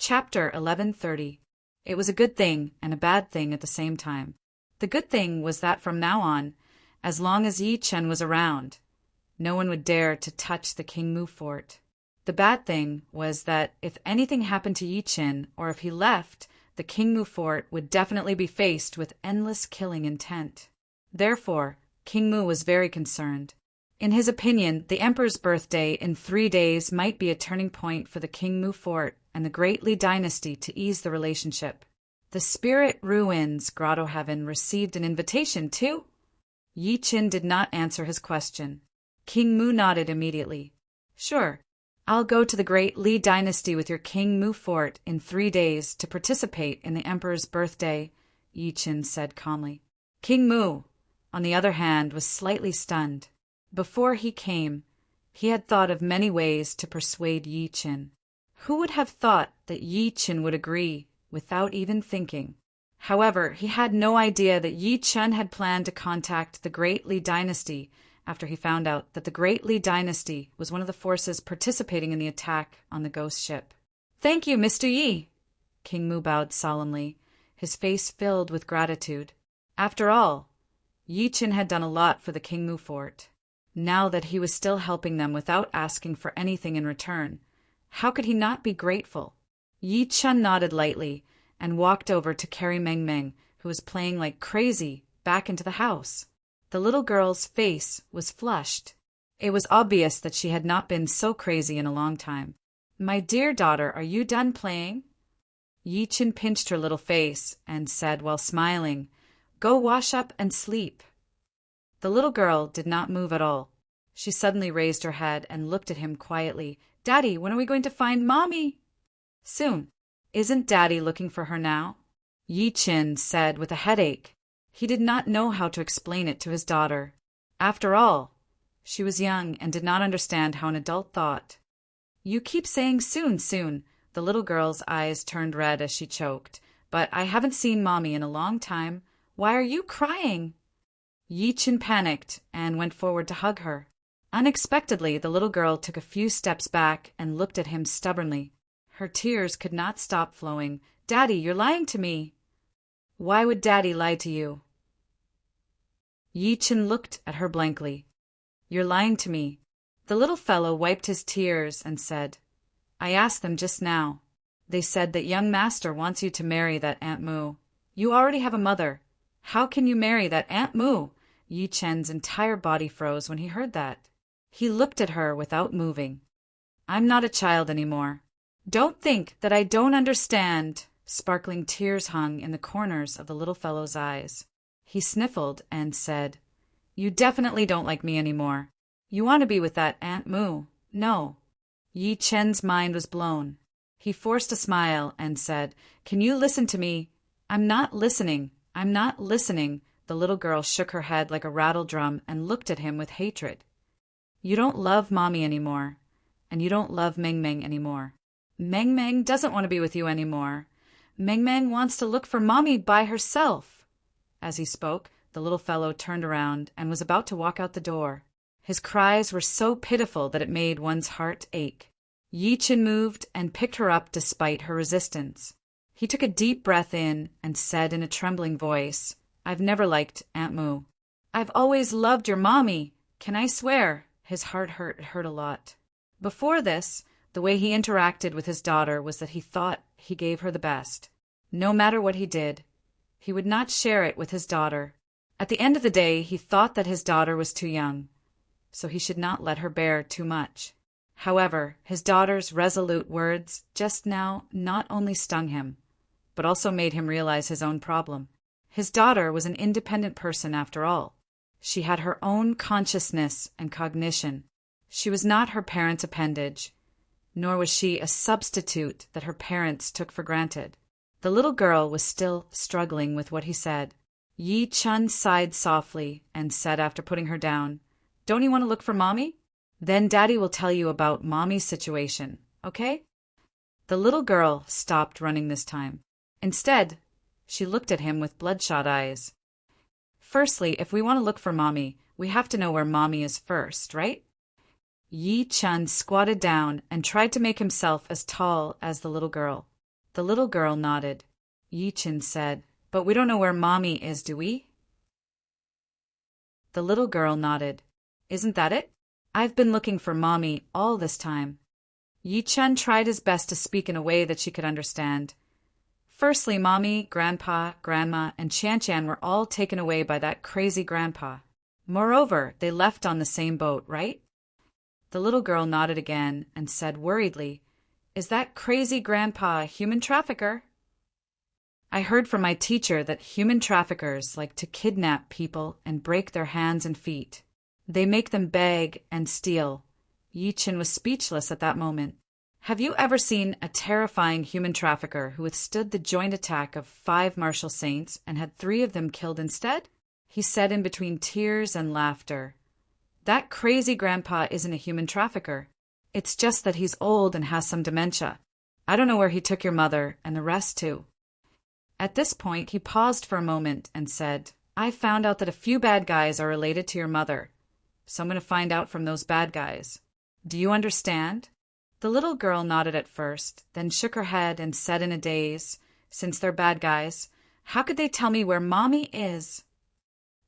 Chapter 1130. It was a good thing and a bad thing at the same time. The good thing was that from now on, as long as Yi Chen was around, no one would dare to touch the King Mu fort. The bad thing was that if anything happened to Yi Chen, or if he left, the King Mu fort would definitely be faced with endless killing intent. Therefore, King Mu was very concerned. In his opinion, the emperor's birthday in 3 days might be a turning point for the King Mu fort and the Great Li dynasty to ease the relationship. The Spirit Ruins Grotto Heaven received an invitation too? Yi Chen did not answer his question. King Mu nodded immediately. Sure, I'll go to the Great Li dynasty with your King Mu fort in 3 days to participate in the emperor's birthday, Yi Chen said calmly. King Mu, on the other hand, was slightly stunned. Before he came, he had thought of many ways to persuade Yi Chen. Who would have thought that Yi Chen would agree without even thinking? However, he had no idea that Yi Chen had planned to contact the Great Li dynasty after he found out that the Great Li dynasty was one of the forces participating in the attack on the ghost ship. Thank you, Mr. Yi. King Mu bowed solemnly, his face filled with gratitude. After all, Yi Chen had done a lot for the King Mu fort. Now that he was still helping them without asking for anything in return, how could he not be grateful? Yi Chen nodded lightly and walked over to carry Meng Meng, who was playing like crazy, back into the house. The little girl's face was flushed. It was obvious that she had not been so crazy in a long time. My dear daughter, are you done playing? Yi Chen pinched her little face and said while smiling, Go wash up and sleep. The little girl did not move at all. She suddenly raised her head and looked at him quietly. Daddy, when are we going to find Mommy? Soon. Isn't Daddy looking for her now? Yi Chen said with a headache. He did not know how to explain it to his daughter. After all, she was young and did not understand how an adult thought. You keep saying soon, soon. The little girl's eyes turned red as she choked. But I haven't seen Mommy in a long time. Why are you crying? Yi Chen panicked and went forward to hug her. Unexpectedly, the little girl took a few steps back and looked at him stubbornly. Her tears could not stop flowing. Daddy, you're lying to me. Why would Daddy lie to you? Yi Chen looked at her blankly. You're lying to me. The little fellow wiped his tears and said, I asked them just now. They said that young master wants you to marry that Aunt Mu. You already have a mother. How can you marry that Aunt Mu? Yi Chen's entire body froze when he heard that. He looked at her without moving. I'm not a child anymore. Don't think that I don't understand. Sparkling tears hung in the corners of the little fellow's eyes. He sniffled and said, You definitely don't like me anymore. You want to be with that Aunt Mu. No. Yi Chen's mind was blown. He forced a smile and said, Can you listen to me? I'm not listening. I'm not listening. The little girl shook her head like a rattle drum and looked at him with hatred. You don't love Mommy anymore, and you don't love Meng Meng anymore. Meng Meng doesn't want to be with you anymore. Meng Meng wants to look for Mommy by herself. As he spoke, the little fellow turned around and was about to walk out the door. His cries were so pitiful that it made one's heart ache. Yi Chen moved and picked her up despite her resistance. He took a deep breath in and said in a trembling voice, I've never liked Aunt Mu. I've always loved your Mommy. Can I swear? His heart hurt a lot. Before this, the way he interacted with his daughter was that he thought he gave her the best. No matter what he did, he would not share it with his daughter. At the end of the day, he thought that his daughter was too young, so he should not let her bear too much. However, his daughter's resolute words just now not only stung him, but also made him realize his own problem. His daughter was an independent person after all. She had her own consciousness and cognition. She was not her parents' appendage, nor was she a substitute that her parents took for granted. The little girl was still struggling with what he said. Yi Chen sighed softly and said after putting her down, Don't you want to look for Mommy? Then Daddy will tell you about Mommy's situation, okay? The little girl stopped running this time. Instead, she looked at him with bloodshot eyes. Firstly, if we want to look for Mommy, we have to know where Mommy is first, right? Yi Chen squatted down and tried to make himself as tall as the little girl. The little girl nodded. Yi-Chin said, "But we don't know where Mommy is, do we?" The little girl nodded. "Isn't that it? I've been looking for Mommy all this time." Yi-Chin tried his best to speak in a way that she could understand. Firstly, Mommy, Grandpa, Grandma, and Chan-Chan were all taken away by that crazy grandpa. Moreover, they left on the same boat, right? The little girl nodded again and said worriedly, "Is that crazy grandpa a human trafficker?" "I heard from my teacher that human traffickers like to kidnap people and break their hands and feet. They make them beg and steal." Yi-Chin was speechless at that moment. Have you ever seen a terrifying human trafficker who withstood the joint attack of 5 martial saints and had 3 of them killed instead? He said in between tears and laughter. "That crazy grandpa isn't a human trafficker. It's just that he's old and has some dementia. I don't know where he took your mother and the rest too." At this point, he paused for a moment and said, "I found out that a few bad guys are related to your mother, so I'm going to find out from those bad guys. Do you understand?" The little girl nodded at first, then shook her head and said in a daze, "Since they're bad guys, how could they tell me where Mommy is?"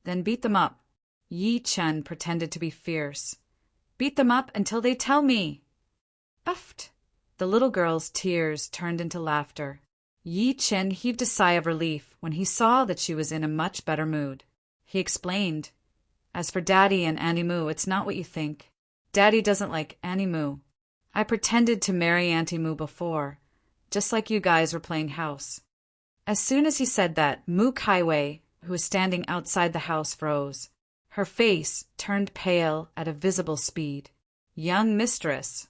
"Then beat them up." Yi-Chin pretended to be fierce. "Beat them up until they tell me." "Uffed." The little girl's tears turned into laughter. Yi-Chin heaved a sigh of relief when he saw that she was in a much better mood. He explained, "As for Daddy and Auntie Moo, it's not what you think. Daddy doesn't like Auntie Moo. I pretended to marry Auntie Moo before, just like you guys were playing house." As soon as he said that, Moo Kai-wei, who was standing outside the house, froze. Her face turned pale at a visible speed. "Young mistress."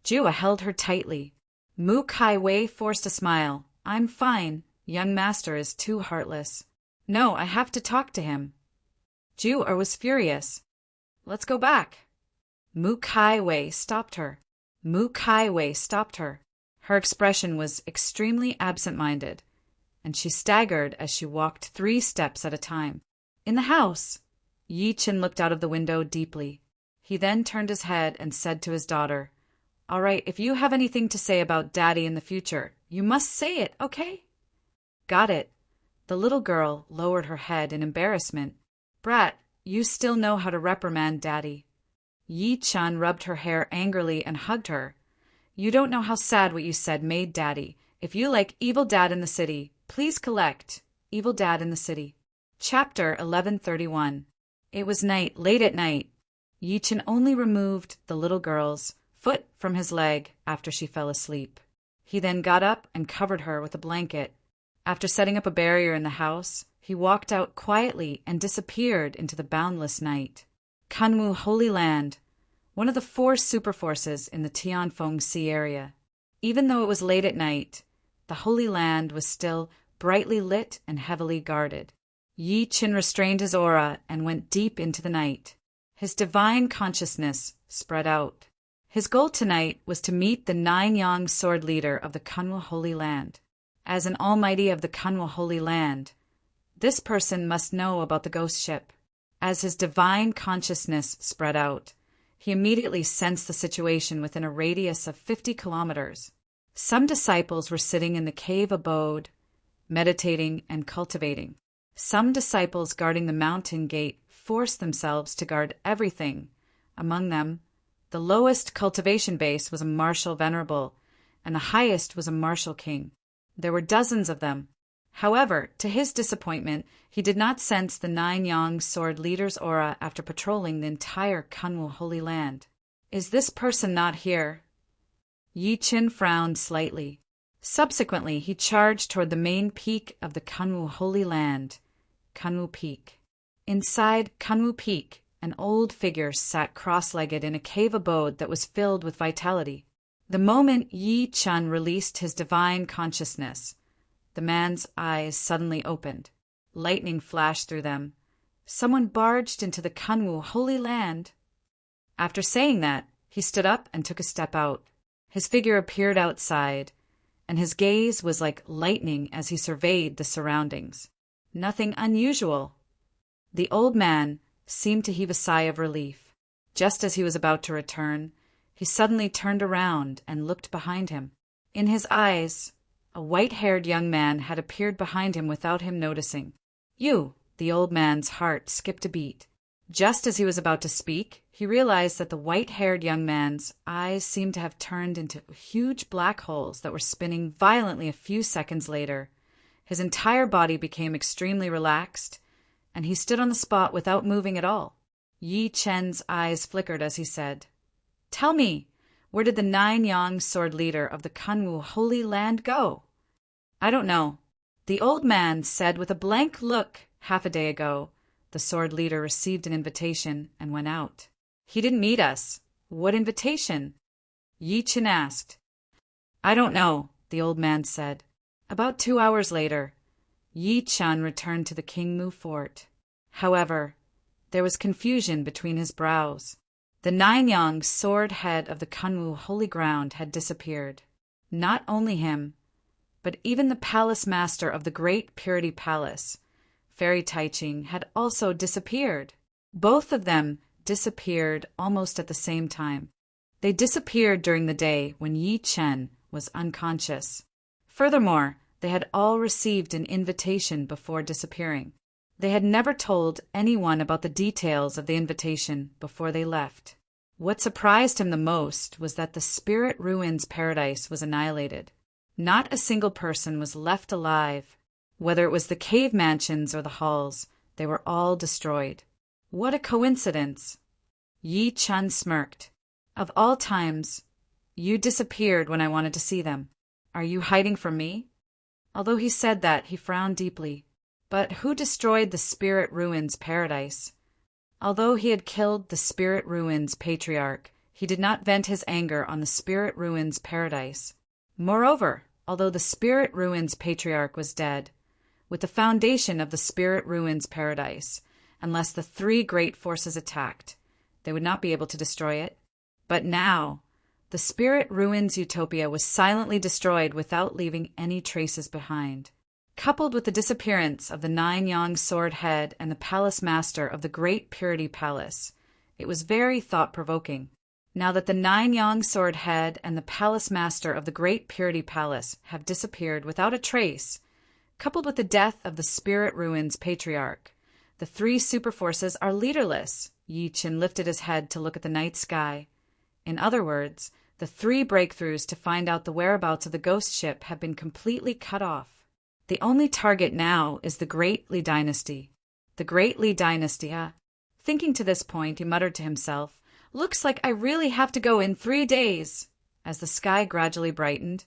Jua held her tightly. Moo Kai-wei forced a smile. "I'm fine. Young master is too heartless. No, I have to talk to him." Jua was furious. "Let's go back." Moo Kai-wei stopped her. Moo Kai-wei stopped her. Her expression was extremely absent-minded, and she staggered as she walked 3 steps at a time. "In the house." Yi-Chin looked out of the window deeply. He then turned his head and said to his daughter, "All right, if you have anything to say about Daddy in the future, you must say it, okay?" "Got it." The little girl lowered her head in embarrassment. "Brat, you still know how to reprimand Daddy." Yi-Chin rubbed her hair angrily and hugged her. "You don't know how sad what you said made Daddy. If you like Evil Dad in the City, please collect Evil Dad in the City." Chapter 1131. It was night, late at night. Yi-Chin only removed the little girl's foot from his leg after she fell asleep. He then got up and covered her with a blanket. After setting up a barrier in the house, he walked out quietly and disappeared into the boundless night. Kunwu Holy Land, one of the 4 superforces in the Tianfeng Sea area. Even though it was late at night, the Holy Land was still brightly lit and heavily guarded. Yi-Chin restrained his aura and went deep into the night. His divine consciousness spread out. His goal tonight was to meet the 9-yang sword leader of the Kunwu Holy Land. As an almighty of the Kunwu Holy Land, this person must know about the ghost ship. As his divine consciousness spread out, he immediately sensed the situation within a radius of 50 kilometers. Some disciples were sitting in the cave abode, meditating and cultivating. Some disciples guarding the mountain gate forced themselves to guard everything. Among them, the lowest cultivation base was a martial venerable, and the highest was a martial king. There were dozens of them. However, to his disappointment, he did not sense the 9-yang sword leader's aura after patrolling the entire Kunwu Holy Land. "Is this person not here?" Yi-Chin frowned slightly. Subsequently, he charged toward the main peak of the Kunwu Holy Land, Kunwu Peak. Inside Kunwu Peak, an old figure sat cross-legged in a cave abode that was filled with vitality. The moment Yi-Chin released his divine consciousness, the man's eyes suddenly opened. Lightning flashed through them. Someone barged into the Kunwu Holy Land. After saying that, he stood up and took a step out. His figure appeared outside, and his gaze was like lightning as he surveyed the surroundings. Nothing unusual. The old man seemed to heave a sigh of relief. Just as he was about to return, he suddenly turned around and looked behind him. In his eyes, A white-haired young man had appeared behind him without him noticing. "You!" The old man's heart skipped a beat. Just as he was about to speak, he realized that the white-haired young man's eyes seemed to have turned into huge black holes that were spinning violently a few seconds later. His entire body became extremely relaxed, and he stood on the spot without moving at all. Yi Chen's eyes flickered as he said, "Tell me, where did the 9 Yang sword leader of the Kunwu Holy Land go?" "I don't know," the old man said with a blank look. "Half a day ago, the sword leader received an invitation and went out. He didn't meet us." "What invitation?" Yi Chen asked. "I don't know," the old man said. About 2 hours later, Yi Chen returned to the Kingmu fort. However, there was confusion between his brows. The 9 Yang sword head of the Kunwu holy ground had disappeared. Not only him, but even the palace master of the Great Purity Palace, Fairy Taiching, had also disappeared. Both of them disappeared almost at the same time. They disappeared during the day when Yi Chen was unconscious. Furthermore, they had all received an invitation before disappearing. They had never told anyone about the details of the invitation before they left. What surprised him the most was that the Spirit Ruins Paradise was annihilated. Not a single person was left alive. Whether it was the cave mansions or the halls, they were all destroyed. What a coincidence! Yi Chen smirked. "Of all times, you disappeared when I wanted to see them. Are you hiding from me?" Although he said that, he frowned deeply. But who destroyed the Spirit Ruins Paradise? Although he had killed the Spirit Ruins Patriarch, he did not vent his anger on the Spirit Ruins Paradise. Moreover, although the Spirit Ruins Patriarch was dead, with the foundation of the Spirit Ruins Paradise, unless the 3 great forces attacked, they would not be able to destroy it. But now, the Spirit Ruins Utopia was silently destroyed without leaving any traces behind. Coupled with the disappearance of the 9 Yang sword head and the palace master of the Great Purity Palace, it was very thought-provoking. Now that the 9 Yang sword head and the palace master of the Great Purity Palace have disappeared without a trace, coupled with the death of the Spirit Ruins Patriarch, the 3 superforces are leaderless. Yi Chen lifted his head to look at the night sky. In other words, the 3 breakthroughs to find out the whereabouts of the ghost ship have been completely cut off. The only target now is the Great Li Dynasty. The Great Li Dynasty, Thinking to this point, he muttered to himself, "Looks like I really have to go in 3 days." As the sky gradually brightened,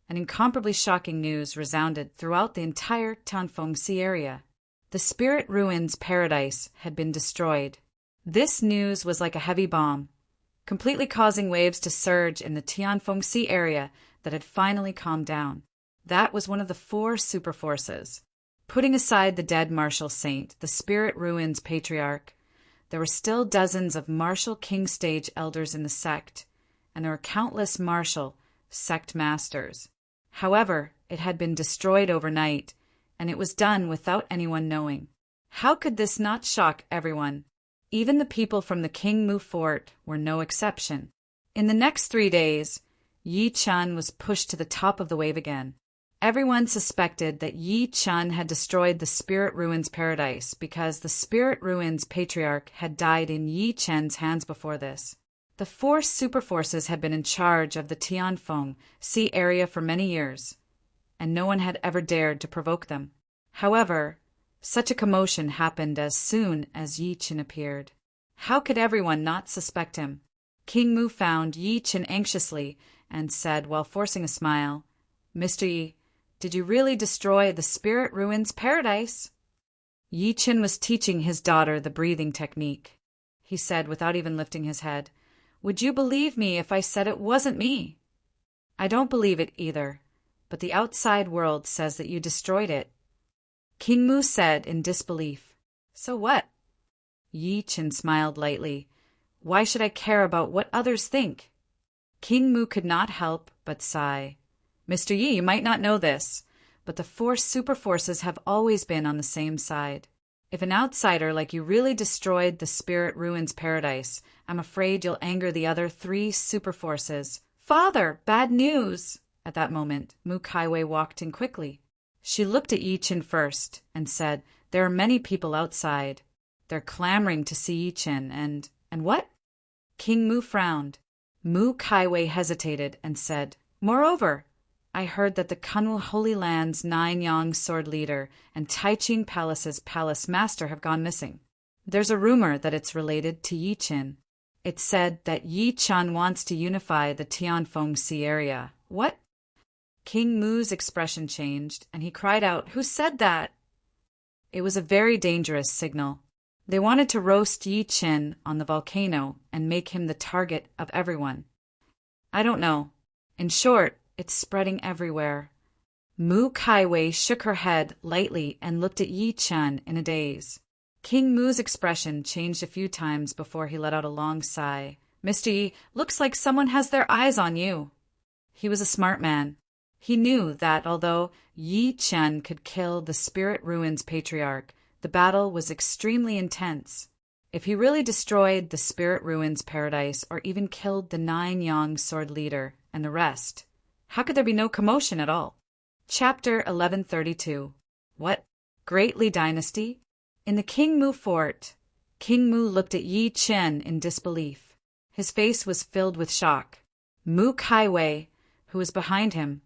an incomparably shocking news resounded throughout the entire Tianfengxi area. The Spirit Ruins Paradise had been destroyed. This news was like a heavy bomb, completely causing waves to surge in the Tianfengxi area that had finally calmed down. That was one of the 4 superforces. Putting aside the dead martial saint, the Spirit Ruins Patriarch, there were still dozens of martial king stage elders in the sect, and there were countless martial sect masters. However, it had been destroyed overnight, and it was done without anyone knowing. How could this not shock everyone? Even the people from the Kingmu fort were no exception. In the next 3 days, Yi Chen was pushed to the top of the wave again. Everyone suspected that Yi Chen had destroyed the Spirit Ruins Paradise because the Spirit Ruins Patriarch had died in Yi Chen's hands before this. The 4 superforces had been in charge of the Tianfengxi area for many years, and no one had ever dared to provoke them. However, such a commotion happened as soon as Yi Chen appeared. How could everyone not suspect him? King Mu found Yi Chen anxiously and said while forcing a smile, "Mr. Yi, did you really destroy the Spirit Ruins Paradise?" Yi Chen was teaching his daughter the breathing technique. He said without even lifting his head, "Would you believe me if I said it wasn't me?" "I don't believe it either, but the outside world says that you destroyed it." King Mu said in disbelief, "So what?" Yi Chen smiled lightly. "Why should I care about what others think?" King Mu could not help but sigh. "Mr. Yi, you might not know this, but the 4 superforces have always been on the same side. If an outsider like you really destroyed the Spirit Ruins Paradise, I'm afraid you'll anger the other 3 superforces." "Father, bad news!" At that moment, Mu Kaiwei walked in quickly. She looked at Yi Chen first and said, "There are many people outside. They're clamoring to see Yi Chen and what?" King Mu frowned. Mu Kaiwei hesitated and said, "Moreover, I heard that the Kunwu Holy Land's 9 Yang sword leader and Taiqing Palace's palace master have gone missing. There's a rumor that it's related to Yi Chen. It's said that Yi Chen wants to unify the Tianfeng Sea area." "What?" King Mu's expression changed, and he cried out, "Who said that?" It was a very dangerous signal. They wanted to roast Yi Chen on the volcano and make him the target of everyone. "I don't know. In short, it's spreading everywhere." Mu Kaiwei shook her head lightly and looked at Yi Chen in a daze. King Mu's expression changed a few times before he let out a long sigh. "Mr. Yi, looks like someone has their eyes on you." He was a smart man. He knew that although Yi Chen could kill the Spirit Ruins Patriarch, the battle was extremely intense. If he really destroyed the Spirit Ruins Paradise or even killed the 9 Yang sword leader and the rest, how could there be no commotion at all? Chapter 1132. What? Great Li Dynasty? In the King Mu fort, King Mu looked at Yi Chen in disbelief. His face was filled with shock. Mu Kaiwei, who was behind him,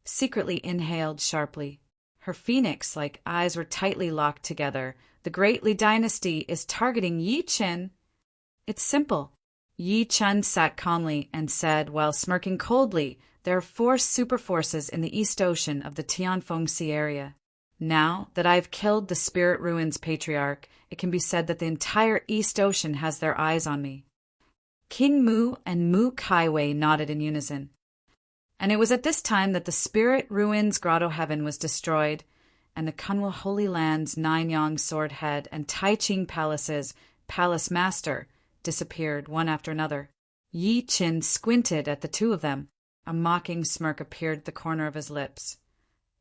secretly inhaled sharply. Her phoenix-like eyes were tightly locked together. The Great Li Dynasty is targeting Yi Chen. It's simple. Yi Chen sat calmly and said, while smirking coldly, "There are 4 super forces in the East Ocean of the Tianfeng Sea area. Now that I've killed the Spirit Ruins Patriarch, it can be said that the entire East Ocean has their eyes on me." King Mu and Mu Kaiwei nodded in unison. And it was at this time that the Spirit Ruins Grotto Heaven was destroyed, and the Kunwu Holy Land's 9 Yang sword head and Taiqing Palace's palace master disappeared one after another. Yi Chen squinted at the two of them. A mocking smirk appeared at the corner of his lips.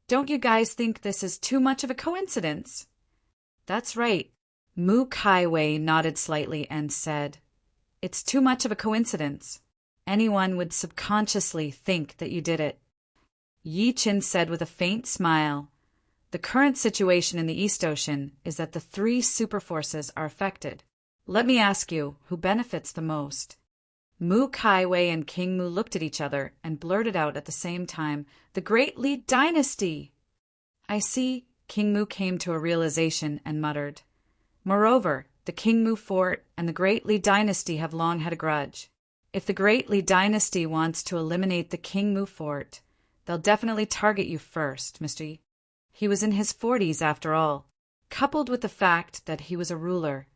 "Don't you guys think this is too much of a coincidence?" "That's right." Mu Kaiwei nodded slightly and said, "It's too much of a coincidence. Anyone would subconsciously think that you did it." Yi Chen said with a faint smile, "The current situation in the East Ocean is that the 3 superforces are affected. Let me ask you, who benefits the most?" Mu Kaiwei and King Mu looked at each other and blurted out at the same time, "The Great Li Dynasty!" "I see." King Mu came to a realization and muttered, "Moreover, the King Mu fort and the Great Li Dynasty have long had a grudge. If the Great Li Dynasty wants to eliminate the King Mu fort, they'll definitely target you first, Mr. Yi." He was in his 40s after all. Coupled with the fact that he was a ruler,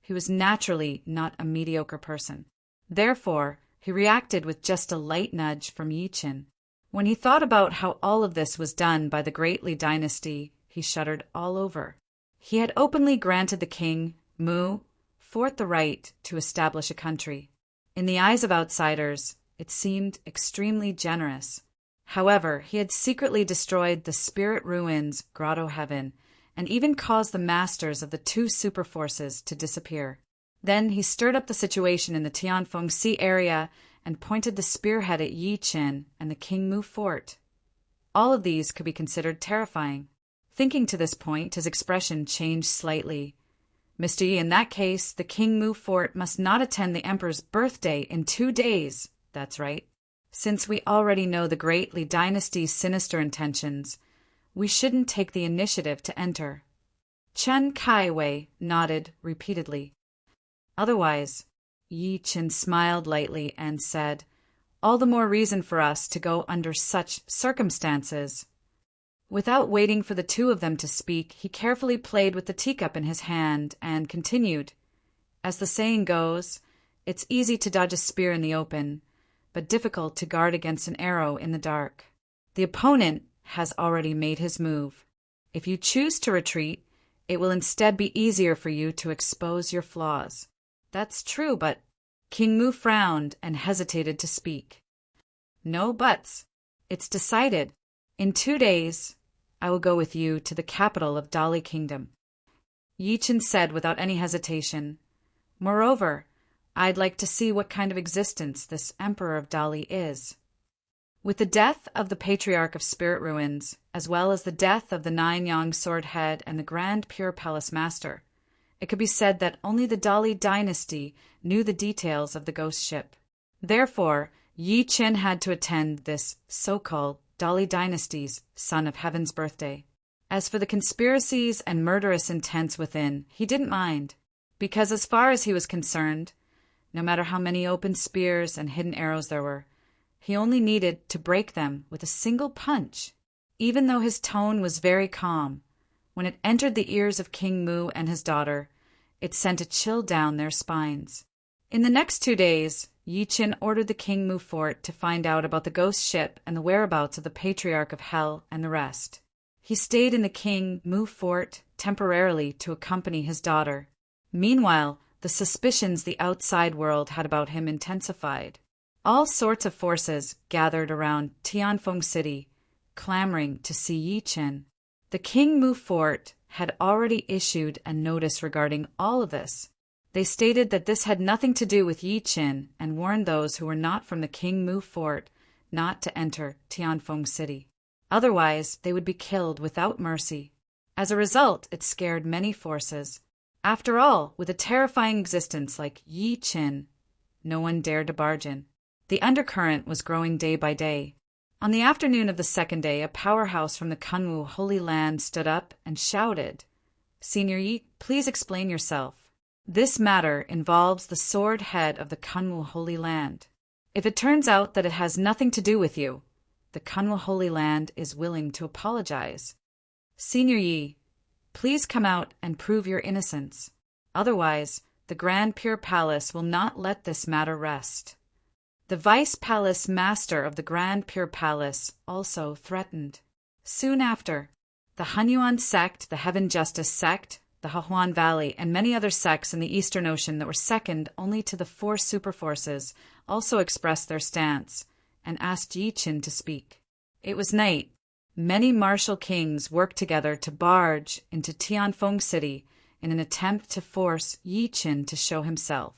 he was naturally not a mediocre person. Therefore, he reacted with just a light nudge from Yi Chen. When he thought about how all of this was done by the Great Li Dynasty, he shuddered all over. He had openly granted the King Mu fort the right to establish a country. In the eyes of outsiders, it seemed extremely generous. However, he had secretly destroyed the Spirit Ruins Grotto Heaven and even caused the masters of the 2 superforces to disappear. Then he stirred up the situation in the Tianfeng Sea area and pointed the spearhead at Yi Chen and the King Mu fort. All of these could be considered terrifying. Thinking to this point, his expression changed slightly. "Mr. Yi, in that case, the King Mu fort must not attend the Emperor's birthday in 2 days. That's right. Since we already know the Great Li Dynasty's sinister intentions, we shouldn't take the initiative to enter." Chen Kaiwei nodded repeatedly. "Otherwise," Yi Chen smiled lightly and said, "all the more reason for us to go under such circumstances." Without waiting for the 2 of them to speak, he carefully played with the teacup in his hand and continued, "As the saying goes, it's easy to dodge a spear in the open, but difficult to guard against an arrow in the dark. The opponent has already made his move. If you choose to retreat, it will instead be easier for you to expose your flaws." "That's true, but—" King Mu frowned and hesitated to speak. "No buts. It's decided. In 2 days, I will go with you to the capital of Dali Kingdom." Yi Chen said without any hesitation, "Moreover, I'd like to see what kind of existence this Emperor of Dali is." With the death of the Patriarch of Spirit Ruins, as well as the death of the 9 Yang Sword Head and the Grand Pure Palace Master, it could be said that only the Dali dynasty knew the details of the ghost ship. Therefore, Yi Qin had to attend this so-called Dali dynasty's Son of Heaven's birthday. As for the conspiracies and murderous intents within, he didn't mind, because as far as he was concerned, no matter how many open spears and hidden arrows there were, he only needed to break them with a single punch. Even though his tone was very calm, when it entered the ears of King Mu and his daughter, it sent a chill down their spines. In the next 2 days, Yi Qin ordered the King Mu fort to find out about the ghost ship and the whereabouts of the Patriarch of Hell and the rest. He stayed in the King Mu fort temporarily to accompany his daughter. Meanwhile, the suspicions the outside world had about him intensified. All sorts of forces gathered around Tianfeng City, clamoring to see Yi Qin. The King Mu fort had already issued a notice regarding all of this. They stated that this had nothing to do with Yi Qin and warned those who were not from the King Mu fort not to enter Tianfeng City. Otherwise, they would be killed without mercy. As a result, it scared many forces. After all, with a terrifying existence like Yi Qin, no one dared to barge in. The undercurrent was growing day by day. On the afternoon of the second day, a powerhouse from the Kunwu Holy Land stood up and shouted, "Senior Yi, please explain yourself. This matter involves the sword head of the Kunwu Holy Land. If it turns out that it has nothing to do with you, the Kunwu Holy Land is willing to apologize. Senior Yi, please come out and prove your innocence. Otherwise, the Grand Pure Palace will not let this matter rest." The Vice Palace Master of the Grand Pure Palace also threatened. Soon after, the Hunyuan sect, the Heaven Justice sect, the Hahuan Valley, and many other sects in the Eastern Ocean that were second only to the 4 superforces also expressed their stance and asked Yi Qin to speak. It was night. Many martial kings worked together to barge into Tianfeng City in an attempt to force Yi Qin to show himself.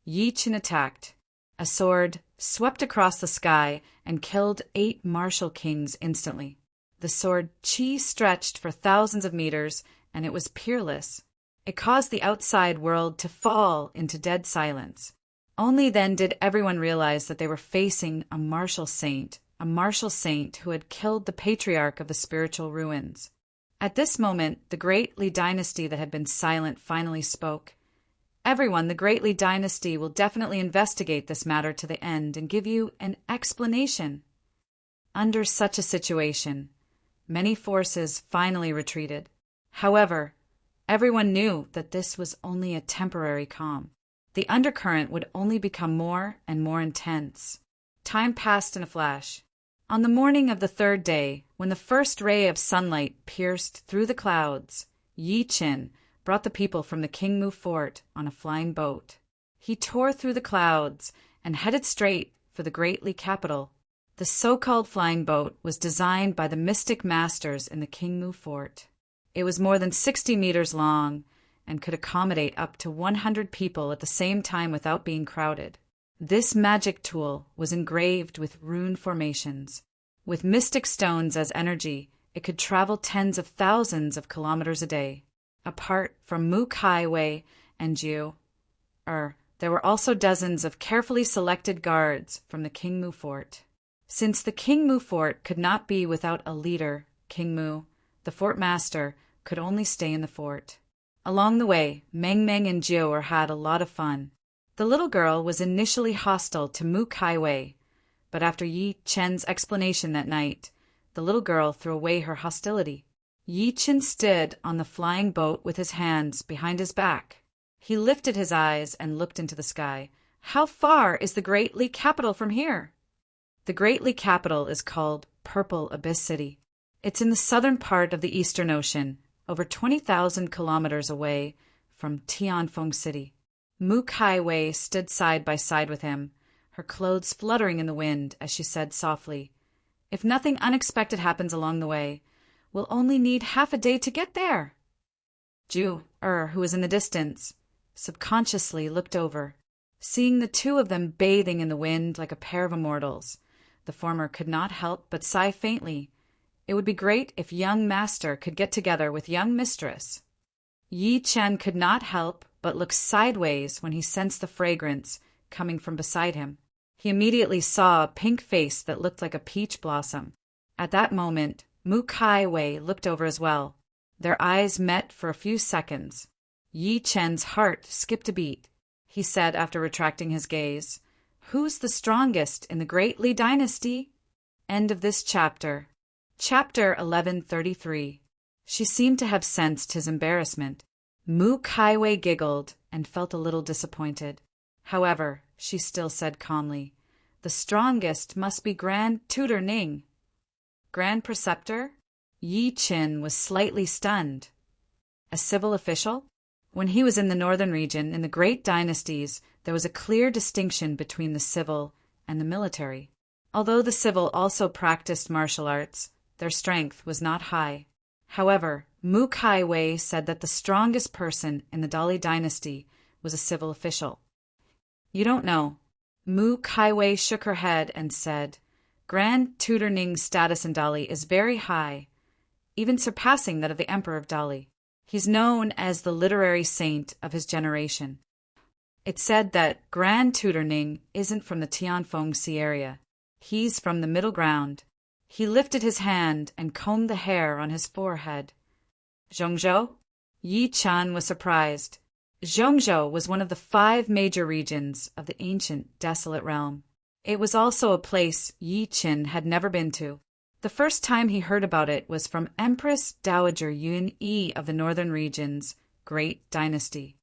Yi Qin attacked. A sword swept across the sky and killed 8 martial kings instantly. The sword Qi stretched for thousands of meters, and it was peerless. It caused the outside world to fall into dead silence. Only then did everyone realize that they were facing a martial saint who had killed the patriarch of the spiritual ruins. At this moment, the Great Li dynasty that had been silent finally spoke. "Everyone, the Great Li dynasty will definitely investigate this matter to the end and give you an explanation." Under such a situation, many forces finally retreated. However, everyone knew that this was only a temporary calm. The undercurrent would only become more and more intense. Time passed in a flash. On the morning of the 3rd day, when the first ray of sunlight pierced through the clouds, Yi Qin brought the people from the King Mu fort on a flying boat. He tore through the clouds and headed straight for the Great Li capital. The so-called flying boat was designed by the mystic masters in the King Mu fort. It was more than 60 meters long and could accommodate up to 100 people at the same time without being crowded. This magic tool was engraved with rune formations. With mystic stones as energy, it could travel tens of thousands of kilometers a day. Apart from Mu Kai Wei and Jiu, there were also dozens of carefully selected guards from the King Mu fort. Since the King Mu fort could not be without a leader, King Mu, the fort master, could only stay in the fort. Along the way, Meng Meng and Jiu had a lot of fun. The little girl was initially hostile to Mu Kai Wei, but after Yi Qin's explanation that night, the little girl threw away her hostility. Yi Qin stood on the flying boat with his hands behind his back. He lifted his eyes and looked into the sky. "How far is the Great Li capital from here?" The Great Li capital is called Purple Abyss City. It's in the southern part of the Eastern Ocean, over 20,000 kilometers away from Tianfeng City. Mu Kai Wei stood side by side with him, her clothes fluttering in the wind as she said softly, "If nothing unexpected happens along the way, we'll only need half a day to get there." Jiu, who was in the distance, subconsciously looked over, seeing the two of them bathing in the wind like a pair of immortals. The former could not help but sigh faintly. It would be great if young master could get together with young mistress. Yi Chen could not help but look sideways when he sensed the fragrance coming from beside him. He immediately saw a pink face that looked like a peach blossom. At that moment, Mu Kai Wei looked over as well. Their eyes met for a few seconds. Yi Chen's heart skipped a beat. He said after retracting his gaze, "Who's the strongest in the Great Li Dynasty?" End of this chapter. Chapter 1133. She seemed to have sensed his embarrassment. Mu Kai Wei giggled and felt a little disappointed. However, she still said calmly, "The strongest must be Grand Tutor Ning." Grand Preceptor? Yi Chen was slightly stunned. A civil official? When he was in the northern region, in the great dynasties, there was a clear distinction between the civil and the military. Although the civil also practiced martial arts, their strength was not high. However, Mu Kai Wei said that the strongest person in the Dali dynasty was a civil official. "You don't know." Mu Kai Wei shook her head and said, "Grand Tutor Ning's status in Dali is very high, even surpassing that of the Emperor of Dali. He's known as the literary saint of his generation. It's said that Grand Tutor Ning isn't from the Tianfeng Sea area. He's from the middle ground." He lifted his hand and combed the hair on his forehead. "Zhongzhou?" Yi Chen was surprised. Zhongzhou was one of the 5 major regions of the ancient desolate realm. It was also a place Yi Chen had never been to. The first time he heard about it was from Empress Dowager Yun Yi of the northern region's great dynasty.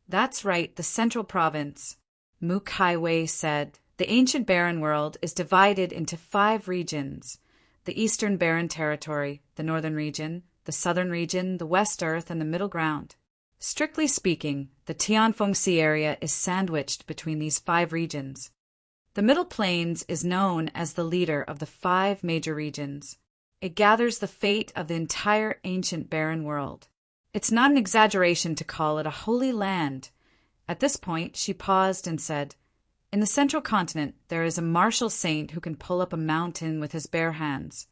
"That's right, the central province," Mu Kai Wei said. "The ancient barren world is divided into 5 regions. The eastern barren territory, the northern region, the southern region, the west earth, and the middle ground. Strictly speaking, the Tianfeng Sea area is sandwiched between these 5 regions. The Middle Plains is known as the leader of the 5 major regions. It gathers the fate of the entire ancient barren world. It's not an exaggeration to call it a holy land." At this point, she paused and said, "In the central continent, there is a martial saint who can pull up a mountain with his bare hands.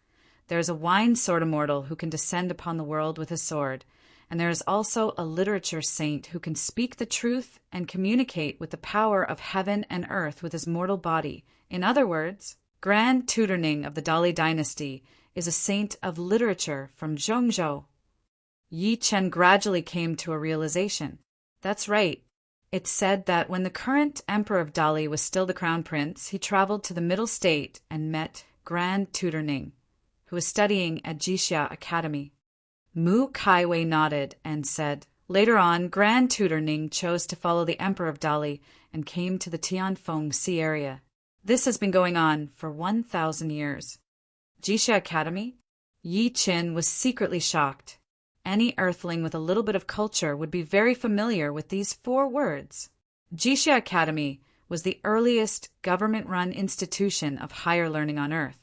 There is a wine sword immortal who can descend upon the world with his sword. And there is also a literature saint who can speak the truth and communicate with the power of heaven and earth with his mortal body. In other words, Grand Tutor Ning of the Dali dynasty is a saint of literature from Zhongzhou." Yi Chen gradually came to a realization. That's right. It's said that when the current emperor of Dali was still the crown prince, he traveled to the middle state and met Grand Tutor Ning, who was studying at Jixia Academy. Mu Kai Wei nodded and said, "Later on, Grand Tutor Ning chose to follow the emperor of Dali and came to the Tianfeng Sea area. This has been going on for 1,000 years. Jixia Academy? Yi Chen was secretly shocked. Any earthling with a little bit of culture would be very familiar with these 4 words. Jixia Academy was the earliest government-run institution of higher learning on Earth.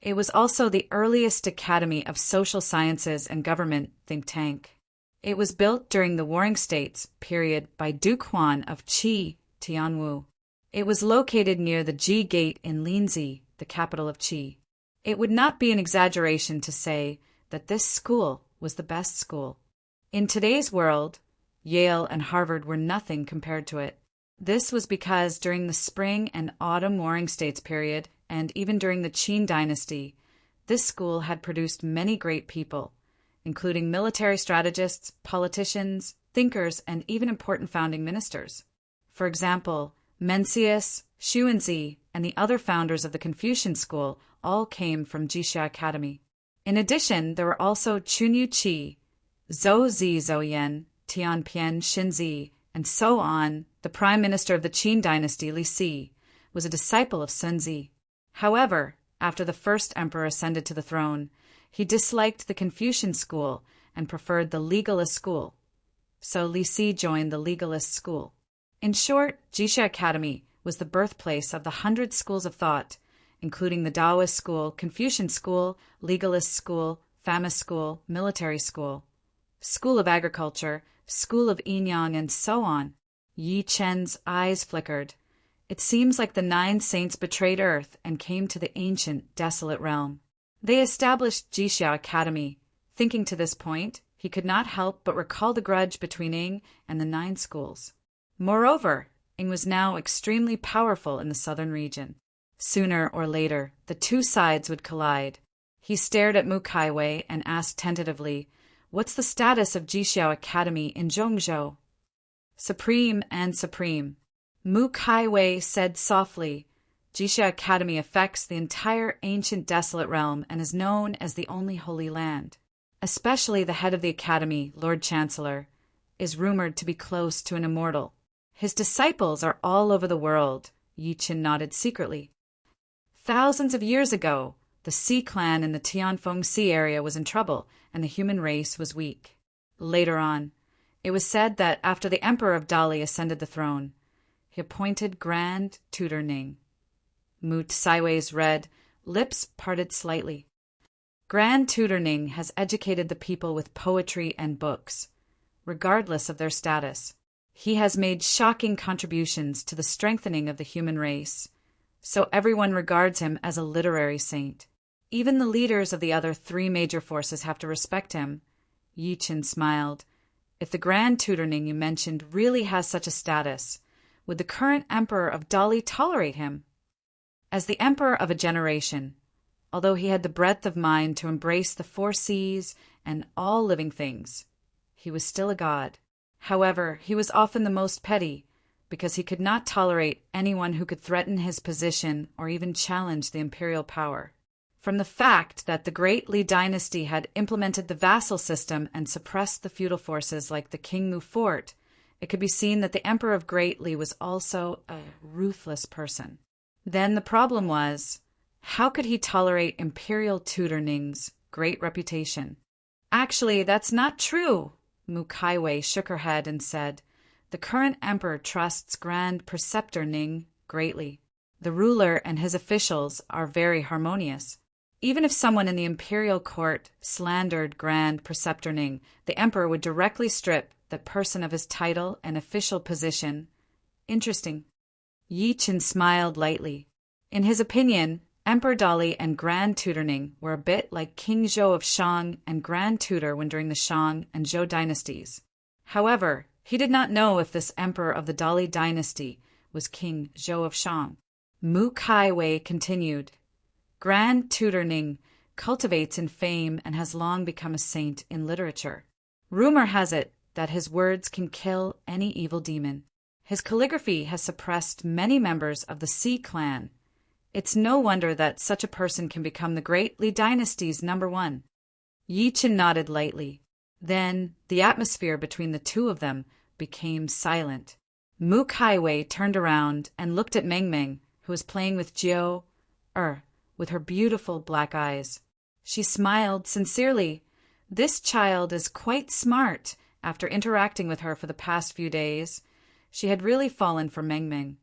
It was also the earliest academy of social sciences and government think tank. It was built during the Warring States period by Duke Huan of Qi, Tianwu. It was located near the Ji Gate in Linzi, the capital of Qi. It would not be an exaggeration to say that this school was the best school. In today's world, Yale and Harvard were nothing compared to it. This was because during the spring and autumn Warring States period, and even during the Qin dynasty, this school had produced many great people, including military strategists, politicians, thinkers, and even important founding ministers. For example, Mencius, Xuanzi, and the other founders of the Confucian school all came from Jixia Academy. In addition, there were also Chunyu Qi, Zhou Zi Zhouyan, Tianpian Xinzi, and so on. The prime minister of the Qin dynasty, Li Si, was a disciple of Sun Zi. However, after the first emperor ascended to the throne, he disliked the Confucian school and preferred the legalist school. So Li Si joined the legalist school. In short, Jixia Academy was the birthplace of the 100 schools of thought, including the Taoist school, Confucian school, legalist school, Famist school, military school, school of agriculture, school of yin yang, and so on. Yi Chen's eyes flickered. It seems like the 9 saints betrayed Earth and came to the ancient, desolate realm. They established Jixia Academy. Thinking to this point, he could not help but recall the grudge between Ing and the 9 schools. Moreover, Ing was now extremely powerful in the southern region. Sooner or later, the 2 sides would collide. He stared at Mu Kaiwei and asked tentatively, "What's the status of Jixia Academy in Zhongzhou?" "Supreme and supreme." Mu Kaiwei said softly, "Jixia Academy affects the entire ancient desolate realm and is known as the only holy land. Especially the head of the academy, Lord Chancellor, is rumored to be close to an immortal. His disciples are all over the world." Yi Qin nodded secretly. "Thousands of years ago, the Sea clan in the Tianfeng Sea area was in trouble and the human race was weak. Later on, it was said that after the Emperor of Dali ascended the throne, he appointed Grand Tutor Ning." Mu Tsaiwei's red lips parted slightly. "Grand Tutor Ning has educated the people with poetry and books, regardless of their status. He has made shocking contributions to the strengthening of the human race, so everyone regards him as a literary saint. Even the leaders of the other 3 major forces have to respect him." Yi Qin smiled. "If the Grand Tutor Ning you mentioned really has such a status, would the current Emperor of Dali tolerate him?" As the Emperor of a generation, although he had the breadth of mind to embrace the 4 seas and all living things, he was still a god. However, he was often the most petty, because he could not tolerate anyone who could threaten his position or even challenge the imperial power. From the fact that the Great Li dynasty had implemented the vassal system and suppressed the feudal forces like the King Mu Fort, it could be seen that the Emperor of Great Li was also a ruthless person. Then the problem was, how could he tolerate Imperial Tutor Ning's great reputation? "Actually, that's not true." Mu Kaiwei shook her head and said, "The current emperor trusts Grand Preceptor Ning greatly. The ruler and his officials are very harmonious. Even if someone in the imperial court slandered Grand Preceptor Ning, the emperor would directly strip that person of his title and official position." "Interesting." Yi Qin smiled lightly. In his opinion, Emperor Dali and Grand Tutor Ning were a bit like King Zhou of Shang and Grand Tutor when during the Shang and Zhou dynasties. However, he did not know if this emperor of the Dali dynasty was King Zhou of Shang. Mu Kaiwei continued, "Grand Tutor Ning cultivates in fame and has long become a saint in literature. Rumor has it that his words can kill any evil demon. His calligraphy has suppressed many members of the Sea clan. It's no wonder that such a person can become the Great Li dynasty's #1. Yi Qin nodded lightly. Then the atmosphere between the 2 of them became silent. Mu Kaiwei turned around and looked at Meng Meng, who was playing with with her beautiful black eyes. She smiled sincerely. This child is quite smart. After interacting with her for the past few days, she had really fallen for Meng Meng,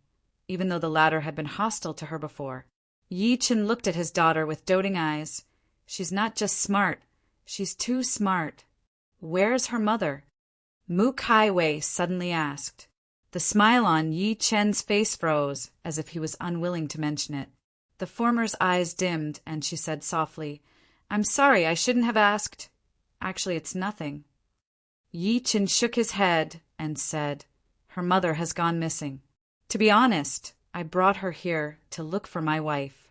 even though the latter had been hostile to her before. Yi Qin looked at his daughter with doting eyes. She's not just smart, she's too smart. Where's her mother? Mu Kaiwei suddenly asked. The smile on Yi Chen's face froze, as if he was unwilling to mention it. The former's eyes dimmed, and she said softly, "I'm sorry, I shouldn't have asked. Actually, it's nothing." Yi Qin shook his head and said, "Her mother has gone missing. To be honest, I brought her here to look for my wife."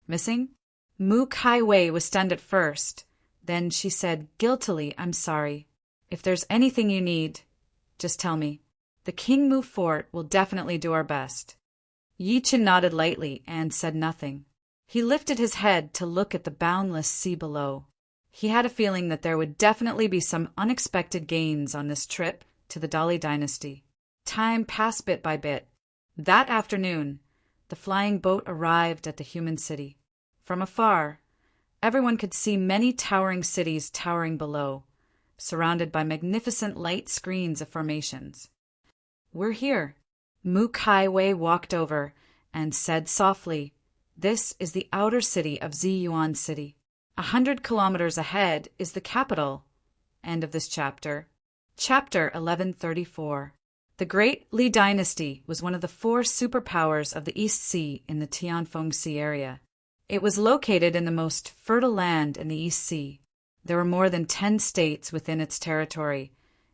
"Missing?" Mu Kaiwei was stunned at first. Then she said guiltily, "I'm sorry. If there's anything you need, just tell me. The King Mu Fort will definitely do our best." Yi Qin nodded lightly and said nothing. He lifted his head to look at the boundless sea below. He had a feeling that there would definitely be some unexpected gains on this trip to the Dali dynasty. Time passed bit by bit. That afternoon, the flying boat arrived at the human city. From afar, everyone could see many towering cities towering below, surrounded by magnificent light screens of formations. "We're here." Mu Kaiwei walked over and said softly, "This is the outer city of Ziyuan City. 100 kilometers ahead is the capital." End of this chapter. Chapter 1134. The Great Li Dynasty was one of the 4 superpowers of the East Sea in the Tianfeng Sea area. It was located in the most fertile land in the East Sea. There were more than 10 states within its territory,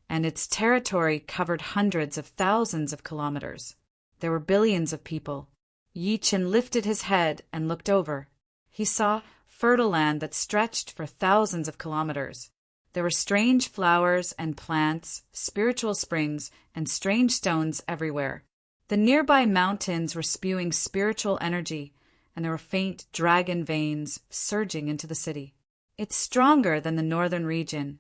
and its territory covered hundreds of thousands of kilometers. There were billions of people. Yi Chen lifted his head and looked over. He saw fertile land that stretched for thousands of kilometers. There were strange flowers and plants, spiritual springs, and strange stones everywhere. The nearby mountains were spewing spiritual energy, and there were faint dragon veins surging into the city. It's stronger than the northern region.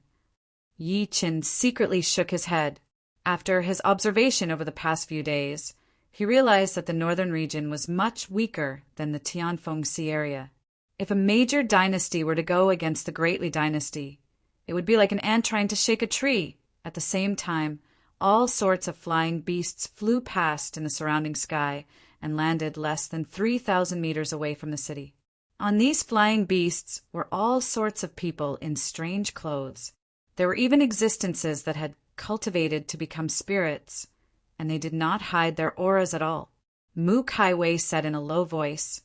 Yi Chen secretly shook his head. After his observation over the past few days, he realized that the northern region was much weaker than the Tianfeng Sea area. If a major dynasty were to go against the Great Li Dynasty, it would be like an ant trying to shake a tree. At the same time, all sorts of flying beasts flew past in the surrounding sky and landed less than 3,000 meters away from the city. On these flying beasts were all sorts of people in strange clothes. There were even existences that had cultivated to become spirits, and they did not hide their auras at all. Mu Kaiwei said in a low voice,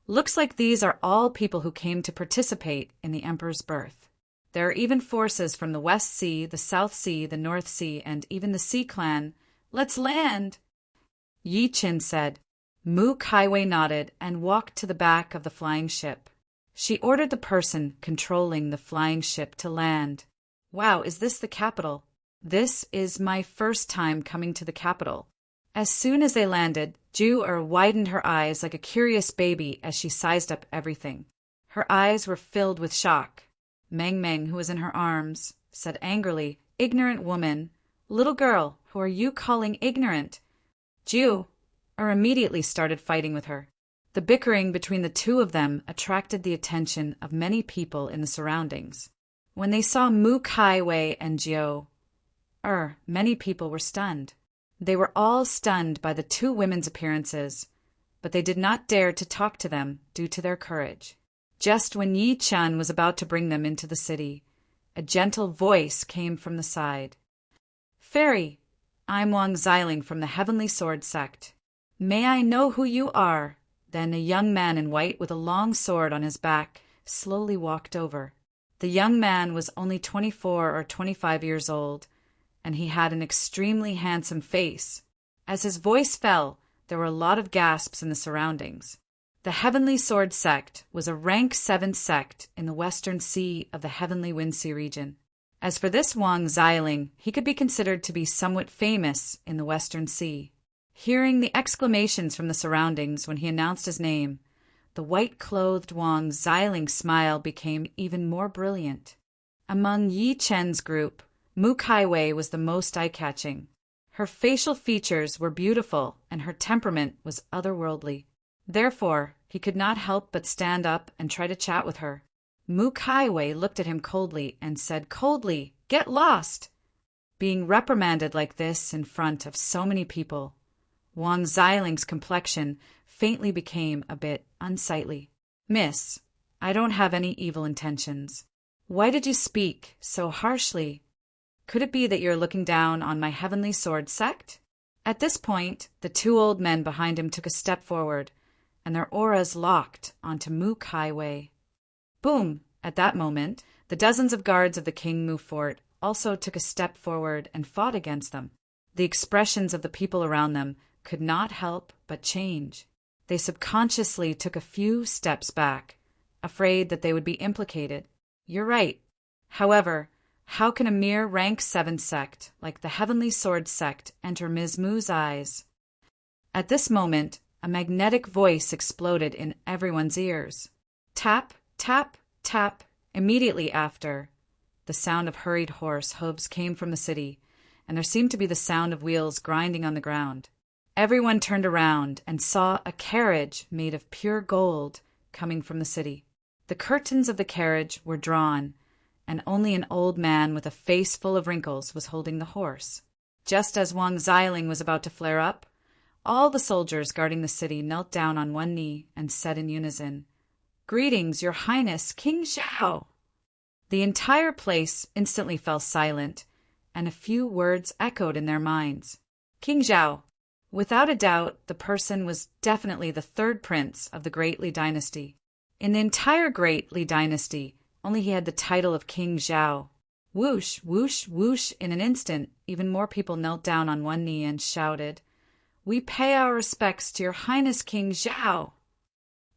"Looks like these are all people who came to participate in the Emperor's birth. There are even forces from the West Sea, the South Sea, the North Sea, and even the Sea Clan. Let's land!" Yi Chen said. Mu Kaiwei nodded and walked to the back of the flying ship. She ordered the person controlling the flying ship to land. "Wow, is this the capital? This is my first time coming to the capital." As soon as they landed, Ju widened her eyes like a curious baby as she sized up everything. Her eyes were filled with shock. Meng Meng, who was in her arms, said angrily, "Ignorant woman! Little girl, who are you calling ignorant?" Ju immediately started fighting with her. The bickering between the two of them attracted the attention of many people in the surroundings. When they saw Mu Kaiwei and Jiu, many people were stunned. They were all stunned by the two women's appearances, but they did not dare to talk to them due to their courage. Just when Yi Chen was about to bring them into the city, a gentle voice came from the side. "Fairy, I'm Wang Xiling from the Heavenly Sword Sect. May I know who you are?" Then a young man in white with a long sword on his back slowly walked over. The young man was only 24 or 25 years old, and he had an extremely handsome face. As his voice fell, there were a lot of gasps in the surroundings. The Heavenly Sword Sect was a rank 7 sect in the Western Sea of the Heavenly Windsea region. As for this Wang Xiling, he could be considered to be somewhat famous in the Western Sea. Hearing the exclamations from the surroundings when he announced his name, the white-clothed Wang Xiling's smile became even more brilliant. Among Yi Chen's group, Mu Kaiwei was the most eye-catching. Her facial features were beautiful, and her temperament was otherworldly. Therefore, he could not help but stand up and try to chat with her. Mu Kaiwei looked at him coldly and said coldly, "Get lost!" Being reprimanded like this in front of so many people, Wang Xiling's complexion faintly became a bit unsightly. "Miss, I don't have any evil intentions. Why did you speak so harshly? Could it be that you're looking down on my Heavenly Sword Sect?" At this point, the two old men behind him took a step forward, and their auras locked onto Mu Kaiwei. Boom! At that moment, the dozens of guards of the King Mu Fort also took a step forward and fought against them. The expressions of the people around them could not help but change. They subconsciously took a few steps back, afraid that they would be implicated. You're right. However, how can a mere rank 7 sect like the Heavenly Sword Sect enter Ms. Mu's eyes? At this moment, a magnetic voice exploded in everyone's ears. Tap, tap, tap. Immediately after, the sound of hurried horse hooves came from the city, and there seemed to be the sound of wheels grinding on the ground. Everyone turned around and saw a carriage made of pure gold coming from the city. The curtains of the carriage were drawn, and only an old man with a face full of wrinkles was holding the horse. Just as Wang Xiling was about to flare up, all the soldiers guarding the city knelt down on one knee and said in unison, "Greetings, Your Highness, King Xiao." The entire place instantly fell silent, and a few words echoed in their minds. King Zhao. Without a doubt, the person was definitely the third prince of the Great Li dynasty. In the entire Great Li dynasty, only he had the title of King Zhao. Whoosh, whoosh, whoosh, in an instant, even more people knelt down on one knee and shouted, "We pay our respects to your highness King Zhao!"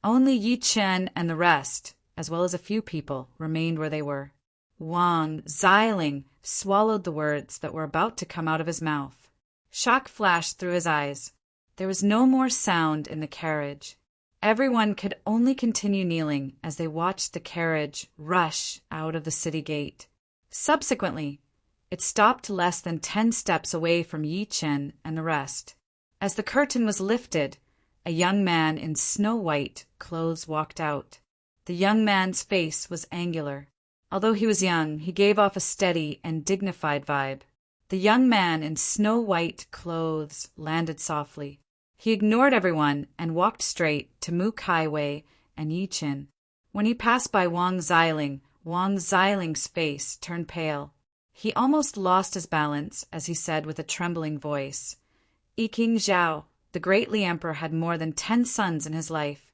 Only Yi Chen and the rest, as well as a few people, remained where they were. Wang Xiling swallowed the words that were about to come out of his mouth. Shock flashed through his eyes. There was no more sound in the carriage. Everyone could only continue kneeling as they watched the carriage rush out of the city gate. Subsequently, it stopped less than 10 steps away from Yi Chen and the rest. As the curtain was lifted, a young man in snow-white clothes walked out. The young man's face was angular. Although he was young, he gave off a steady and dignified vibe. The young man in snow-white clothes landed softly. He ignored everyone and walked straight to Mu Kaiwei and Yi Chen. When he passed by Wang Xiling's face turned pale. He almost lost his balance as he said with a trembling voice, "King Zhao, the great Li Emperor had more than 10 sons in his life,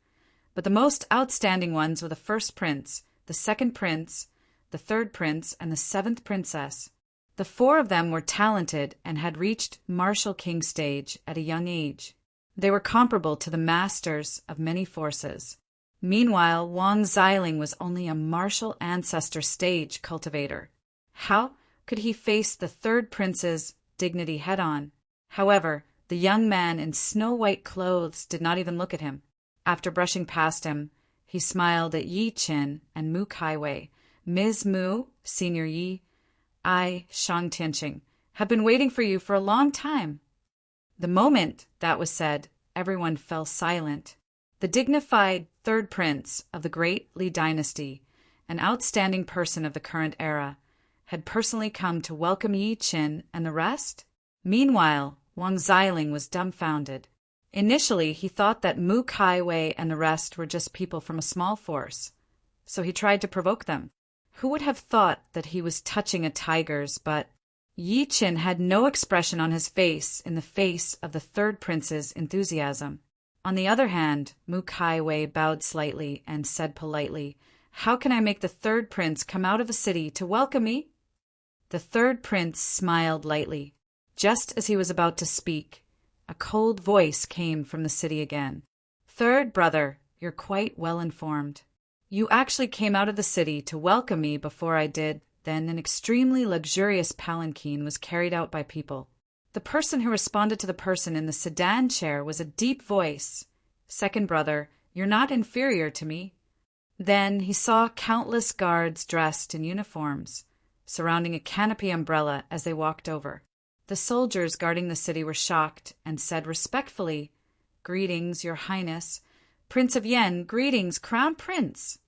but the most outstanding ones were the first prince, the second prince, the third prince, and the 7th princess. The 4 of them were talented and had reached martial king stage at a young age. They were comparable to the masters of many forces. Meanwhile, Wang Xiling was only a martial ancestor stage cultivator. How could he face the third prince's dignity head-on? However, the young man in snow-white clothes did not even look at him. After brushing past him, he smiled at Yi Chen and Mu Kaiwei. "Ms. Mu, Senior Yi, I, Shang Tianqing, have been waiting for you for a long time." The moment that was said, everyone fell silent. The dignified third prince of the Great Li dynasty, an outstanding person of the current era, had personally come to welcome Yi Chen and the rest? Meanwhile, Wang Xiling was dumbfounded. Initially, he thought that Mu Kaiwei and the rest were just people from a small force, so he tried to provoke them. Who would have thought that he was touching a tiger's butt? Yi Chen had no expression on his face in the face of the third prince's enthusiasm. On the other hand, Mu Kaiwei bowed slightly and said politely, "How can I make the third prince come out of the city to welcome me?" The third prince smiled lightly. Just as he was about to speak, a cold voice came from the city again. "Third brother, you're quite well informed. You actually came out of the city to welcome me before I did. Then an extremely luxurious palanquin was carried out by people. The person who responded to the person in the sedan chair was a deep voice. Second brother, you're not inferior to me." Then he saw countless guards dressed in uniforms, surrounding a canopy umbrella as they walked over. The soldiers guarding the city were shocked and said respectfully, "Greetings, your highness. Prince of Yen, greetings, Crown Prince."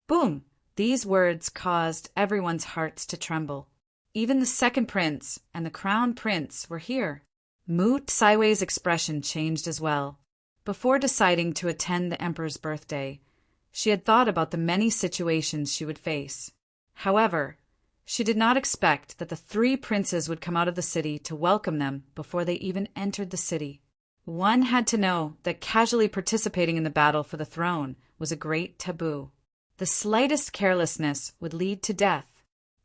Boom! These words caused everyone's hearts to tremble. Even the second prince and the crown prince were here. Mu Tsaiwei's expression changed as well. Before deciding to attend the emperor's birthday, she had thought about the many situations she would face. However, she did not expect that the 3 princes would come out of the city to welcome them before they even entered the city. One had to know that casually participating in the battle for the throne was a great taboo. The slightest carelessness would lead to death.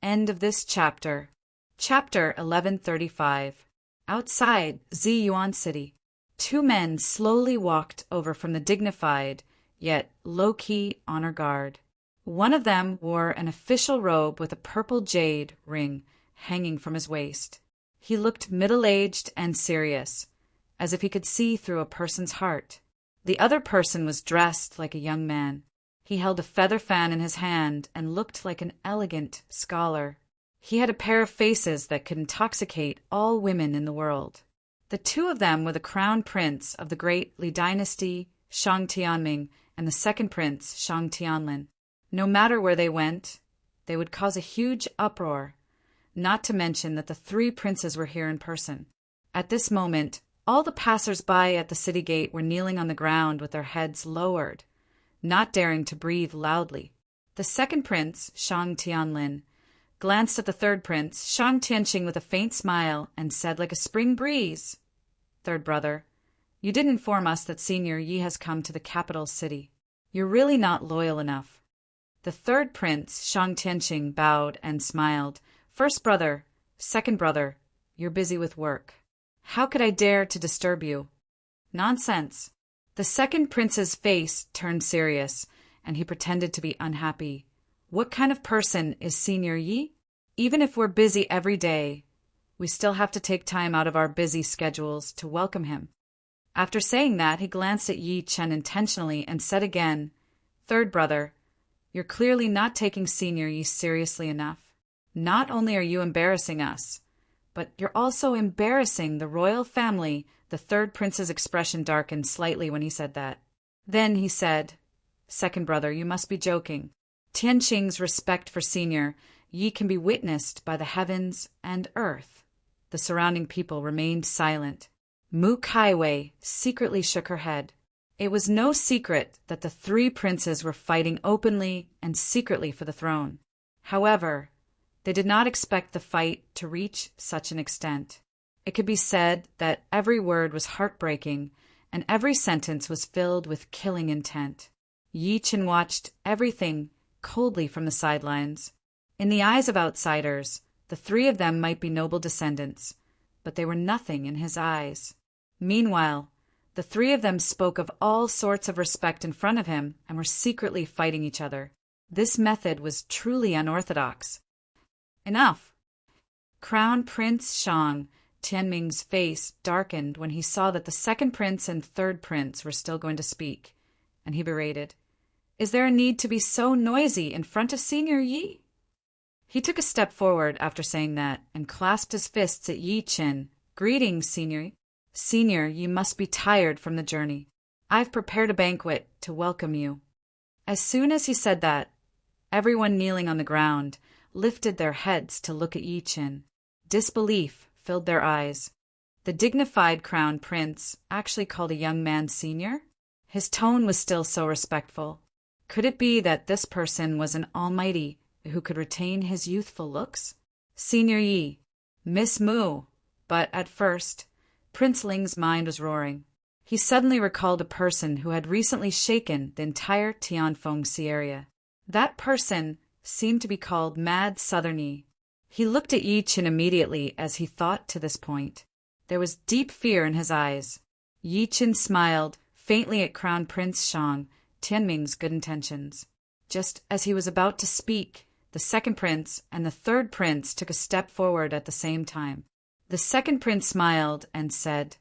End of this chapter. Chapter 1135. Outside Ziyuan City, 2 men slowly walked over from the dignified, yet low-key honor guard. One of them wore an official robe with a purple jade ring hanging from his waist. He looked middle-aged and serious, as if he could see through a person's heart. The other person was dressed like a young man. He held a feather fan in his hand and looked like an elegant scholar. He had a pair of faces that could intoxicate all women in the world. The 2 of them were the crown prince of the Great Li dynasty, Shang Tianming, and the second prince, Shang Tianlin. No matter where they went, they would cause a huge uproar, not to mention that the 3 princes were here in person. At this moment, all the passers-by at the city gate were kneeling on the ground with their heads lowered, not daring to breathe loudly. The second prince, Shang Tianlin, glanced at the third prince, Shang Tianqing, with a faint smile and said like a spring breeze, third brother. You did inform us that Senior Yi has come to the capital city. You're really not loyal enough. The third prince, Shang Tianqing, bowed and smiled. First brother, second brother, you're busy with work. How could I dare to disturb you? Nonsense. The second prince's face turned serious, and he pretended to be unhappy. What kind of person is Senior Yi? Even if we're busy every day, we still have to take time out of our busy schedules to welcome him. After saying that, he glanced at Yi Chen intentionally and said again, Third brother, you're clearly not taking Senior Yi seriously enough. Not only are you embarrassing us, but you're also embarrassing the royal family. The third prince's expression darkened slightly when he said that. Then he said, Second brother, you must be joking. Tianqing's respect for Senior Yi can be witnessed by the heavens and earth. The surrounding people remained silent. Mu Kaiwei secretly shook her head. It was no secret that the three princes were fighting openly and secretly for the throne. However, they did not expect the fight to reach such an extent. It could be said that every word was heartbreaking, and every sentence was filled with killing intent. Yi Chen watched everything coldly from the sidelines. In the eyes of outsiders, the three of them might be noble descendants, but they were nothing in his eyes. Meanwhile, the three of them spoke of all sorts of respect in front of him and were secretly fighting each other. This method was truly unorthodox. Enough! Crown Prince Shang Tianming's face darkened when he saw that the second prince and third prince were still going to speak, and he berated, Is there a need to be so noisy in front of Senior Yi? He took a step forward after saying that and clasped his fists at Yi Chen. Greetings, Senior. Senior, you must be tired from the journey. I've prepared a banquet to welcome you. As soon as he said that, everyone kneeling on the ground lifted their heads to look at Yi Chen. Disbelief filled their eyes. The dignified crown prince actually called a young man senior? His tone was still so respectful. Could it be that this person was an almighty who could retain his youthful looks? Senior Yi, Miss Mu. But at first, Prince Ling's mind was roaring. He suddenly recalled a person who had recently shaken the entire Tianfengxi area. That person seemed to be called Mad Southern Yi. He looked at Yi Chen immediately as he thought to this point. There was deep fear in his eyes. Yi Chen smiled faintly at Crown Prince Shang Tianming's good intentions. Just as he was about to speak, the second prince and the third prince took a step forward at the same time. The second prince smiled and said,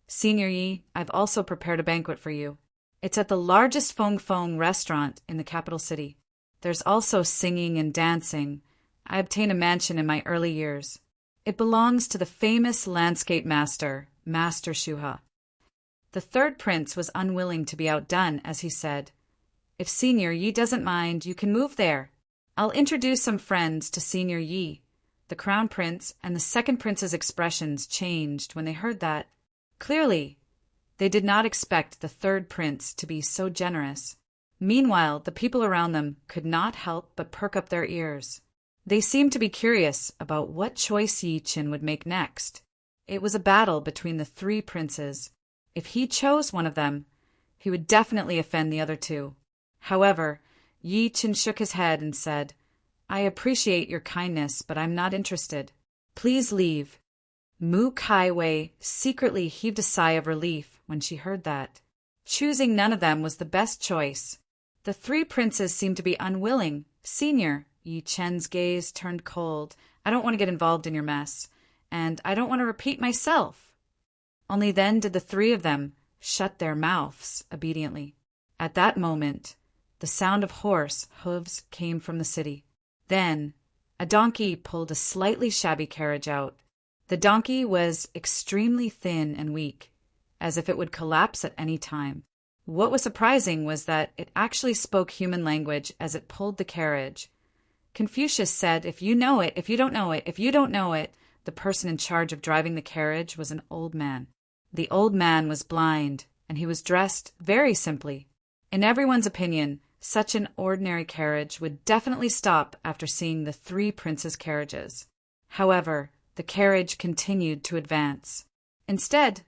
Senior Yi, I've also prepared a banquet for you. It's at the largest Feng Feng restaurant in the capital city. There's also singing and dancing. I obtained a mansion in my early years. It belongs to the famous landscape master, Master Shuha. The third prince was unwilling to be outdone as he said, If Senior Yi doesn't mind, you can move there. I'll introduce some friends to Senior Yi. The crown prince and the second prince's expressions changed when they heard that. Clearly, they did not expect the third prince to be so generous. Meanwhile, the people around them could not help but perk up their ears. They seemed to be curious about what choice Yi Chen would make next. It was a battle between the three princes. If he chose one of them, he would definitely offend the other two. However, Yi Chen shook his head and said, I appreciate your kindness, but I'm not interested. Please leave. Mu Kaiwei secretly heaved a sigh of relief when she heard that. Choosing none of them was the best choice. The three princes seemed to be unwilling. Senior, Yi Chen's gaze turned cold. I don't want to get involved in your mess, and I don't want to repeat myself. Only then did the three of them shut their mouths obediently. At that moment, the sound of horse hooves came from the city. Then, a donkey pulled a slightly shabby carriage out. The donkey was extremely thin and weak, as if it would collapse at any time. What was surprising was that it actually spoke human language as it pulled the carriage. Confucius said, if you know it, if you don't know it, if you don't know it, the person in charge of driving the carriage was an old man. The old man was blind, and he was dressed very simply. In everyone's opinion, such an ordinary carriage would definitely stop after seeing the three princes' carriages. However, the carriage continued to advance. Instead,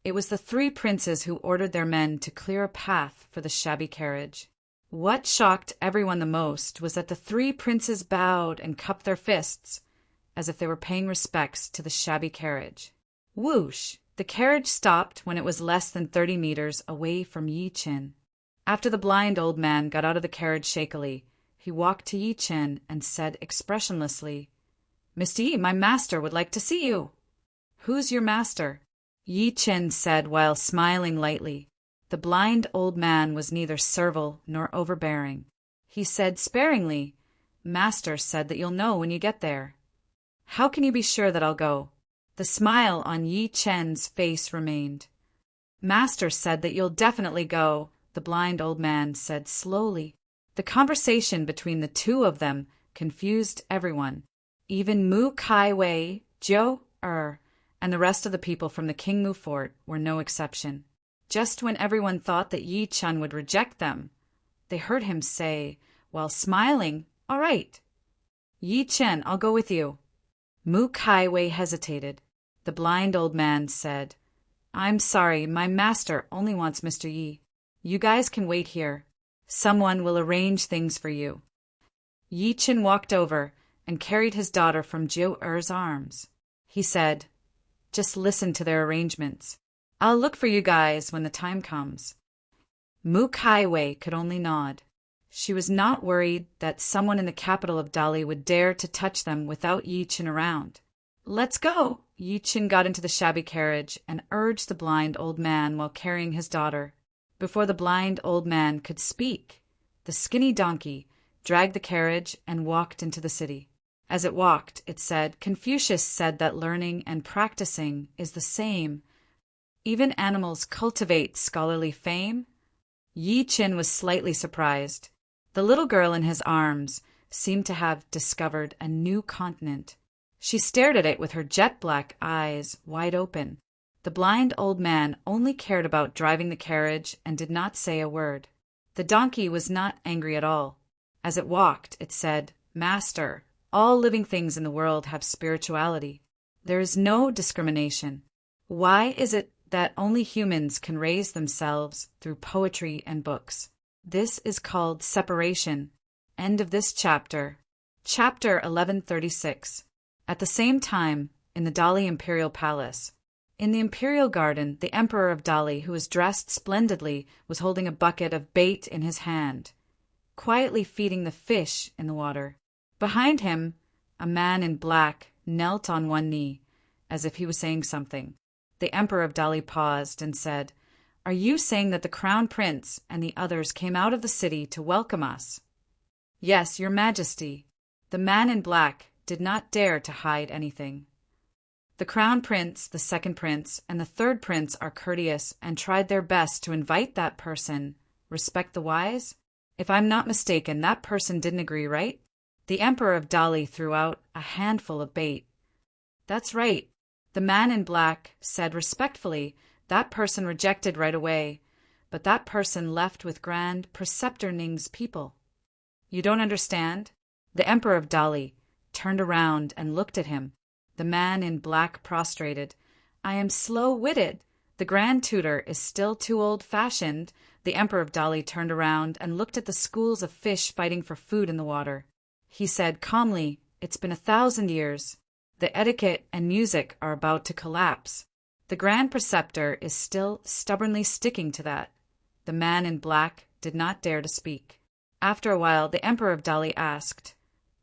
It was the three princes who ordered their men to clear a path for the shabby carriage. What shocked everyone the most was that the three princes bowed and cupped their fists, as if they were paying respects to the shabby carriage. Whoosh! The carriage stopped when it was less than 30 meters away from Yi Chen. After the blind old man got out of the carriage shakily, he walked to Yi Chen and said expressionlessly, "Mr. Yi, my master would like to see you." "Who's your master?" Yi Chen said while smiling lightly. The blind old man was neither servile nor overbearing. He said sparingly, "Master said that you'll know when you get there." "How can you be sure that I'll go?" The smile on Yi Chen's face remained. "Master said that you'll definitely go," the blind old man said slowly. The conversation between the two of them confused everyone. Even Mu Kai Wei, Jiu and the rest of the people from the King Mu fort were no exception. Just when everyone thought that Yi Chen would reject them, they heard him say, while smiling, "All right. Yi Chen, I'll go with you." Mu Kai Wei hesitated. The blind old man said, "I'm sorry, my master only wants Mr. Yi. You guys can wait here. Someone will arrange things for you." Yi Chen walked over and carried his daughter from Jiu Er's arms. He said, "Just listen to their arrangements. I'll look for you guys when the time comes." Mu Kai Wei could only nod. She was not worried that someone in the capital of Dali would dare to touch them without Yi Chen around. "Let's go!" Yi Chen got into the shabby carriage and urged the blind old man while carrying his daughter. Before the blind old man could speak, the skinny donkey dragged the carriage and walked into the city. As it walked, it said, "Confucius said that learning and practicing is the same. Even animals cultivate scholarly fame." Yi Chen was slightly surprised. The little girl in his arms seemed to have discovered a new continent. She stared at it with her jet-black eyes wide open. The blind old man only cared about driving the carriage and did not say a word. The donkey was not angry at all. As it walked, it said, "Master, all living things in the world have spirituality. There is no discrimination. Why is it that only humans can raise themselves through poetry and books? This is called separation." End of this chapter. Chapter 1136. At the same time, in the Dali Imperial Palace. In the Imperial Garden, the Emperor of Dali, who was dressed splendidly, was holding a bucket of bait in his hand, quietly feeding the fish in the water. Behind him, a man in black knelt on one knee, as if he was saying something. The Emperor of Dali paused and said, "Are you saying that the Crown Prince and the others came out of the city to welcome us?" "Yes, Your Majesty." The man in black did not dare to hide anything. "The Crown Prince, the second prince, and the third prince are courteous and tried their best to invite that person. Respect the wise? If I'm not mistaken, that person didn't agree, right?" The Emperor of Dali threw out a handful of bait. "That's right." The man in black said respectfully, "That person rejected right away, but that person left with Grand Preceptor Ning's people." "You don't understand?" The Emperor of Dali turned around and looked at him. The man in black prostrated. "I am slow-witted. The Grand Tutor is still too old-fashioned." The Emperor of Dali turned around and looked at the schools of fish fighting for food in the water. He said calmly, "It's been 1,000 years. The etiquette and music are about to collapse. The Grand Preceptor is still stubbornly sticking to that." The man in black did not dare to speak. After a while, the Emperor of Dali asked,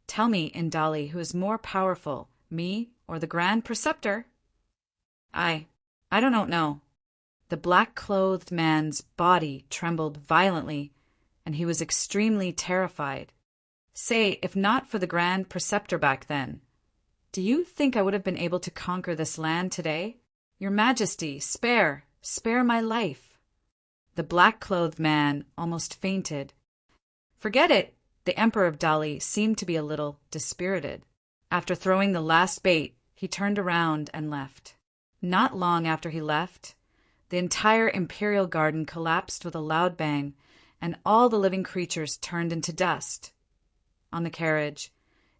"Tell me, in Dali, who is more powerful, me or the Grand Preceptor?" I don't know." The black-clothed man's body trembled violently, and he was extremely terrified. "Say, if not for the Grand Preceptor back then, do you think I would have been able to conquer this land today? Your Majesty, spare my life." The black-clothed man almost fainted. "Forget it." The Emperor of Dali seemed to be a little dispirited. After throwing the last bait, he turned around and left. Not long after he left, the entire imperial garden collapsed with a loud bang, and all the living creatures turned into dust. On the carriage,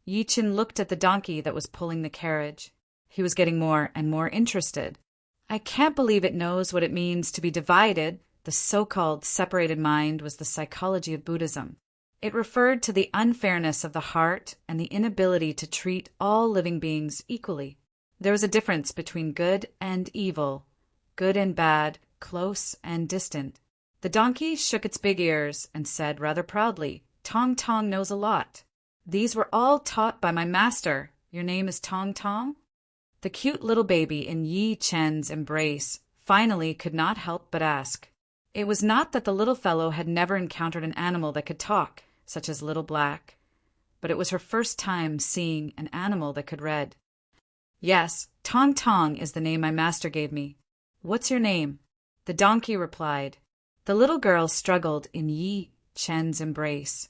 Yi Chen looked at the donkey that was pulling the carriage. He was getting more and more interested. I can't believe it knows what it means to be divided. The so-called separated mind was the psychology of Buddhism. It referred to the unfairness of the heart and the inability to treat all living beings equally. There was a difference between good and evil, good and bad, close and distant. The donkey shook its big ears and said rather proudly, "Tong Tong knows a lot. These were all taught by my master. Your name is Tong Tong?" The cute little baby in Yi Chen's embrace finally could not help but ask. It was not that the little fellow had never encountered an animal that could talk, such as Little Black, but it was her first time seeing an animal that could read. "Yes, Tong Tong is the name my master gave me. What's your name?" The donkey replied. The little girl struggled in Yi Chen's embrace.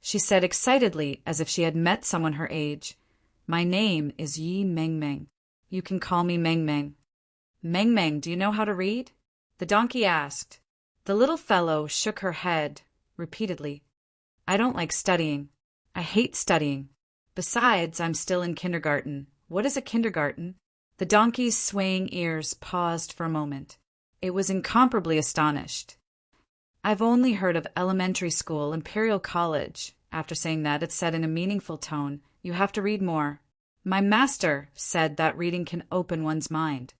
She said excitedly, as if she had met someone her age, "My name is Yi Meng Meng. You can call me Meng Meng." "Meng Meng, do you know how to read?" the donkey asked. The little fellow shook her head repeatedly. "I don't like studying. I hate studying. Besides, I'm still in kindergarten." "What is a kindergarten?" The donkey's swaying ears paused for a moment. It was incomparably astonished. "I've only heard of elementary school, Imperial College." After saying that, it said in a meaningful tone, "You have to read more. My master said that reading can open one's mind.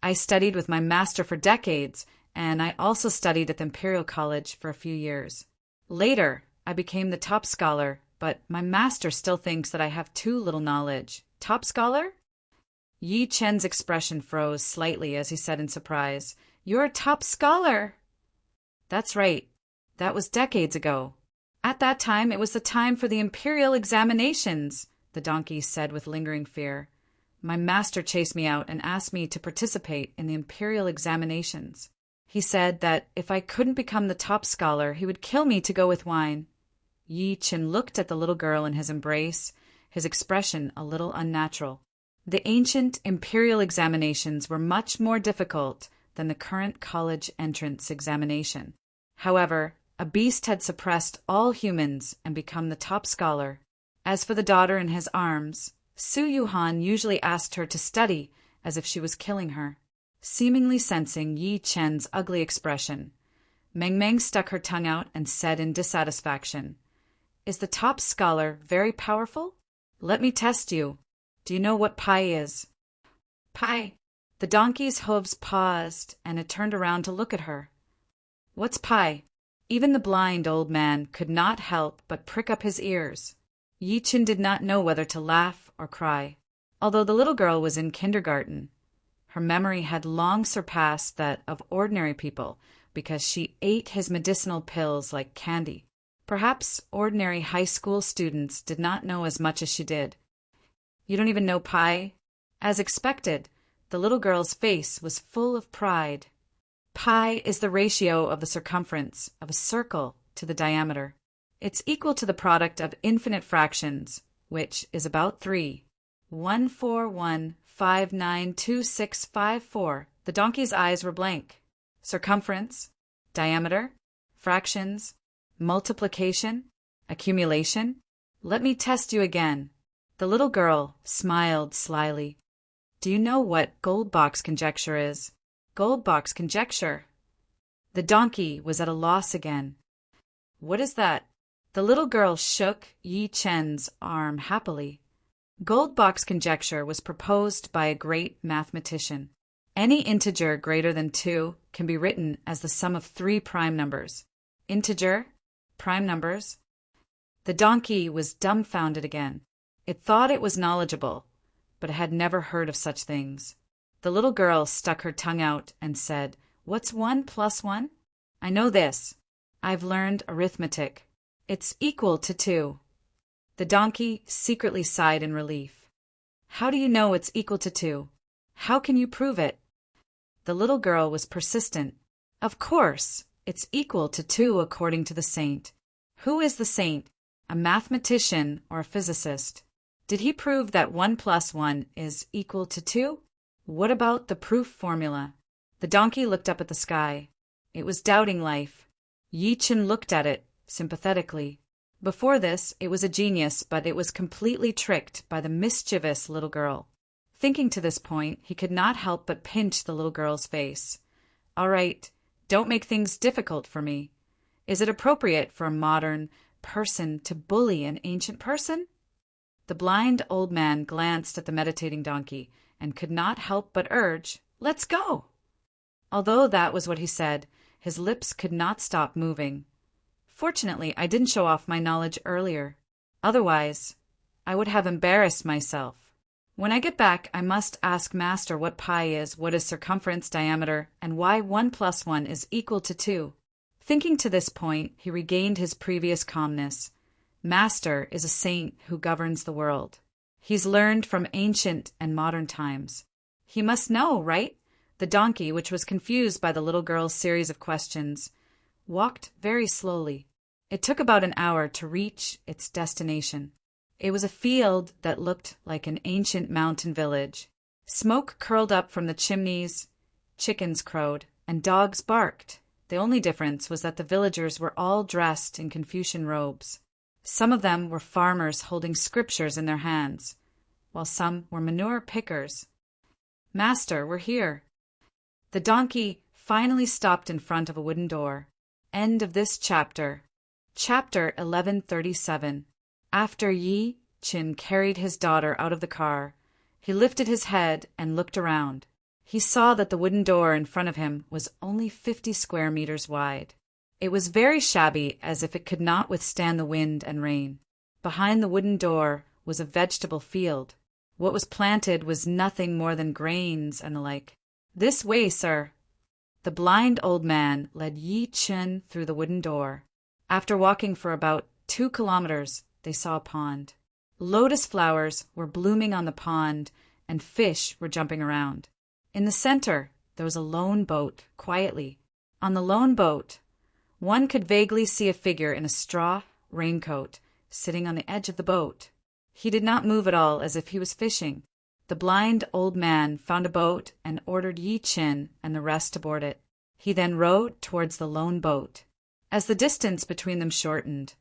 I studied with my master for decades, and I also studied at the Imperial College for a few years. Later, I became the top scholar, but my master still thinks that I have too little knowledge." "Top scholar?" Yi Chen's expression froze slightly as he said in surprise, "You're a top scholar!" "That's right. That was decades ago. At that time, it was the time for the imperial examinations," the donkey said with lingering fear. "My master chased me out and asked me to participate in the imperial examinations. He said that if I couldn't become the top scholar, he would kill me to go with wine." Yi Chen looked at the little girl in his embrace, his expression a little unnatural. The ancient imperial examinations were much more difficult than the current college entrance examination. However, a beast had suppressed all humans and become the top scholar. As for the daughter in his arms, Su Yuhan usually asked her to study as if she was killing her. Seemingly sensing Yi Chen's ugly expression, Meng Meng stuck her tongue out and said in dissatisfaction, "Is the top scholar very powerful? Let me test you. Do you know what pi is?" "Pi." The donkey's hooves paused, and it turned around to look at her. "What's pi?" Even the blind old man could not help but prick up his ears. Yi Chen did not know whether to laugh or cry. Although the little girl was in kindergarten, her memory had long surpassed that of ordinary people because she ate his medicinal pills like candy. Perhaps ordinary high school students did not know as much as she did. "You don't even know pi?" As expected, the little girl's face was full of pride. Pi is the ratio of the circumference of a circle to the diameter. It's equal to the product of infinite fractions, which is about 3. 141592654. The donkey's eyes were blank. Circumference, diameter, fractions, multiplication, accumulation. "Let me test you again." The little girl smiled slyly. "Do you know what gold box conjecture is?" "Gold box conjecture." The donkey was at a loss again. "What is that?" The little girl shook Yi Chen's arm happily. Gold box conjecture was proposed by a great mathematician. Any integer greater than 2 can be written as the sum of 3 prime numbers. Integer, prime numbers. The donkey was dumbfounded again. It thought it was knowledgeable, but it had never heard of such things. The little girl stuck her tongue out and said, "What's 1 plus 1? I know this. I've learned arithmetic. It's equal to 2. The donkey secretly sighed in relief. "How do you know it's equal to 2? How can you prove it?" The little girl was persistent. "Of course, it's equal to 2 according to the saint." "Who is the saint? A mathematician or a physicist? Did he prove that 1 plus 1 is equal to 2? What about the proof formula?" The donkey looked up at the sky. It was doubting life. Yi Chen looked at it sympathetically. Before this, it was a genius, but it was completely tricked by the mischievous little girl. Thinking to this point, he could not help but pinch the little girl's face. "All right, don't make things difficult for me. Is it appropriate for a modern person to bully an ancient person?" The blind old man glanced at the meditating donkey and could not help but urge, "Let's go!" Although that was what he said, his lips could not stop moving. Fortunately, I didn't show off my knowledge earlier. Otherwise, I would have embarrassed myself. When I get back, I must ask Master what pi is, what is circumference, diameter, and why 1 + 1 is equal to 2. Thinking to this point, he regained his previous calmness. Master is a saint who governs the world. He's learned from ancient and modern times. He must know, right? The donkey, which was confused by the little girl's series of questions, walked very slowly. It took about an hour to reach its destination. It was a field that looked like an ancient mountain village. Smoke curled up from the chimneys, chickens crowed, and dogs barked. The only difference was that the villagers were all dressed in Confucian robes. Some of them were farmers holding scriptures in their hands, while some were manure pickers. "Master, we're here." The donkey finally stopped in front of a wooden door. End of this chapter. Chapter 1137. After Yi Chin carried his daughter out of the car, he lifted his head and looked around. He saw that the wooden door in front of him was only 50 square meters wide. It was very shabby, as if it could not withstand the wind and rain. Behind the wooden door was a vegetable field. What was planted was nothing more than grains and the like. "This way, sir." The blind old man led Yi Chen through the wooden door. After walking for about 2 kilometers, they saw a pond. Lotus flowers were blooming on the pond, and fish were jumping around. In the center, there was a lone boat, quietly. On the lone boat, one could vaguely see a figure in a straw raincoat, sitting on the edge of the boat. He did not move at all, as if he was fishing. The blind old man found a boat and ordered Yi Chin and the rest aboard it. He then rowed towards the lone boat. As the distance between them shortened,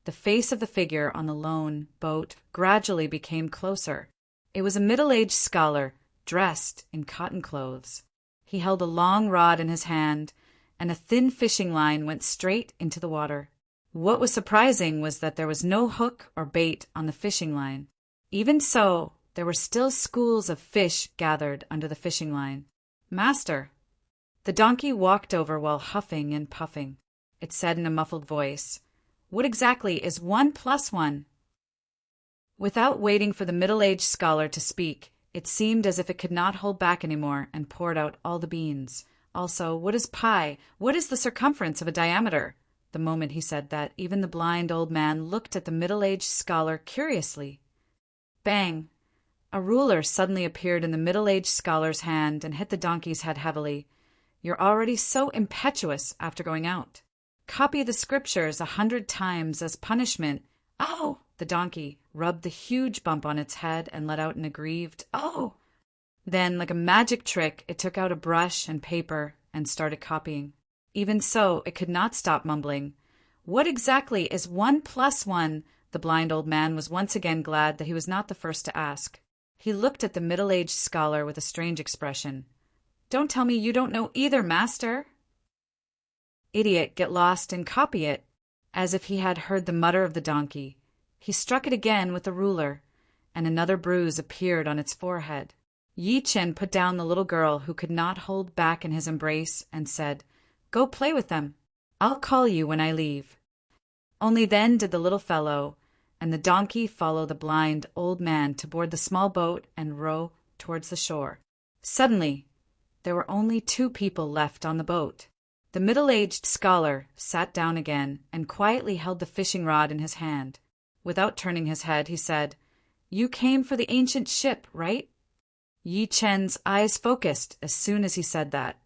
the face of the figure on the lone boat gradually became closer. It was a middle-aged scholar, dressed in cotton clothes. He held a long rod in his hand, and a thin fishing line went straight into the water. What was surprising was that there was no hook or bait on the fishing line. Even so, there were still schools of fish gathered under the fishing line. "Master." The donkey walked over while huffing and puffing. It said in a muffled voice, "What exactly is 1 + 1? Without waiting for the middle-aged scholar to speak, it seemed as if it could not hold back any more and poured out all the beans. Also, what is pi? What is the circumference of a diameter? The moment he said that, even the blind old man looked at the middle-aged scholar curiously. Bang! A ruler suddenly appeared in the middle-aged scholar's hand and hit the donkey's head heavily. "You're already so impetuous after going out. Copy the scriptures 100 times as punishment." "Oh!" The donkey rubbed the huge bump on its head and let out an aggrieved "Oh!" Then, like a magic trick, it took out a brush and paper and started copying. Even so, it could not stop mumbling. "What exactly is 1 + 1? The blind old man was once again glad that he was not the first to ask. He looked at the middle-aged scholar with a strange expression. "Don't tell me you don't know either, master." "Idiot, get lost and copy it." As if he had heard the mutter of the donkey, he struck it again with the ruler, and another bruise appeared on its forehead. Yi Chen put down the little girl, who could not hold back in his embrace, and said, "Go play with them. I'll call you when I leave." Only then did the little fellow and the donkey follow the blind old man to board the small boat and row towards the shore. Suddenly, there were only 2 people left on the boat. The middle-aged scholar sat down again and quietly held the fishing rod in his hand. Without turning his head, he said, "You came for the ancient ship, right?" Yi Chen's eyes focused as soon as he said that.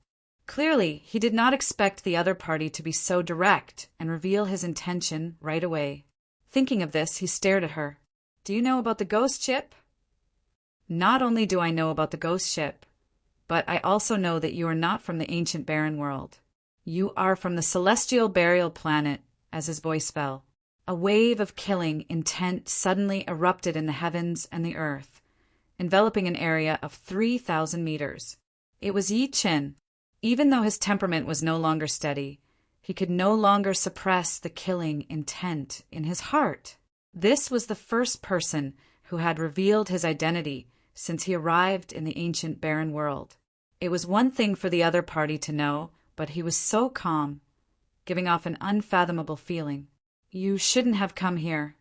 Clearly, he did not expect the other party to be so direct and reveal his intention right away. Thinking of this, he stared at her. "Do you know about the ghost ship?" "Not only do I know about the ghost ship, but I also know that you are not from the ancient barren world. You are from the celestial burial planet," as his voice fell. A wave of killing intent suddenly erupted in the heavens and the earth. enveloping an area of 3,000 meters. It was Yi Chen. Even though his temperament was no longer steady, he could no longer suppress the killing intent in his heart. This was the first person who had revealed his identity since he arrived in the ancient barren world. It was one thing for the other party to know, but he was so calm, giving off an unfathomable feeling. You shouldn't have come here.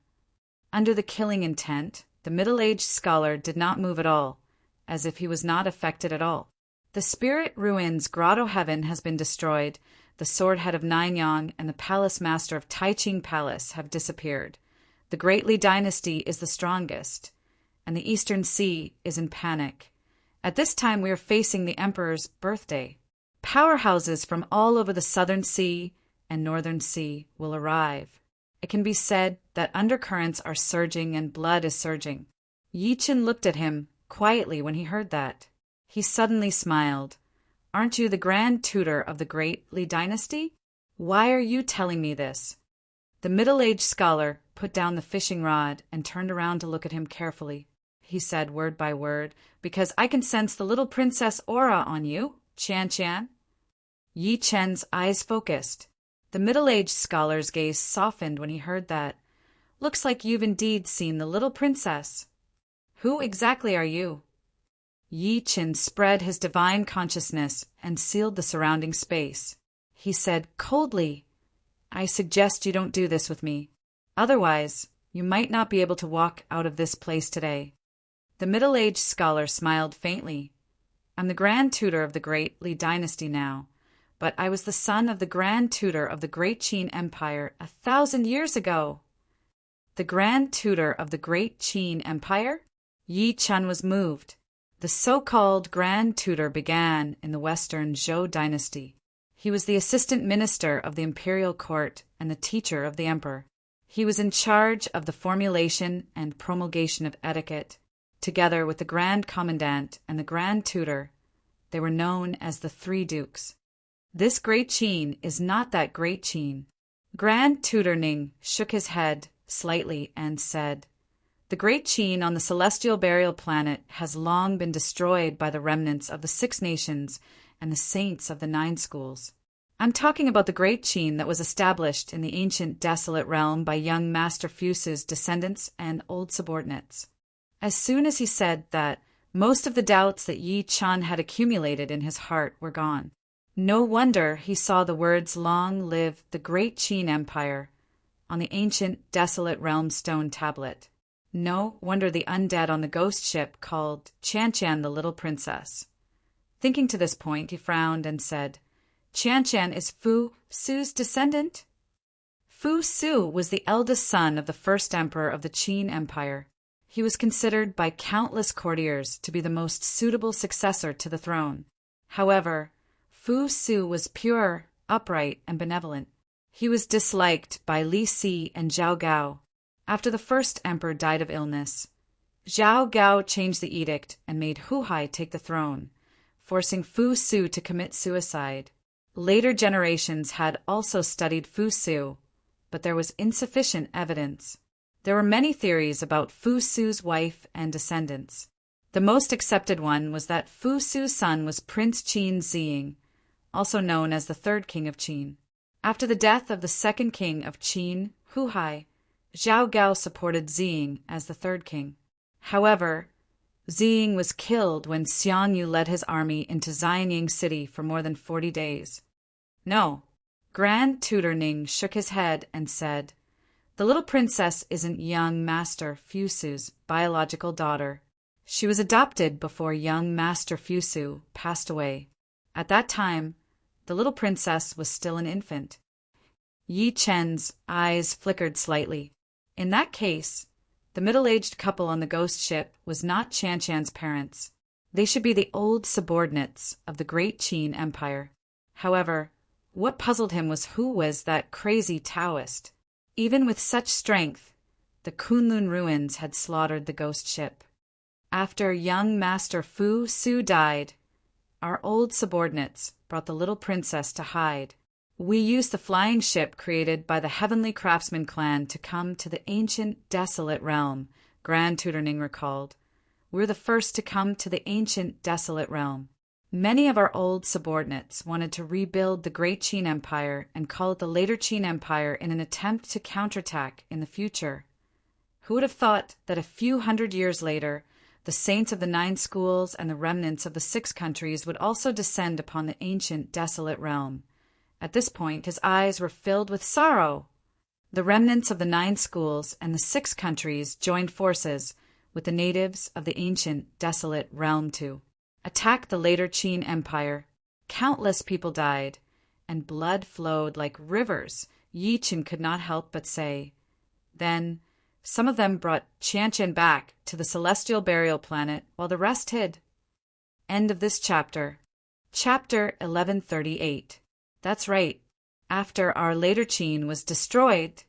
Under the killing intent, the middle-aged scholar did not move at all, as if he was not affected at all. The spirit ruins Grotto Heaven has been destroyed, the sword head of Nanyang and the palace master of Taiching Palace have disappeared. The Great Li dynasty is the strongest, and the Eastern Sea is in panic. At this time we are facing the Emperor's birthday. Powerhouses from all over the Southern Sea and Northern Sea will arrive. It can be said that undercurrents are surging and blood is surging. Yi Chen looked at him quietly when he heard that. He suddenly smiled. Aren't you the Grand Tutor of the Great Li dynasty? Why are you telling me this? The middle-aged scholar put down the fishing rod and turned around to look at him carefully. He said word by word, because I can sense the little princess aura on you, Chan. Yi Chen's eyes focused. The middle-aged scholar's gaze softened when he heard that. Looks like you've indeed seen the little princess. Who exactly are you? Yi Chen spread his divine consciousness and sealed the surrounding space. He said coldly, I suggest you don't do this with me. Otherwise, you might not be able to walk out of this place today. The middle-aged scholar smiled faintly. I'm the Grand Tutor of the Great Li dynasty now, but I was the son of the Grand Tutor of the Great Qin Empire 1,000 years ago. The Grand Tutor of the Great Qin Empire? Yi Chen was moved. The so-called Grand Tutor began in the Western Zhou dynasty. He was the assistant minister of the imperial court and the teacher of the emperor. He was in charge of the formulation and promulgation of etiquette. Together with the Grand Commandant and the Grand Tutor, they were known as the Three Dukes. This Great Qin is not that Great Qin. Grand Tutor Ning shook his head slightly and said, The Great Qin on the celestial burial planet has long been destroyed by the remnants of the 6 nations and the saints of the 9 schools. I'm talking about the Great Qin that was established in the ancient desolate realm by young Master Fuse's descendants and old subordinates. As soon as he said that, most of the doubts that Yi Chen had accumulated in his heart were gone. No wonder he saw the words Long live the Great Qin Empire on the ancient desolate realm stone tablet. No wonder the undead on the ghost ship called Chan the Little Princess. Thinking to this point, he frowned and said, Chan is Fu Su's descendant? Fu Su was the eldest son of the first emperor of the Qin Empire. He was considered by countless courtiers to be the most suitable successor to the throne. However, Fu Su was pure, upright, and benevolent. He was disliked by Li Si and Zhao Gao. After the first emperor died of illness, Zhao Gao changed the edict and made Hu Hai take the throne, forcing Fu Su to commit suicide. Later generations had also studied Fu Su, but there was insufficient evidence. There were many theories about Fu Su's wife and descendants. The most accepted one was that Fu Su's son was Prince Qin Ziying, also known as the third king of Qin. After the death of the second king of Qin, Hu Hai, Zhao Gao supported Ziying as the third king. However, Ziying was killed when Xiang Yu led his army into Xianying City for more than 40 days. No. Grand Tutor Ning shook his head and said, The little princess isn't young Master Fusu's biological daughter. She was adopted before young Master Fusu passed away. At that time, the little princess was still an infant. Yi Chen's eyes flickered slightly. In that case, the middle-aged couple on the ghost ship was not Chan-Chan's parents. They should be the old subordinates of the Great Qin Empire. However, what puzzled him was who was that crazy Taoist. Even with such strength, the Kunlun ruins had slaughtered the ghost ship. After young Master Fu Su died, our old subordinates brought the little princess to hide. We used the flying ship created by the Heavenly Craftsman clan to come to the ancient desolate realm, Grand Tutor Ning recalled. We're the first to come to the ancient, desolate realm. Many of our old subordinates wanted to rebuild the Great Qin Empire and call it the Later Qin Empire in an attempt to counterattack in the future. Who would have thought that a few hundred years later, the saints of the 9 schools and the remnants of the 6 countries would also descend upon the ancient, desolate realm? At this point, his eyes were filled with sorrow. The remnants of the 9 schools and the 6 countries joined forces with the natives of the ancient, desolate realm to attack the Later Qin Empire. Countless people died, and blood flowed like rivers. Yi Chen could not help but say. Then some of them brought Qianqian back to the celestial burial planet, while the rest hid. End of this chapter. Chapter 1138. That's right. After our Later Qin was destroyed,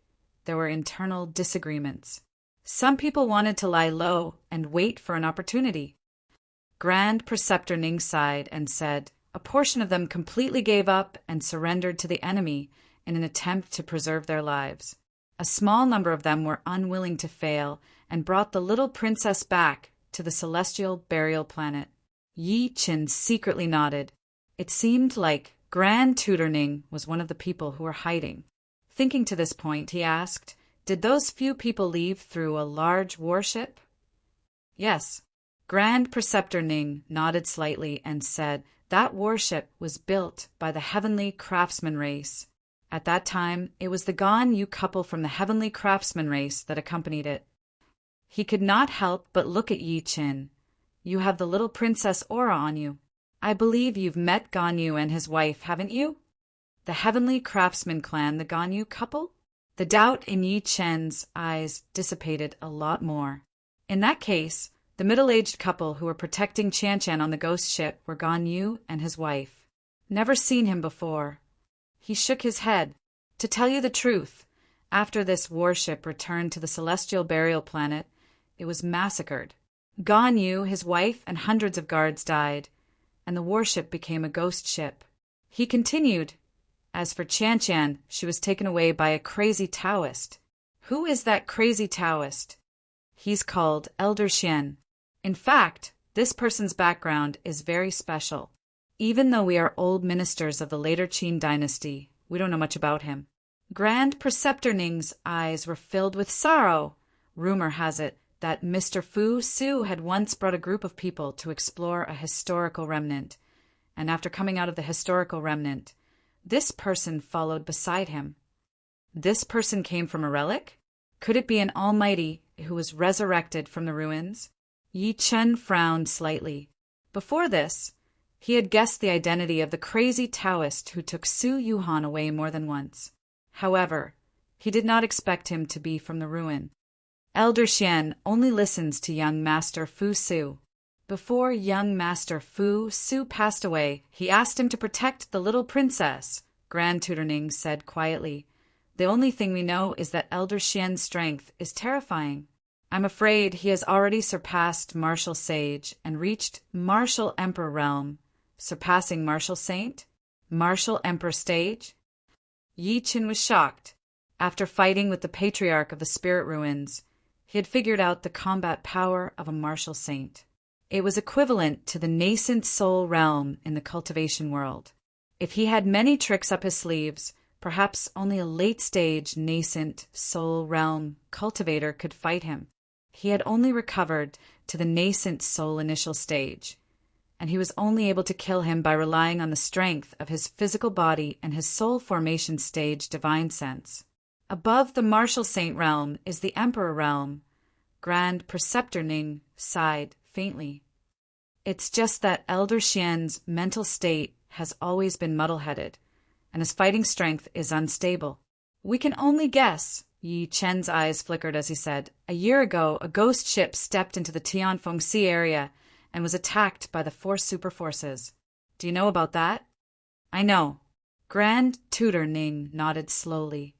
there were internal disagreements. Some people wanted to lie low and wait for an opportunity. Grand Preceptor Ning sighed and said, a portion of them completely gave up and surrendered to the enemy in an attempt to preserve their lives. A small number of them were unwilling to fail and brought the little princess back to the celestial burial planet. Yi Chen secretly nodded. It seemed like Grand Tutor Ning was one of the people who were hiding. Thinking to this point, he asked, did those few people leave through a large warship? Yes. Grand Preceptor Ning nodded slightly and said that warship was built by the Heavenly Craftsman race. At that time, it was the Gan Yu couple from the Heavenly Craftsman race that accompanied it. He could not help but look at Yi Chen. You have the little princess aura on you. I believe you've met Gan Yu and his wife, haven't you? The Heavenly Craftsman clan, the Gan Yu couple? The doubt in Yi Chen's eyes dissipated a lot more. In that case, the middle-aged couple who were protecting Qianqian on the ghost ship were Gan Yu and his wife. Never seen him before. He shook his head. To tell you the truth, after this warship returned to the celestial burial planet, it was massacred. Gan Yu, his wife, and hundreds of guards died, and the warship became a ghost ship. He continued, as for Qianqian, she was taken away by a crazy Taoist. Who is that crazy Taoist? He's called Elder Xian. In fact, this person's background is very special. Even though we are old ministers of the Later Qin dynasty, we don't know much about him. Grand Preceptor Ning's eyes were filled with sorrow. Rumor has it that Mr. Fu Su had once brought a group of people to explore a historical remnant, and after coming out of the historical remnant, this person followed beside him. This person came from a relic? Could it be an almighty who was resurrected from the ruins? Yi Chen frowned slightly. Before this, he had guessed the identity of the crazy Taoist who took Su Yuhan away more than once. However, he did not expect him to be from the ruin. Elder Xian only listens to young Master Fu Su. Before young Master Fu Su passed away, he asked him to protect the little princess, Grand Tutor Ning said quietly. The only thing we know is that Elder Xian's strength is terrifying. I'm afraid he has already surpassed Martial Sage and reached Martial Emperor realm. Surpassing Martial Saint? Martial Emperor stage? Yi Chen was shocked. After fighting with the Patriarch of the Spirit Ruins, he had figured out the combat power of a Martial Saint. It was equivalent to the nascent soul realm in the cultivation world. If he had many tricks up his sleeves, perhaps only a late-stage nascent soul realm cultivator could fight him. He had only recovered to the nascent soul initial stage, and he was only able to kill him by relying on the strength of his physical body and his soul formation stage divine sense. Above the Martial Saint realm is the Emperor realm. Grand Preceptor Ning sighed faintly. It's just that Elder Xian's mental state has always been muddle-headed, and his fighting strength is unstable. We can only guess. Yi Chen's eyes flickered as he said, a year ago, a ghost ship stepped into the Tianfeng Sea area and was attacked by the Force Super Forces. Do you know about that? I know. Grand Tutor Ning nodded slowly.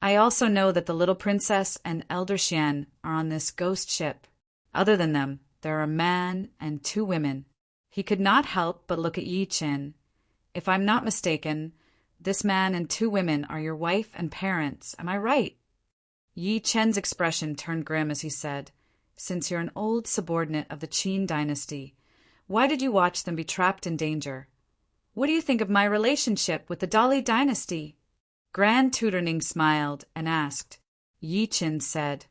I also know that the little princess and Elder Xian are on this ghost ship. Other than them, there are a man and 2 women. He could not help but look at Yi Chen. If I'm not mistaken, this man and 2 women are your wife and parents. Am I right? Yi Chen's expression turned grim as he said, since you're an old subordinate of the Qin dynasty, why did you watch them be trapped in danger? What do you think of my relationship with the Dali dynasty? Grand Tutor Ning smiled and asked. Yi Qin said,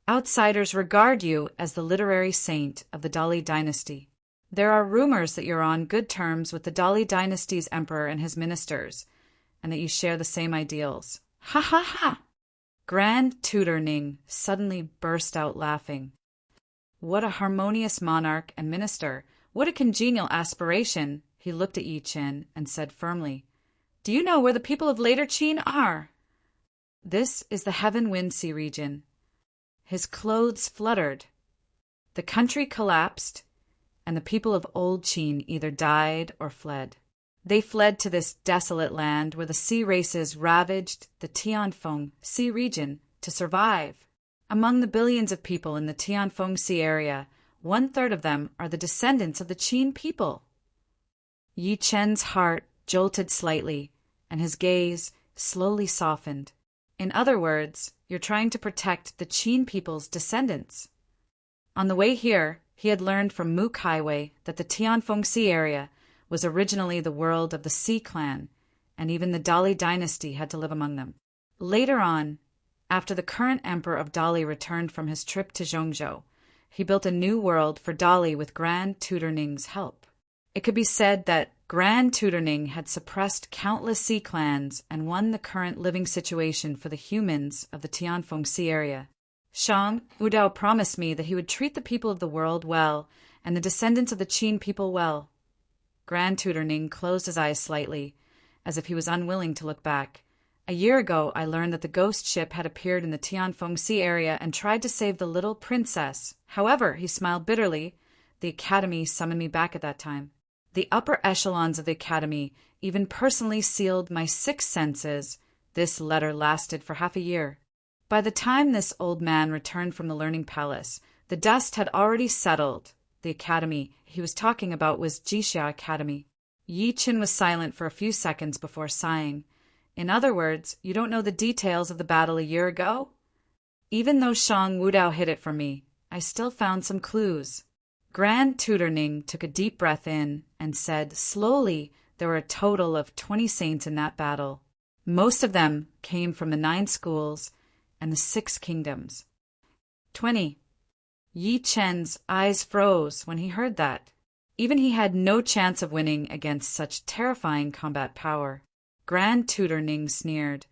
outsiders regard you as the literary saint of the Dali dynasty. There are rumors that you're on good terms with the Dali dynasty's emperor and his ministers, and that you share the same ideals. Ha ha ha! Grand Tutor Ning suddenly burst out laughing. What a harmonious monarch and minister! What a congenial aspiration! He looked at Yi Qin and said firmly, do you know where the people of Later Qin are? This is the Heaven Wind Sea region. His clothes fluttered. The country collapsed, and the people of Old Qin either died or fled. They fled to this desolate land where the sea races ravaged the Tianfeng Sea region to survive. Among the billions of people in the Tianfeng Sea area, 1/3 of them are the descendants of the Qin people. Yi Chen's heart jolted slightly, and his gaze slowly softened. In other words, you're trying to protect the Qin people's descendants. On the way here, he had learned from Mook Highway that the Tianfeng Sea area was originally the world of the Sea clan, and even the Dali dynasty had to live among them. Later on, after the current emperor of Dali returned from his trip to Zhongzhou, he built a new world for Dali with Grand Tutor Ning's help. It could be said that Grand Tutor Ning had suppressed countless sea clans and won the current living situation for the humans of the Tianfeng Sea area. Shang Wudao promised me that he would treat the people of the world well and the descendants of the Qin people well. Grand Tutor Ning closed his eyes slightly, as if he was unwilling to look back. A year ago, I learned that the ghost ship had appeared in the Tianfeng Sea area and tried to save the little princess. However, he smiled bitterly, the Academy summoned me back at that time. The upper echelons of the Academy even personally sealed my 6 senses. This letter lasted for half a year. By the time this old man returned from the Learning Palace, the dust had already settled. The academy he was talking about was Jixia Academy. Yi Qin was silent for a few seconds before sighing. In other words, you don't know the details of the battle a year ago? Even though Shang Wudao hid it from me, I still found some clues. Grand Tutor Ning took a deep breath in and said slowly there were a total of 20 saints in that battle. Most of them came from the 9 schools and the 6 kingdoms. 20. Yi Chen's eyes froze when he heard that. Even he had no chance of winning against such terrifying combat power. Grand Tutor Ning sneered.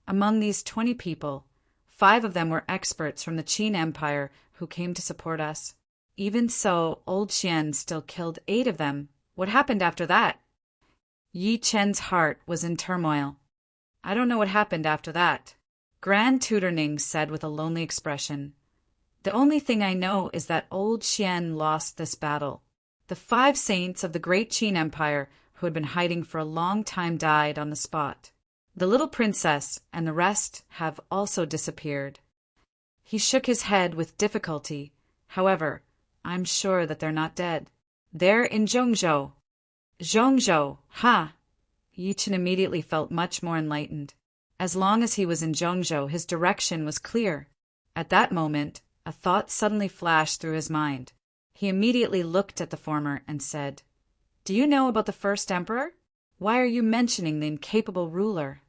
Among these 20 people, 5 of them were experts from the Qin Empire who came to support us. Even so, Old Xian still killed 8 of them. What happened after that? Yi Chen's heart was in turmoil. I don't know what happened after that. Grand Tutor Ning said with a lonely expression. The only thing I know is that Old Xian lost this battle. The 5 saints of the great Qin Empire who had been hiding for a long time died on the spot. The little princess and the rest have also disappeared. He shook his head with difficulty. However, I'm sure that they're not dead. They're in Zhongzhou. Zhongzhou, ha! Yi Qin immediately felt much more enlightened. As long as he was in Zhongzhou, his direction was clear. At that moment, a thought suddenly flashed through his mind. He immediately looked at the former and said, Do you know about the first emperor? Why are you mentioning the incapable ruler?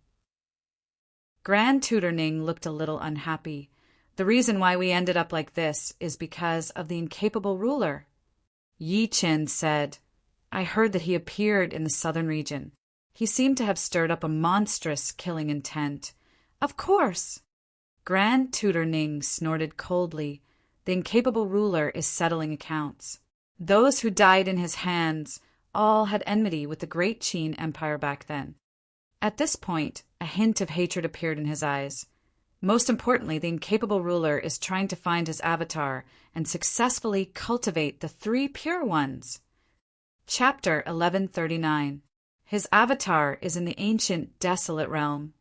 Grand Tutor Ning looked a little unhappy. The reason why we ended up like this is because of the incapable ruler. Yi Qin said, I heard that he appeared in the southern region. He seemed to have stirred up a monstrous killing intent. Of course! Grand Tutor Ning snorted coldly. The incapable ruler is settling accounts. Those who died in his hands all had enmity with the great Qin Empire back then. At this point, a hint of hatred appeared in his eyes. Most importantly, the incapable ruler is trying to find his avatar and successfully cultivate the 3 pure ones. Chapter 1139. His avatar is in the ancient desolate realm.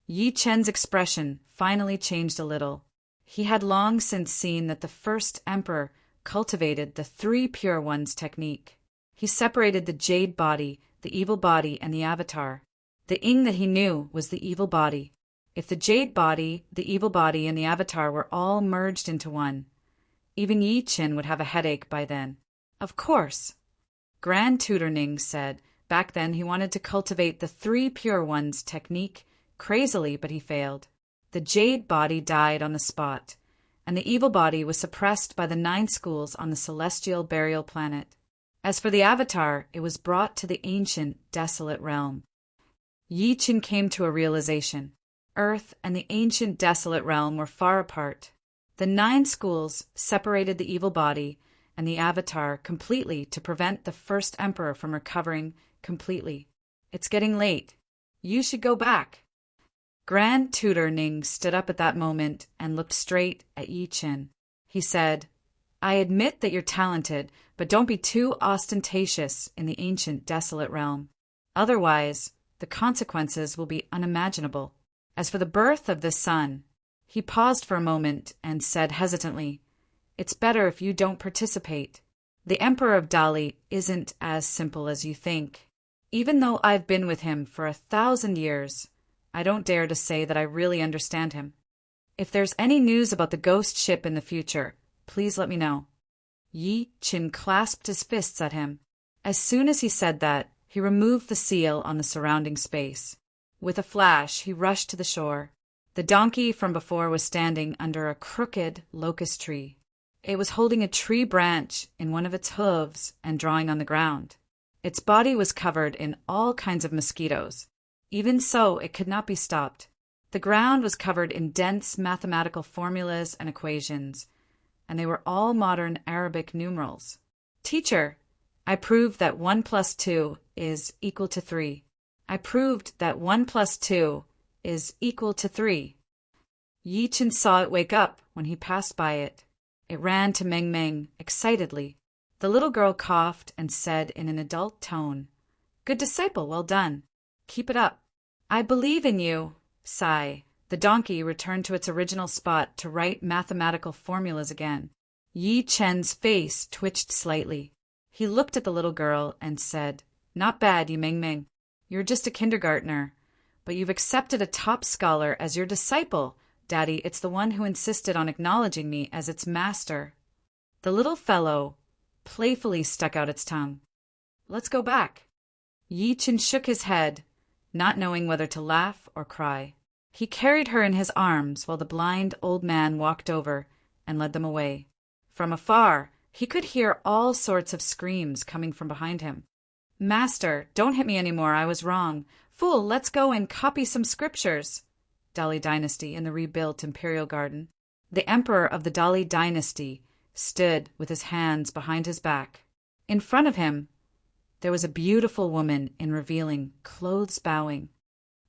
Yi Chen's expression finally changed a little. He had long since seen that the first emperor cultivated the 3 pure ones technique. He separated the jade body, the evil body, and the avatar. The Ying that he knew was the evil body. If the jade body, the evil body, and the avatar were all merged into one, Even Yi Qin would have a headache by then. Of course. Grand Tutor Ning said back then he wanted to cultivate the 3 pure ones technique crazily, but he failed. The jade body died on the spot, and the evil body was suppressed by the 9 schools on the celestial burial planet. As for the avatar, it was brought to the ancient, desolate realm. Yi Qin came to a realization. Earth and the ancient, desolate realm were far apart. The 9 schools separated the evil body and the avatar completely to prevent the first emperor from recovering completely. It's getting late. You should go back. Grand Tutor Ning stood up at that moment and looked straight at Yi Qin. He said, I admit that you're talented, but don't be too ostentatious in the ancient, desolate realm. Otherwise, the consequences will be unimaginable. As for the birth of this son, he paused for a moment and said hesitantly, it's better if you don't participate. The Emperor of Dali isn't as simple as you think. Even though I've been with him for 1,000 years, I don't dare to say that I really understand him. If there's any news about the ghost ship in the future, please let me know. Yi Qin clasped his fists at him. As soon as he said that, he removed the seal on the surrounding space. With a flash, he rushed to the shore. The donkey from before was standing under a crooked locust tree. It was holding a tree branch in one of its hooves and drawing on the ground. Its body was covered in all kinds of mosquitoes. Even so, it could not be stopped. The ground was covered in dense mathematical formulas and equations, and they were all modern Arabic numerals. Teacher, I proved that 1 plus 2 is equal to 3. I proved that 1 plus 2 is equal to 3. Yi Qin saw it wake up when he passed by it. It ran to Meng Meng excitedly. The little girl coughed and said in an adult tone, Good disciple, well done. Keep it up. I believe in you. Sigh. The donkey returned to its original spot to write mathematical formulas again. Yi Chen's face twitched slightly. He looked at the little girl and said, Not bad, you Meng Meng. You're just a kindergartner, but you've accepted a top scholar as your disciple. Daddy, it's the one who insisted on acknowledging me as its master. The little fellow playfully stuck out its tongue. Let's go back. Yi Qin shook his head, not knowing whether to laugh or cry. He carried her in his arms while the blind old man walked over and led them away. From afar, he could hear all sorts of screams coming from behind him. Master, don't hit me anymore, I was wrong. Fool, let's go and copy some scriptures. Dali Dynasty in the rebuilt Imperial Garden. The Emperor of the Dali Dynasty stood with his hands behind his back. In front of him, there was a beautiful woman in revealing, clothes bowing.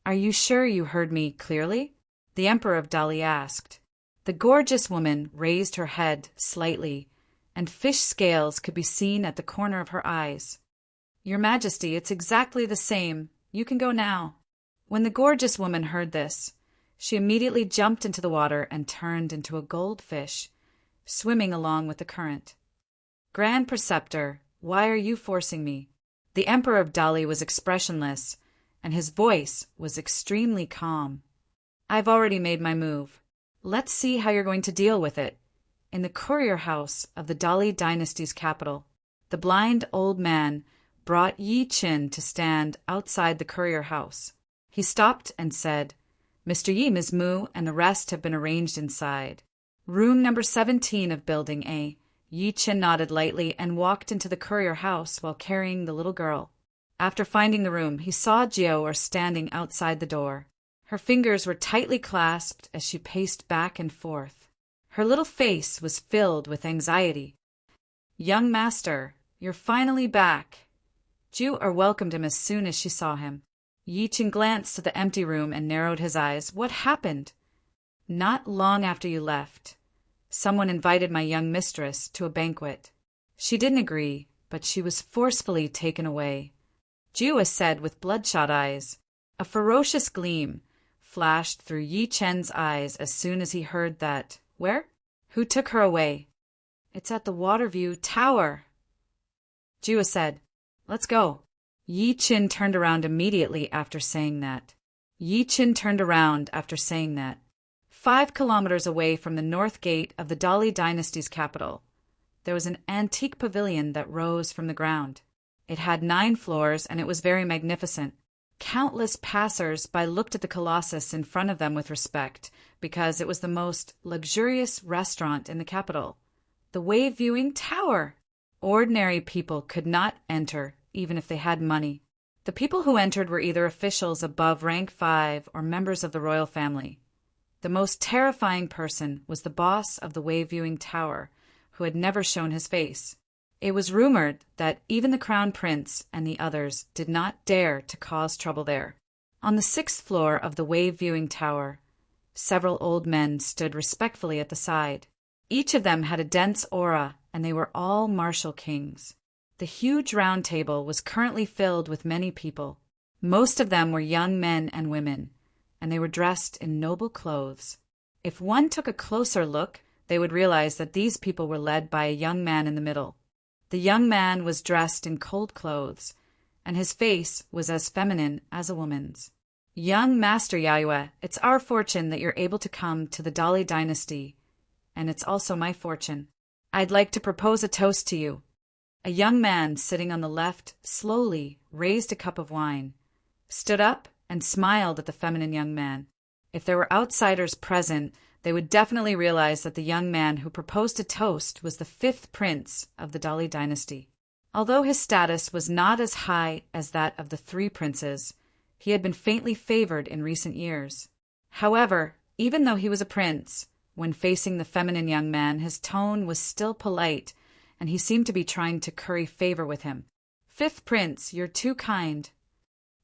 Are you sure you heard me clearly? The Emperor of Dali asked. The gorgeous woman raised her head slightly, and fish scales could be seen at the corner of her eyes. Your Majesty, it's exactly the same. You can go now. When the gorgeous woman heard this, she immediately jumped into the water and turned into a goldfish, swimming along with the current. Grand Preceptor, why are you forcing me? The Emperor of Dali was expressionless, and his voice was extremely calm. I've already made my move. Let's see how you're going to deal with it. In the courier house of the Dali Dynasty's capital, the blind old man brought Yi Qin to stand outside the courier house. He stopped and said, Mr. Yi, Ms. Mu, and the rest have been arranged inside. Room number 17 of Building A. Yi Qin nodded lightly and walked into the courier house while carrying the little girl. After finding the room, he saw Jiao standing outside the door. Her fingers were tightly clasped as she paced back and forth. Her little face was filled with anxiety. Young master, you're finally back. Jiao welcomed him as soon as she saw him. Yi Qin glanced to the empty room and narrowed his eyes. What happened? Not long after you left, someone invited my young mistress to a banquet. She didn't agree, but she was forcefully taken away. Jiao said with bloodshot eyes. A ferocious gleam flashed through Yi Chen's eyes as soon as he heard that. Where? Who took her away? It's at the Waterview Tower. Jiao said, Let's go. Yi Qin turned around immediately after saying that. 5 kilometers away from the north gate of the Dali dynasty's capital, there was an antique pavilion that rose from the ground. It had 9 floors, and it was very magnificent. Countless passers-by looked at the colossus in front of them with respect, because it was the most luxurious restaurant in the capital. The wave-viewing tower! Ordinary people could not enter, even if they had money. The people who entered were either officials above rank 5 or members of the royal family. The most terrifying person was the boss of the wave-viewing tower, who had never shown his face. It was rumored that even the crown prince and the others did not dare to cause trouble there. On the 6th floor of the wave-viewing tower, several old men stood respectfully at the side. Each of them had a dense aura, and they were all martial kings. The huge round table was currently filled with many people. Most of them were young men and women, and they were dressed in noble clothes. If one took a closer look, they would realize that these people were led by a young man in the middle. The young man was dressed in cold clothes, and his face was as feminine as a woman's. Young Master Yayue, it's our fortune that you're able to come to the Dali dynasty, and it's also my fortune. I'd like to propose a toast to you. A young man sitting on the left slowly raised a cup of wine, stood up, and smiled at the feminine young man. If there were outsiders present, they would definitely realize that the young man who proposed a toast was the 5th prince of the Dali dynasty. Although his status was not as high as that of the 3 princes, he had been faintly favored in recent years. However, even though he was a prince, when facing the feminine young man, his tone was still polite, and he seemed to be trying to curry favor with him. 5th prince, you're too kind.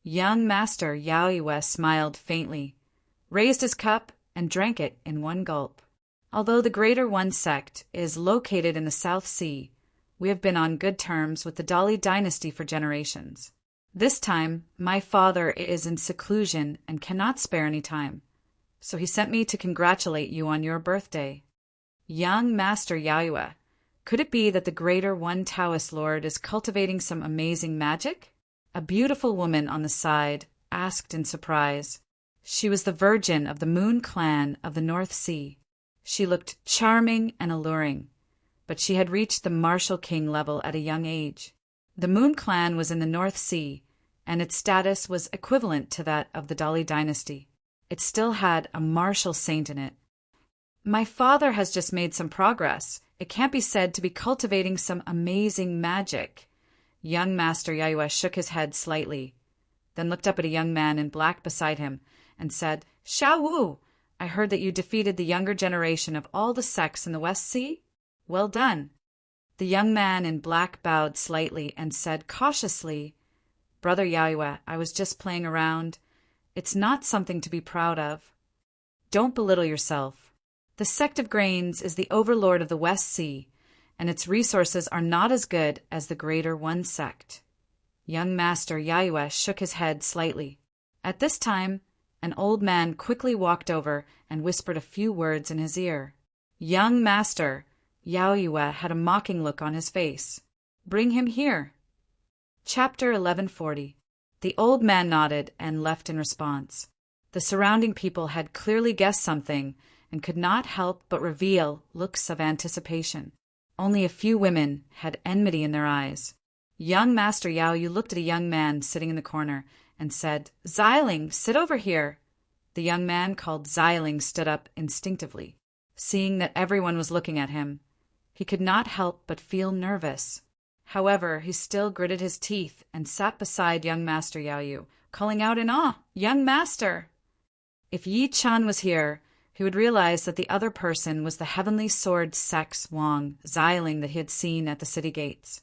Young Master Yayue smiled faintly, raised his cup, and drank it in one gulp. Although the Greater One sect is located in the South Sea, we have been on good terms with the Dali dynasty for generations. This time, my father is in seclusion and cannot spare any time, so he sent me to congratulate you on your birthday. Young Master Yayue, could it be that the Greater One Taoist Lord is cultivating some amazing magic? A beautiful woman on the side asked in surprise. She was the virgin of the Moon clan of the North Sea. She looked charming and alluring, but she had reached the martial king level at a young age. The Moon clan was in the North Sea, and its status was equivalent to that of the Dali dynasty. It still had a martial saint in it. My father has just made some progress. It can't be said to be cultivating some amazing magic. Young Master Yayue shook his head slightly, then looked up at a young man in black beside him and said, Xiao Wu, I heard that you defeated the younger generation of all the sects in the West Sea? Well done. The young man in black bowed slightly and said cautiously, Brother Yayue, I was just playing around. It's not something to be proud of. Don't belittle yourself. The sect of Grains is the overlord of the West Sea, and its resources are not as good as the Greater One sect. Young Master Yayue shook his head slightly. At this time, an old man quickly walked over and whispered a few words in his ear. Young Master Yayue had a mocking look on his face. Bring him here. Chapter 1140. The old man nodded and left in response. The surrounding people had clearly guessed something and could not help but reveal looks of anticipation. Only a few women had enmity in their eyes. Young Master Yao looked at a young man sitting in the corner and said, Xiling, sit over here. The young man called Xiling stood up instinctively. Seeing that everyone was looking at him, he could not help but feel nervous. However, he still gritted his teeth and sat beside young Master Yao, calling out in awe, Young Master! If Yi Chan was here, he would realize that the other person was the Heavenly Sword Sex Wang Xiling that he had seen at the city gates.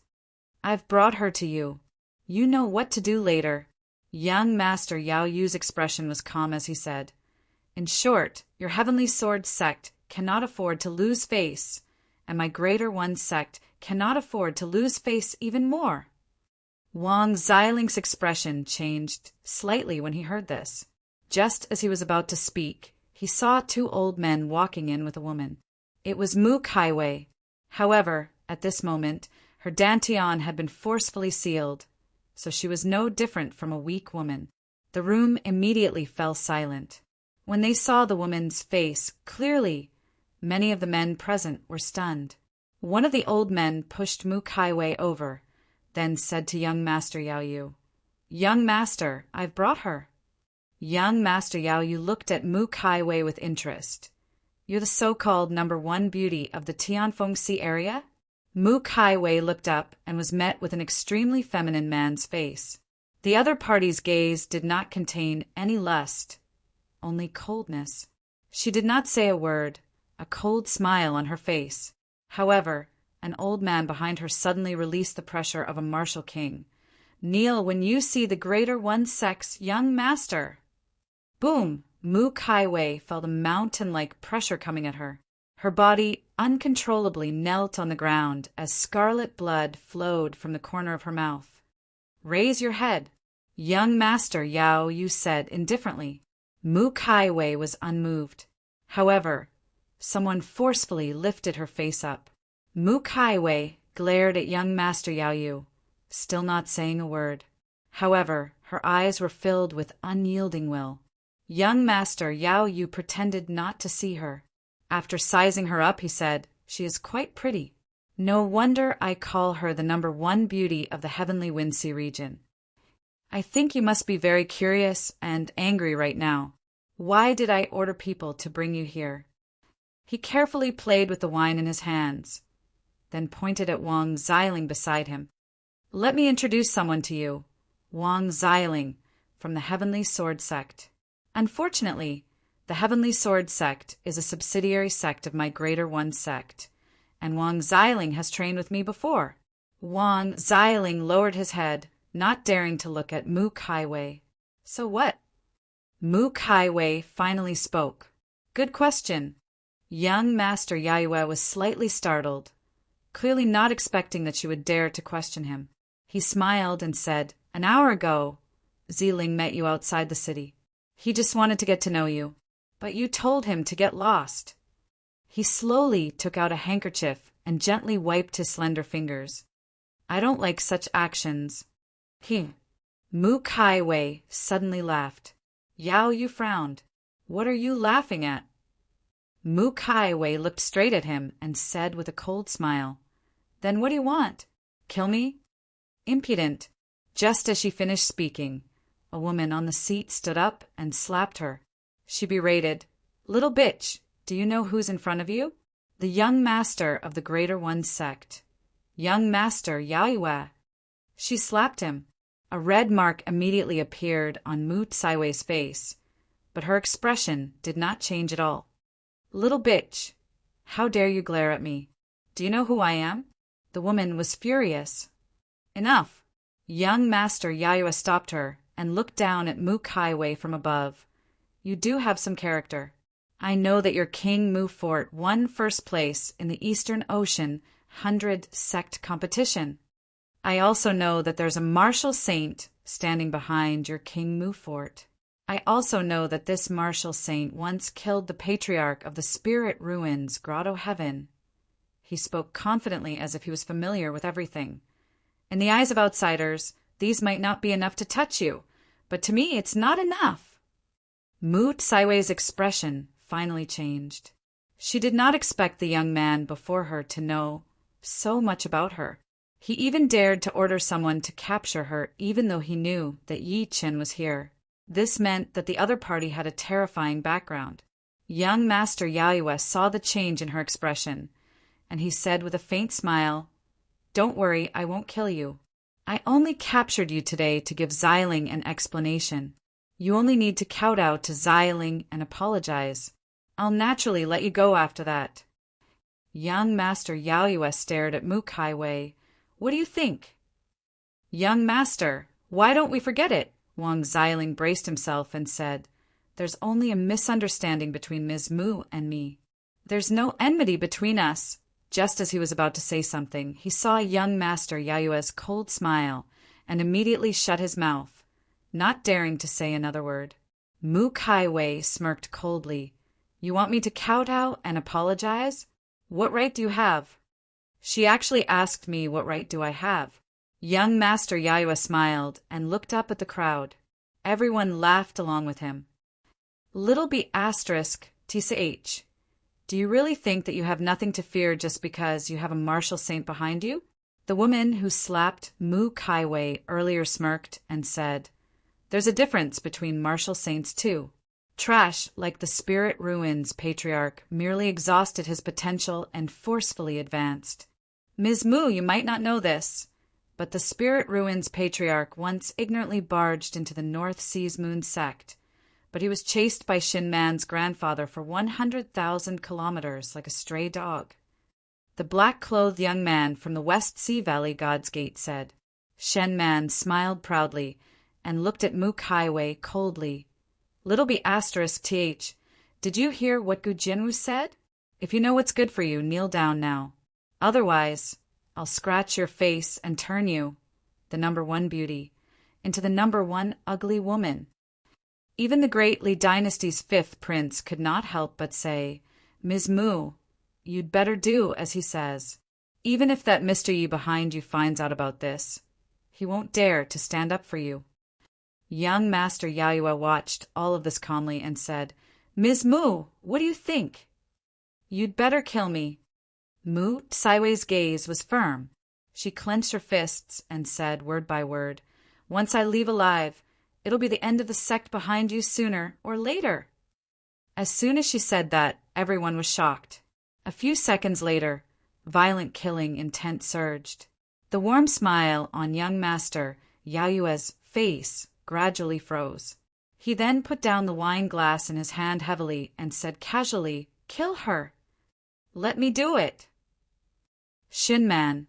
I've brought her to you. You know what to do later. Young Master Yao Yu's expression was calm as he said, In short, your Heavenly Sword sect cannot afford to lose face, and my Greater One sect cannot afford to lose face even more. Wang Xiling's expression changed slightly when he heard this. Just as he was about to speak, he saw 2 old men walking in with a woman. It was Mu Kaiwei. However, at this moment, her dantian had been forcefully sealed, so she was no different from a weak woman. The room immediately fell silent. When they saw the woman's face clearly, many of the men present were stunned. One of the old men pushed Mu Kaiwei over, then said to young Master Yao Yu, "Young Master, I've brought her." Young Master Yao Yu looked at Mu Kaiwei with interest. "You're the so-called #1 beauty of the Tianfengxi area?" Mu Kaiwei looked up and was met with an extremely feminine man's face. The other party's gaze did not contain any lust, only coldness. She did not say a word, a cold smile on her face. However, an old man behind her suddenly released the pressure of a martial king. "Kneel when you see the greater one sex, young master." Boom! Mu Kaiwei felt a mountain-like pressure coming at her. Her body uncontrollably knelt on the ground as scarlet blood flowed from the corner of her mouth. "Raise your head." Young Master Yao Yu said indifferently. Mu Kaiwei was unmoved. However, someone forcefully lifted her face up. Mu Kaiwei glared at young Master Yao Yu, still not saying a word. However, her eyes were filled with unyielding will. Young Master Yao Yu pretended not to see her. After sizing her up, he said, "She is quite pretty. No wonder I call her the #1 beauty of the heavenly Windsea region. I think you must be very curious and angry right now. Why did I order people to bring you here?" He carefully played with the wine in his hands, then pointed at Wang Xiling beside him. "Let me introduce someone to you, Wang Xiling, from the Heavenly Sword Sect. Unfortunately, the Heavenly Sword Sect is a subsidiary sect of my Greater One Sect, and Wang Xiling has trained with me before." Wang Xiling lowered his head, not daring to look at Mu Kaiwei. "So what?" Mu Kaiwei finally spoke. "Good question." Young Master Yayue was slightly startled, clearly not expecting that she would dare to question him. He smiled and said, "An hour ago, Xiling met you outside the city. He just wanted to get to know you, but you told him to get lost." He slowly took out a handkerchief and gently wiped his slender fingers. "I don't like such actions." Mu Kaiwei suddenly laughed. Yao Yu frowned. "What are you laughing at?" Mu Kaiwei looked straight at him and said with a cold smile, "Then what do you want? Kill me?" Impudent. Just as she finished speaking, a woman on the seat stood up and slapped her. She berated, "Little bitch, do you know who's in front of you? The young master of the Greater One Sect. Young Master Yaoyue." She slapped him. A red mark immediately appeared on Mu Tsaiwei's face, but her expression did not change at all. "Little bitch, how dare you glare at me? Do you know who I am?" The woman was furious. "Enough." Young Master Yayue stopped her and looked down at Mu Kaiwei from above. "You do have some character. I know that your King Mu Fort won first place in the Eastern Ocean 100 sect competition. I also know that there's a martial saint standing behind your King Mu Fort. I also know that this martial saint once killed the patriarch of the Spirit Ruins Grotto Heaven." He spoke confidently as if he was familiar with everything. "In the eyes of outsiders, these might not be enough to touch you, but to me it's not enough." Mu Tsaiwei's expression finally changed. She did not expect the young man before her to know so much about her. He even dared to order someone to capture her even though he knew that Yi Qin was here. This meant that the other party had a terrifying background. Young Master Yaoyue saw the change in her expression, and he said with a faint smile, "Don't worry, I won't kill you. I only captured you today to give Xiling an explanation. You only need to kowtow to Xiling and apologize. I'll naturally let you go after that." Young Master Yaoyue stared at Mu Kaiwei. "What do you think?" "Young Master, why don't we forget it?" Wang Xiling braced himself and said, "There's only a misunderstanding between Ms. Mu and me. There's no enmity between us." Just as he was about to say something, he saw young Master Yayue's cold smile and immediately shut his mouth, not daring to say another word. Mu Kaiwei smirked coldly. "You want me to kowtow and apologize? What right do you have?" "She actually asked me what right do I have." Young Master Yayue smiled and looked up at the crowd. Everyone laughed along with him. Little be asterisk tch. Do you really think that you have nothing to fear just because you have a martial saint behind you? The woman who slapped Mu Kaiwei earlier smirked and said, There's a difference between martial saints too. Trash, like the Spirit Ruins patriarch, merely exhausted his potential and forcefully advanced. Ms. Mu, you might not know this, but the Spirit Ruins patriarch once ignorantly barged into the North Sea's moon sect, but he was chased by Shin Man's grandfather for 100,000 kilometers like a stray dog. The black-clothed young man from the West Sea Valley God's Gate said. Shen Man smiled proudly and looked at Mu Kaiwei coldly. Little be asterisk th. Did you hear what Gu Jinwu said? If you know what's good for you, kneel down now. Otherwise, I'll scratch your face and turn you, the number one beauty, into the number one ugly woman. Even the great Li dynasty's fifth prince could not help but say, Ms. Mu, you'd better do as he says. Even if that Mr. Yi behind you finds out about this, he won't dare to stand up for you. Young Master Yayue watched all of this calmly and said, Ms. Mu, what do you think? You'd better kill me. Mu Tsaiwei's gaze was firm. She clenched her fists and said, word by word, Once I leave alive, it'll be the end of the sect behind you sooner or later. As soon as she said that, everyone was shocked. A few seconds later, violent killing intent surged. The warm smile on young Master Yayue's face gradually froze. He then put down the wine glass in his hand heavily and said casually, Kill her. Let me do it. Shin Man,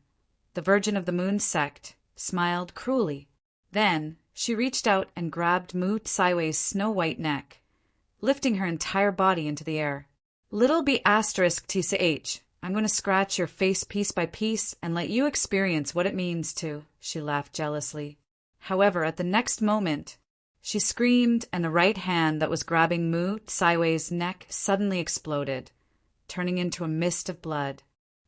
the Virgin of the Moon sect, smiled cruelly. Then she reached out and grabbed Mu Tsaiwei's snow-white neck, lifting her entire body into the air. Little be asterisk tch. I'm going to scratch your face piece by piece and let you experience what it means to, she laughed jealously. However, at the next moment, she screamed and the right hand that was grabbing Mu Tsaiwei's neck suddenly exploded, turning into a mist of blood.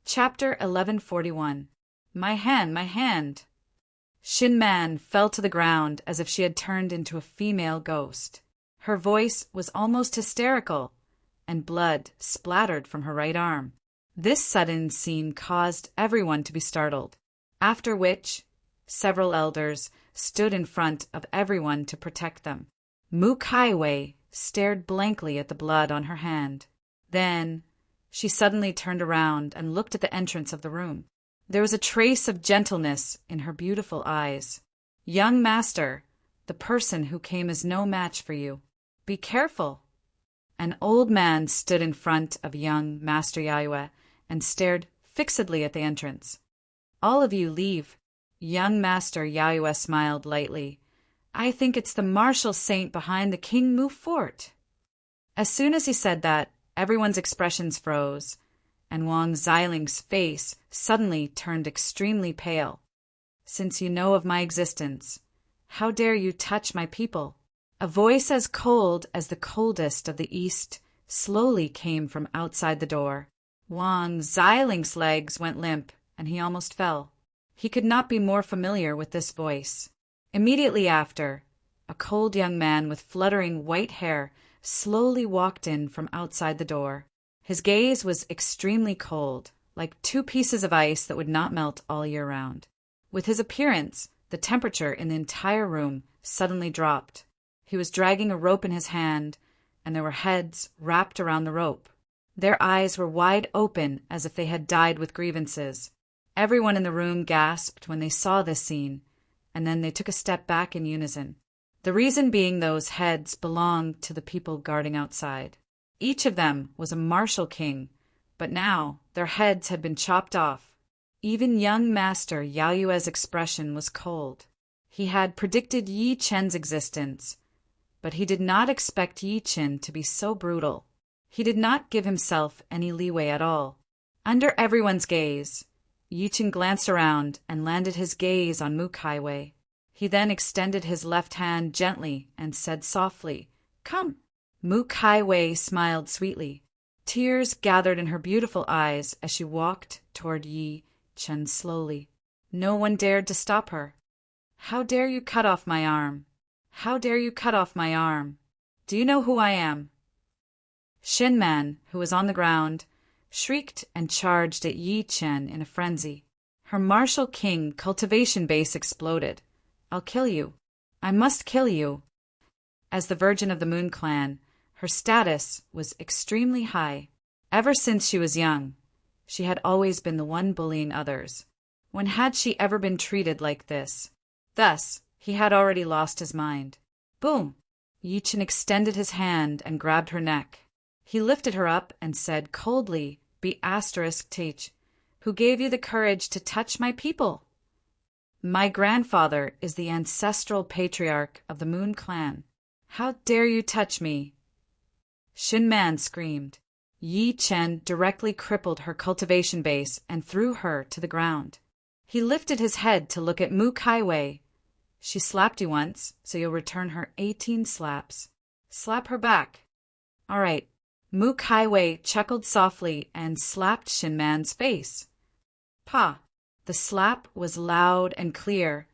Chapter 1141. My hand, my hand. Shin Man fell to the ground as if she had turned into a female ghost. Her voice was almost hysterical, and blood splattered from her right arm. This sudden scene caused everyone to be startled, after which several elders stood in front of everyone to protect them. Mu Kaiwei stared blankly at the blood on her hand. Then she suddenly turned around and looked at the entrance of the room. There was a trace of gentleness in her beautiful eyes. Young Master, the person who came is no match for you. Be careful. An old man stood in front of young Master Yayue and stared fixedly at the entrance. All of you leave. Young Master Yayue smiled lightly. I think it's the martial saint behind the King Mu fort. As soon as he said that, everyone's expressions froze, and Wang Xiling's face suddenly turned extremely pale. Since you know of my existence, how dare you touch my people? A voice as cold as the coldest of the east slowly came from outside the door. Wang Xiling's legs went limp, and he almost fell. He could not be more familiar with this voice. Immediately after, a cold young man with fluttering white hair slowly walked in from outside the door. His gaze was extremely cold, like two pieces of ice that would not melt all year round. With his appearance, the temperature in the entire room suddenly dropped. He was dragging a rope in his hand, and there were heads wrapped around the rope. Their eyes were wide open as if they had died with grievances. Everyone in the room gasped when they saw this scene, and then they took a step back in unison. The reason being those heads belonged to the people guarding outside. Each of them was a martial king, but now their heads had been chopped off. Even young Master Yayue's expression was cold. He had predicted Yi Chen's existence, but he did not expect Yi Chen to be so brutal. He did not give himself any leeway at all. Under everyone's gaze, Yi Chen glanced around and landed his gaze on Mu Kaiwei. He then extended his left hand gently and said softly, Come. Mu Kaiwei smiled sweetly. Tears gathered in her beautiful eyes as she walked toward Yi Chen slowly. No one dared to stop her. How dare you cut off my arm? How dare you cut off my arm? Do you know who I am? Shin Man, who was on the ground, shrieked and charged at Yi Chen in a frenzy. Her martial king cultivation base exploded. I'll kill you. I must kill you. As the Virgin of the Moon Clan, her status was extremely high. Ever since she was young, she had always been the one bullying others. When had she ever been treated like this? Thus, he had already lost his mind. Boom! Yi Chen extended his hand and grabbed her neck. He lifted her up and said coldly, *Teach, who gave you the courage to touch my people? My grandfather is the ancestral patriarch of the Moon Clan. How dare you touch me? Shin Man screamed. Yi Chen directly crippled her cultivation base and threw her to the ground. He lifted his head to look at Mu Kaiwei. She slapped you once, so you'll return her 18 slaps. Slap her back. All right. Mu Kaiwei chuckled softly and slapped Shin Man's face. Pa! The slap was loud and clear,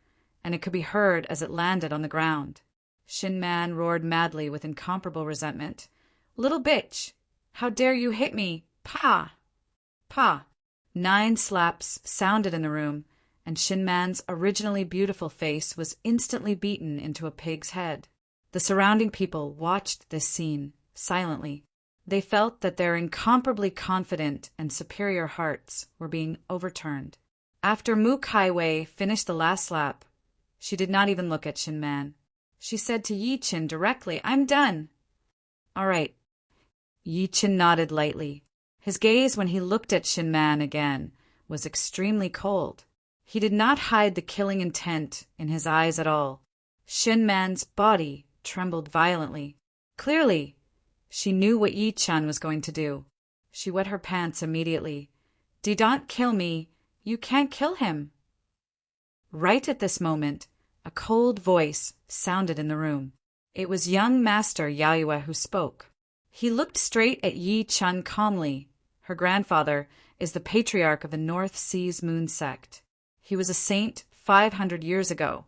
and it could be heard as it landed on the ground. Shin Man roared madly with incomparable resentment. Little bitch! How dare you hit me? Pa! Pa! 9 slaps sounded in the room, and Shin Man's originally beautiful face was instantly beaten into a pig's head. The surrounding people watched this scene, silently. They felt that their incomparably confident and superior hearts were being overturned. After Mu Kaiwei finished the last slap, she did not even look at Shin Man. She said to Yi Chen directly, I'm done. All right. Yi Chen nodded lightly. His gaze when he looked at Shin Man again was extremely cold. He did not hide the killing intent in his eyes at all. Shin Man's body trembled violently. Clearly, she knew what Yi Chen was going to do. She wet her pants immediately. Don't kill me. You can't kill him. Right at this moment, a cold voice sounded in the room. It was young Master Yaoyue who spoke. He looked straight at Yi Chen calmly. Her grandfather is the patriarch of the North Seas Moon Sect. He was a saint 500 years ago.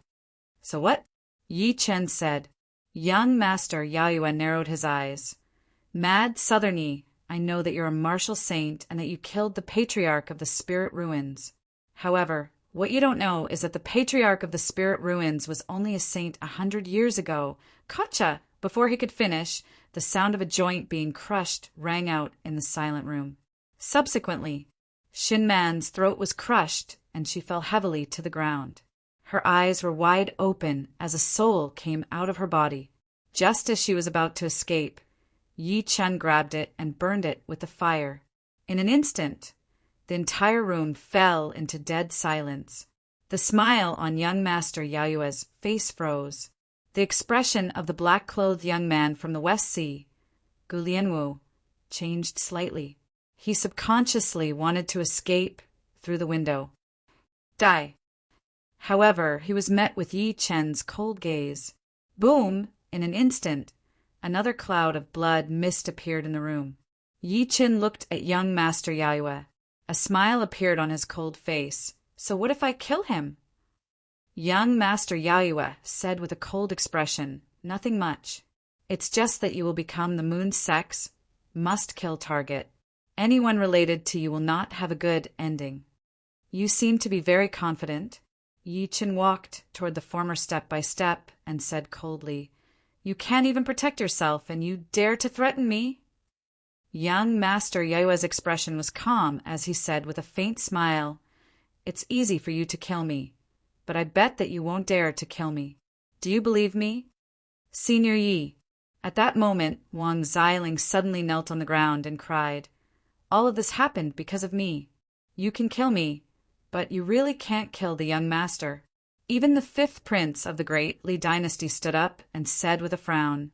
So what? Yi Chen said. Young Master Yaoyue narrowed his eyes. Mad Southernie, I know that you're a martial saint and that you killed the patriarch of the Spirit Ruins. However, what you don't know is that the patriarch of the Spirit Ruins was only a saint 100 years ago. Gotcha! Before he could finish, the sound of a joint being crushed rang out in the silent room. Subsequently, Shin Man's throat was crushed and she fell heavily to the ground. Her eyes were wide open as a soul came out of her body. Just as she was about to escape, Yi Chen grabbed it and burned it with the fire. In an instant, the entire room fell into dead silence. The smile on young Master Yaoyue's face froze. The expression of the black-clothed young man from the West Sea, Gu Lianwu, changed slightly. He subconsciously wanted to escape through the window. Die. However, he was met with Yi Chen's cold gaze. Boom! In an instant, another cloud of blood mist appeared in the room. Yi Chen looked at young Master Yaoyue. A smile appeared on his cold face. So what if I kill him? Young Master Yaoyue said with a cold expression, nothing much. It's just that you will become the Moon Sect's must-kill target. Anyone related to you will not have a good ending. You seem to be very confident. Yi Chen walked toward the former step by step and said coldly, You can't even protect yourself, and you dare to threaten me? Young Master Yaoyue's expression was calm as he said with a faint smile, It's easy for you to kill me, but I bet that you won't dare to kill me. Do you believe me? Senior Yi. At that moment, Wang Xiling suddenly knelt on the ground and cried, All of this happened because of me. You can kill me, but you really can't kill the young master. Even the 5th prince of the Great Li Dynasty stood up and said with a frown,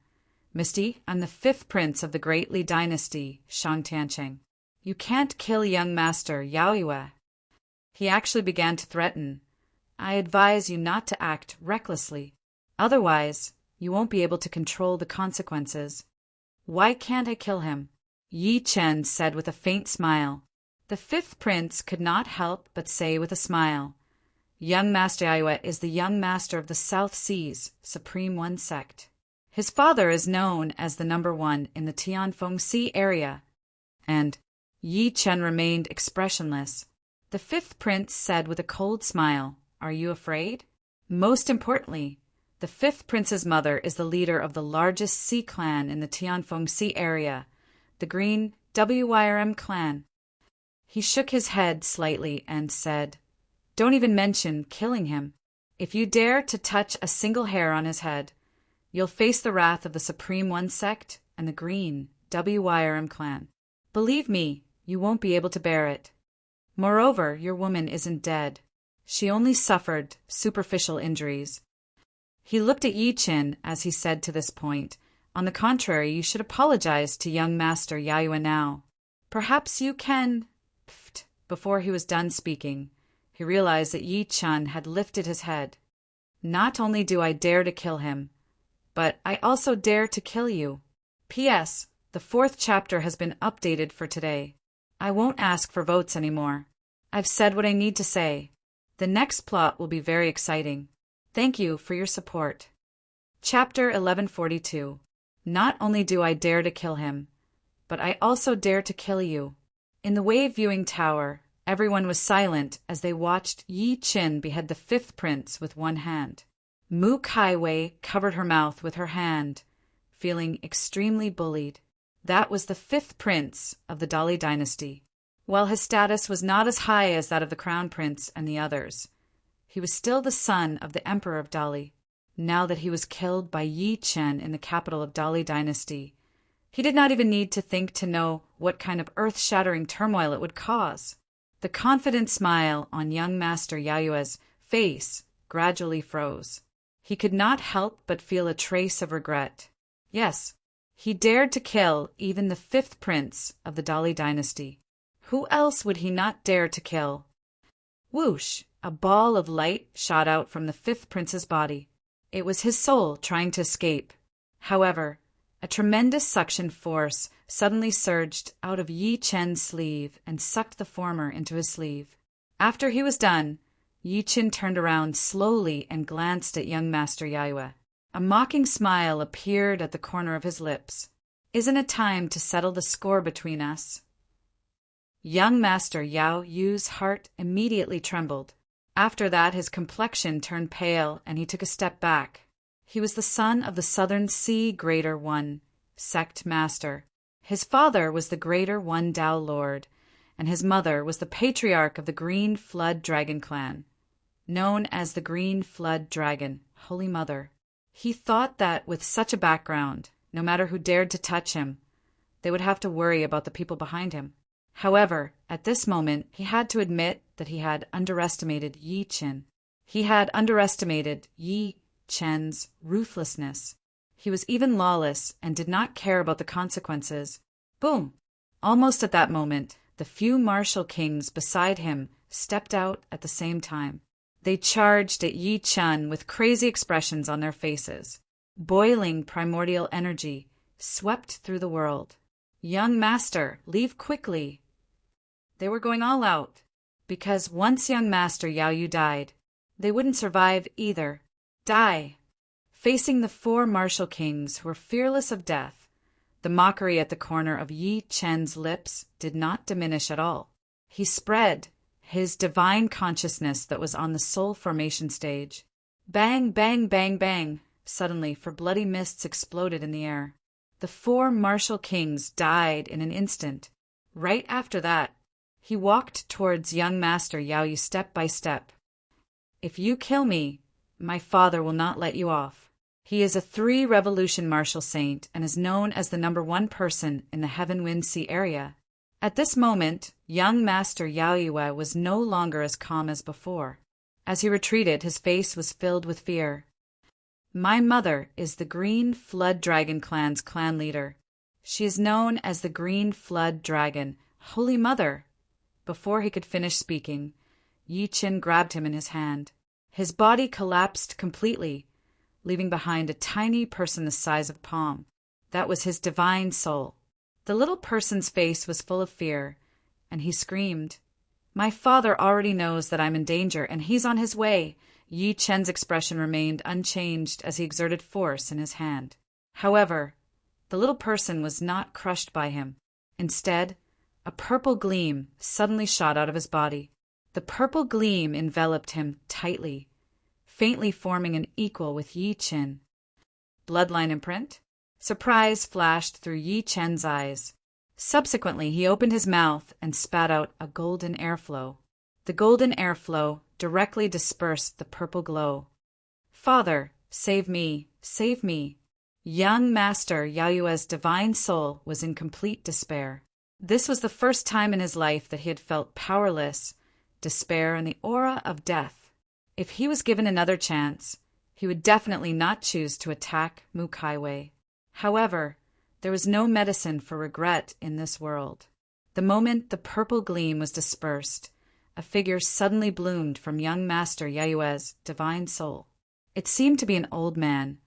Misty, I'm the 5th prince of the Great Li Dynasty, Shang Tiancheng. You can't kill young master Yaoyue. He actually began to threaten. I advise you not to act recklessly. Otherwise, you won't be able to control the consequences. Why can't I kill him? Yi Chen said with a faint smile. The 5th prince could not help but say with a smile, Young Master Yaoyue is the young master of the South Seas, Supreme One Sect. His father is known as the number one in the Tianfeng Sea area, and Yi Chen remained expressionless. The fifth prince said with a cold smile, "Are you afraid?" Most importantly, the fifth prince's mother is the leader of the largest sea clan in the Tianfeng Sea area, the Green Wyrm clan. He shook his head slightly and said, "Don't even mention killing him. If you dare to touch a single hair on his head, you'll face the wrath of the Supreme One sect and the Green Wyrm clan. Believe me, you won't be able to bear it. Moreover, your woman isn't dead. She only suffered superficial injuries." He looked at Yi Chen as he said to this point, "On the contrary, you should apologize to young Master Yayue now. Perhaps you can—" Before he was done speaking, he realized that Yi Chen had lifted his head. "Not only do I dare to kill him, but I also dare to kill you. P.S. The 4th chapter has been updated for today. I won't ask for votes anymore. I've said what I need to say. The next plot will be very exciting. Thank you for your support." Chapter 1142. Not only do I dare to kill him, but I also dare to kill you. In the wave viewing tower, everyone was silent as they watched Yi Chen behead the fifth prince with one hand. Mu Kaiwei covered her mouth with her hand, feeling extremely bullied. That was the fifth prince of the Dali dynasty. While his status was not as high as that of the crown prince and the others, he was still the son of the emperor of Dali. Now that he was killed by Yi Chen in the capital of Dali dynasty, he did not even need to think to know what kind of earth-shattering turmoil it would cause. The confident smile on young Master Yayue's face gradually froze. He could not help but feel a trace of regret. Yes, he dared to kill even the fifth prince of the Dali dynasty. Who else would he not dare to kill? Whoosh! A ball of light shot out from the fifth prince's body. It was his soul trying to escape. However, a tremendous suction force suddenly surged out of Yi Chen's sleeve and sucked the former into his sleeve. After he was done, Yi Chen turned around slowly and glanced at young Master Yayue. A mocking smile appeared at the corner of his lips. "Isn't it time to settle the score between us?" Young Master Yao Yu's heart immediately trembled. After that, his complexion turned pale and he took a step back. He was the son of the Southern Sea Greater One sect master. His father was the Greater One Dao Lord, and his mother was the patriarch of the Green Flood Dragon clan, known as the Green Flood Dragon, Holy Mother. He thought that with such a background, no matter who dared to touch him, they would have to worry about the people behind him. However, at this moment, he had to admit that he had underestimated Yi Chen. He had underestimated Yi Chen's ruthlessness. He was even lawless and did not care about the consequences. Boom! Almost at that moment, the few martial kings beside him stepped out at the same time. They charged at Yi Chen with crazy expressions on their faces. Boiling primordial energy swept through the world. "Young master, leave quickly." They were going all out, because once young Master Yao Yu died, they wouldn't survive either. Die! Facing the 4 martial kings who were fearless of death, the mockery at the corner of Yi Chen's lips did not diminish at all. He spread his divine consciousness that was on the soul formation stage. Bang, bang, bang, bang! Suddenly, for bloody mists exploded in the air. The 4 martial kings died in an instant. Right after that, he walked towards young Master Yao Yu step by step. "If you kill me, my father will not let you off. He is a 3-revolution martial saint and is known as the number 1 person in the Heaven Wind Sea area." At this moment, young Master Yayue was no longer as calm as before. As he retreated, his face was filled with fear. "My mother is the Green Flood Dragon clan's clan leader. She is known as the Green Flood Dragon, Holy Mother." Before he could finish speaking, Yi Chen grabbed him in his hand. His body collapsed completely, leaving behind a tiny person the size of a palm. That was his divine soul. The little person's face was full of fear, and he screamed, "My father already knows that I'm in danger, and he's on his way." Yi Chen's expression remained unchanged as he exerted force in his hand. However, the little person was not crushed by him. Instead, a purple gleam suddenly shot out of his body. The purple gleam enveloped him tightly, faintly forming an equal with Yi Chen. Bloodline imprint? Surprise flashed through Yi Chen's eyes. Subsequently, he opened his mouth and spat out a golden airflow. The golden airflow directly dispersed the purple glow. Father, save me, save me. Young Master Yaoyue's divine soul was in complete despair. This was the first time in his life that he had felt powerless, despair, and the aura of death. If he was given another chance, he would definitely not choose to attack Mu Kaiwei. However, there was no medicine for regret in this world. The moment the purple gleam was dispersed, a figure suddenly bloomed from young Master Yaoyue's divine soul. It seemed to be an old man,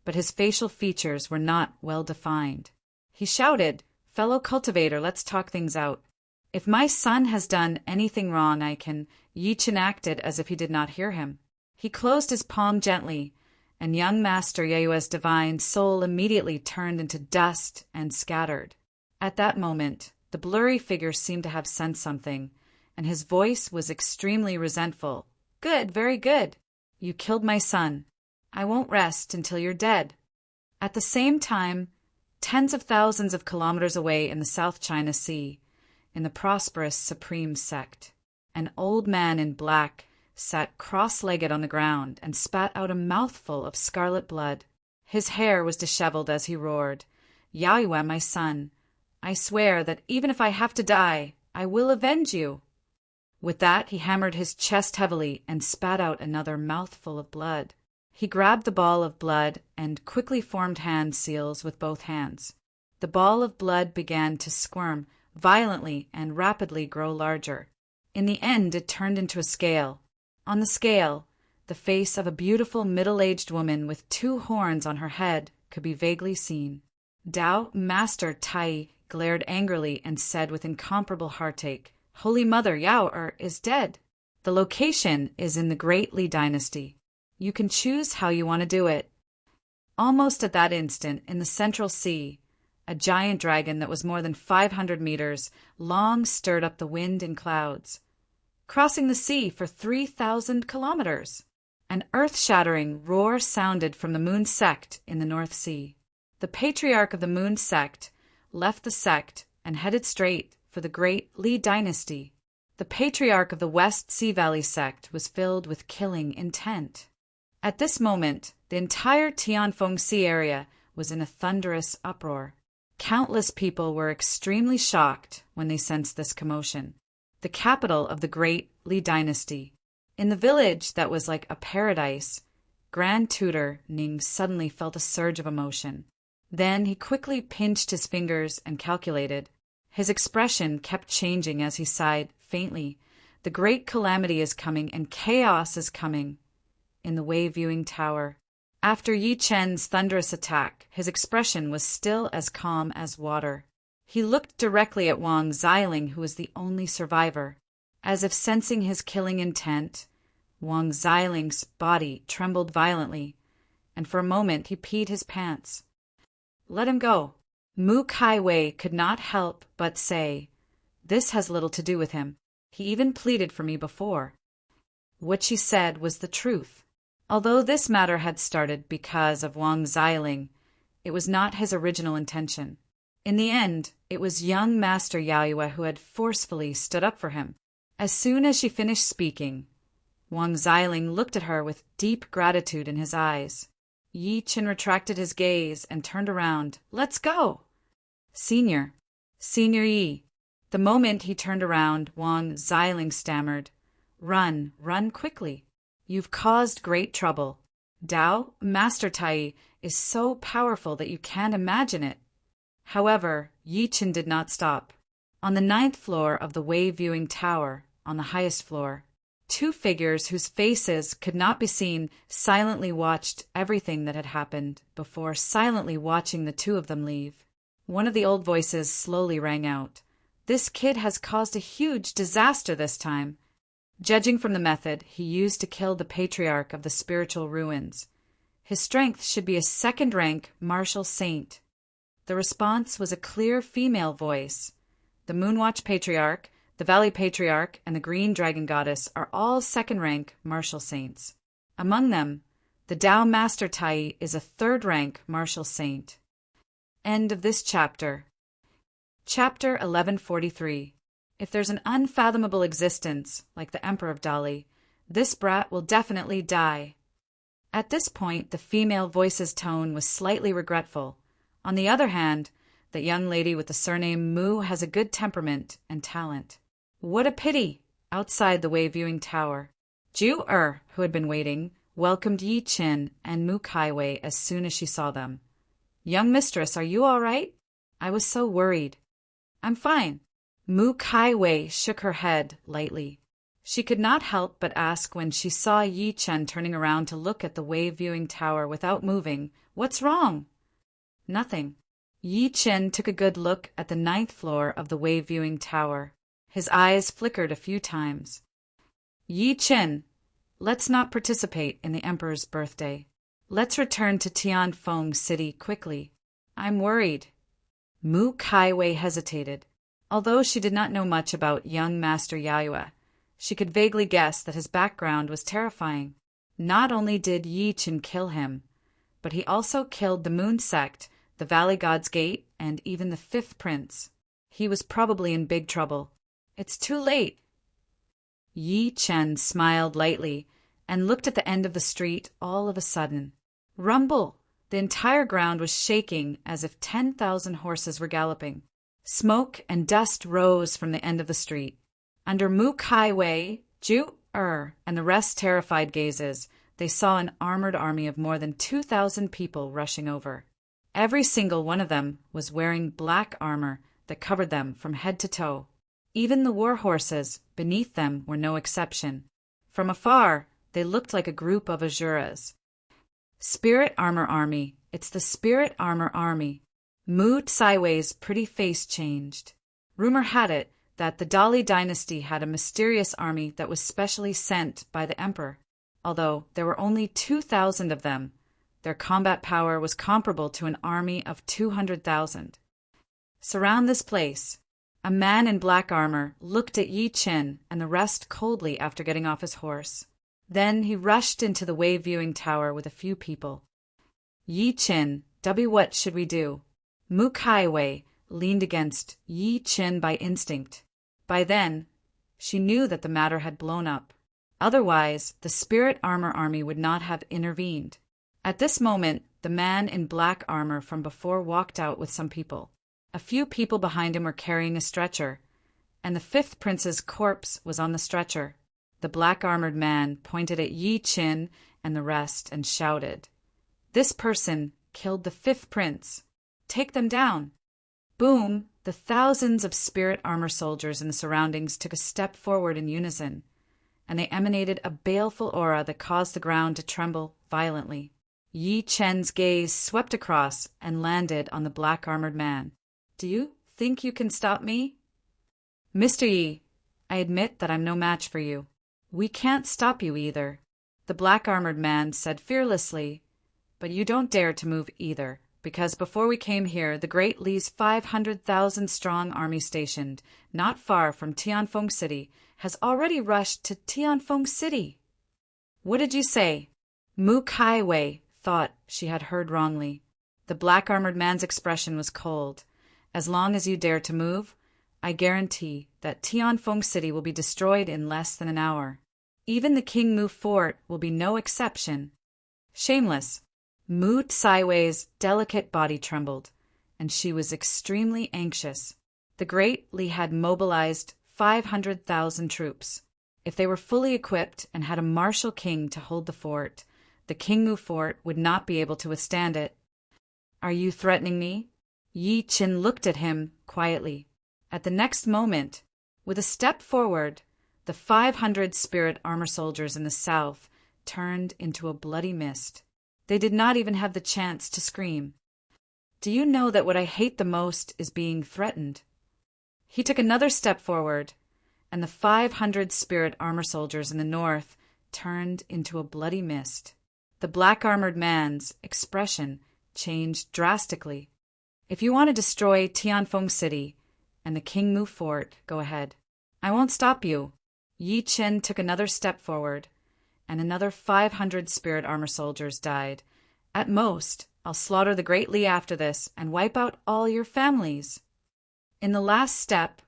but his facial features were not well defined. He shouted, "Fellow cultivator, let's talk things out. If my son has done anything wrong, I can." Yi Chen acted as if he did not hear him. He closed his palm gently, and young Master Yaoyue's divine soul immediately turned into dust and scattered. At that moment, the blurry figure seemed to have sensed something, and his voice was extremely resentful. "Good, very good. You killed my son. I won't rest until you're dead." At the same time, tens of thousands of kilometers away in the South China Sea, in the prosperous Supreme Sect, an old man in black sat cross-legged on the ground and spat out a mouthful of scarlet blood. His hair was disheveled as he roared, "Yaoyue, my son, I swear that even if I have to die, I will avenge you." With that, he hammered his chest heavily and spat out another mouthful of blood. He grabbed the ball of blood and quickly formed hand seals with both hands. The ball of blood began to squirm violently and rapidly grow larger. In the end, it turned into a scale. On the scale, the face of a beautiful middle-aged woman with 2 horns on her head could be vaguely seen. Dao Master Tai glared angrily and said with incomparable heartache, "Holy Mother, Yao is dead. The location is in the Great Li Dynasty. You can choose how you want to do it." Almost at that instant, in the Central Sea, a giant dragon that was more than 500 meters long stirred up the wind and clouds, crossing the sea for 3,000 kilometers. An earth-shattering roar sounded from the Moon Sect in the North Sea. The patriarch of the Moon Sect left the sect and headed straight for the Great Li Dynasty. The patriarch of the West Sea Valley sect was filled with killing intent. At this moment, the entire Tianfeng Sea area was in a thunderous uproar. Countless people were extremely shocked when they sensed this commotion. The capital of the Great Li Dynasty. In the village that was like a paradise, Grand Tutor Ning suddenly felt a surge of emotion. Then he quickly pinched his fingers and calculated. His expression kept changing as he sighed faintly. The great calamity is coming and chaos is coming. In the wave-viewing tower, after Yi Chen's thunderous attack, his expression was still as calm as water. He looked directly at Wang Xiling, who was the only survivor. As if sensing his killing intent, Wang Xiling's body trembled violently, and for a moment he peed his pants. "Let him go." Mu Kaiwei could not help but say, "This has little to do with him. He even pleaded for me before." What she said was the truth. Although this matter had started because of Wang Xiling, it was not his original intention. In the end, it was young Master Yaoyue who had forcefully stood up for him. As soon as she finished speaking, Wang Xiling looked at her with deep gratitude in his eyes. Yi Chen retracted his gaze and turned around. "Let's go!" Senior Yi. The moment he turned around, Wang Xiling stammered, "Run, run quickly. You've caused great trouble. Dao, Master Tai, is so powerful that you can't imagine it." However, Yi Chen did not stop. On the 9th floor of the wave-viewing tower, on the highest floor, 2 figures whose faces could not be seen silently watched everything that had happened before silently watching the 2 of them leave. One of the old voices slowly rang out, "This kid has caused a huge disaster this time." Judging from the method he used to kill the patriarch of the spiritual ruins, His strength should be a second-rank martial saint. The response was a clear female voice. The Moonwatch Patriarch, the Valley Patriarch, and the Green Dragon Goddess are all second-rank martial saints. Among them, the Tao Master Tai is a third-rank martial saint. End of this chapter. Chapter 1143. If there's an unfathomable existence, like the Emperor of Dali, this brat will definitely die. At this point, the female voice's tone was slightly regretful. On the other hand, the young lady with the surname Mu has a good temperament and talent. What a pity! Outside the wave-viewing tower, Ju-Er, who had been waiting, welcomed Yi Qin and Mu Kaiwei as soon as she saw them. "Young mistress, are you all right? I was so worried." "I'm fine." Mu Kaiwei shook her head lightly. She could not help but ask when she saw Yi Chen turning around to look at the wave-viewing tower without moving, "What's wrong?" "Nothing." Yi Chen took a good look at the 9th floor of the wave-viewing tower. His eyes flickered a few times. "Yi Chen, let's not participate in the Emperor's birthday. Let's return to Tianfeng City quickly. I'm worried." Mu Kaiwei hesitated. Although she did not know much about young Master Yayue, she could vaguely guess that his background was terrifying. Not only did Yi Chen kill him, but he also killed the Moon Sect, the Valley God's Gate, and even the 5th Prince. He was probably in big trouble. It's too late. Yi Chen smiled lightly and looked at the end of the street all of a sudden. Rumble! The entire ground was shaking as if 10,000 horses were galloping. Smoke and dust rose from the end of the street. Under Mu Kaiwei, Ju-Er, and the rest's terrified gazes, they saw an armored army of more than 2,000 people rushing over. Every single one of them was wearing black armor that covered them from head to toe. Even the war horses beneath them were no exception. From afar, they looked like a group of Azuras. "Spirit Armor Army. It's the Spirit Armor Army." Mu Tsaiwei's pretty face changed. Rumor had it that the Dali dynasty had a mysterious army that was specially sent by the emperor. Although there were only 2,000 of them, their combat power was comparable to an army of 200,000. Surround this place. A man in black armor looked at Yi Chen and the rest coldly after getting off his horse. Then he rushed into the wave-viewing tower with a few people. "Yi Chen, what should we do?" Mu Kaiwei leaned against Yi Chen by instinct. By then, she knew that the matter had blown up. Otherwise, the Spirit Armor Army would not have intervened. At this moment, the man in black armor from before walked out with some people. A few people behind him were carrying a stretcher, and the 5th Prince's corpse was on the stretcher. The black-armored man pointed at Yi Chen and the rest and shouted, "This person killed the 5th Prince. Take them down." Boom! The thousands of spirit armor soldiers in the surroundings took a step forward in unison, and they emanated a baleful aura that caused the ground to tremble violently. Yi Chen's gaze swept across and landed on the black-armored man. "Do you think you can stop me?" "Mr. Yi, I admit that I'm no match for you." "We can't stop you either," the black-armored man said fearlessly. "But you don't dare to move either, because before we came here, the Great Li's 500,000-strong army stationed not far from Tianfeng City has already rushed to Tianfeng City." "What did you say?" Mu Kaiwei thought she had heard wrongly. The black-armored man's expression was cold. "As long as you dare to move, I guarantee that Tianfeng City will be destroyed in less than an hour. Even the King Mu Fort will be no exception." Shameless. Mu Tsaiwei's delicate body trembled, and she was extremely anxious. The Great Li had mobilized 500,000 troops. If they were fully equipped and had a martial king to hold the fort, the King Mu Fort would not be able to withstand it. "Are you threatening me?" Yi Chen looked at him quietly. At the next moment, with a step forward, the 500 spirit armor soldiers in the south turned into a bloody mist. They did not even have the chance to scream. "Do you know that what I hate the most is being threatened?" He took another step forward, and the 500 spirit armor soldiers in the north turned into a bloody mist. The black-armored man's expression changed drastically. "If you want to destroy Tianfeng City and the king move fort, go ahead. I won't stop you." Yi Chen took another step forward, and another 500 spirit armor soldiers died. "At most, I'll slaughter the Great Li after this and wipe out all your families." In the last step,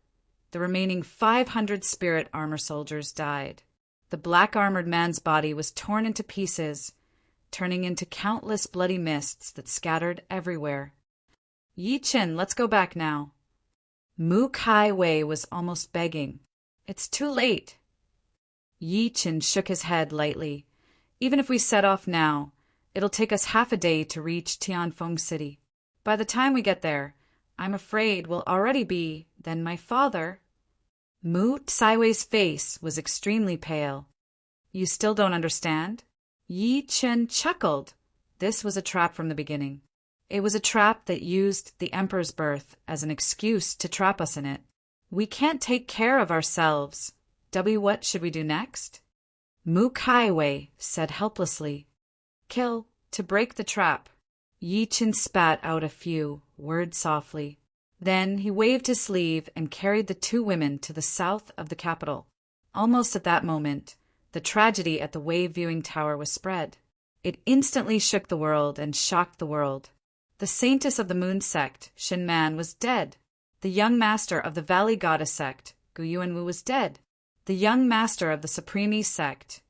the remaining 500 spirit armor soldiers died. The black-armored man's body was torn into pieces, turning into countless bloody mists that scattered everywhere. "Yi Chen, let's go back now." Mu Kai Wei was almost begging. "It's too late." Yi Chen shook his head lightly. "Even if we set off now, it'll take us half a day to reach Tianfeng City. By the time we get there, I'm afraid we'll already be, then my father—" Mu Tsaiwei's face was extremely pale. "You still don't understand?" Yi Chen chuckled. This was a trap from the beginning. It was a trap that used the emperor's birth as an excuse to trap us in it. "We can't take care of ourselves. What should we do next?" Mu Kai Wei said helplessly. "Kill, to break the trap." Yi Chen spat out a few words softly. Then he waved his sleeve and carried the two women to the south of the capital. Almost at that moment, the tragedy at the wave viewing tower was spread. It instantly shook the world and shocked the world. The saintess of the moon sect, Shin Man, was dead. The young master of the valley goddess sect, Gu Yuanwu, was dead. The young master of the Supreme East sect,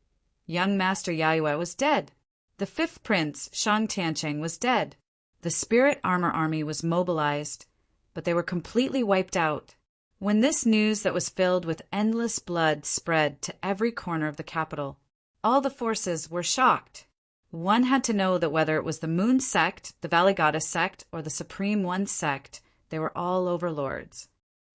young master Yaiyue, was dead. The fifth prince, Shang Tiancheng, was dead. The spirit armor army was mobilized, but they were completely wiped out. When this news that was filled with endless blood spread to every corner of the capital, all the forces were shocked. One had to know that whether it was the Moon sect, the Valley Goddess sect, or the Supreme One sect, they were all overlords.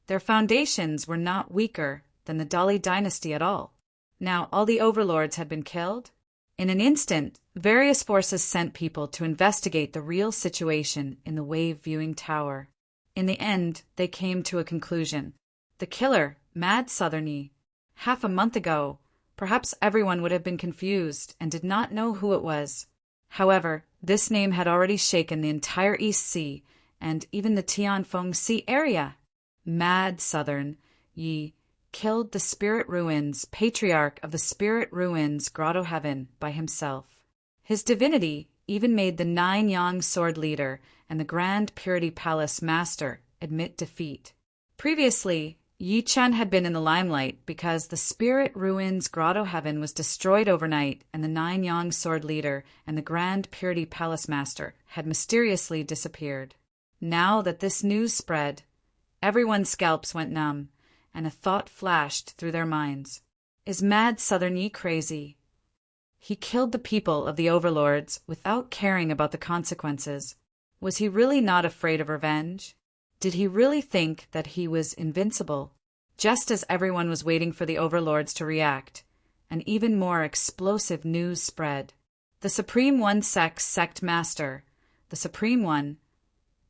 Their foundations were not weaker than the Dali dynasty at all. Now all the overlords had been killed. In an instant, various forces sent people to investigate the real situation in the wave viewing tower. In the end, they came to a conclusion. The killer, Mad Southerny. Half a month ago, perhaps everyone would have been confused and did not know who it was. However, this name had already shaken the entire East Sea and even the Tianfeng Sea area. Mad Southern Yi killed the Spirit Ruins, patriarch of the Spirit Ruins Grotto Heaven, by himself. His divinity even made the Nine-Yang Sword Leader and the Grand Purity Palace Master admit defeat. Previously, Yi Chen had been in the limelight because the Spirit Ruins Grotto Heaven was destroyed overnight and the Nine-Yang Sword Leader and the Grand Purity Palace Master had mysteriously disappeared. Now that this news spread, everyone's scalps went numb, and a thought flashed through their minds. Is Mad Southern Yi crazy? He killed the people of the overlords without caring about the consequences. Was he really not afraid of revenge? Did he really think that he was invincible? Just as everyone was waiting for the overlords to react, an even more explosive news spread. The Supreme One sect master, the Supreme One,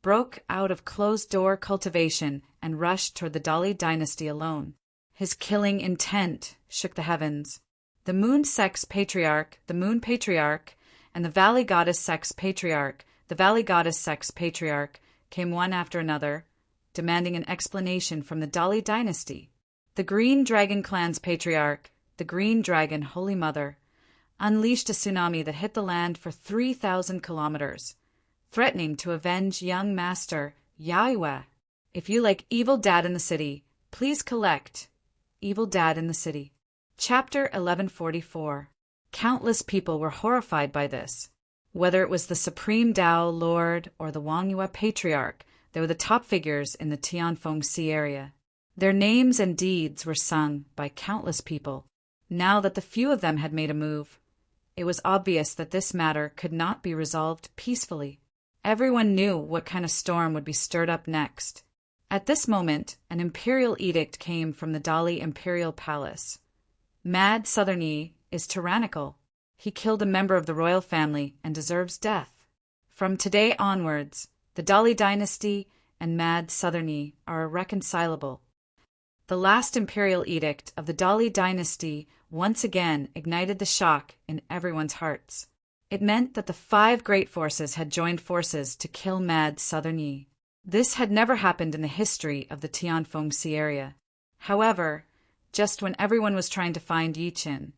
broke out of closed-door cultivation and rushed toward the Dali dynasty alone. His killing intent shook the heavens. The Moon sect's patriarch, the Moon Patriarch, and the Valley Goddess sect's patriarch, the Valley Goddess sect's patriarch, came one after another, demanding an explanation from the Dali dynasty. The Green Dragon clan's patriarch, the Green Dragon Holy Mother, unleashed a tsunami that hit the land for 3,000 kilometers, threatening to avenge young master Yaiyue. If you like Evil Dad in the City, please collect Evil Dad in the City. Chapter 1144. Countless people were horrified by this. Whether it was the Supreme Dao Lord or the Wangyue Patriarch, they were the top figures in the Tianfeng Sea area. Their names and deeds were sung by countless people. Now that the few of them had made a move, it was obvious that this matter could not be resolved peacefully. Everyone knew what kind of storm would be stirred up next. At this moment, an imperial edict came from the Dali Imperial Palace. Mad Southern Yi is tyrannical. He killed a member of the royal family and deserves death. From today onwards, the Dali dynasty and Mad Southern Yi are irreconcilable. The last imperial edict of the Dali dynasty once again ignited the shock in everyone's hearts. It meant that the 5 great forces had joined forces to kill Mad Southern Yi. This had never happened in the history of the Tianfeng Sea area. However, just when everyone was trying to find Yi Qin,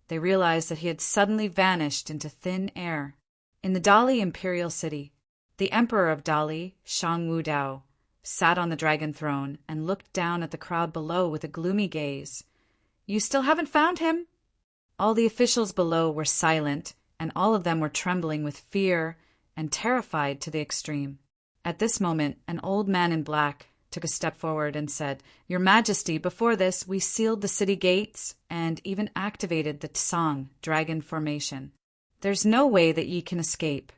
they realized that he had suddenly vanished into thin air. In the Dali imperial city, the emperor of Dali, Shang Wudao, sat on the dragon throne and looked down at the crowd below with a gloomy gaze. "You still haven't found him?" All the officials below were silent, and all of them were trembling with fear and terrified to the extreme. At this moment, an old man in black took a step forward and said, "Your Majesty, before this, we sealed the city gates and even activated the Tsang dragon formation. There's no way that Yi can escape."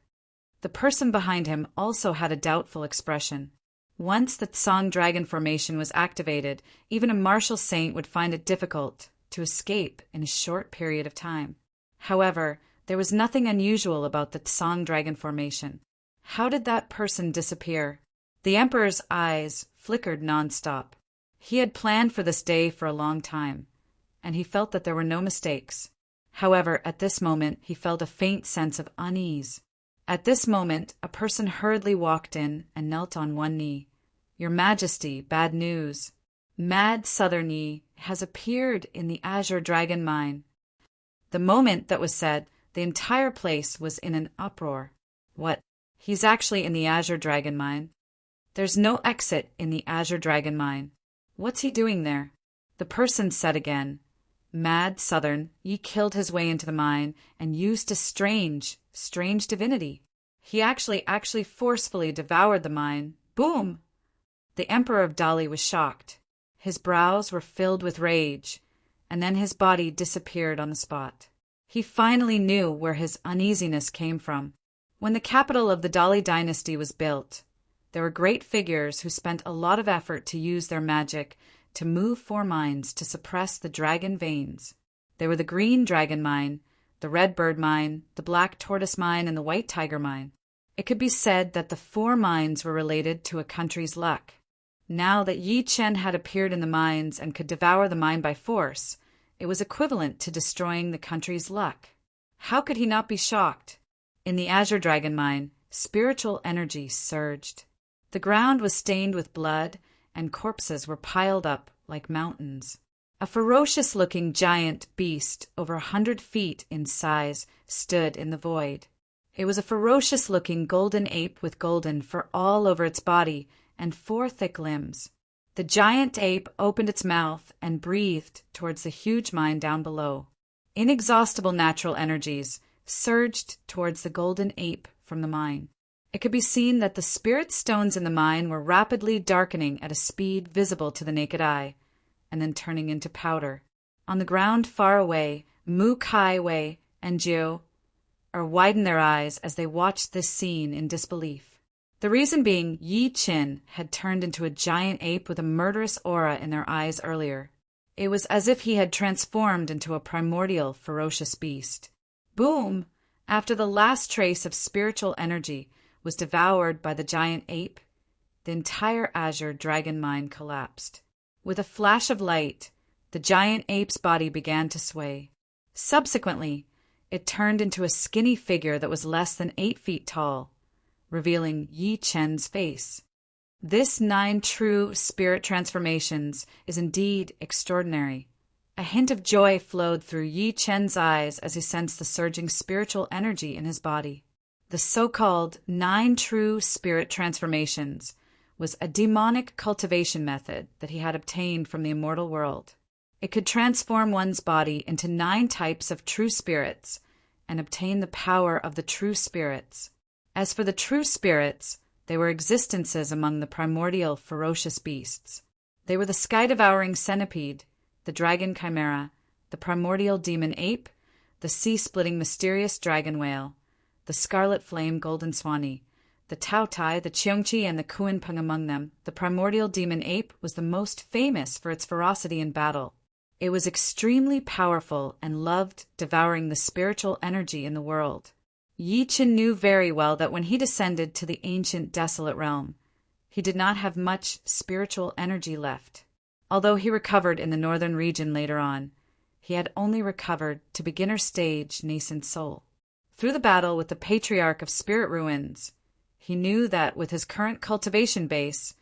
The person behind him also had a doubtful expression. Once the Tsang dragon formation was activated, even a martial saint would find it difficult to escape in a short period of time. However, there was nothing unusual about the Tsang dragon formation. How did that person disappear? The emperor's eyes flickered nonstop. He had planned for this day for a long time, and he felt that there were no mistakes. However, at this moment, he felt a faint sense of unease. At this moment, a person hurriedly walked in and knelt on one knee. "Your Majesty, bad news. Mad Southern Yi has appeared in the Azure Dragon Mine." The moment that was said, the entire place was in an uproar. "What? He's actually in the Azure Dragon Mine? There's no exit in the Azure Dragon Mine. What's he doing there?" The person said again, "Mad Southern Yi killed his way into the mine and used a strange divinity. He actually forcefully devoured the mine. Boom!" The Emperor of Dali was shocked. His brows were filled with rage, and then his body disappeared on the spot. He finally knew where his uneasiness came from. When the capital of the Dali dynasty was built, there were great figures who spent a lot of effort to use their magic to move 4 mines to suppress the dragon veins. They were the Green Dragon Mine, the Red Bird Mine, the Black Tortoise Mine, and the White Tiger Mine. It could be said that the 4 mines were related to a country's luck. Now that Yi Chen had appeared in the mines and could devour the mine by force, it was equivalent to destroying the country's luck. How could he not be shocked? In the Azure Dragon Mine, spiritual energy surged. The ground was stained with blood, and corpses were piled up like mountains. A ferocious-looking giant beast, over 100 feet in size, stood in the void. It was a ferocious-looking golden ape with golden fur all over its body and 4 thick limbs. The giant ape opened its mouth and breathed towards the huge mine down below. Inexhaustible natural energies surged towards the golden ape from the mine. It could be seen that the spirit stones in the mine were rapidly darkening at a speed visible to the naked eye, and then turning into powder. On the ground far away, Mu Kai Wei and Jiu widened their eyes as they watched this scene in disbelief. The reason being, Yi Qin had turned into a giant ape with a murderous aura in their eyes earlier. It was as if he had transformed into a primordial, ferocious beast. Boom! After the last trace of spiritual energy was devoured by the giant ape, the entire Azure Dragon Mine collapsed. With a flash of light, the giant ape's body began to sway. Subsequently, it turned into a skinny figure that was less than 8 feet tall, revealing Yi Chen's face. This 9 true spirit transformations is indeed extraordinary. A hint of joy flowed through Yi Chen's eyes as he sensed the surging spiritual energy in his body. The so-called 9 true spirit transformations was a demonic cultivation method that he had obtained from the immortal world. It could transform one's body into 9 types of true spirits and obtain the power of the true spirits. As for the true spirits, they were existences among the primordial ferocious beasts. They were the sky-devouring centipede, the dragon chimera, the primordial demon ape, the sea-splitting mysterious dragon whale, the scarlet flame golden swanee, the Taotai, the Cheongchi, and the Kuanpeng among them. The primordial demon ape was the most famous for its ferocity in battle. It was extremely powerful and loved devouring the spiritual energy in the world. Yi Chen knew very well that when he descended to the ancient desolate realm, he did not have much spiritual energy left. Although he recovered in the northern region later on, he had only recovered to beginner stage nascent soul. through the battle with the Patriarch of Spirit Ruins. He knew that with his current cultivation base,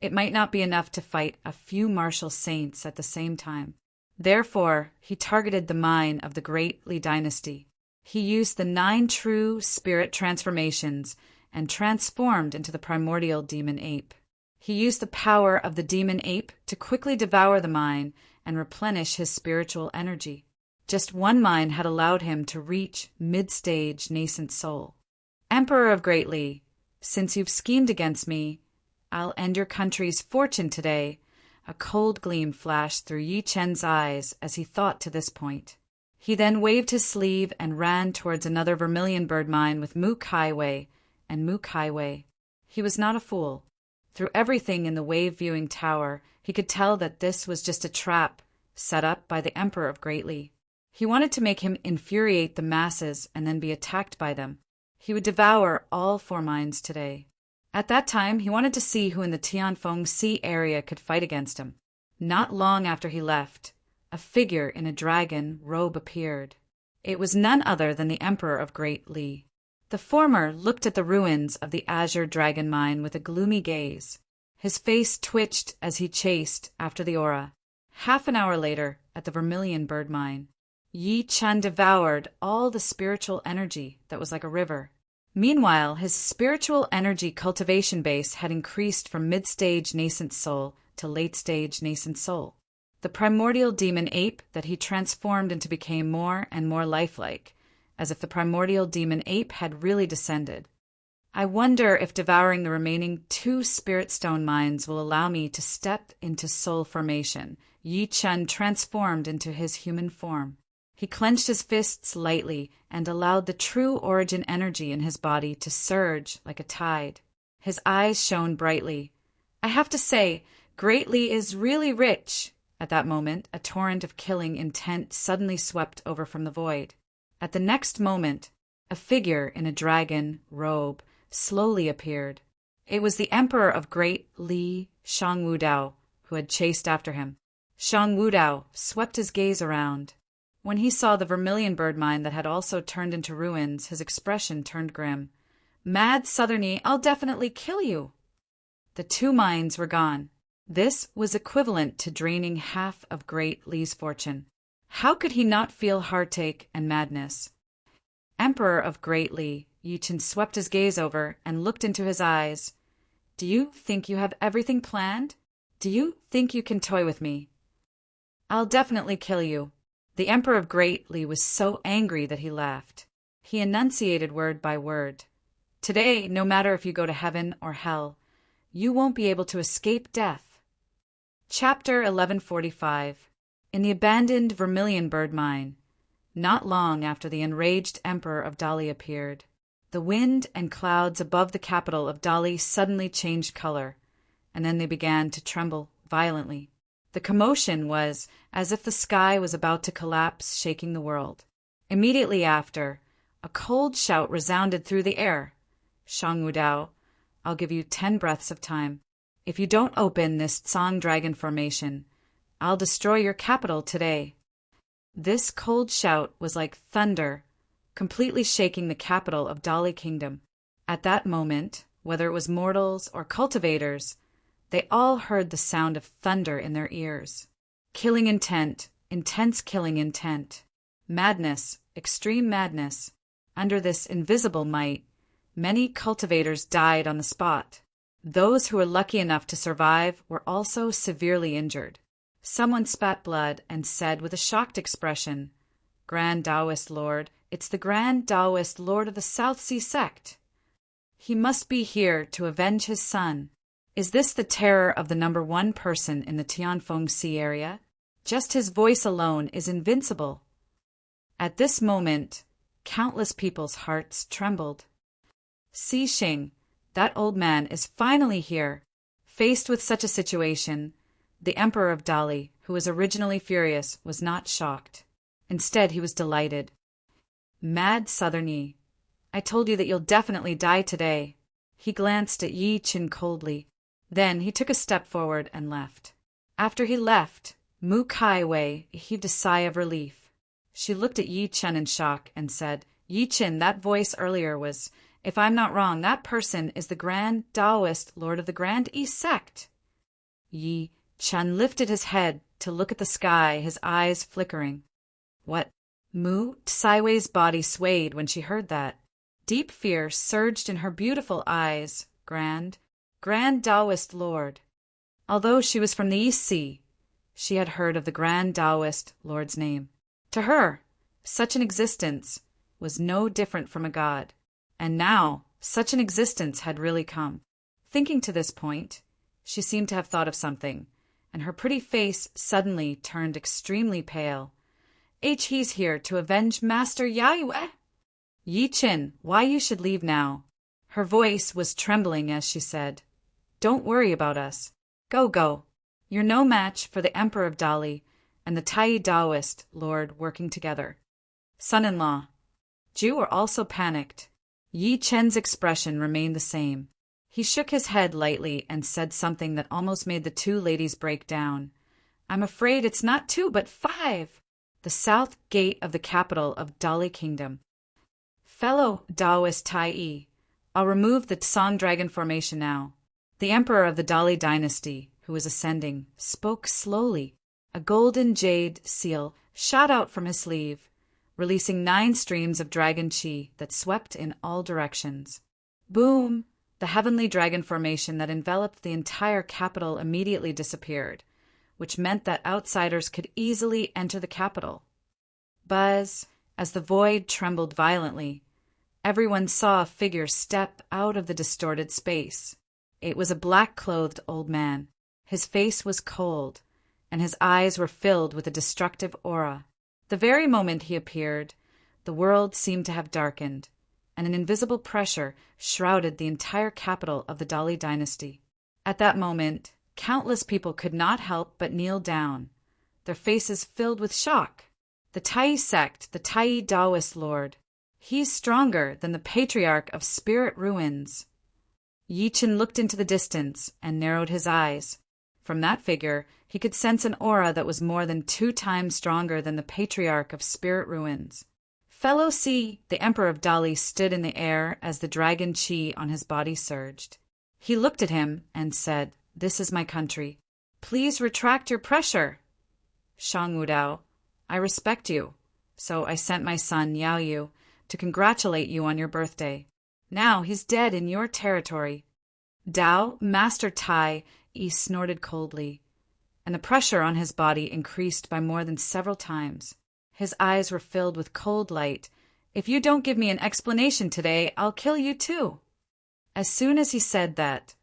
it might not be enough to fight a few martial saints at the same time. Therefore, he targeted the mine of the Great Li dynasty. He used the 9 true spirit transformations and transformed into the primordial demon ape. He used the power of the demon ape to quickly devour the mine and replenish his spiritual energy. Just one mine had allowed him to reach mid-stage nascent soul. Emperor of Great Li, since you've schemed against me, I'll end your country's fortune today. A cold gleam flashed through Yi Chen's eyes as he thought to this point. He then waved his sleeve and ran towards another vermilion bird mine with Mu Kaiwei and Mu Kaiwei. He was not a fool. Through everything in the wave-viewing tower, he could tell that this was just a trap set up by the Emperor of Great Li. He wanted to make him infuriate the masses and then be attacked by them. He would devour all 4 mines today. At that time, he wanted to see who in the Tianfeng Sea area could fight against him. Not long after he left, a figure in a dragon robe appeared. It was none other than the Emperor of Great Li. The former looked at the ruins of the Azure Dragon Mine with a gloomy gaze. His face twitched as he chased after the aura. Half an hour later, at the Vermilion Bird Mine, Yi Chen devoured all the spiritual energy that was like a river. Meanwhile, his spiritual energy cultivation base had increased from mid-stage nascent soul to late-stage nascent soul. The primordial demon ape that he transformed into became more and more lifelike, as if the primordial demon ape had really descended. I wonder if devouring the remaining 2 spirit stone mines will allow me to step into soul formation. Yi Chen transformed into his human form. He clenched his fists lightly and allowed the true origin energy in his body to surge like a tide. His eyes shone brightly. I have to say, Great Li is really rich. At that moment, a torrent of killing intent suddenly swept over from the void. At the next moment, a figure in a dragon robe slowly appeared. It was the Emperor of Great Li, Shang Wudao, who had chased after him. Shang Wudao swept his gaze around. When he saw the vermilion bird mine that had also turned into ruins, his expression turned grim. Mad Southerny, I'll definitely kill you. The 2 mines were gone. This was equivalent to draining half of Great Li's fortune. How could he not feel heartache and madness? Emperor of Great Li, Yi Chen swept his gaze over and looked into his eyes. Do you think you have everything planned? Do you think you can toy with me? I'll definitely kill you. The Emperor of Great Li was so angry that he laughed. He enunciated word by word. Today, no matter if you go to heaven or hell, you won't be able to escape death. Chapter 1145. In the abandoned Vermilion Bird Mine. Not long after the enraged Emperor of Dali appeared, the wind and clouds above the capital of Dali suddenly changed color, and then they began to tremble violently. The commotion was as if the sky was about to collapse, shaking the world. Immediately after, a cold shout resounded through the air. Shang Wudao, I'll give you 10 breaths of time. If you don't open this Tsang Dragon formation, I'll destroy your capital today. This cold shout was like thunder, completely shaking the capital of Dali Kingdom. At that moment, whether it was mortals or cultivators, they all heard the sound of thunder in their ears. Killing intent, intense killing intent. Madness, extreme madness. Under this invisible might, many cultivators died on the spot. Those who were lucky enough to survive were also severely injured. Someone spat blood and said with a shocked expression, Grand Taoist Lord, it's the Grand Taoist Lord of the South Sea sect. He must be here to avenge his son. Is this the terror of the number 1 person in the Tianfeng Sea area? Just his voice alone is invincible. At this moment, countless people's hearts trembled. Si Xing, that old man, is finally here. Faced with such a situation, the Emperor of Dali, who was originally furious, was not shocked. Instead, he was delighted. Mad Southerny, I told you that you'll definitely die today. He glanced at Yi Chen coldly. Then he took a step forward and left. After he left, Mu Kaiwei heaved a sigh of relief. She looked at Yi Chen in shock and said, Yi Qin, that voice earlier was, if I'm not wrong, that person is the Grand Taoist Lord of the Grand East Sect. Yi Chen lifted his head to look at the sky, his eyes flickering. What? Mu Tsaiwei's body swayed when she heard that. Deep fear surged in her beautiful eyes. Grand Taoist Lord. Although she was from the East Sea, she had heard of the Grand Taoist Lord's name. To her, such an existence was no different from a god, and now such an existence had really come. Thinking to this point, she seemed to have thought of something, and her pretty face suddenly turned extremely pale. He's here to avenge Master Yayue. Yi Qin, why you should leave now? Her voice was trembling as she said, Don't worry about us. Go. You're no match for the Emperor of Dali and the Tai Taoist Lord working together. Son-in-law. Ju were also panicked. Yi Chen's expression remained the same. He shook his head lightly and said something that almost made the two ladies break down. I'm afraid it's not 2 but 5. The south gate of the capital of Dali Kingdom. Fellow Taoist Tai, I'll remove the Song Dragon formation now. The emperor of the Dali dynasty, who was ascending, spoke slowly. A golden jade seal shot out from his sleeve, releasing 9 streams of dragon chi that swept in all directions. Boom! The heavenly dragon formation that enveloped the entire capital immediately disappeared, which meant that outsiders could easily enter the capital. Buzz! As the void trembled violently, everyone saw a figure step out of the distorted space. It was a black-clothed old man. His face was cold, and his eyes were filled with a destructive aura. The very moment he appeared, the world seemed to have darkened, and an invisible pressure shrouded the entire capital of the Dali dynasty. At that moment, countless people could not help but kneel down, their faces filled with shock. The Tai sect, the Tai Taoist Lord. He's stronger than the Patriarch of Spirit Ruins. Yi Qin looked into the distance and narrowed his eyes. From that figure, he could sense an aura that was more than 2 times stronger than the Patriarch of Spirit Ruins. Fellow C, the Emperor of Dali, stood in the air as the dragon chi on his body surged. He looked at him and said, This is my country. Please retract your pressure. Shang Wudao, I respect you, so I sent my son Yao Yu to congratulate you on your birthday. Now he's dead in your territory. Dao, Master Tai, he snorted coldly, and the pressure on his body increased by more than several times. His eyes were filled with cold light. If you don't give me an explanation today, I'll kill you too. As soon as he said that,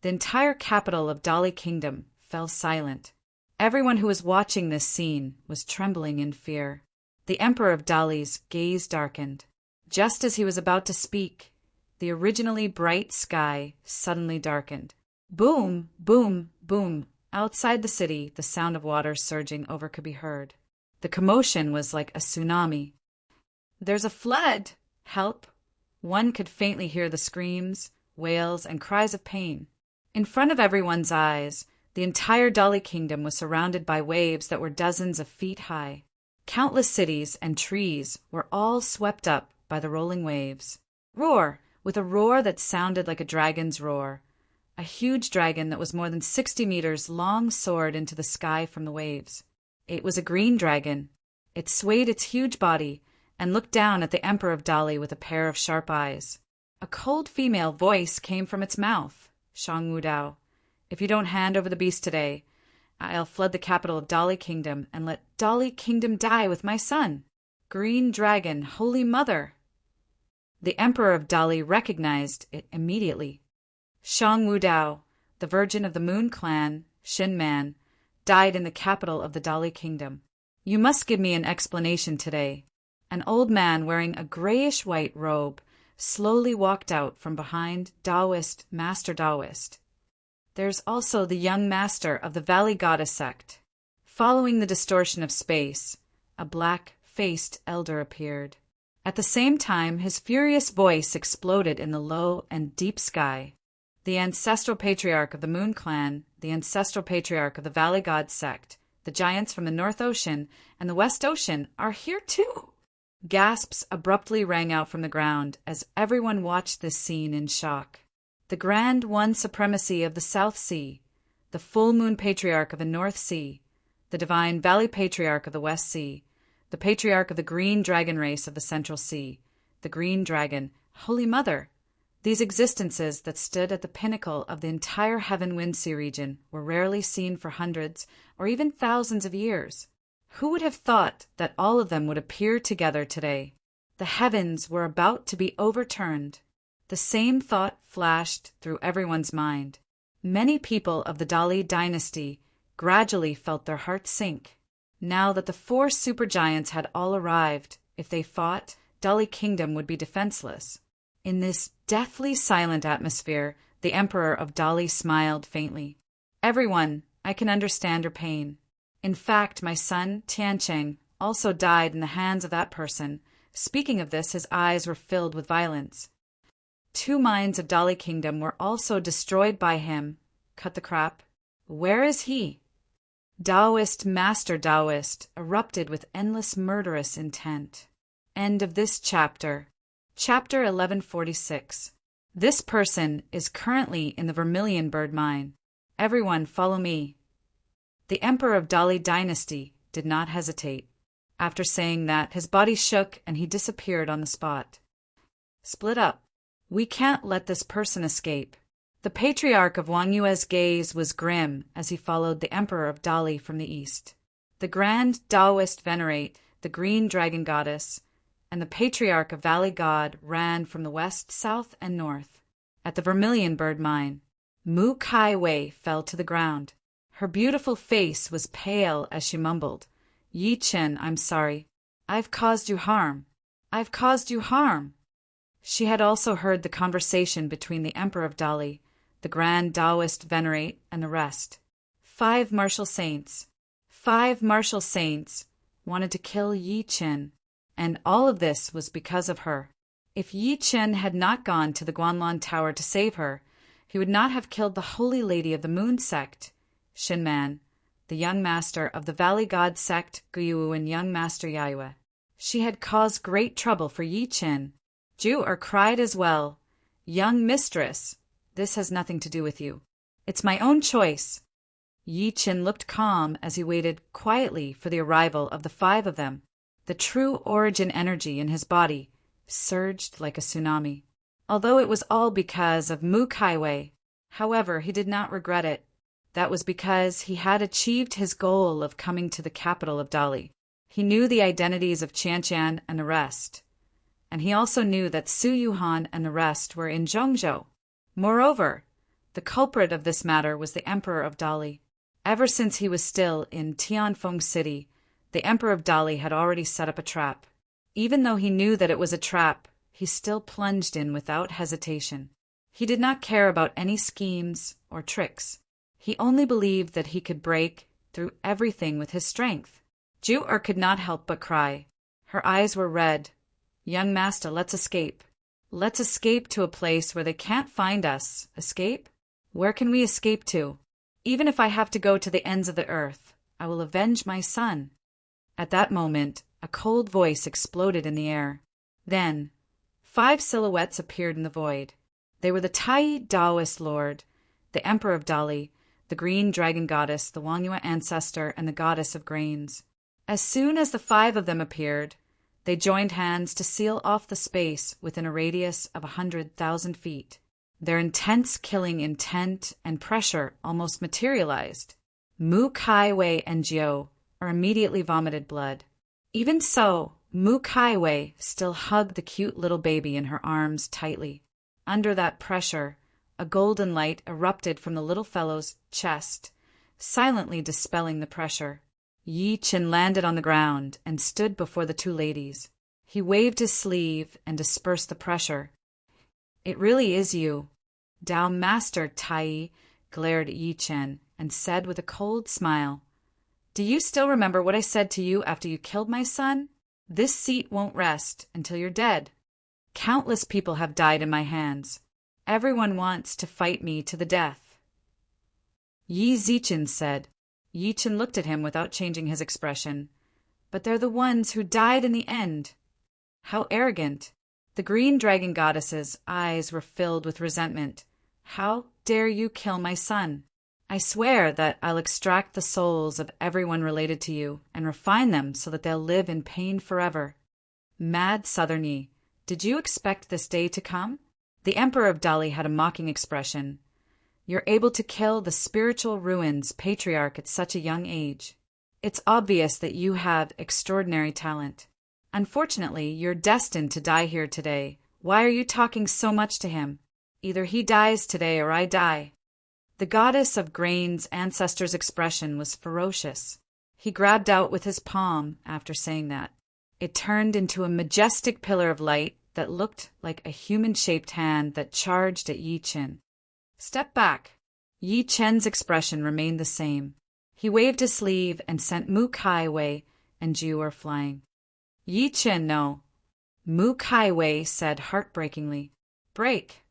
the entire capital of Dali Kingdom fell silent. Everyone who was watching this scene was trembling in fear. The Emperor of Dali's gaze darkened. Just as he was about to speak, the originally bright sky suddenly darkened. Boom, boom, boom. Outside the city, the sound of water surging over could be heard. The commotion was like a tsunami. There's a flood! Help! One could faintly hear the screams, wails, and cries of pain. In front of everyone's eyes, the entire Dali Kingdom was surrounded by waves that were dozens of feet high. Countless cities and trees were all swept up by the rolling waves. Roar! With a roar that sounded like a dragon's roar. A huge dragon that was more than 60 meters long soared into the sky from the waves. It was a green dragon. It swayed its huge body and looked down at the Emperor of Dali with a pair of sharp eyes. A cold female voice came from its mouth. Shang Wudao, if you don't hand over the beast today, I'll flood the capital of Dali Kingdom and let Dali Kingdom die with my son. Green Dragon, Holy Mother. The Emperor of Dali recognized it immediately. Shang Wudao, the Virgin of the Moon Clan, Shin Man, died in the capital of the Dali Kingdom. You must give me an explanation today. An old man wearing a grayish-white robe slowly walked out from behind Master Taoist. There's also the young master of the Valley Goddess sect. Following the distortion of space, a black-faced elder appeared. At the same time, his furious voice exploded in the low and deep sky. The ancestral patriarch of the Moon Clan, the ancestral patriarch of the Valley God sect, the giants from the North Ocean and the West Ocean are here too. Gasps abruptly rang out from the ground as everyone watched this scene in shock. The Grand One Supremacy of the South Sea, the Full Moon Patriarch of the North Sea, the Divine Valley Patriarch of the West Sea, the Patriarch of the Green Dragon race of the Central Sea, the Green Dragon, Holy Mother. These existences that stood at the pinnacle of the entire Heaven-Wind Sea region were rarely seen for hundreds or even thousands of years. Who would have thought that all of them would appear together today? The heavens were about to be overturned. The same thought flashed through everyone's mind. Many people of the Dali dynasty gradually felt their hearts sink. Now that the 4 supergiants had all arrived, if they fought, Dali Kingdom would be defenseless. In this deathly silent atmosphere, the Emperor of Dali smiled faintly. Everyone, I can understand your pain. In fact, my son, Tiancheng, also died in the hands of that person. Speaking of this, his eyes were filled with violence. 2 minds of Dali Kingdom were also destroyed by him. Cut the crap. Where is he? Taoist Master Taoist erupted with endless murderous intent. End of this chapter. Chapter 1146. This person is currently in the Vermilion Bird Mine. Everyone follow me. The Emperor of Dali dynasty did not hesitate. After saying that, his body shook and he disappeared on the spot. Split up. We can't let this person escape. The Patriarch of Wang Yue's gaze was grim as he followed the Emperor of Dali from the east. The Grand Taoist venerate the Green Dragon Goddess, and the Patriarch of Valley God ran from the west, south, and north. At the Vermilion Bird Mine, Mu Kai Wei fell to the ground. Her beautiful face was pale as she mumbled, Yi Chen, I'm sorry. I've caused you harm. I've caused you harm. She had also heard the conversation between the Emperor of Dali, the Grand Taoist venerate, and the rest. 5 martial saints wanted to kill Yi Chen, and all of this was because of her. If Yi Chen had not gone to the Guanlan Tower to save her, he would not have killed the Holy Lady of the Moon sect, Shinman, the young master of the Valley God sect, Guyuwu, and young master Yayue. She had caused great trouble for Yi Chen. Ju-Er cried as well. Young mistress, this has nothing to do with you. It's my own choice. Yi Chen looked calm as he waited quietly for the arrival of the 5 of them. The true origin energy in his body surged like a tsunami. Although it was all because of Mu Kai Wei, however, he did not regret it. That was because he had achieved his goal of coming to the capital of Dali. He knew the identities of Qianqian and the rest, and he also knew that Su Yuhan and the rest were in Zhongzhou. Moreover, the culprit of this matter was the Emperor of Dali. Ever since he was still in Tianfeng City, the Emperor of Dali had already set up a trap. Even though he knew that it was a trap, he still plunged in without hesitation. He did not care about any schemes or tricks. He only believed that he could break through everything with his strength. Ju-Er could not help but cry. Her eyes were red. Young master, let's escape. Let's escape to a place where they can't find us. Escape? Where can we escape to? Even if I have to go to the ends of the earth, I will avenge my son. At that moment, a cold voice exploded in the air. Then, 5 silhouettes appeared in the void. They were the Tai Taoist Lord, the Emperor of Dali, the Green Dragon Goddess, the Wang Yue Ancestor, and the Goddess of Grains. As soon as the 5 of them appeared, they joined hands to seal off the space within a radius of 100,000 feet. Their intense killing intent and pressure almost materialized. Mu Kai Wei and Jiu immediately vomited blood. Even so, Mu Kai Wei still hugged the cute little baby in her arms tightly. Under that pressure, a golden light erupted from the little fellow's chest, silently dispelling the pressure. Yi Chen landed on the ground and stood before the 2 ladies. He waved his sleeve and dispersed the pressure. It really is you. Dao Master Tai glared at Yi Chen and said with a cold smile, Do you still remember what I said to you after you killed my son? This seat won't rest until you're dead. Countless people have died in my hands. Everyone wants to fight me to the death. Yi Zichen said. Yi Chen looked at him without changing his expression. But they're the ones who died in the end. How arrogant! The green dragon goddess's eyes were filled with resentment. How dare you kill my son? I swear that I'll extract the souls of everyone related to you and refine them so that they'll live in pain forever. Mad Southernie, did you expect this day to come? The Emperor of Dali had a mocking expression. You're able to kill the spiritual ruins patriarch at such a young age. It's obvious that you have extraordinary talent. Unfortunately, you're destined to die here today. Why are you talking so much to him? Either he dies today or I die. The goddess of grain's ancestor's expression was ferocious. He grabbed out with his palm after saying that. It turned into a majestic pillar of light that looked like a human-shaped hand that charged at Yi Chen. Step back. Yi Chen's expression remained the same. He waved his sleeve and sent Mu Kai Wei and Jiu flying. Yi Chen, no. Mu Kai Wei said heartbreakingly. Break.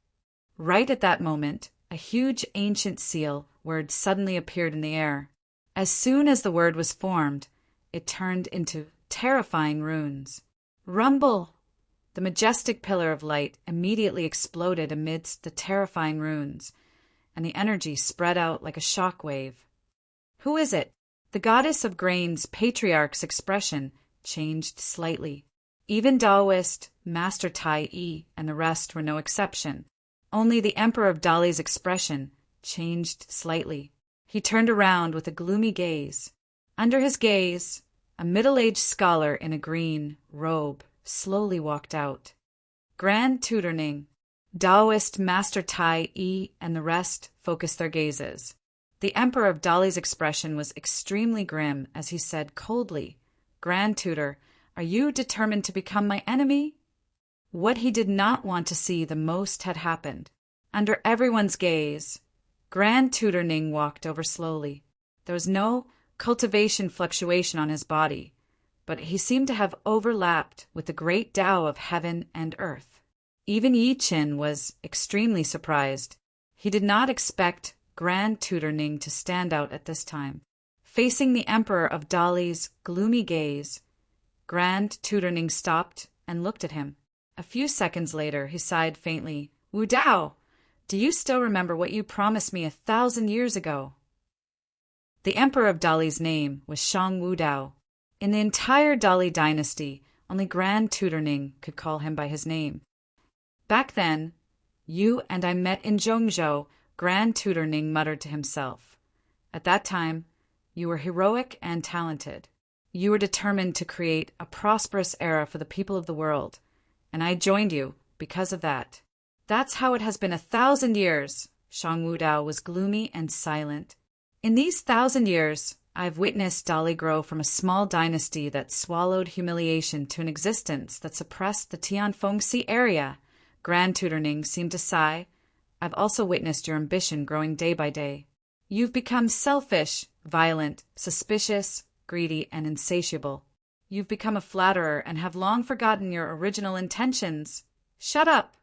Right at that moment, a huge ancient seal word suddenly appeared in the air. As soon as the word was formed, it turned into terrifying runes. Rumble! The majestic pillar of light immediately exploded amidst the terrifying runes, and the energy spread out like a shock wave. Who is it? The goddess of grain's patriarch's expression changed slightly. Even Taoist, Master Tai Yi, and the rest were no exception. Only the Emperor of Dali's expression changed slightly. He turned around with a gloomy gaze. Under his gaze, a middle-aged scholar in a green robe slowly walked out. Grand Tutoring, Taoist Master Tai Yi, and the rest focused their gazes. The Emperor of Dali's expression was extremely grim as he said coldly, Grand Tutor, are you determined to become my enemy? What he did not want to see the most had happened. Under everyone's gaze, Grand Tutor Ning walked over slowly. There was no cultivation fluctuation on his body, but he seemed to have overlapped with the great Tao of heaven and earth. Even Yi Chen was extremely surprised. He did not expect Grand Tutor Ning to stand out at this time. Facing the Emperor of Dali's gloomy gaze, Grand Tutor Ning stopped and looked at him. A few seconds later, he sighed faintly. Wu Dao, do you still remember what you promised me 1,000 years ago? The Emperor of Dali's name was Shang Wu Dao. In the entire Dali dynasty, only Grand Tutor Ning could call him by his name. Back then, you and I met in Zhongzhou, Grand Tutor Ning muttered to himself. At that time, you were heroic and talented. You were determined to create a prosperous era for the people of the world, and I joined you because of that. That's how it has been 1,000 years. Shang Wu Dao was gloomy and silent. In these 1,000 years, I've witnessed Dali grow from a small dynasty that swallowed humiliation to an existence that suppressed the Tianfengxi area. Grand Tutor Ning seemed to sigh. I've also witnessed your ambition growing day by day. You've become selfish, violent, suspicious, greedy, and insatiable. You've become a flatterer and have long forgotten your original intentions. Shut up!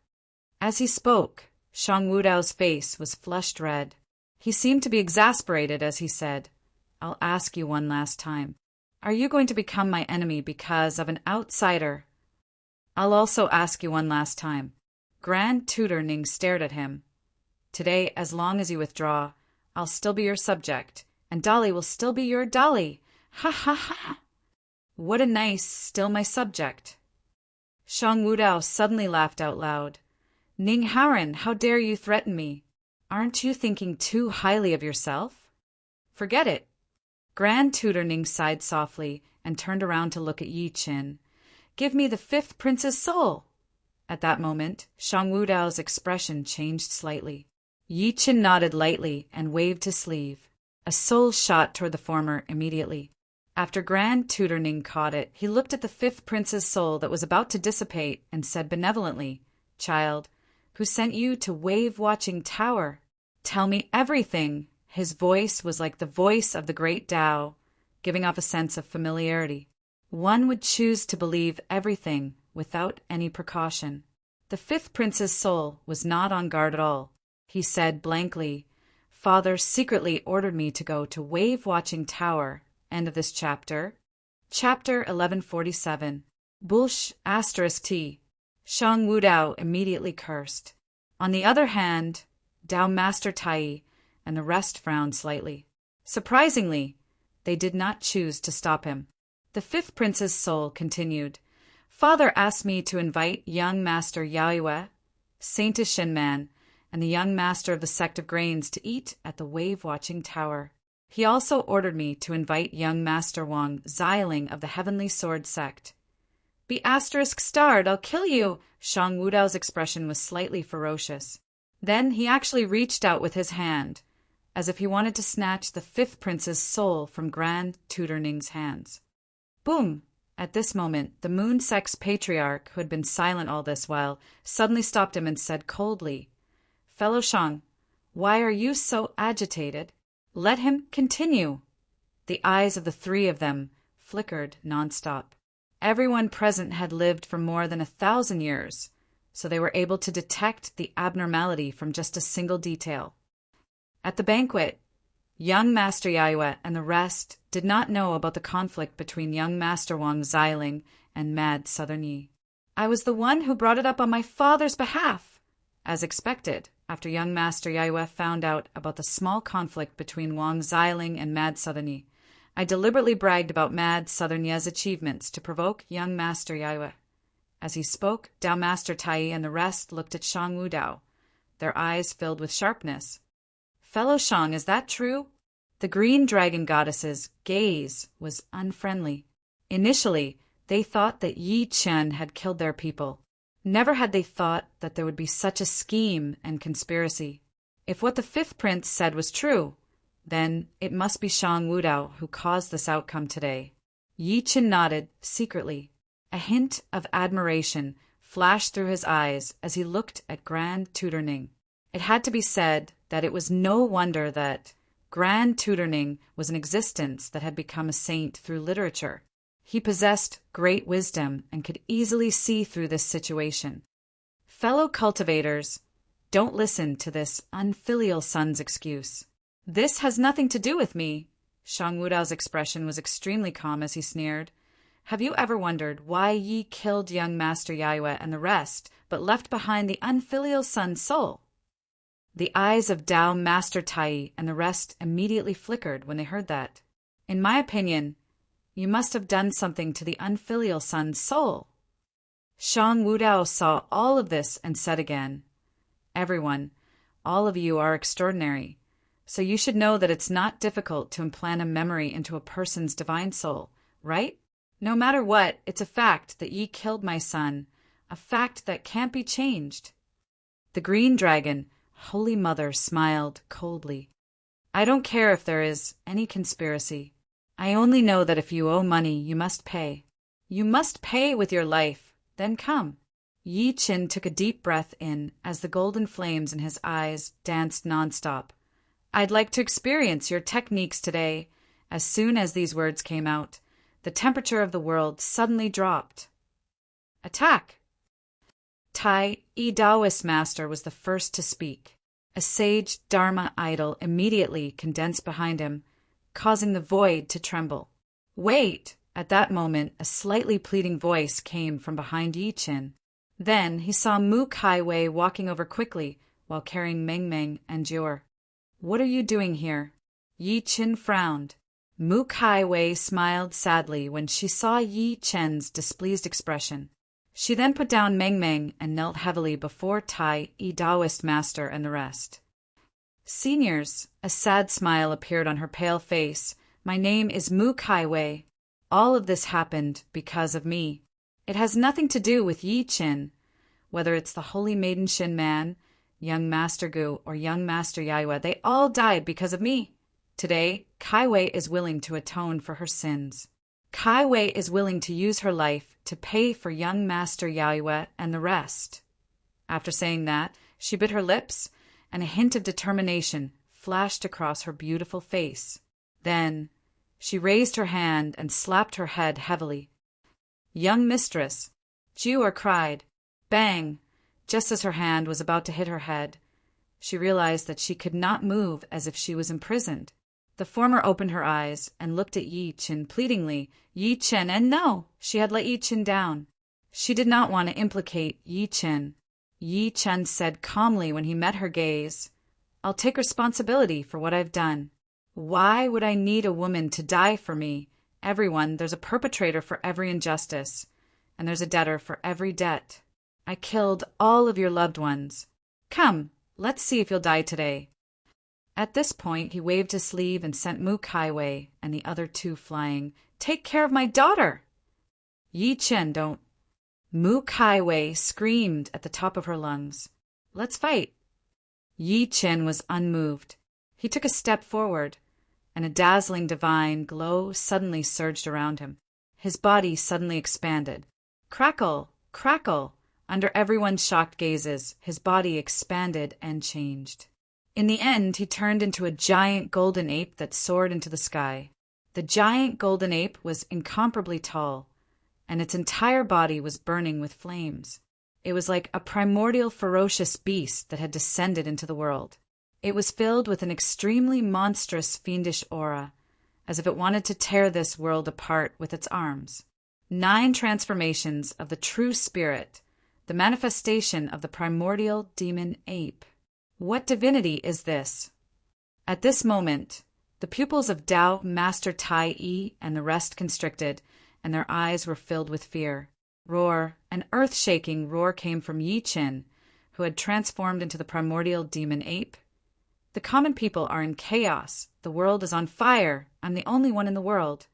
As he spoke, Shang Wu Dao's face was flushed red. He seemed to be exasperated as he said, I'll ask you one last time. Are you going to become my enemy because of an outsider? I'll also ask you one last time. Grand Tutor Ning stared at him. Today, as long as you withdraw, I'll still be your subject, and Dali will still be your Dali. Ha ha ha! What a nice, still my subject. Shang Wu Dao suddenly laughed out loud. Ning Haoren, how dare you threaten me? Aren't you thinking too highly of yourself? Forget it. Grand Tutor Ning sighed softly and turned around to look at Yi Chen. Give me the 5th prince's soul. At that moment, Shang Wu Dao's expression changed slightly. Yi Chen nodded lightly and waved his sleeve. A soul shot toward the former immediately. After Grand Tutor Ning caught it, he looked at the 5th prince's soul that was about to dissipate and said benevolently, Child, who sent you to Wave-Watching Tower? Tell me everything. His voice was like the voice of the great Tao, giving off a sense of familiarity. One would choose to believe everything without any precaution. The 5th prince's soul was not on guard at all. He said blankly, Father secretly ordered me to go to Wave-Watching Tower. End of this chapter. Chapter 1147. Bullsh asterisk T. Shang Wudao immediately cursed. On the other hand, Dao Master Tai and the rest frowned slightly. Surprisingly, they did not choose to stop him. The fifth prince's soul continued. Father asked me to invite young Master Yaoyue, Saint Shinman, and the young master of the sect of grains to eat at the wave-watching tower. He also ordered me to invite young Master Wang Xiling of the Heavenly Sword sect. Be asterisk starred, I'll kill you! Shang Wudao's expression was slightly ferocious. Then he actually reached out with his hand, as if he wanted to snatch the fifth prince's soul from Grand Tutor Ning's hands. Boom! At this moment, the Moon Sect's patriarch, who had been silent all this while, suddenly stopped him and said coldly, Fellow Shang, why are you so agitated? Let him continue. The eyes of the three of them flickered nonstop. Everyone present had lived for more than 1,000 years, so they were able to detect the abnormality from just a single detail. At the banquet, young Master Yaoyue and the rest did not know about the conflict between young Master Wang Xiling and Mad Southern Yi. I was the one who brought it up on my father's behalf. As expected, after young Master Yaoyue found out about the small conflict between Wang Xiling and Mad Southern Yi, I deliberately bragged about Mad Southern Yi's achievements to provoke young Master Yaoyue. As he spoke, Dao Master Tai and the rest looked at Shang Wudao, their eyes filled with sharpness. Fellow Shang, is that true? The green dragon goddess's gaze was unfriendly. Initially, they thought that Yi Chen had killed their people. Never had they thought that there would be such a scheme and conspiracy. If what the fifth prince said was true, then it must be Shang Wudao who caused this outcome today. Yi Chen nodded secretly. A hint of admiration flashed through his eyes as he looked at Grand Tutor Ning. It had to be said that it was no wonder that Grand Tutor Ning was an existence that had become a saint through literature. He possessed great wisdom and could easily see through this situation. Fellow cultivators, don't listen to this unfilial son's excuse. This has nothing to do with me. Shang Wudao's expression was extremely calm as he sneered. Have you ever wondered why Yi killed young Master Yaoyue and the rest, but left behind the unfilial son's soul? The eyes of Dao Master Tai and the rest immediately flickered when they heard that. In my opinion, you must have done something to the unfilial son's soul. Shang Wudao saw all of this and said again, Everyone, all of you are extraordinary, so you should know that it's not difficult to implant a memory into a person's divine soul, right? No matter what, it's a fact that Yi killed my son, a fact that can't be changed. The green dragon, Holy Mother, smiled coldly. I don't care if there is any conspiracy. I only know that if you owe money, you must pay. You must pay with your life, then come. Yi Chen took a deep breath in as the golden flames in his eyes danced nonstop. I'd like to experience your techniques today. As soon as these words came out, the temperature of the world suddenly dropped. Attack! Tai, Daoist master, was the first to speak. A sage Dharma idol immediately condensed behind him, causing the void to tremble. Wait! At that moment, a slightly pleading voice came from behind Yi Chen. Then he saw Mu Kaiwei walking over quickly while carrying Meng Meng and Jior. What are you doing here? Yi Chen frowned. Mu Kaiwei smiled sadly when she saw Yi Chen's displeased expression. She then put down Meng Meng and knelt heavily before Tai, Daoist master, and the rest. Seniors, a sad smile appeared on her pale face. My name is Mu Kaiwei. All of this happened because of me. It has nothing to do with Yi Chen. Whether it's the Holy Maiden Shinman, young Master Gu, or young Master Yaoyue, they all died because of me. Today, Kaiwei is willing to atone for her sins. Kaiwei is willing to use her life to pay for young Master Yaoyue and the rest. After saying that, she bit her lips, and a hint of determination flashed across her beautiful face. Then she raised her hand and slapped her head heavily. Young mistress, Jior cried. Bang! Just as her hand was about to hit her head, she realized that she could not move, as if she was imprisoned. The former opened her eyes and looked at Yi Chen pleadingly. Yi Chen, and no, she had let Yi Chen down. She did not want to implicate Yi Chen. Yi Chen said calmly when he met her gaze, "I'll take responsibility for what I've done. Why would I need a woman to die for me? There's a perpetrator for every injustice, and there's a debtor for every debt. I killed all of your loved ones. Come, let's see if you'll die today." At this point, he waved his sleeve and sent Mu Kaiwei and the other two flying. "Take care of my daughter!" "Yi Chen, don't." Mu Kaiwei screamed at the top of her lungs. "Let's fight." Yi Chen was unmoved. He took a step forward, and a dazzling divine glow suddenly surged around him. His body suddenly expanded. Crackle! Crackle! Under everyone's shocked gazes, his body expanded and changed. In the end, he turned into a giant golden ape that soared into the sky. The giant golden ape was incomparably tall, and its entire body was burning with flames. It was like a primordial ferocious beast that had descended into the world. It was filled with an extremely monstrous fiendish aura, as if it wanted to tear this world apart with its arms. 9 transformations of the true spirit, the manifestation of the primordial demon ape. What divinity is this? At this moment, the pupils of Tao Master Tai Yi and the rest constricted, and their eyes were filled with fear. Roar, an earth-shaking roar came from Yi Chen, who had transformed into the primordial demon ape. The common people are in chaos. The world is on fire. I'm the only one in the world.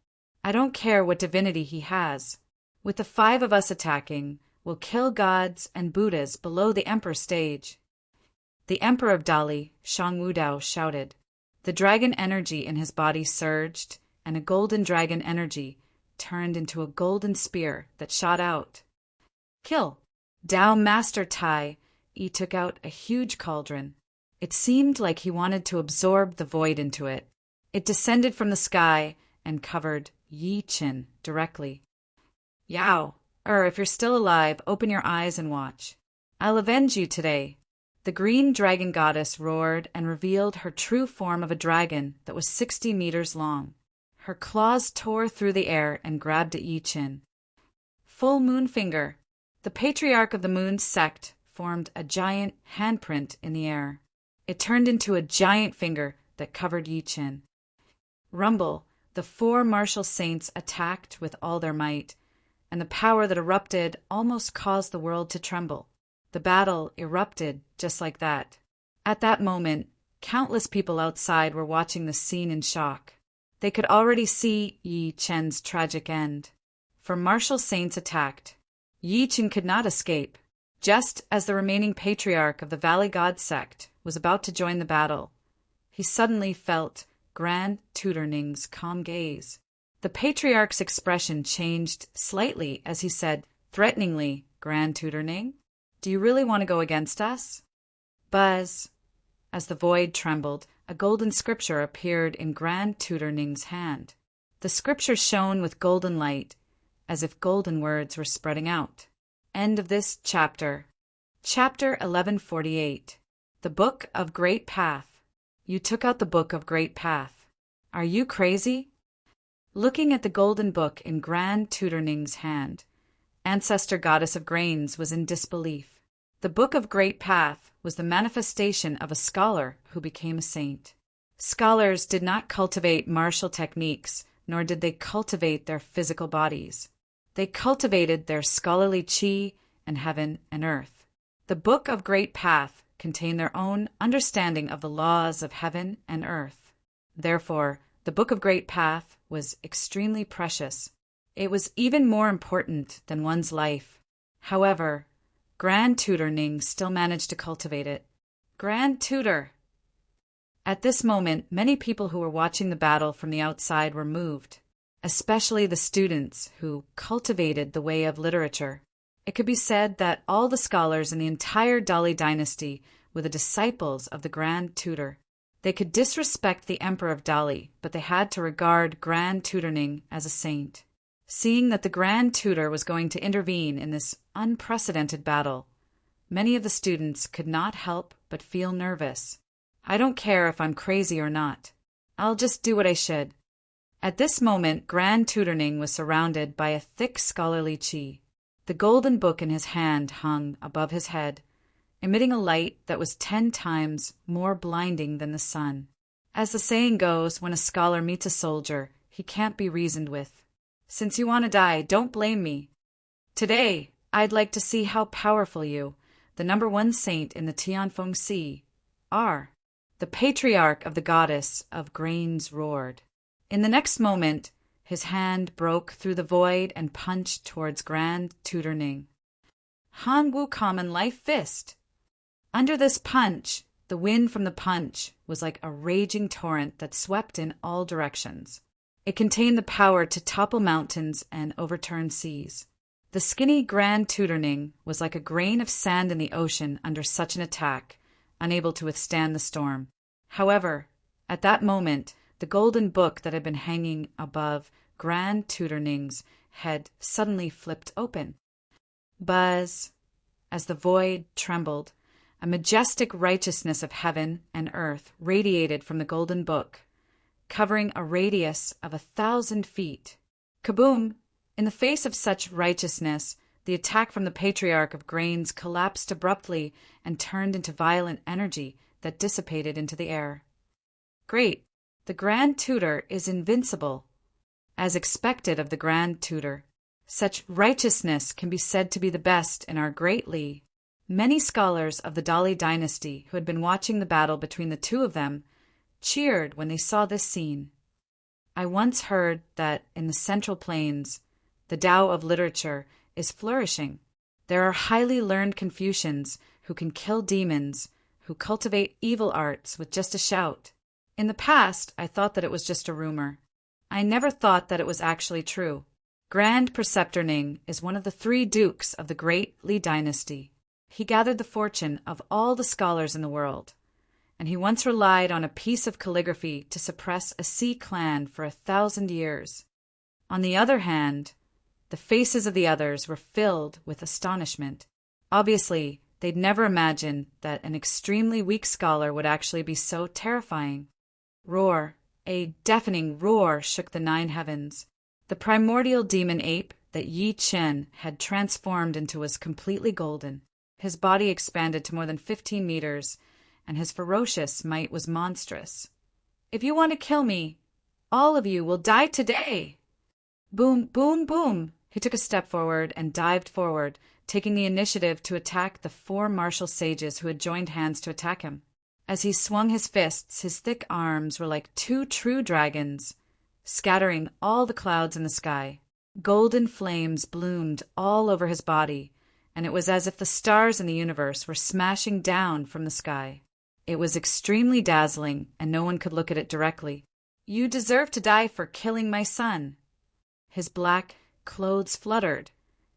I don't care what divinity he has. With the 5 of us attacking, we'll kill gods and Buddhas below the Emperor stage. The Emperor of Dali, Shang Wudao, shouted. The dragon energy in his body surged, and a golden dragon energy turned into a golden spear that shot out. Kill! Tao Master Tai Yi took out a huge cauldron. It seemed like he wanted to absorb the void into it. It descended from the sky and covered Yi Chen directly. Yao! If you're still alive, open your eyes and watch. I'll avenge you today. The green dragon goddess roared and revealed her true form of a dragon that was 60 meters long. Her claws tore through the air and grabbed at Yi Chen. Full moon finger. The patriarch of the moon's sect formed a giant handprint in the air. It turned into a giant finger that covered Yi Chen. Rumble. The 4 martial saints attacked with all their might, and the power that erupted almost caused the world to tremble. The battle erupted just like that. At that moment, countless people outside were watching the scene in shock. They could already see Yi Chen's tragic end. For martial saints attacked. Yi Chen could not escape. Just as the remaining patriarch of the Valley God sect was about to join the battle, he suddenly felt Grand Tutor Ning's calm gaze. The patriarch's expression changed slightly as he said threateningly, "Grand Tutor Ning, do you really want to go against us?" Buzz. As the void trembled, a golden scripture appeared in Grand Tutor Ning's hand. The scripture shone with golden light, as if golden words were spreading out. End of this chapter. Chapter 1148. The Book of Great Path. You took out the Book of Great Path. Are you crazy? Looking at the golden book in Grand Tutor Ning's hand, Ancestor Goddess of Grains was in disbelief. The Book of Great Path was the manifestation of a scholar who became a saint. Scholars did not cultivate martial techniques, nor did they cultivate their physical bodies. They cultivated their scholarly chi and heaven and earth. The Book of Great Path contained their own understanding of the laws of heaven and earth. Therefore, the Book of Great Path was extremely precious. It was even more important than one's life. However, Grand Tutor Ning still managed to cultivate it. Grand Tutor! At this moment, many people who were watching the battle from the outside were moved, especially the students who cultivated the way of literature. It could be said that all the scholars in the entire Dali dynasty were the disciples of the Grand Tutor. They could disrespect the Emperor of Dali, but they had to regard Grand Tutor Ning as a saint. Seeing that the Grand Tutor was going to intervene in this unprecedented battle, many of the students could not help but feel nervous. I don't care if I'm crazy or not. I'll just do what I should. At this moment, Grand Tutorning was surrounded by a thick scholarly chi. The golden book in his hand hung above his head, emitting a light that was 10 times more blinding than the sun. As the saying goes, when a scholar meets a soldier, he can't be reasoned with. Since you want to die, don't blame me. Today, I'd like to see how powerful you, the #1 saint in the Tianfeng Sea, are. The patriarch of the goddess of grains roared. In the next moment, his hand broke through the void and punched towards Grand Tutorning. Han Wu Common Life Fist. Under this punch, the wind from the punch was like a raging torrent that swept in all directions. It contained the power to topple mountains and overturn seas. The skinny Grand Tutorning was like a grain of sand in the ocean under such an attack, unable to withstand the storm. However, at that moment, the golden book that had been hanging above Grand Tutorning's head suddenly flipped open. Buzz! As the void trembled, a majestic righteousness of heaven and earth radiated from the golden book, covering a radius of 1,000 feet. Kaboom! In the face of such righteousness, the attack from the Patriarch of Grains collapsed abruptly and turned into violent energy that dissipated into the air. Great! The Grand Tutor is invincible. As expected of the Grand Tutor, such righteousness can be said to be the best in our great Li. Many scholars of the Dali dynasty who had been watching the battle between the two of them cheered when they saw this scene. I once heard that in the Central Plains, the Tao of literature is flourishing. There are highly learned Confucians who can kill demons, who cultivate evil arts with just a shout. In the past, I thought that it was just a rumor. I never thought that it was actually true. Grand Preceptor Ning is one of the 3 dukes of the great Li dynasty. He gathered the fortune of all the scholars in the world, and he once relied on a piece of calligraphy to suppress a sea clan for 1,000 years. On the other hand, the faces of the others were filled with astonishment. Obviously, they'd never imagined that an extremely weak scholar would actually be so terrifying. Roar, a deafening roar shook the 9 heavens. The primordial demon ape that Yi Chen had transformed into was completely golden. His body expanded to more than 15 meters, and his ferocious might was monstrous. If you want to kill me, all of you will die today! Boom, boom, boom! He took a step forward and dived forward, taking the initiative to attack the 4 martial sages who had joined hands to attack him. As he swung his fists, his thick arms were like 2 true dragons, scattering all the clouds in the sky. Golden flames bloomed all over his body, and it was as if the stars in the universe were smashing down from the sky. It was extremely dazzling, and no one could look at it directly. You deserve to die for killing my son. His black clothes fluttered,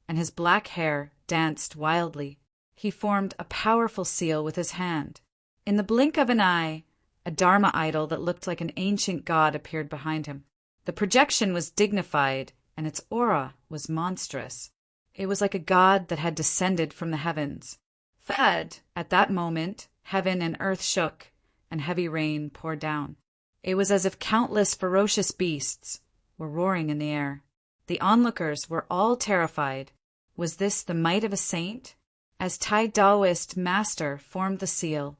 and his black hair danced wildly. He formed a powerful seal with his hand. In the blink of an eye, a Dharma idol that looked like an ancient god appeared behind him. The projection was dignified, and its aura was monstrous. It was like a god that had descended from the heavens. Thud! At that moment, heaven and earth shook, and heavy rain poured down. It was as if countless ferocious beasts were roaring in the air. The onlookers were all terrified. Was this the might of a saint? As Tai Daoist master formed the seal,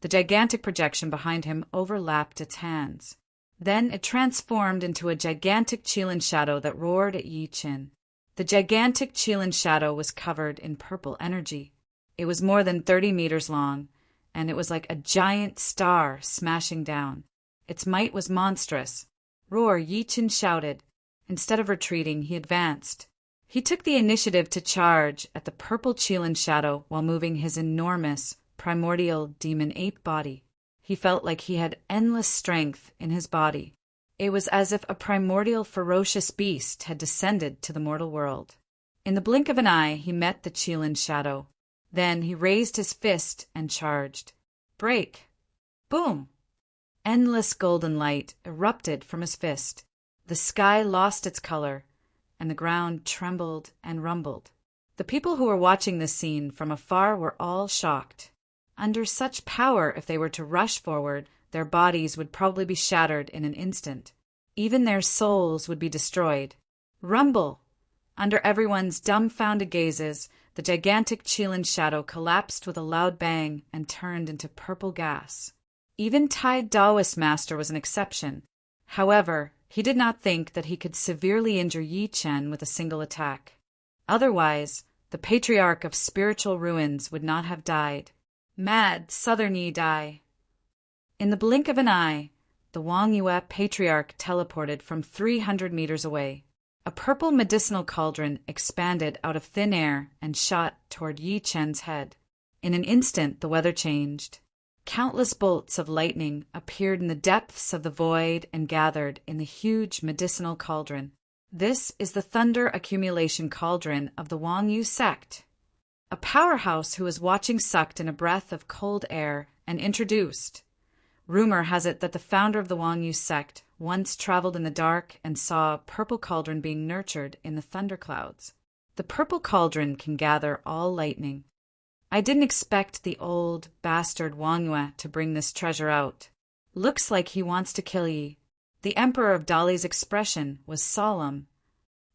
the gigantic projection behind him overlapped its hands. Then it transformed into a gigantic Qilin shadow that roared at Yi Chen. The gigantic Qilin shadow was covered in purple energy. It was more than 30 meters long, and it was like a giant star smashing down. Its might was monstrous. Roar, Yi Chen shouted. Instead of retreating, he advanced. He took the initiative to charge at the purple Qilin shadow while moving his enormous, primordial demon ape body. He felt like he had endless strength in his body. It was as if a primordial ferocious beast had descended to the mortal world. In the blink of an eye, he met the Qilin shadow. Then he raised his fist and charged. Break! Boom! Endless golden light erupted from his fist. The sky lost its color, and the ground trembled and rumbled. The people who were watching this scene from afar were all shocked. Under such power, if they were to rush forward, their bodies would probably be shattered in an instant. Even their souls would be destroyed. Rumble! Under everyone's dumbfounded gazes, the gigantic Qilin shadow collapsed with a loud bang and turned into purple gas. Even Tai Daoist Master was an exception. However, he did not think that he could severely injure Yi Chen with a single attack. Otherwise, the Patriarch of Spiritual Ruins would not have died. Mad Southern Yi Dai. In the blink of an eye, the Wang Yue Patriarch teleported from 300 meters away. A purple medicinal cauldron expanded out of thin air and shot toward Yi Chen's head. In an instant, the weather changed. Countless bolts of lightning appeared in the depths of the void and gathered in the huge medicinal cauldron. This is the thunder accumulation cauldron of the Wang Yu sect. A powerhouse who was watching sucked in a breath of cold air and introduced. Rumor has it that the founder of the Wang Yu sect once traveled in the dark and saw a purple cauldron being nurtured in the thunderclouds. The purple cauldron can gather all lightning. I didn't expect the old bastard Wang Yue to bring this treasure out. Looks like he wants to kill Yi. The Emperor of Dali's expression was solemn.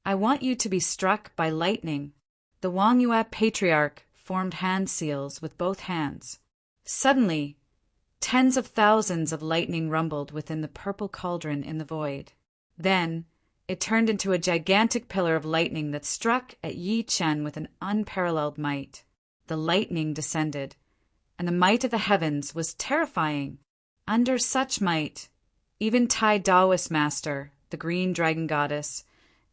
I want you to be struck by lightning. The Wang Yue Patriarch formed hand seals with both hands. Suddenly, tens of thousands of lightning rumbled within the purple cauldron in the void. Then, it turned into a gigantic pillar of lightning that struck at Yi Chen with an unparalleled might. The lightning descended, and the might of the heavens was terrifying. Under such might, even Tai Daoist Master, the Green Dragon Goddess,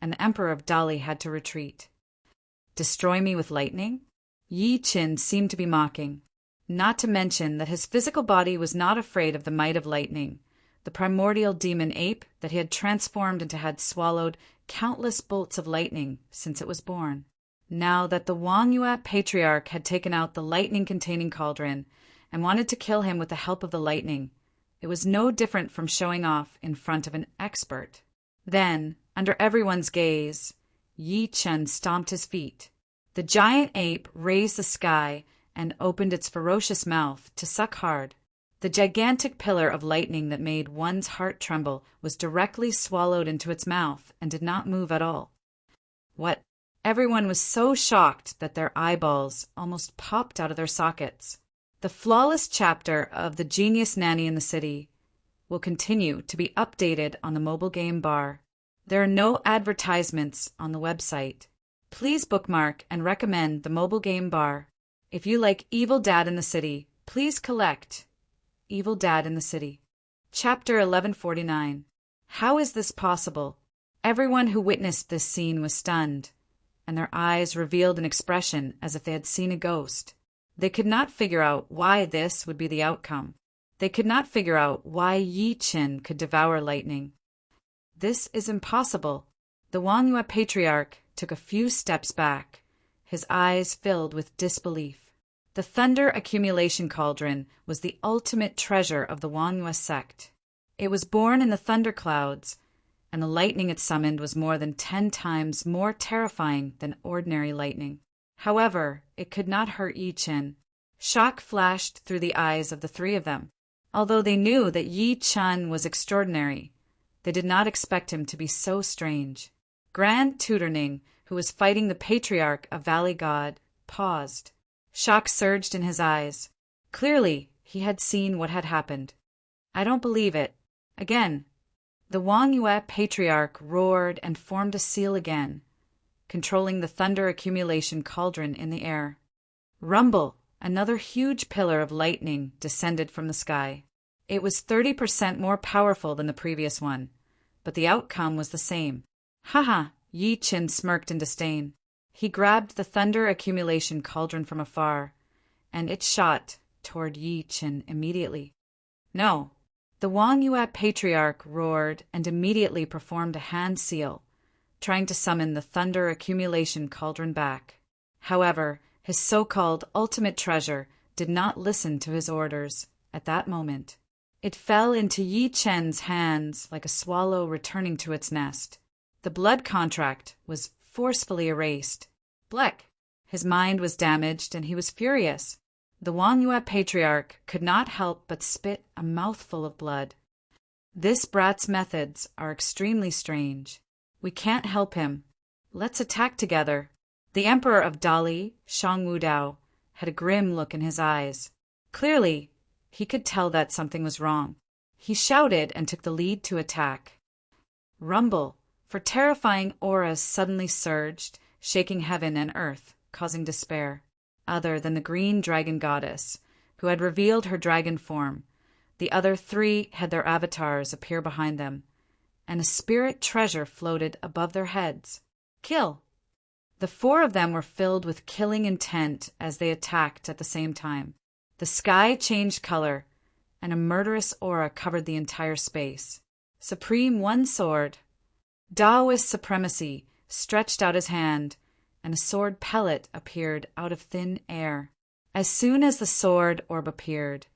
and the Emperor of Dali had to retreat. Destroy me with lightning? Yi Chen seemed to be mocking. Not to mention that his physical body was not afraid of the might of lightning. The primordial demon ape that he had transformed into had swallowed countless bolts of lightning since it was born. Now that the Wang Yue Patriarch had taken out the lightning-containing cauldron and wanted to kill him with the help of the lightning, it was no different from showing off in front of an expert. Then, under everyone's gaze, Yi Chen stomped his feet. The giant ape raised the sky and opened its ferocious mouth to suck hard. The gigantic pillar of lightning that made one's heart tremble was directly swallowed into its mouth and did not move at all. What? Everyone was so shocked that their eyeballs almost popped out of their sockets. The flawless chapter of The Genius Nanny in the City will continue to be updated on the mobile game bar. There are no advertisements on the website. Please bookmark and recommend the mobile game bar. If you like Evil Dad in the City, please collect Evil Dad in the City. Chapter 1149. How is this possible? Everyone who witnessed this scene was stunned, and their eyes revealed an expression as if they had seen a ghost. They could not figure out why this would be the outcome. They could not figure out why Yi Chen could devour lightning. This is impossible. The Wang Yue Patriarch took a few steps back, his eyes filled with disbelief. The thunder accumulation cauldron was the ultimate treasure of the Wang Yue sect. It was born in the thunderclouds, and the lightning it summoned was more than 10 times more terrifying than ordinary lightning. However, it could not hurt Yi Chen. Shock flashed through the eyes of the three of them. Although they knew that Yi Chen was extraordinary, they did not expect him to be so strange. Grand Tutorning, who was fighting the Patriarch of Valley God, paused. Shock surged in his eyes. Clearly, he had seen what had happened. I don't believe it. Again. The Wang Yue Patriarch roared and formed a seal again, controlling the thunder accumulation cauldron in the air. Rumble! Another huge pillar of lightning descended from the sky. It was 30% more powerful than the previous one, but the outcome was the same. Haha! Yi Chen smirked in disdain. He grabbed the thunder accumulation cauldron from afar, and it shot toward Yi Chen immediately. No. The Wang Yue Patriarch roared and immediately performed a hand seal, trying to summon the thunder accumulation cauldron back. However, his so-called ultimate treasure did not listen to his orders at that moment. It fell into Yi Chen's hands like a swallow returning to its nest. The blood contract was forcefully erased. Bleck. His mind was damaged and he was furious. The Wangyue patriarch could not help but spit a mouthful of blood. This brat's methods are extremely strange. We can't help him. Let's attack together. The Emperor of Dali, Shang Wudao, had a grim look in his eyes. Clearly, he could tell that something was wrong. He shouted and took the lead to attack. Rumble, for terrifying auras suddenly surged, shaking heaven and earth, causing despair. Other than the green dragon goddess, who had revealed her dragon form, the other three had their avatars appear behind them, and a spirit treasure floated above their heads. Kill! The four of them were filled with killing intent as they attacked at the same time. The sky changed color, and a murderous aura covered the entire space. Supreme One Sword. Taoist Supremacy stretched out his hand, and a sword pellet appeared out of thin air. As soon as the sword orb appeared,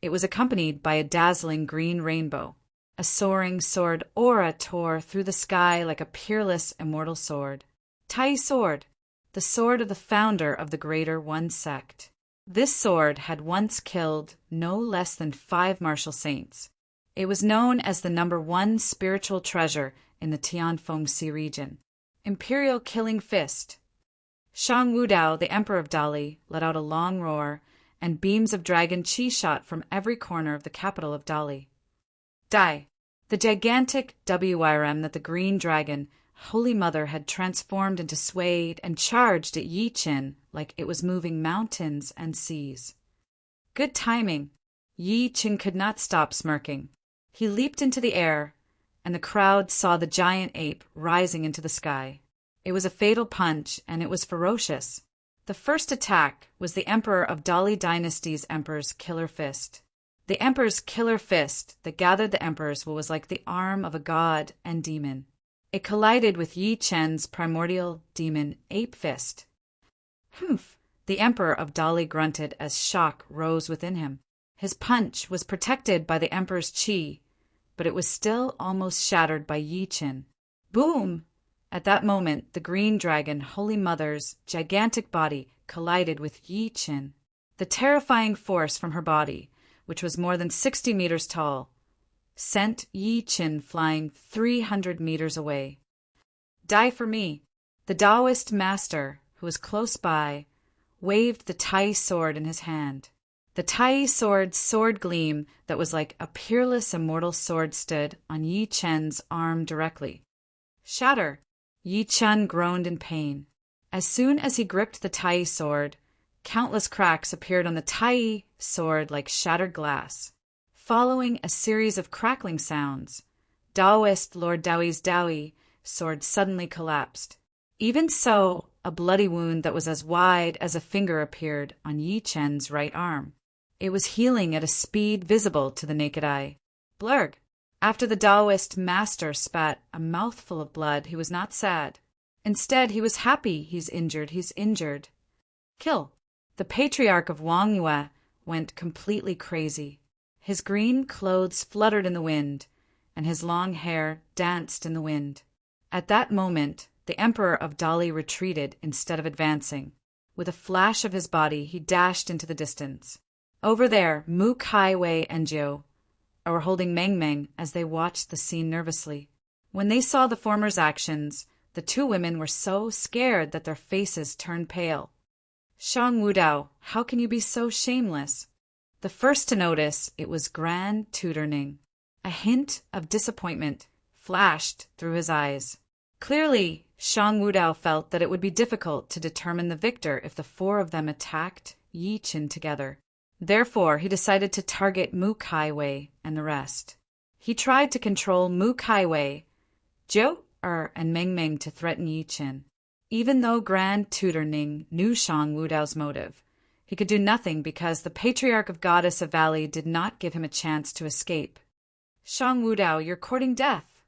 it was accompanied by a dazzling green rainbow. A soaring sword aura tore through the sky like a peerless immortal sword. Tai Sword, the sword of the founder of the Greater One Sect. This sword had once killed no less than 5 martial saints. It was known as the #1 spiritual treasure in the Tianfeng Sea region. Imperial Killing Fist. Shang Wudao, the Emperor of Dali, let out a long roar, and beams of dragon chi shot from every corner of the capital of Dali. Dai, the gigantic WRM that the green dragon, Holy Mother, had transformed into swayed and charged at Yi Qin like it was moving mountains and seas. Good timing. Yi Qin could not stop smirking. He leaped into the air, and the crowd saw the giant ape rising into the sky. It was a fatal punch, and it was ferocious. The first attack was the Emperor of Dali Dynasty's Emperor's Killer Fist. The Emperor's Killer Fist that gathered the emperors was like the arm of a god and demon. It collided with Yi Chen's primordial demon Ape Fist. Humph! The Emperor of Dali grunted as shock rose within him. His punch was protected by the Emperor's chi, but it was still almost shattered by Yi Chen. Boom! At that moment, the green dragon, Holy Mother's gigantic body collided with Yi Chen. The terrifying force from her body, which was more than 60 meters tall, sent Yi Chen flying 300 meters away. Die for me! The Taoist master, who was close by, waved the Tai sword in his hand. The Tai sword's sword gleam that was like a peerless immortal sword stood on Yi Chen's arm directly. Shatter! Yi Chen groaned in pain. As soon as he gripped the Tai sword, countless cracks appeared on the Tai sword like shattered glass. Following a series of crackling sounds, Taoist Lord Daoi's Daoi sword suddenly collapsed. Even so, a bloody wound that was as wide as a finger appeared on Yi Chen's right arm. It was healing at a speed visible to the naked eye. Blurg! After the Taoist master spat a mouthful of blood, he was not sad. Instead, he was happy. He's injured. Kill! The patriarch of Wangyue went completely crazy. His green clothes fluttered in the wind, and his long hair danced in the wind. At that moment, the Emperor of Dali retreated instead of advancing. With a flash of his body, he dashed into the distance. Over there, Mu Kaiwei and Jiu were holding Meng Meng as they watched the scene nervously. When they saw the former's actions, the two women were so scared that their faces turned pale. Shang Wudao, how can you be so shameless? The first to notice it was Grand Tutor Ning. A hint of disappointment flashed through his eyes. Clearly, Shang Wudao felt that it would be difficult to determine the victor if the four of them attacked Yi Qin together. Therefore, he decided to target Mu Kaiwei and the rest. He tried to control Mu Kaiwei, Jiu and Meng Meng to threaten Yi Qin. Even though Grand Tutor Ning knew Shang Wudao's motive, he could do nothing because the Patriarch of Goddess of Valley did not give him a chance to escape. Shang Wudao, you're courting death.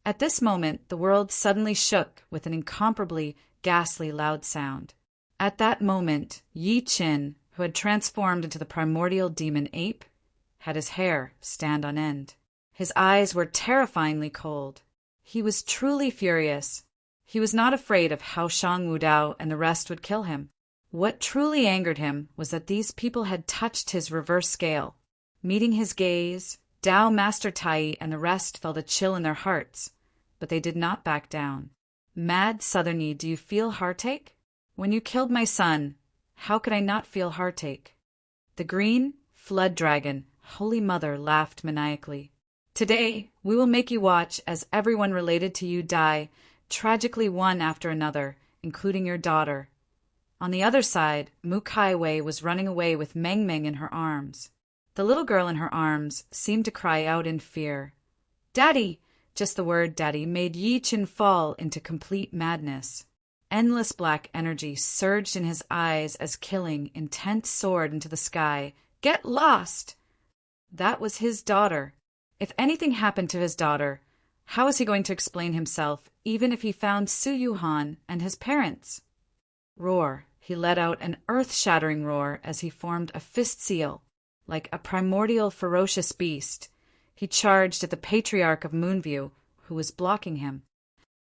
At this moment, the world suddenly shook with an incomparably ghastly loud sound. At that moment, Yi Qin, who had transformed into the primordial demon ape, had his hair stand on end. His eyes were terrifyingly cold. He was truly furious. He was not afraid of how Shang Wudao and the rest would kill him. What truly angered him was that these people had touched his reverse scale. Meeting his gaze, Tao Master Tai and the rest felt a chill in their hearts, but they did not back down. Mad Southerny, do you feel heartache? When you killed my son, how could I not feel heartache? The green flood dragon, Holy Mother, laughed maniacally. Today, we will make you watch as everyone related to you die, tragically one after another, including your daughter. On the other side, Mu Kai Wei was running away with Meng Meng in her arms. The little girl in her arms seemed to cry out in fear. Daddy! Just the word daddy made Yi Qin fall into complete madness. Endless black energy surged in his eyes as killing, intent soared into the sky. Get lost! That was his daughter. If anything happened to his daughter, how was he going to explain himself, even if he found Su Yuhan and his parents? Roar. He let out an earth-shattering roar as he formed a fist seal. Like a primordial ferocious beast, he charged at the Patriarch of Moonview, who was blocking him.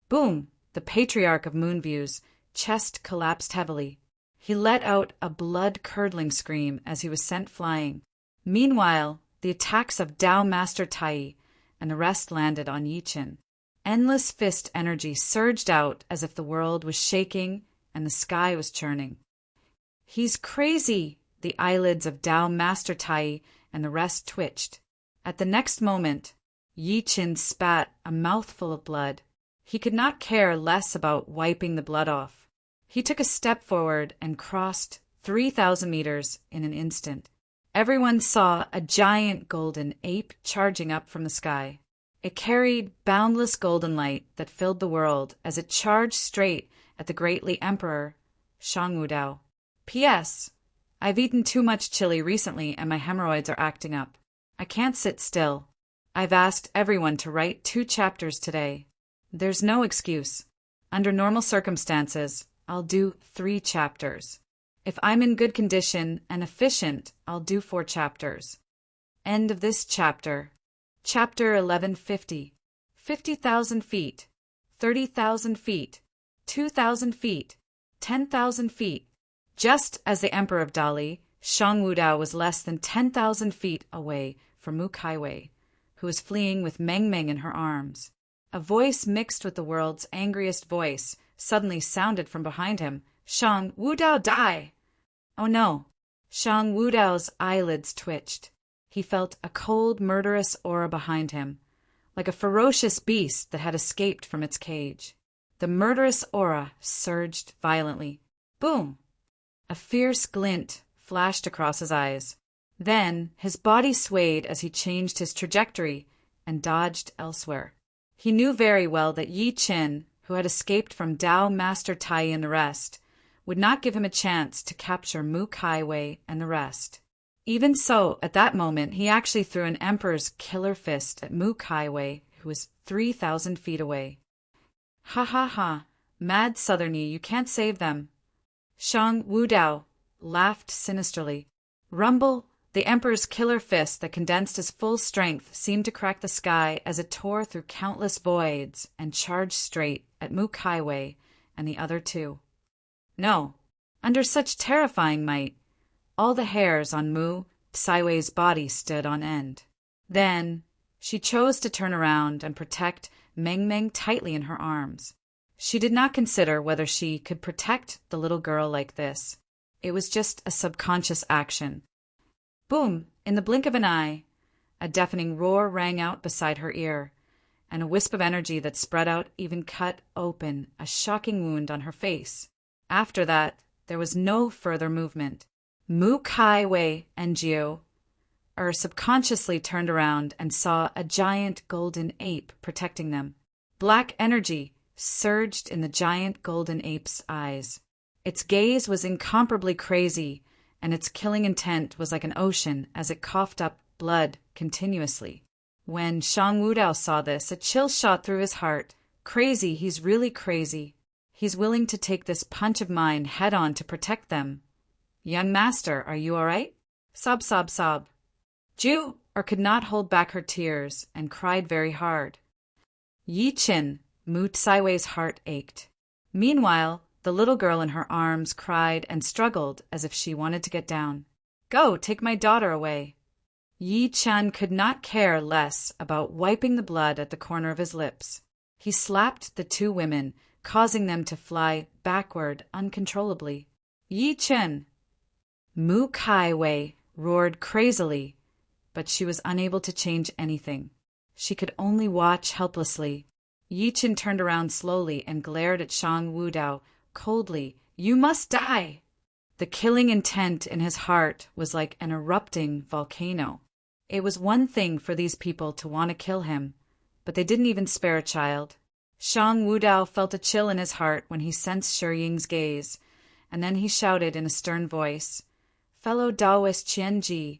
Boom! The Patriarch of Moonview's chest collapsed heavily. He let out a blood-curdling scream as he was sent flying. Meanwhile, the attacks of Tao Master Tai and the rest landed on Yi Qin. Endless fist energy surged out as if the world was shaking and the sky was churning. He's crazy! The eyelids of Tao Master Tai and the rest twitched. At the next moment, Yi Qin spat a mouthful of blood. He could not care less about wiping the blood off. He took a step forward and crossed 3,000 meters in an instant. Everyone saw a giant golden ape charging up from the sky. It carried boundless golden light that filled the world as it charged straight at the greatly Emperor, Shang Wudao. P.S. I've eaten too much chili recently and my hemorrhoids are acting up. I can't sit still. I've asked everyone to write 2 chapters today. There's no excuse. Under normal circumstances, I'll do 3 chapters. If I'm in good condition and efficient, I'll do 4 chapters. End of this chapter. Chapter 1150. 50,000 feet. 30,000 feet. 2,000 feet. 10,000 feet. Just as the Emperor of Dali, Shang Wudao was less than 10,000 feet away from Mu Kai Wei, who was fleeing with Meng Meng in her arms. A voice mixed with the world's angriest voice suddenly sounded from behind him. Shang Wudao, die! Oh no! Shang Wudao's eyelids twitched. He felt a cold, murderous aura behind him, like a ferocious beast that had escaped from its cage. The murderous aura surged violently. Boom! A fierce glint flashed across his eyes. Then his body swayed as he changed his trajectory and dodged elsewhere. He knew very well that Yi Qin, who had escaped from Tao Master Tai and the rest, would not give him a chance to capture Mu Kai Wei and the rest. Even so, at that moment, he actually threw an emperor's killer fist at Mu Kai Wei, who was 3,000 feet away. Ha ha ha, Mad Southerny, you can't save them. Shang Wudao laughed sinisterly. Rumble! The Emperor's killer fist that condensed his full strength seemed to crack the sky as it tore through countless voids and charged straight at Mu Kai Wei and the other 2. No, under such terrifying might, all the hairs on Mu Kai Wei's body stood on end. Then she chose to turn around and protect Meng Meng tightly in her arms. She did not consider whether she could protect the little girl like this. It was just a subconscious action. Boom! In the blink of an eye, a deafening roar rang out beside her ear, and a wisp of energy that spread out even cut open a shocking wound on her face. After that, there was no further movement. Mu Kai Wei and Jiu subconsciously turned around and saw a giant golden ape protecting them. Black energy surged in the giant golden ape's eyes. Its gaze was incomparably crazy, and its killing intent was like an ocean as it coughed up blood continuously. When Shang Wudao saw this, a chill shot through his heart. Crazy, he's really crazy. He's willing to take this punch of mine head-on to protect them. Young master, are you all right? Sob, sob, sob. Ju could not hold back her tears and cried very hard. Yi Qin, Mu Kai Wei's heart ached. Meanwhile, The little girl in her arms cried and struggled as if she wanted to get down. "Go, take my daughter away." Yi Chen could not care less about wiping the blood at the corner of his lips. He slapped the two women, causing them to fly backward uncontrollably. "Yi Chen!" Mu Kai Wei roared crazily, but she was unable to change anything. She could only watch helplessly. Yi Chen turned around slowly and glared at Shang Wudao coldly. "You must die!" The killing intent in his heart was like an erupting volcano. It was one thing for these people to want to kill him, but they didn't even spare a child. Shang Wudao felt a chill in his heart when he sensed Shi Ying's gaze, and then he shouted in a stern voice, "Fellow Taoist Qianji,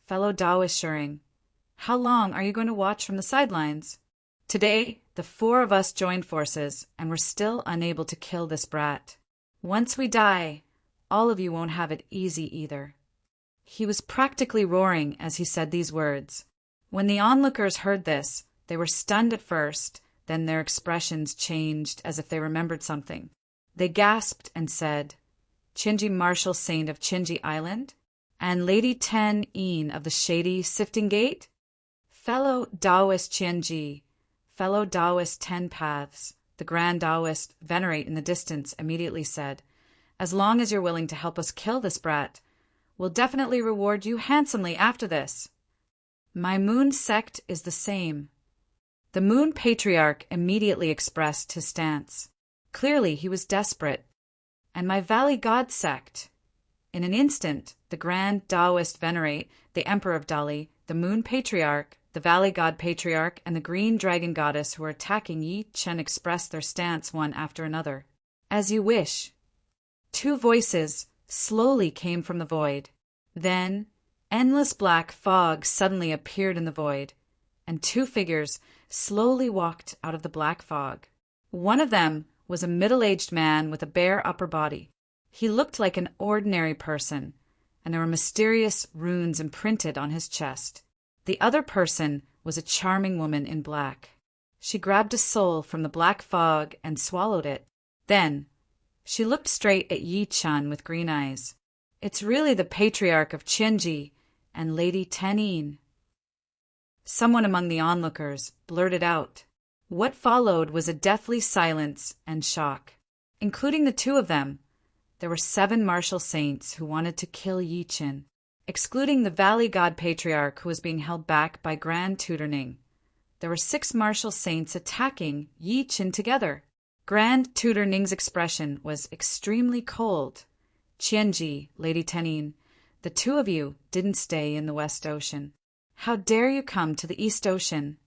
fellow Taoist Shering, how long are you going to watch from the sidelines? Today, the four of us joined forces, and we're still unable to kill this brat. Once we die, all of you won't have it easy either." He was practically roaring as he said these words. When the onlookers heard this, they were stunned at first, then their expressions changed as if they remembered something. They gasped and said, "Qianji Martial Saint of Qianji Island? And Lady Ten Yin of the Shady Sifting Gate? Fellow Taoist Qianji, fellow Taoist Ten Paths," the Grand Taoist Venerate in the distance immediately said. "As long as you're willing to help us kill this brat, we'll definitely reward you handsomely after this." "My moon sect is the same." The Moon Patriarch immediately expressed his stance. Clearly he was desperate. "And my Valley God sect." In an instant, the Grand Taoist Venerate, the Emperor of Dali, the Moon Patriarch, the Valley God Patriarch, and the Green Dragon Goddess who were attacking Yi Chen expressed their stance one after another. "As you wish." Two voices slowly came from the void. Then, endless black fog suddenly appeared in the void, and two figures slowly walked out of the black fog. One of them was a middle-aged man with a bare upper body. He looked like an ordinary person, and there were mysterious runes imprinted on his chest. The other person was a charming woman in black. She grabbed a soul from the black fog and swallowed it. Then, she looked straight at Yi Chen with green eyes. "It's really the Patriarch of Qianji and Lady Ten Yin." Someone among the onlookers blurted out. What followed was a deathly silence and shock. Including the two of them, there were 7 martial saints who wanted to kill Yi Chen, excluding the Valley God Patriarch who was being held back by Grand Tutor Ning. There were 6 martial saints attacking Yi Chen together. Grand Tutor Ning's expression was extremely cold. "Qianji, Lady Ten Yin, the two of you didn't stay in the West Ocean. How dare you come to the East Ocean?"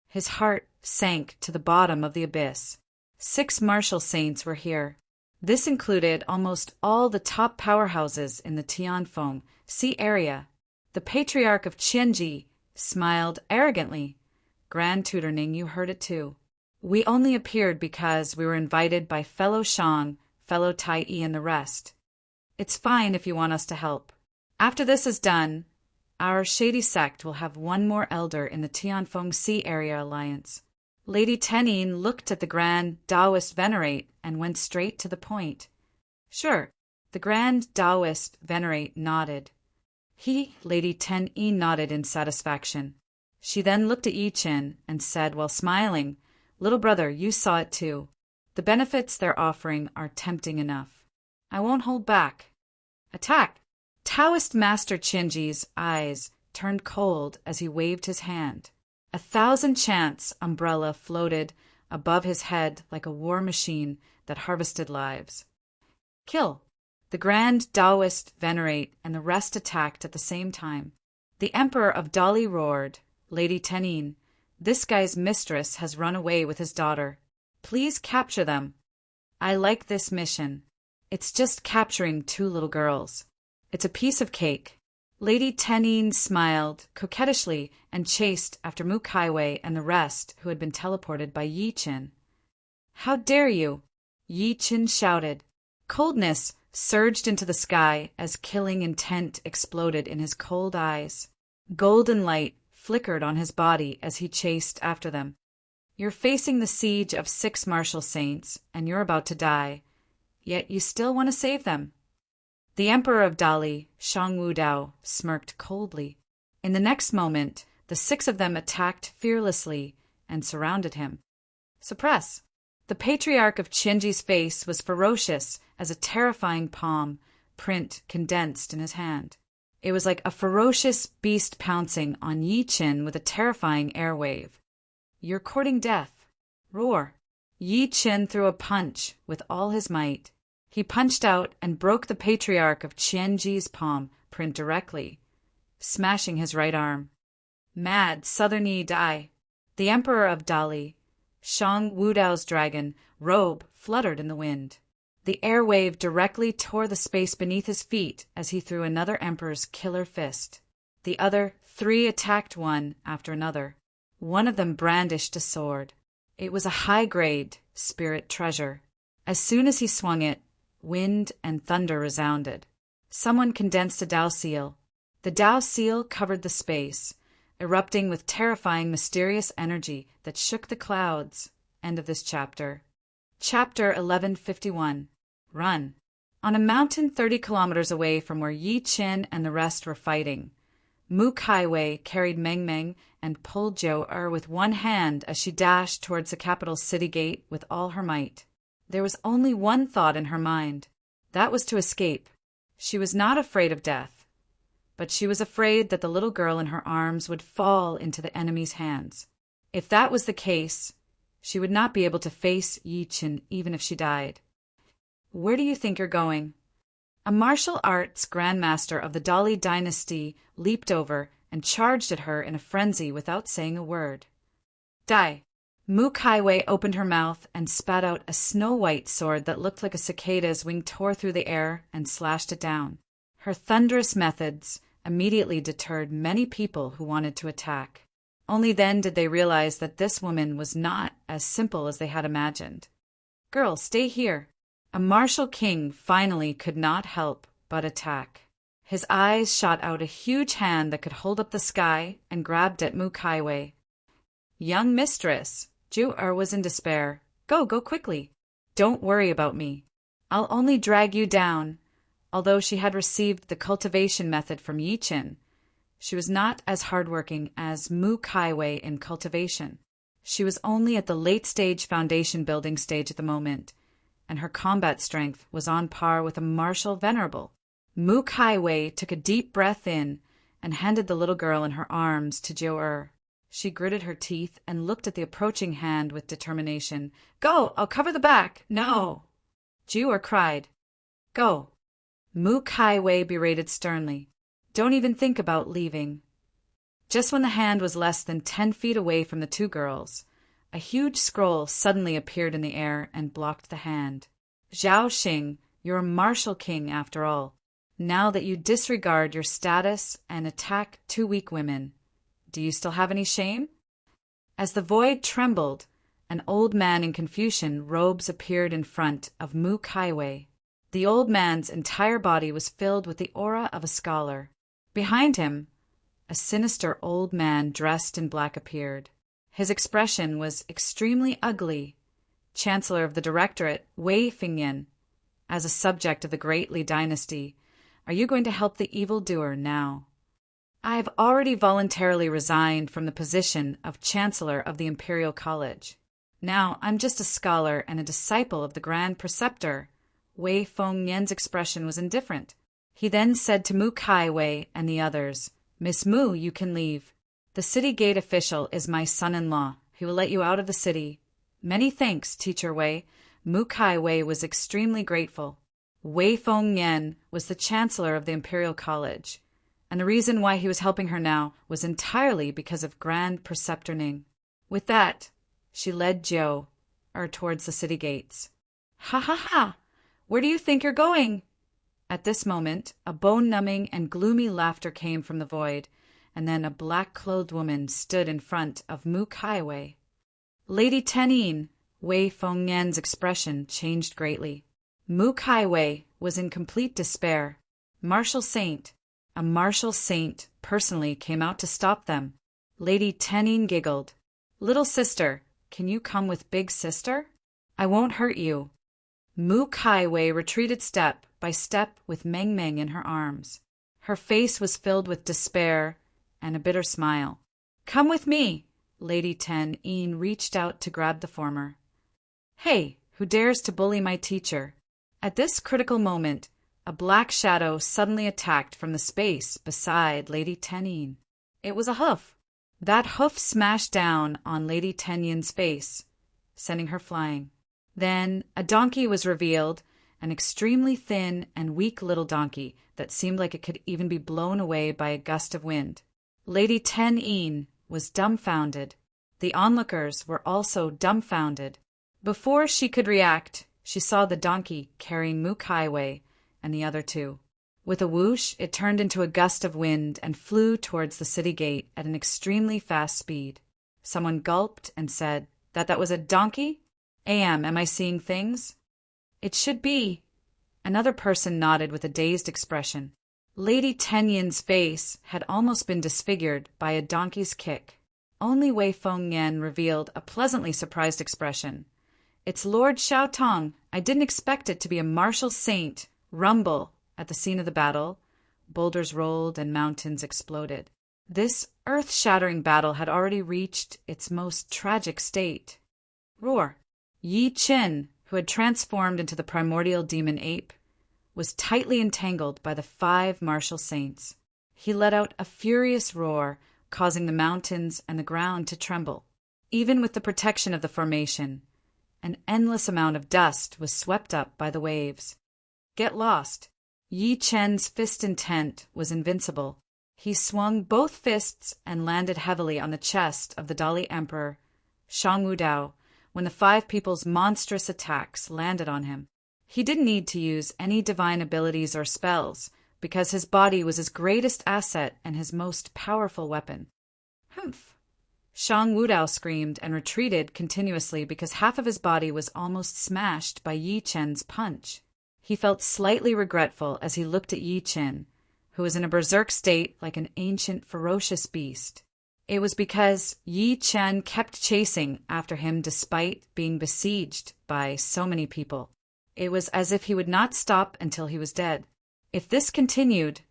His heart sank to the bottom of the abyss. 6 martial saints were here. This included almost all the top powerhouses in the Tianfeng Sea area. The Patriarch of Qianji smiled arrogantly. "Grand Tutor Ning, you heard it too. We only appeared because we were invited by fellow Shang, fellow Tai Yi, and the rest. It's fine if you want us to help. After this is done, our shady sect will have one more elder in the Tianfeng Sea Area Alliance." Lady Ten Yin looked at the Grand Taoist Venerate and went straight to the point. "Sure." The Grand Taoist Venerate nodded. Lady Ten Yin nodded in satisfaction. She then looked at Yi Chen and said while smiling, "Little brother, you saw it too. The benefits they're offering are tempting enough. I won't hold back. Attack!" Taoist Master Qianji's eyes turned cold as he waved his hand. 1,000 chants umbrella floated above his head like a war machine that harvested lives. "Kill!" The Grand Taoist Venerate and the rest attacked at the same time. The Emperor of Dali roared, "Lady Ten Yin, this guy's mistress has run away with his daughter. Please capture them." "I like this mission. It's just capturing 2 little girls. It's a piece of cake." Lady Ten Yin smiled coquettishly and chased after Mu Kaiwei and the rest who had been teleported by Yi Chen. "How dare you!" Yi Chen shouted. Coldness surged into the sky as killing intent exploded in his cold eyes. Golden light flickered on his body as he chased after them. "You're facing the siege of 6 martial saints, and you're about to die. yet you still want to save them." The Emperor of Dali, Shang Wudao, smirked coldly. In the next moment, the 6 of them attacked fearlessly and surrounded him. Suppress! The Patriarch of Qianji's face was ferocious as a terrifying palm print condensed in his hand. It was like a ferocious beast pouncing on Yi Qin with a terrifying air wave. "You're courting death. Roar!" Yi Qin threw a punch with all his might. He punched out and broke the Patriarch of Qianji's palm print directly, smashing his right arm. Mad Southern Yi Dai! The Emperor of Dali, Shang Wudao's dragon, robe fluttered in the wind. The air wave directly tore the space beneath his feet as he threw another emperor's killer fist. The other 3 attacked one after another. One of them brandished a sword. It was a high-grade spirit treasure. As soon as he swung it, wind and thunder resounded. Someone condensed a Dao seal. The Dao seal covered the space, erupting with terrifying mysterious energy that shook the clouds. End of this chapter. Chapter 1151. Run. On a mountain 30 kilometers away from where Yi Qin and the rest were fighting, Mu Kaiwei carried Meng Meng and pulled Zhou with one hand as she dashed towards the capital's city gate with all her might. There was only one thought in her mind. That was to escape. She was not afraid of death, but she was afraid that the little girl in her arms would fall into the enemy's hands. If that was the case, she would not be able to face Yi Qin even if she died. "Where do you think you're going?" A martial arts grandmaster of the Dali dynasty leaped over and charged at her in a frenzy without saying a word. "Die!" Mu Kaiwei opened her mouth and spat out a snow-white sword that looked like a cicada's wing tore through the air and slashed it down. Her thunderous methods immediately deterred many people who wanted to attack. Only then did they realize that this woman was not as simple as they had imagined. "Girl, stay here." A martial king finally could not help but attack. His eyes shot out a huge hand that could hold up the sky and grabbed at Mu Kaiwei. "Young mistress," Zhu was in despair. Go quickly. Don't worry about me. I'll only drag you down." Although she had received the cultivation method from Yi Qin, she was not as hardworking as Mu Kaiwei in cultivation. She was only at the late-stage foundation building stage at the moment, and her combat strength was on par with a martial venerable. Mu Kaiwei took a deep breath in and handed the little girl in her arms to Zhou. She gritted her teeth and looked at the approaching hand with determination. "Go! I'll cover the back!" "No!" Zhou cried. "Go!" Mu Kaiwei berated sternly. "Don't even think about leaving." Just when the hand was less than 10 feet away from the 2 girls, a huge scroll suddenly appeared in the air and blocked the hand. "Zhao Xing, you're a martial king after all. Now that you disregard your status and attack 2 weak women, do you still have any shame?" As the void trembled, an old man in Confucian robes appeared in front of Mu Kaiwei. The old man's entire body was filled with the aura of a scholar. Behind him, a sinister old man dressed in black appeared. His expression was extremely ugly. Chancellor of the Directorate, Wei Fingyan, as a subject of the Great Li dynasty, are you going to help the evildoer now? "I have already voluntarily resigned from the position of Chancellor of the Imperial College. Now I'm just a scholar and a disciple of the Grand Preceptor." Wei Fengyan's expression was indifferent. He then said to Mu Kaiwei and the others, "Miss Mu, you can leave. The city gate official is my son-in-law. He will let you out of the city." "Many thanks, Teacher Wei." Mu Kaiwei was extremely grateful. Wei Fengyan was the Chancellor of the Imperial College, and the reason why he was helping her now was entirely because of Grand Preceptor Ning. With that, she led Zhou towards the city gates. "Ha ha ha! Where do you think you're going?" At this moment, a bone-numbing and gloomy laughter came from the void, and then a black-clothed woman stood in front of Mu Kaiwei. "Lady Tenin," Wei Fengyan's expression changed greatly. Mu Kaiwei was in complete despair. Martial saint. A martial saint personally came out to stop them. Lady Tenin giggled. "Little sister, can you come with big sister? I won't hurt you." Mu Kaiwei retreated step by step with Meng Meng in her arms. Her face was filled with despair and a bitter smile. "Come with me!" Lady Ten-Yin reached out to grab the former. "Hey, who dares to bully my teacher?" At this critical moment, a black shadow suddenly attacked from the space beside Lady Ten-Yin. It was a hoof. That hoof smashed down on Lady Ten-Yin's face, sending her flying. Then a donkey was revealed, an extremely thin and weak little donkey that seemed like it could even be blown away by a gust of wind. Lady Ten-Yin was dumbfounded. The onlookers were also dumbfounded. Before she could react, she saw the donkey carrying Mu Kaiwei and the other two. With a whoosh, it turned into a gust of wind and flew towards the city gate at an extremely fast speed. Someone gulped and said, That was a donkey? Am I seeing things?" "It should be." Another person nodded with a dazed expression. Lady Ten-Yin's face had almost been disfigured by a donkey's kick. Only Wei Fengyan revealed a pleasantly surprised expression. "It's Lord Xiaotong. I didn't expect it to be a martial saint." Rumble. At the scene of the battle, boulders rolled and mountains exploded. This earth-shattering battle had already reached its most tragic state. Roar. Yi Qin, who had transformed into the primordial demon ape, was tightly entangled by the 5 martial saints. He let out a furious roar, causing the mountains and the ground to tremble. Even with the protection of the formation, an endless amount of dust was swept up by the waves. Get lost. Yi Chen's fist intent was invincible. He swung both fists and landed heavily on the chest of the Dali Emperor, Shang Wudao, when the 5 people's monstrous attacks landed on him. He didn't need to use any divine abilities or spells, because his body was his greatest asset and his most powerful weapon. Humph! Shang Wudao screamed and retreated continuously because half of his body was almost smashed by Yi Chen's punch. He felt slightly regretful as he looked at Yi Chen, who was in a berserk state like an ancient, ferocious beast. It was because Yi Chen kept chasing after him despite being besieged by so many people. It was as if he would not stop until he was dead. If this continued,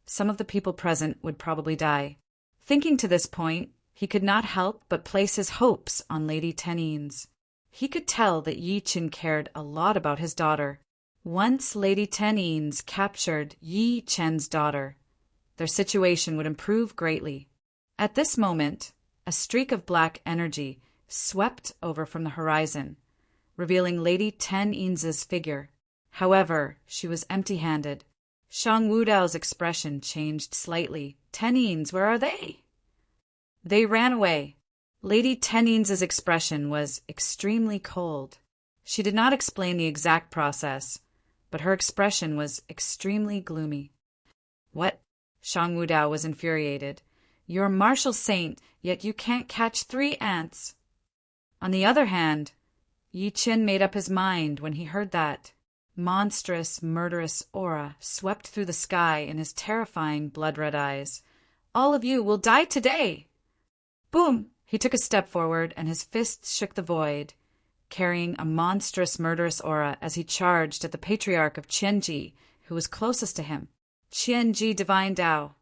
some of the people present would probably die. Thinking to this point, he could not help but place his hopes on Lady Ten-Yin's. He could tell that Yi Chen cared a lot about his daughter. Once Lady Ten-Yin's captured Yi Chen's daughter, their situation would improve greatly. At this moment, a streak of black energy swept over from the horizon, revealing Lady Ten-Yin's figure. However, she was empty-handed. Shang Wudao's expression changed slightly. "Ten-Yin's, where are they?" "They ran away." Lady Ten-Yin's expression was extremely cold. She did not explain the exact process, but her expression was extremely gloomy. "What?" Shang Wudao was infuriated. "You're a martial saint, yet you can't catch 3 ants." On the other hand, Yi Chen made up his mind when he heard that. Monstrous, murderous aura swept through the sky in his terrifying blood-red eyes. "All of you will die today!" Boom! He took a step forward, and his fists shook the void, carrying a monstrous, murderous aura as he charged at the patriarch of Qianji, who was closest to him. Qianji Divine Tao.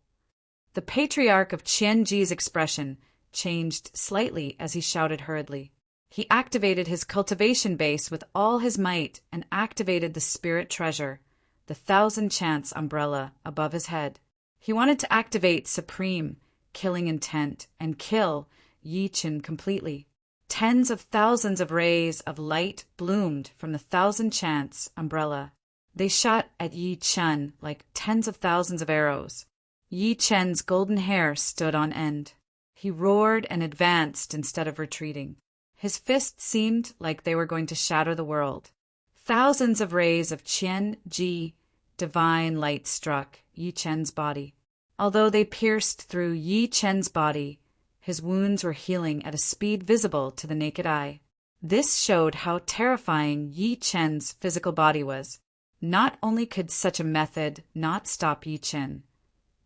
The patriarch of Qianji's expression changed slightly as he shouted hurriedly. He activated his cultivation base with all his might and activated the spirit treasure, the 1,000 chance umbrella above his head. He wanted to activate supreme, killing intent and kill Yi Chen completely. Tens of thousands of rays of light bloomed from the 1,000 chance umbrella. They shot at Yi Chen like tens of thousands of arrows. Yi Chen's golden hair stood on end. He roared and advanced instead of retreating. His fists seemed like they were going to shatter the world. Thousands of rays of Qian-Ji, divine light, struck Yi Chen's body. Although they pierced through Yi Chen's body, his wounds were healing at a speed visible to the naked eye. This showed how terrifying Yi Chen's physical body was. Not only could such a method not stop Yi Chen,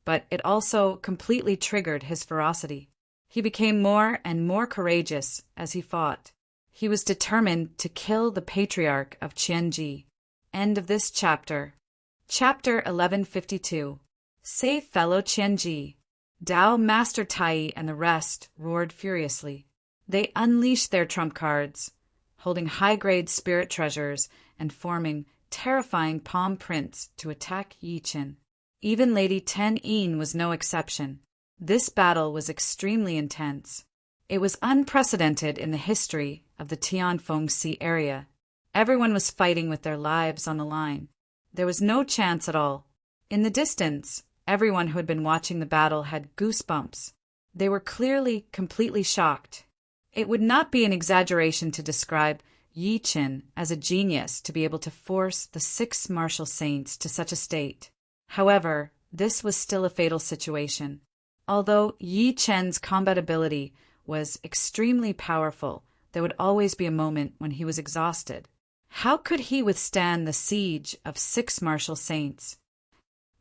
but it also completely triggered his ferocity. He became more and more courageous as he fought. He was determined to kill the patriarch of Qianji. End of this chapter. Chapter 1152. Say fellow Qianji. Dao, Master Tai, and the rest roared furiously. They unleashed their trump cards, holding high-grade spirit treasures and forming terrifying palm prints to attack Yi Qin. Even Lady Ten Yin was no exception. This battle was extremely intense. It was unprecedented in the history of the Tianfeng Sea area. Everyone was fighting with their lives on the line. There was no chance at all. In the distance, everyone who had been watching the battle had goosebumps. They were clearly completely shocked. It would not be an exaggeration to describe Yi Qin as a genius to be able to force the 6 martial saints to such a state. However, this was still a fatal situation. Although Yi Qin's combat ability was extremely powerful, there would always be a moment when he was exhausted. How could he withstand the siege of 6 martial saints?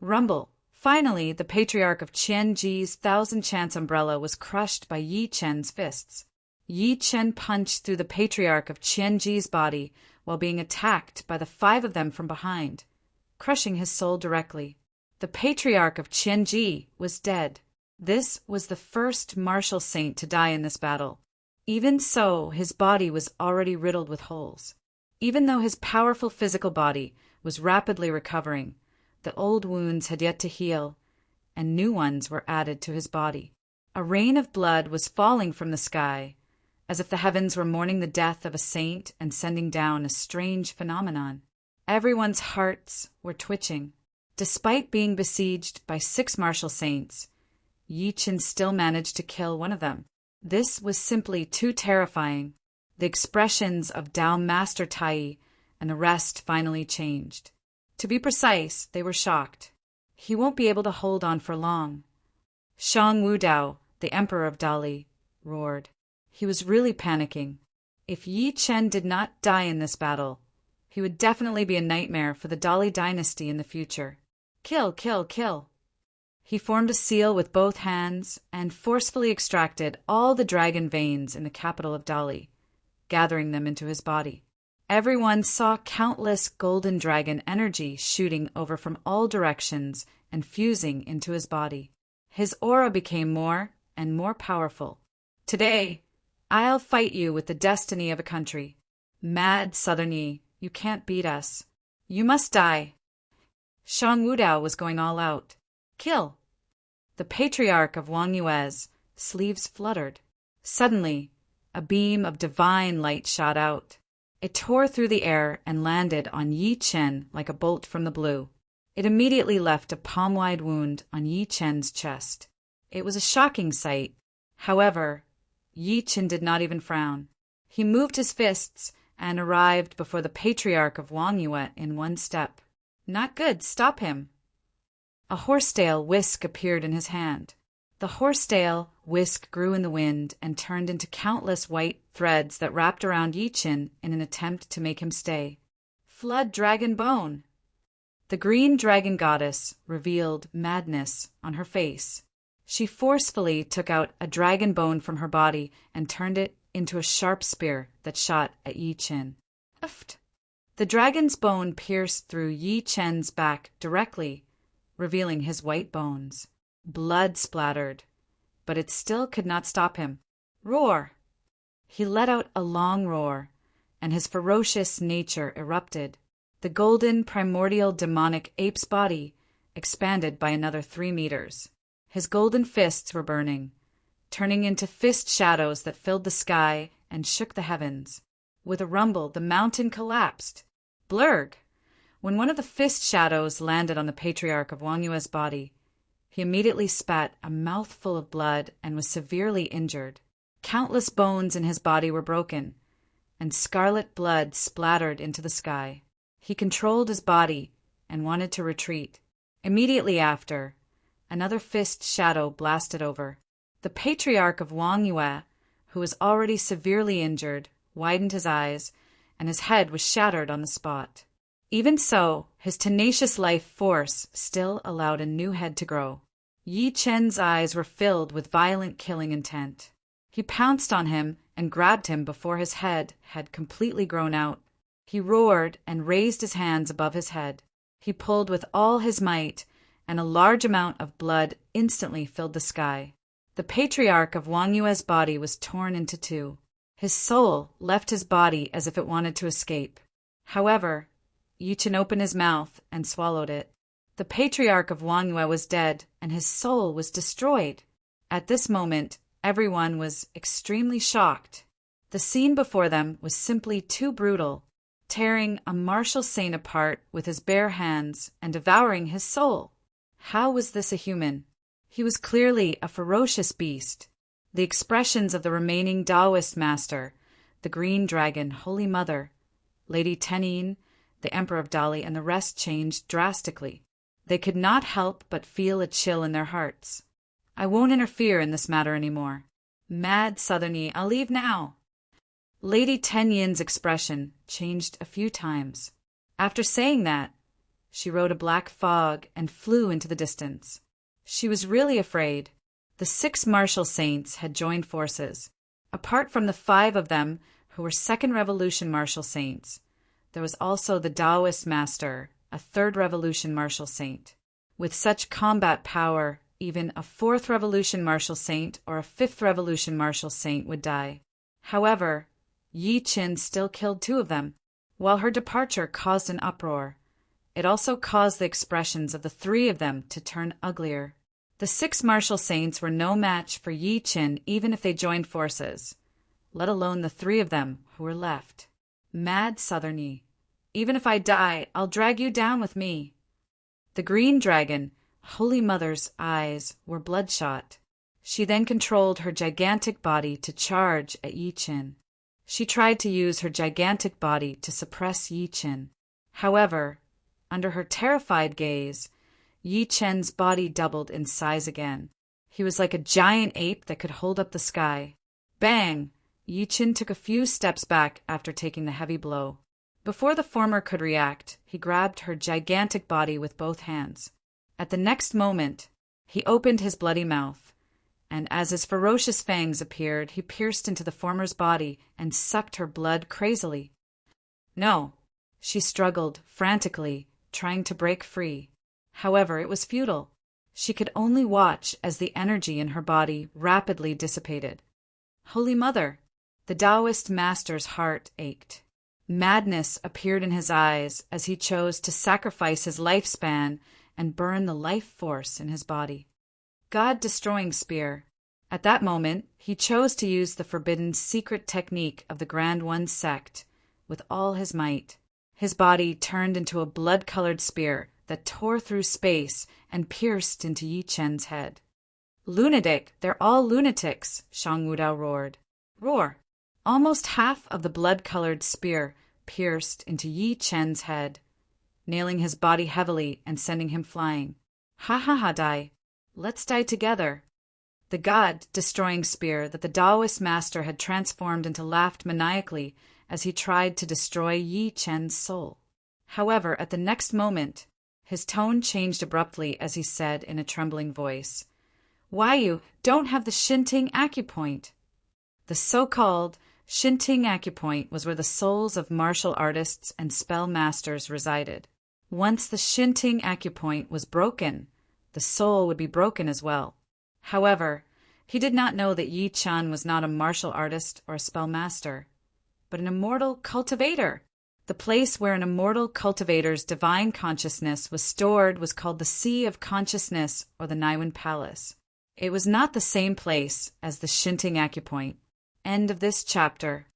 Rumble. Finally, the patriarch of Qianji's Thousand Chance umbrella was crushed by Yi Qin's fists. Yi Qin punched through the patriarch of Qianji's body while being attacked by the 5 of them from behind, crushing his soul directly. The patriarch of Qianji was dead. This was the first martial saint to die in this battle. Even so, his body was already riddled with holes. Even though his powerful physical body was rapidly recovering, the old wounds had yet to heal, and new ones were added to his body. A rain of blood was falling from the sky, as if the heavens were mourning the death of a saint and sending down a strange phenomenon. Everyone's hearts were twitching. Despite being besieged by 6 martial saints, Yi Qin still managed to kill one of them. This was simply too terrifying. The expressions of Dao Master Tai and the rest finally changed. To be precise, they were shocked. He won't be able to hold on for long. Shang Wudao, the emperor of Dali, roared. He was really panicking. If Yi Qin did not die in this battle, he would definitely be a nightmare for the Dali dynasty in the future. Kill, kill, kill. He formed a seal with both hands and forcefully extracted all the dragon veins in the capital of Dali, gathering them into his body. Everyone saw countless golden dragon energy shooting over from all directions and fusing into his body. His aura became more and more powerful. Today, I'll fight you with the destiny of a country. Mad Southern Yi, you can't beat us. You must die. Shang Wudao was going all out. Kill! The patriarch of Wang Yue's sleeves fluttered. Suddenly, a beam of divine light shot out. It tore through the air and landed on Yi Qin like a bolt from the blue. It immediately left a palm-wide wound on Yi Qin's chest. It was a shocking sight. However, Yi Qin did not even frown. He moved his fists and arrived before the patriarch of Wang Yue in one step. Not good, stop him. A horsetail whisk appeared in his hand. The horsetail whisk grew in the wind and turned into countless white threads that wrapped around Yi Qin in an attempt to make him stay. Flood dragon bone! The green dragon goddess revealed madness on her face. She forcefully took out a dragon bone from her body and turned it into a sharp spear that shot at Yi Qin. Uft! The dragon's bone pierced through Yi Qin's back directly, revealing his white bones. Blood splattered, but it still could not stop him. Roar! He let out a long roar, and his ferocious nature erupted. The golden primordial demonic ape's body expanded by another 3 meters. His golden fists were burning, turning into fist shadows that filled the sky and shook the heavens. With a rumble, the mountain collapsed. Blurg! When one of the fist shadows landed on the patriarch of Wang Yue's body, he immediately spat a mouthful of blood and was severely injured. Countless bones in his body were broken, and scarlet blood splattered into the sky. He controlled his body and wanted to retreat. Immediately after, another fist shadow blasted over. The patriarch of Wang Yue, who was already severely injured, widened his eyes, and his head was shattered on the spot. Even so, his tenacious life force still allowed a new head to grow. Yi Qin's eyes were filled with violent killing intent. He pounced on him and grabbed him before his head had completely grown out. He roared and raised his hands above his head. He pulled with all his might, and a large amount of blood instantly filled the sky. The patriarch of Wang Yue's body was torn into two. His soul left his body as if it wanted to escape. However, Yi Chen opened his mouth and swallowed it. The patriarch of Wang Yue was dead, and his soul was destroyed. At this moment, everyone was extremely shocked. The scene before them was simply too brutal, tearing a martial saint apart with his bare hands and devouring his soul. How was this a human? He was clearly a ferocious beast. The expressions of the remaining Taoist master, the Green Dragon, Holy Mother, Lady Tenin, the Emperor of Dali, and the rest changed drastically. They could not help but feel a chill in their hearts. I won't interfere in this matter anymore. Mad Southerny, I'll leave now. Lady Tenyin's expression changed a few times. After saying that, she rode a black fog and flew into the distance. She was really afraid. The 6 martial saints had joined forces. Apart from the 5 of them who were Second Revolution martial saints, there was also the Taoist master, a Third Revolution martial saint. With such combat power, even a 4th Revolution martial saint or a 5th Revolution martial saint would die. However, Yi Chen still killed 2 of them. While her departure caused an uproar, it also caused the expressions of the 3 of them to turn uglier. The 6 martial saints were no match for Yi Chen even if they joined forces, let alone the 3 of them who were left. Mad Southerny, even if I die, I'll drag you down with me. The Green Dragon, Holy Mother's eyes were bloodshot. She then controlled her gigantic body to charge at Yi Chen. She tried to use her gigantic body to suppress Yi Chen. However, under her terrified gaze, Yi Chen's body doubled in size again. He was like a giant ape that could hold up the sky. Bang! Yi Chen took a few steps back after taking the heavy blow. Before the former could react, he grabbed her gigantic body with both hands. At the next moment, he opened his bloody mouth, and as his ferocious fangs appeared, he pierced into the former's body and sucked her blood crazily. No, she struggled frantically, trying to break free. However, it was futile. She could only watch as the energy in her body rapidly dissipated. Holy Mother! The Taoist master's heart ached. Madness appeared in his eyes as he chose to sacrifice his lifespan and burn the life force in his body. God-destroying spear. At that moment, he chose to use the forbidden secret technique of the Grand One sect with all his might. His body turned into a blood-colored spear that tore through space and pierced into Yi Chen's head. Lunatic! They're all lunatics! Shang Wudao roared. Roar! Almost half of the blood-colored spear pierced into Yi Chen's head, nailing his body heavily and sending him flying. Ha ha ha, die! Let's die together! The God-destroying spear that the Taoist master had transformed into laughed maniacally as he tried to destroy Yi Chen's soul. However, at the next moment, his tone changed abruptly as he said in a trembling voice, "Why you don't have the Shinting acupoint?" The so-called Shinting acupoint was where the souls of martial artists and spell masters resided. Once the Shinting acupoint was broken, the soul would be broken as well. However, he did not know that Yi Chen was not a martial artist or a spell master, but an immortal cultivator. The place where an immortal cultivator's divine consciousness was stored was called the Sea of Consciousness or the Naiwan Palace. It was not the same place as the Shinting acupoint. End of this chapter.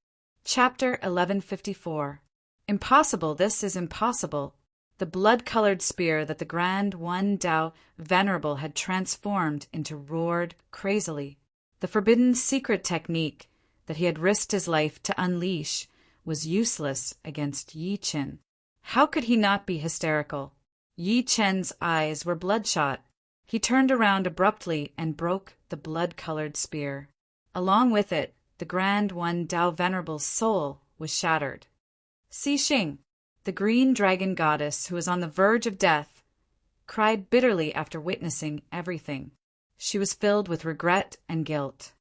Chapter 1154. Impossible, this is impossible. The blood-colored spear that the Grand One Tao Venerable had transformed into roared crazily. The forbidden secret technique that he had risked his life to unleash was useless against Yi Chen. How could he not be hysterical? Yi Chen's eyes were bloodshot. He turned around abruptly and broke the blood-colored spear. Along with it, the Grand One Tao Venerable's soul was shattered. Xing, the green dragon goddess who was on the verge of death, cried bitterly after witnessing everything. She was filled with regret and guilt.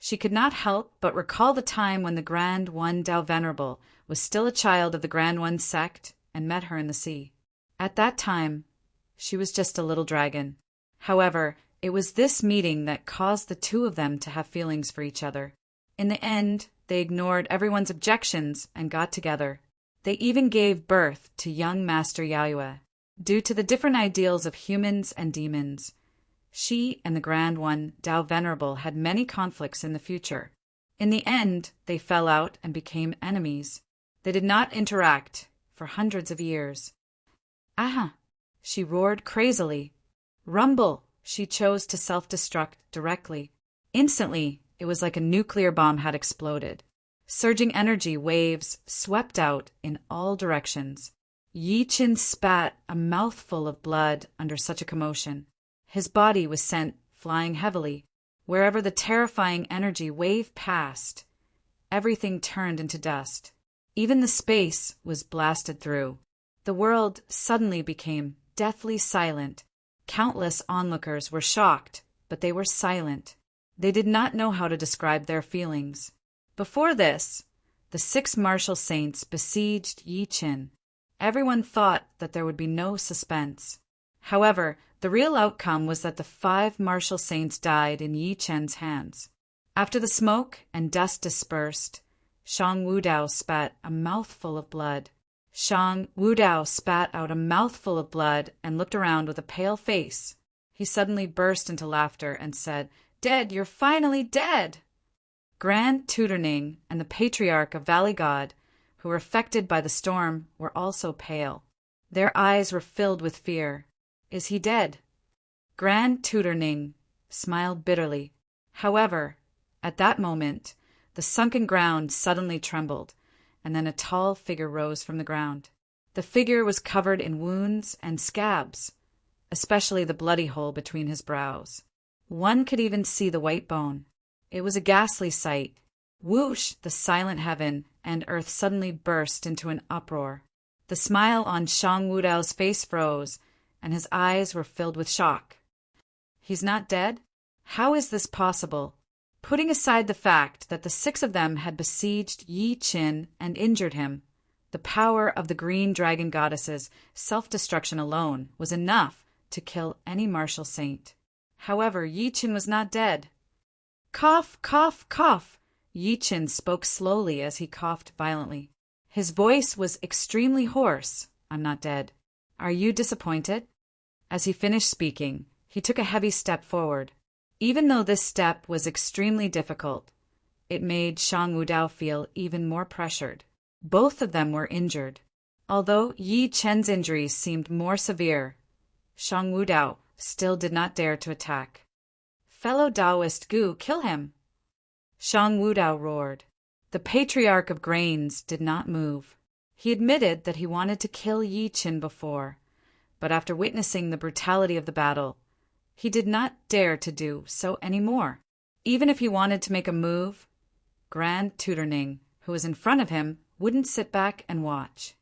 She could not help but recall the time when the Grand One Tao Venerable was still a child of the Grand One sect and met her in the sea. At that time, she was just a little dragon. However, it was this meeting that caused the two of them to have feelings for each other. In the end, they ignored everyone's objections and got together. They even gave birth to young Master Yaoyue. Due to the different ideals of humans and demons, she and the Grand One Tao Venerable had many conflicts in the future. In the end, they fell out and became enemies. They did not interact for hundreds of years. "Aha!" she roared crazily. "Rumble!" She chose to self-destruct directly. Instantly, it was like a nuclear bomb had exploded. Surging energy waves swept out in all directions. Yi Qin spat a mouthful of blood under such a commotion. His body was sent flying heavily. Wherever the terrifying energy wave passed, everything turned into dust. Even the space was blasted through. The world suddenly became deathly silent. Countless onlookers were shocked, but they were silent. They did not know how to describe their feelings. Before this, the 6 martial saints besieged Yi Qin. Everyone thought that there would be no suspense. However, the real outcome was that the 5 martial saints died in Yi Qin's hands. After the smoke and dust dispersed, Shang Wudao spat a mouthful of blood. Shang Wudao spat out a mouthful of blood and looked around with a pale face. He suddenly burst into laughter and said, "Dead, you're finally dead!" Grand Tutorning and the Patriarch of Valley God, who were affected by the storm, were also pale. Their eyes were filled with fear. "Is he dead?" Grand Tutorning smiled bitterly. However, at that moment, the sunken ground suddenly trembled, and then a tall figure rose from the ground. The figure was covered in wounds and scabs, especially the bloody hole between his brows. One could even see the white bone. It was a ghastly sight. Whoosh! The silent heaven and earth suddenly burst into an uproar. The smile on Shang Wudao's face froze, and his eyes were filled with shock. "He's not dead? How is this possible?" Putting aside the fact that the 6 of them had besieged Yi Qin and injured him, the power of the green dragon goddess's self-destruction alone was enough to kill any martial saint. However, Yi Qin was not dead. "Cough, cough, cough!" Yi Qin spoke slowly as he coughed violently. His voice was extremely hoarse. "I'm not dead. Are you disappointed?" As he finished speaking, he took a heavy step forward. Even though this step was extremely difficult, it made Shang Wudao feel even more pressured. Both of them were injured. Although Yi Qin's injuries seemed more severe, Shang Wudao still did not dare to attack. "Fellow Taoist Gu, kill him!" Shang Wudao roared. The Patriarch of Grains did not move. He admitted that he wanted to kill Yi Qin before, but after witnessing the brutality of the battle, he did not dare to do so anymore. Even if he wanted to make a move, Grand Tutorning, who was in front of him, wouldn't sit back and watch.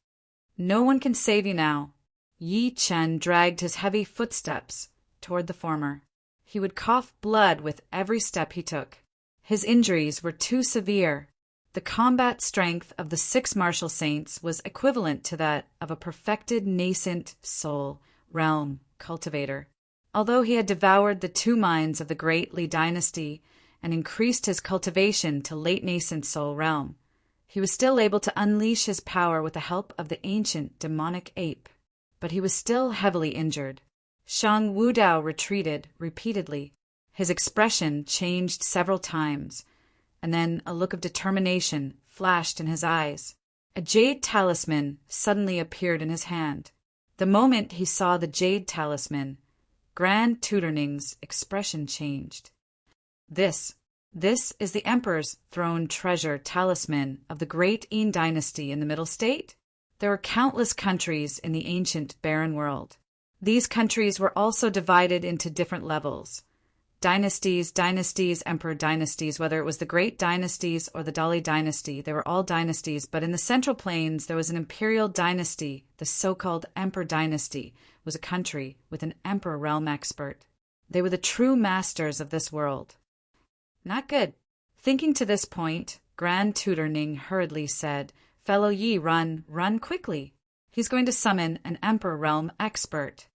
"No one can save you now." Yi Qin dragged his heavy footsteps toward the former. He would cough blood with every step he took. His injuries were too severe. The combat strength of the 6 martial saints was equivalent to that of a perfected nascent soul realm cultivator. Although he had devoured the 2 minds of the great Li dynasty and increased his cultivation to late nascent soul realm, he was still able to unleash his power with the help of the ancient demonic ape. But he was still heavily injured. Shang Wudao retreated repeatedly. His expression changed several times, and then a look of determination flashed in his eyes. A jade talisman suddenly appeared in his hand. The moment he saw the jade talisman, Grand Tutorning's expression changed. This is the Emperor's Throne Treasure Talisman of the Great Yin Dynasty in the Middle State? There were countless countries in the ancient barren world. These countries were also divided into different levels. Dynasties, emperor dynasties, whether it was the Great Dynasties or the Dali Dynasty, they were all dynasties, but in the Central Plains there was an imperial dynasty. The so-called Emperor Dynasty was a country with an emperor realm expert. They were the true masters of this world. Not good. Thinking to this point, Grand Tutor Ning hurriedly said, "Fellow Yi, run, run quickly. He's going to summon an Emperor Realm expert."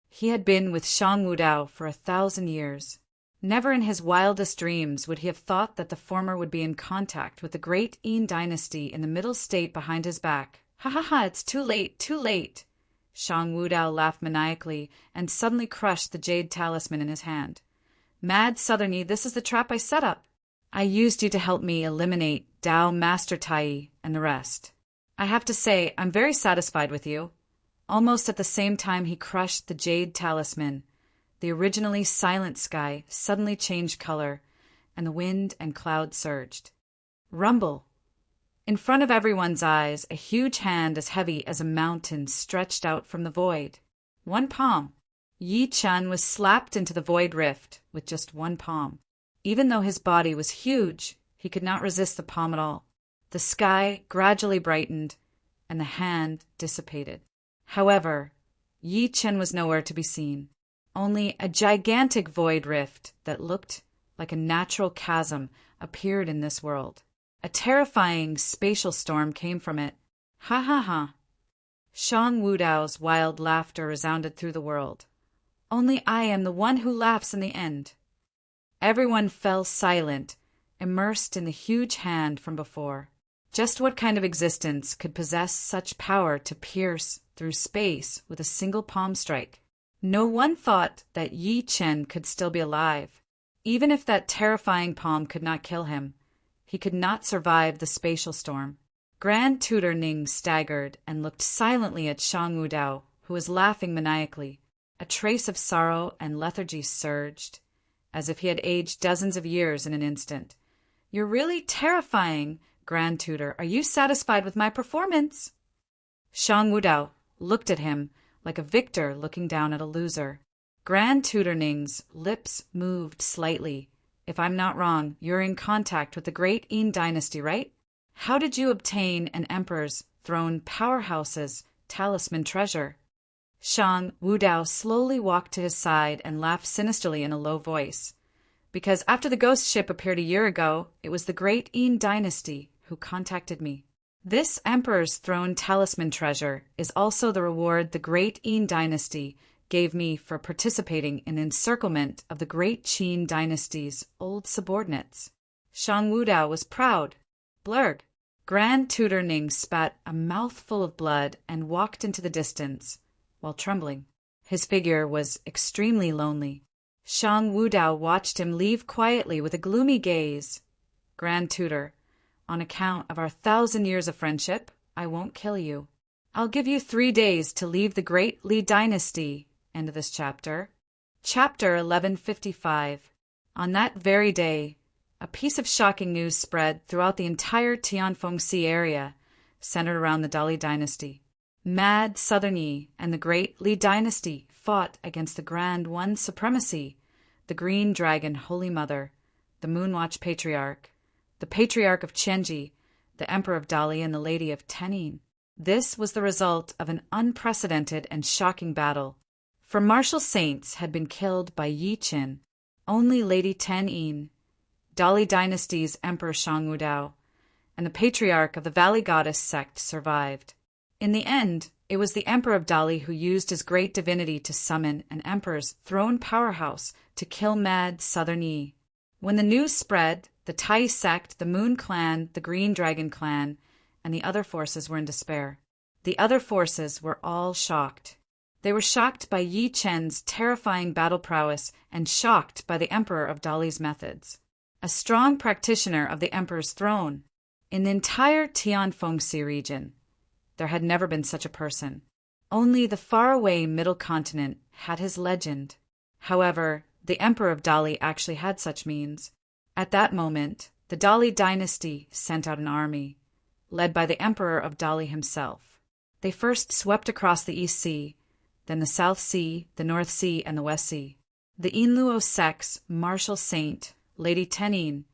He had been with Shang Wudao for 1,000 years. Never in his wildest dreams would he have thought that the former would be in contact with the great Yin dynasty in the middle state behind his back. "Ha ha ha, it's too late, too late!" Shang Wudao laughed maniacally and suddenly crushed the jade talisman in his hand. "Mad Southerny, this is the trap I set up. I used you to help me eliminate Dao Master Tai and the rest. I have to say, I'm very satisfied with you." Almost at the same time he crushed the jade talisman, the originally silent sky suddenly changed color, and the wind and cloud surged. Rumble! In front of everyone's eyes, a huge hand as heavy as a mountain stretched out from the void. One palm. Yi Chen was slapped into the void rift with just one palm. Even though his body was huge, he could not resist the palm at all. The sky gradually brightened, and the hand dissipated. However, Yi Chen was nowhere to be seen. Only a gigantic void rift that looked like a natural chasm appeared in this world. A terrifying spatial storm came from it. Ha ha ha! Shang Wudao's wild laughter resounded through the world. "Only I am the one who laughs in the end." Everyone fell silent, immersed in the huge hand from before. Just what kind of existence could possess such power to pierce through space with a single palm strike? No one thought that Yi Chen could still be alive. Even if that terrifying palm could not kill him, he could not survive the spatial storm. Grand Tutor Ning staggered and looked silently at Shang Wudao, who was laughing maniacally. A trace of sorrow and lethargy surged, as if he had aged dozens of years in an instant. "You're really terrifying, Grand Tutor. Are you satisfied with my performance?" Shang Wudao looked at him like a victor looking down at a loser. Grand Tutor Ning's lips moved slightly. "If I'm not wrong, you're in contact with the great Yin dynasty, right? How did you obtain an emperor's throne powerhouse's talisman treasure?" Shang Wudao slowly walked to his side and laughed sinisterly in a low voice. "Because after the ghost ship appeared a year ago, it was the great Yin dynasty who contacted me. This Emperor's Throne talisman treasure is also the reward the great Yin dynasty gave me for participating in encirclement of the great Qin dynasty's old subordinates." Shang Wudao was proud. Blurg! Grand Tutor Ning spat a mouthful of blood and walked into the distance, while trembling. His figure was extremely lonely. Shang Wudao watched him leave quietly with a gloomy gaze. "Grand Tutor, on account of our 1,000 years of friendship, I won't kill you. I'll give you 3 days to leave the great Li dynasty." End of this chapter. Chapter 1155. On that very day, a piece of shocking news spread throughout the entire Tianfengxi area, centered around the Dali dynasty. Mad Southern Yi and the great Li dynasty fought against the Grand One Supremacy, the Green Dragon Holy Mother, the Moonwatch Patriarch, the Patriarch of Chenji, the Emperor of Dali, and the Lady of Tenin. This was the result of an unprecedented and shocking battle. For martial saints had been killed by Yi Chen. Only Lady Tenin, Dali dynasty's Emperor Shang Wudao, and the Patriarch of the Valley Goddess sect survived. In the end, it was the Emperor of Dali who used his great divinity to summon an Emperor's throne powerhouse to kill Mad Southern Yi. When the news spread, the Tai sect, the Moon Clan, the Green Dragon Clan, and the other forces were in despair. The other forces were all shocked. They were shocked by Yi Chen's terrifying battle prowess and shocked by the Emperor of Dali's methods. A strong practitioner of the Emperor's throne. In the entire Tianfengxi region, there had never been such a person. Only the faraway Middle Continent had his legend. However, the Emperor of Dali actually had such means. At that moment, the Dali dynasty sent out an army, led by the Emperor of Dali himself. They first swept across the East Sea, then the South Sea, the North Sea, and the West Sea. The Yinluo sect's martial saint, Lady Tenin,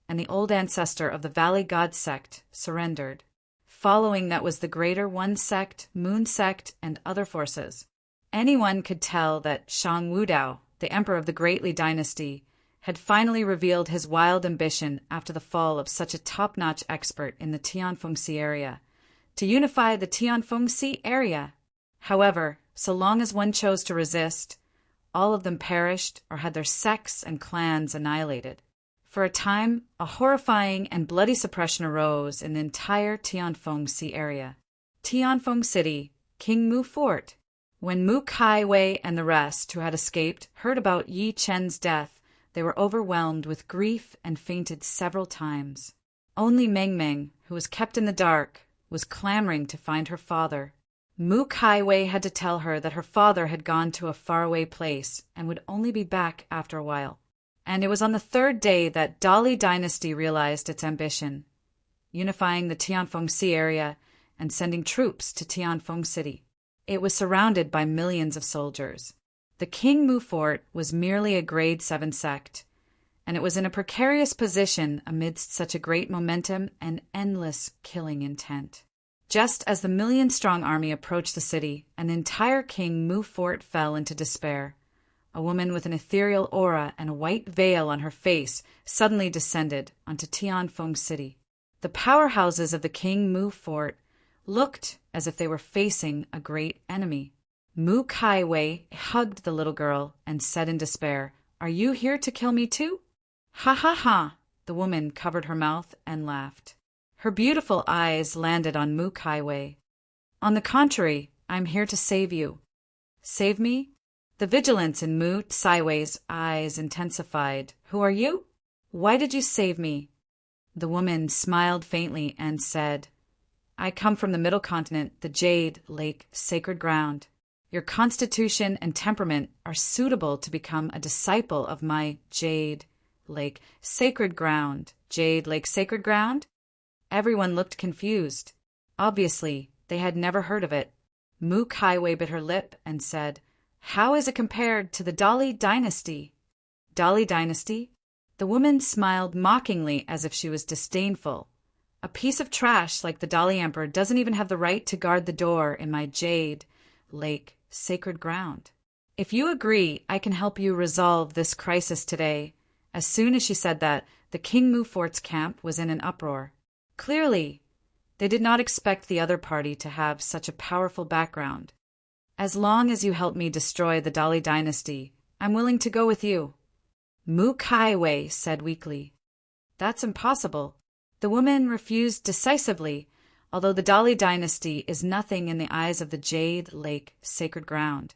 and the old ancestor of the Valley God sect surrendered. Following that was the Greater One sect, Moon sect, and other forces. Anyone could tell that Shang Wudao, the emperor of the Great Li dynasty, had finally revealed his wild ambition after the fall of such a top-notch expert in the Tianfengxi area, to unify the Tianfengxi area. However, so long as one chose to resist, all of them perished or had their sects and clans annihilated. For a time, a horrifying and bloody suppression arose in the entire Tianfengxi area. Tianfeng City, King Mu Fort. When Mu Kaiwei and the rest who had escaped heard about Yi Chen's death, they were overwhelmed with grief and fainted several times. Only Meng Meng, who was kept in the dark, was clamoring to find her father. Mu Kaiwei had to tell her that her father had gone to a faraway place and would only be back after a while. And it was on the third day that Dali Dynasty realized its ambition, unifying the Tianfengxi area and sending troops to Tianfeng City. It was surrounded by millions of soldiers. The King Mu Fort was merely a grade 7 sect, and it was in a precarious position amidst such a great momentum and endless killing intent. Just as the million-strong army approached the city, an entire King Mu Fort fell into despair. A woman with an ethereal aura and a white veil on her face suddenly descended onto Tianfeng City. The powerhouses of the King Mu Fort looked as if they were facing a great enemy. Mu Kaiwei hugged the little girl and said in despair, "Are you here to kill me too?" "Ha ha ha!" The woman covered her mouth and laughed. Her beautiful eyes landed on Mu Kaiwei. "On the contrary, I'm here to save you." "Save me?" The vigilance in Mu Kaiwei's eyes intensified. "Who are you? Why did you save me?" The woman smiled faintly and said, "I come from the Middle Continent, the Jade Lake Sacred Ground. Your constitution and temperament are suitable to become a disciple of my Jade Lake Sacred Ground." Jade Lake Sacred Ground? Everyone looked confused. Obviously, they had never heard of it. Mu Kaiwei bit her lip and said, "How is it compared to the Dali Dynasty?" "Dali Dynasty?" The woman smiled mockingly as if she was disdainful. "A piece of trash like the Dali Emperor doesn't even have the right to guard the door in my Jade Lake Sacred Ground. If you agree, I can help you resolve this crisis today." As soon as she said that, the King Mu Fort's camp was in an uproar. Clearly, they did not expect the other party to have such a powerful background. "As long as you help me destroy the Dali Dynasty, I'm willing to go with you," Mu Kaiwei said weakly. "That's impossible." The woman refused decisively, although the Dali Dynasty is nothing in the eyes of the Jade Lake Sacred Ground.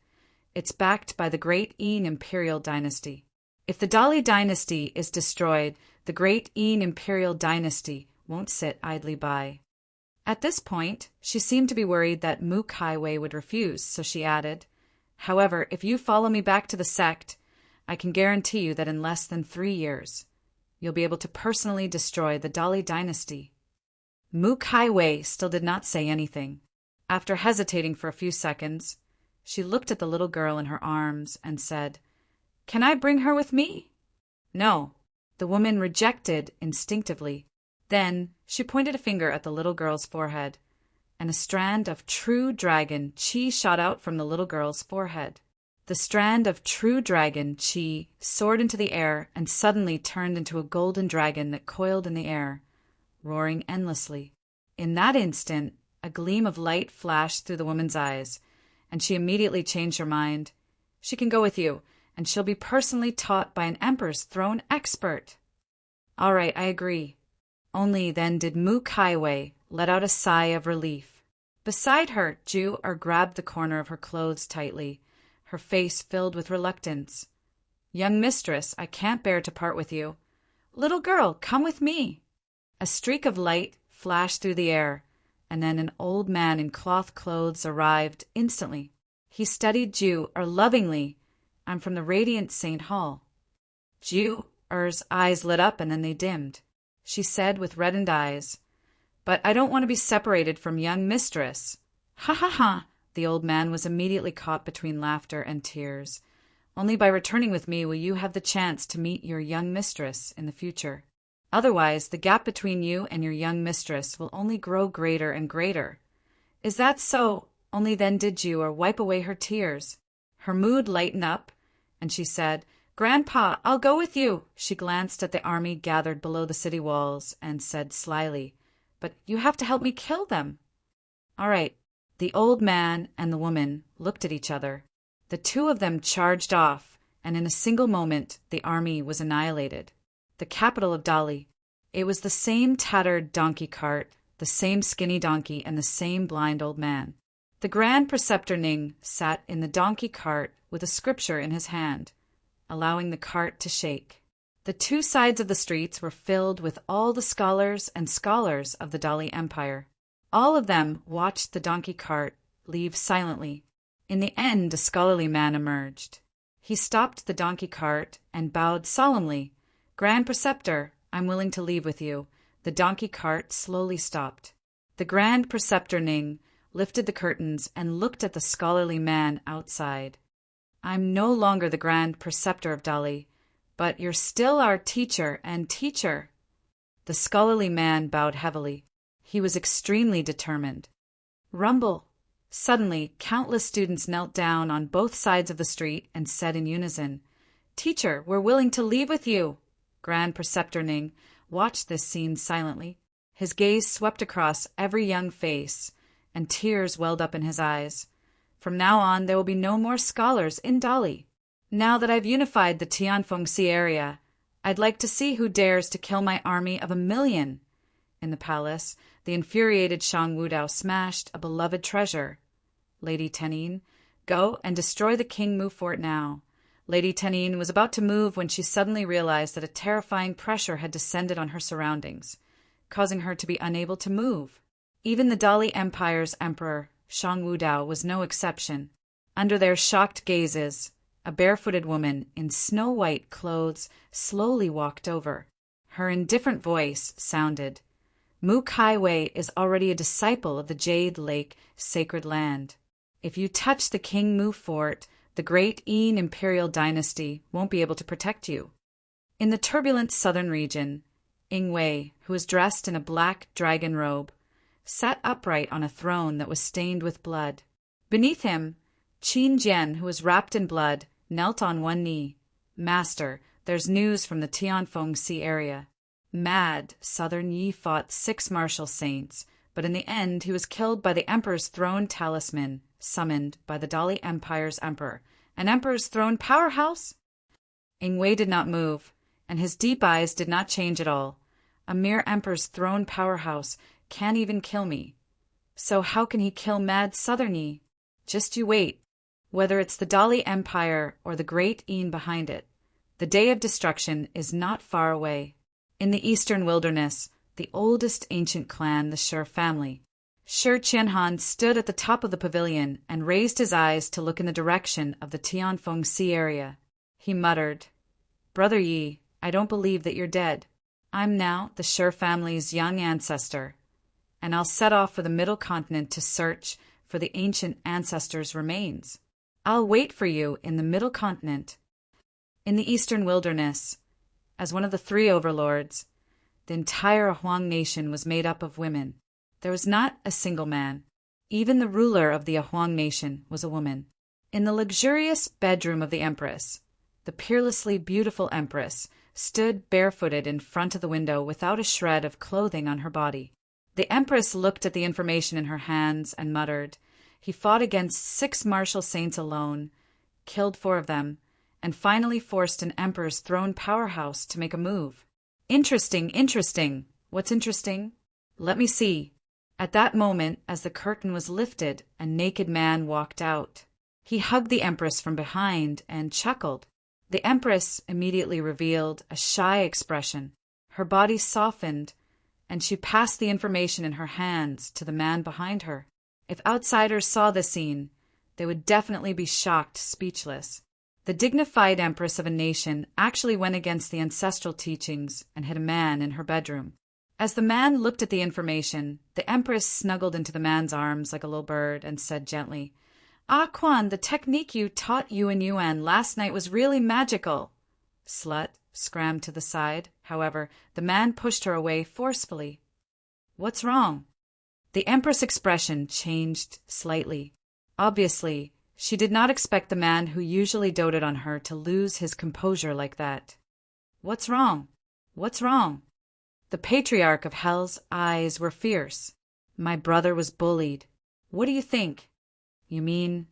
It's backed by the Great Yin Imperial Dynasty. If the Dali Dynasty is destroyed, the Great Yin Imperial Dynasty won't sit idly by. At this point, she seemed to be worried that Mu Kaiwei would refuse, so she added, "However, if you follow me back to the sect, I can guarantee you that in less than 3 years, you'll be able to personally destroy the Dali Dynasty." Mu Kaiwei still did not say anything. After hesitating for a few seconds, she looked at the little girl in her arms and said, "Can I bring her with me?" "No," the woman rejected instinctively. Then she pointed a finger at the little girl's forehead, and a strand of true dragon chi shot out from the little girl's forehead. The strand of true dragon chi soared into the air and suddenly turned into a golden dragon that coiled in the air, roaring endlessly. In that instant, a gleam of light flashed through the woman's eyes, and she immediately changed her mind. "She can go with you, and she'll be personally taught by an Emperor's Throne expert." "All right, I agree." Only then did Mu Kaiwei let out a sigh of relief. Beside her, Ju-Er grabbed the corner of her clothes tightly, her face filled with reluctance. "Young mistress, I can't bear to part with you." "Little girl, come with me." A streak of light flashed through the air, and then an old man in cloth clothes arrived instantly. He studied Ju-Er lovingly. "I'm from the Radiant Saint Hall." Ju-Er's eyes lit up and then they dimmed. She said with reddened eyes, "But I don't want to be separated from young mistress." "Ha ha ha!" The old man was immediately caught between laughter and tears. "Only by returning with me will you have the chance to meet your young mistress in the future. Otherwise, the gap between you and your young mistress will only grow greater and greater." "Is that so?" Only then did Ju-Er wipe away her tears. Her mood lightened up, and she said, Grandpa, I'll go with you. She glanced at the army gathered below the city walls and said slyly, But you have to help me kill them. All right. The old man and the woman looked at each other. The two of them charged off, and in a single moment the army was annihilated. The capital of Dali. It was the same tattered donkey cart, the same skinny donkey, and the same blind old man. The Grand Preceptor Ning sat in the donkey cart with a scripture in his hand, allowing the cart to shake. The two sides of the streets were filled with all the scholars and scholars of the Dali Empire. All of them watched the donkey cart leave silently. In the end, a scholarly man emerged. He stopped the donkey cart and bowed solemnly. Grand Preceptor, I'm willing to leave with you. The donkey cart slowly stopped. The Grand Preceptor Ning lifted the curtains and looked at the scholarly man outside. I'm no longer the Grand Preceptor of Dali, but you're still our teacher and teacher. The scholarly man bowed heavily. He was extremely determined. Rumble. Suddenly, countless students knelt down on both sides of the street and said in unison, Teacher, we're willing to leave with you. Grand Preceptor Ning watched this scene silently. His gaze swept across every young face, and tears welled up in his eyes. From now on, there will be no more scholars in Dali. Now that I've unified the Tianfengxi area, I'd like to see who dares to kill my army of 1,000,000. In the palace, the infuriated Shang Wudao smashed a beloved treasure. Lady Tenin, go and destroy the King Mu fort now. Lady Tenin was about to move when she suddenly realized that a terrifying pressure had descended on her surroundings, causing her to be unable to move. Even the Dali Empire's emperor, Shang Wudao, was no exception. Under their shocked gazes, a barefooted woman in snow-white clothes slowly walked over. Her indifferent voice sounded, Mu Kaiwei is already a disciple of the Jade Lake sacred land. If you touch the King Mu fort, the great Yin imperial dynasty won't be able to protect you. In the turbulent southern region, Ying Wei, who was dressed in a black dragon robe, sat upright on a throne that was stained with blood. Beneath him, Qin Jian, who was wrapped in blood, knelt on one knee. Master, there's news from the Tianfengxi area. Mad, Southern Yi fought 6 martial saints, but in the end he was killed by the Emperor's throne talisman, summoned by the Dali Empire's emperor. An Emperor's throne powerhouse? Ying Wei did not move, and his deep eyes did not change at all. A mere Emperor's throne powerhouse can't even kill me. So how can he kill Mad Southern Yi? Just you wait. Whether it's the Dali Empire or the great Yin behind it, the day of destruction is not far away. In the eastern wilderness, the oldest ancient clan, the Shi family, Shi Qianhan stood at the top of the pavilion and raised his eyes to look in the direction of the Tianfengxi area. He muttered, Brother Yi, I don't believe that you're dead. I'm now the Shi family's young ancestor, and I'll set off for the Middle Continent to search for the ancient ancestors' remains. I'll wait for you in the Middle Continent. In the eastern wilderness, as one of the 3 overlords, the entire Ahuang nation was made up of women. There was not a single man. Even the ruler of the Ahuang nation was a woman. In the luxurious bedroom of the Empress, the peerlessly beautiful Empress stood barefooted in front of the window without a shred of clothing on her body. The Empress looked at the information in her hands and muttered, He fought against 6 martial saints alone, killed 4 of them, and finally forced an Emperor's throne powerhouse to make a move. Interesting, interesting. What's interesting? Let me see. At that moment, as the curtain was lifted, a naked man walked out. He hugged the Empress from behind and chuckled. The Empress immediately revealed a shy expression. Her body softened, and she passed the information in her hands to the man behind her. If outsiders saw the scene, they would definitely be shocked, speechless. The dignified Empress of a nation actually went against the ancestral teachings and hid a man in her bedroom. As the man looked at the information, the Empress snuggled into the man's arms like a little bird and said gently, Ah, Quan, the technique you taught Yuan last night was really magical. Slut scrammed to the side. However, the man pushed her away forcefully. What's wrong? The Empress' expression changed slightly. Obviously, She did not expect the man who usually doted on her to lose his composure like that. "What's wrong? What's wrong?" The patriarch of Hell's eyes were fierce. "My brother was bullied. What do you think?" "You mean—"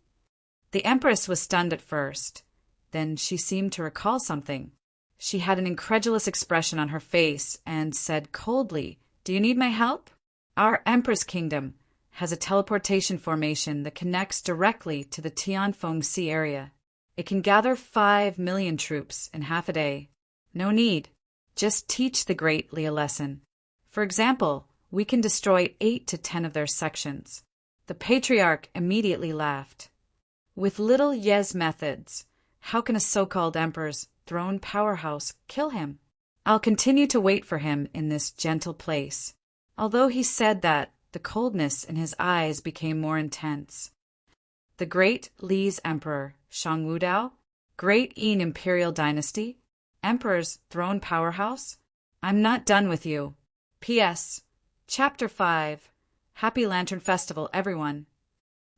The Empress was stunned at first. Then she seemed to recall something. She had an incredulous expression on her face and said coldly, "Do you need my help? Our Empress Kingdom has a teleportation formation that connects directly to the Tianfeng Sea area. It can gather 5 million troops in half a day. No need. Just teach the Great Li a lesson. For example, we can destroy 8 to 10 of their sections." The patriarch immediately laughed. "With little Ye's methods, how can a so-called emperor's throne powerhouse kill him? I'll continue to wait for him in this gentle place." Although he said that, the coldness in his eyes became more intense. The Great Li's emperor, Shang Wudao? Great Yin imperial dynasty? Emperor's throne powerhouse? I'm not done with you. P.S. Chapter 5. Happy Lantern Festival, everyone.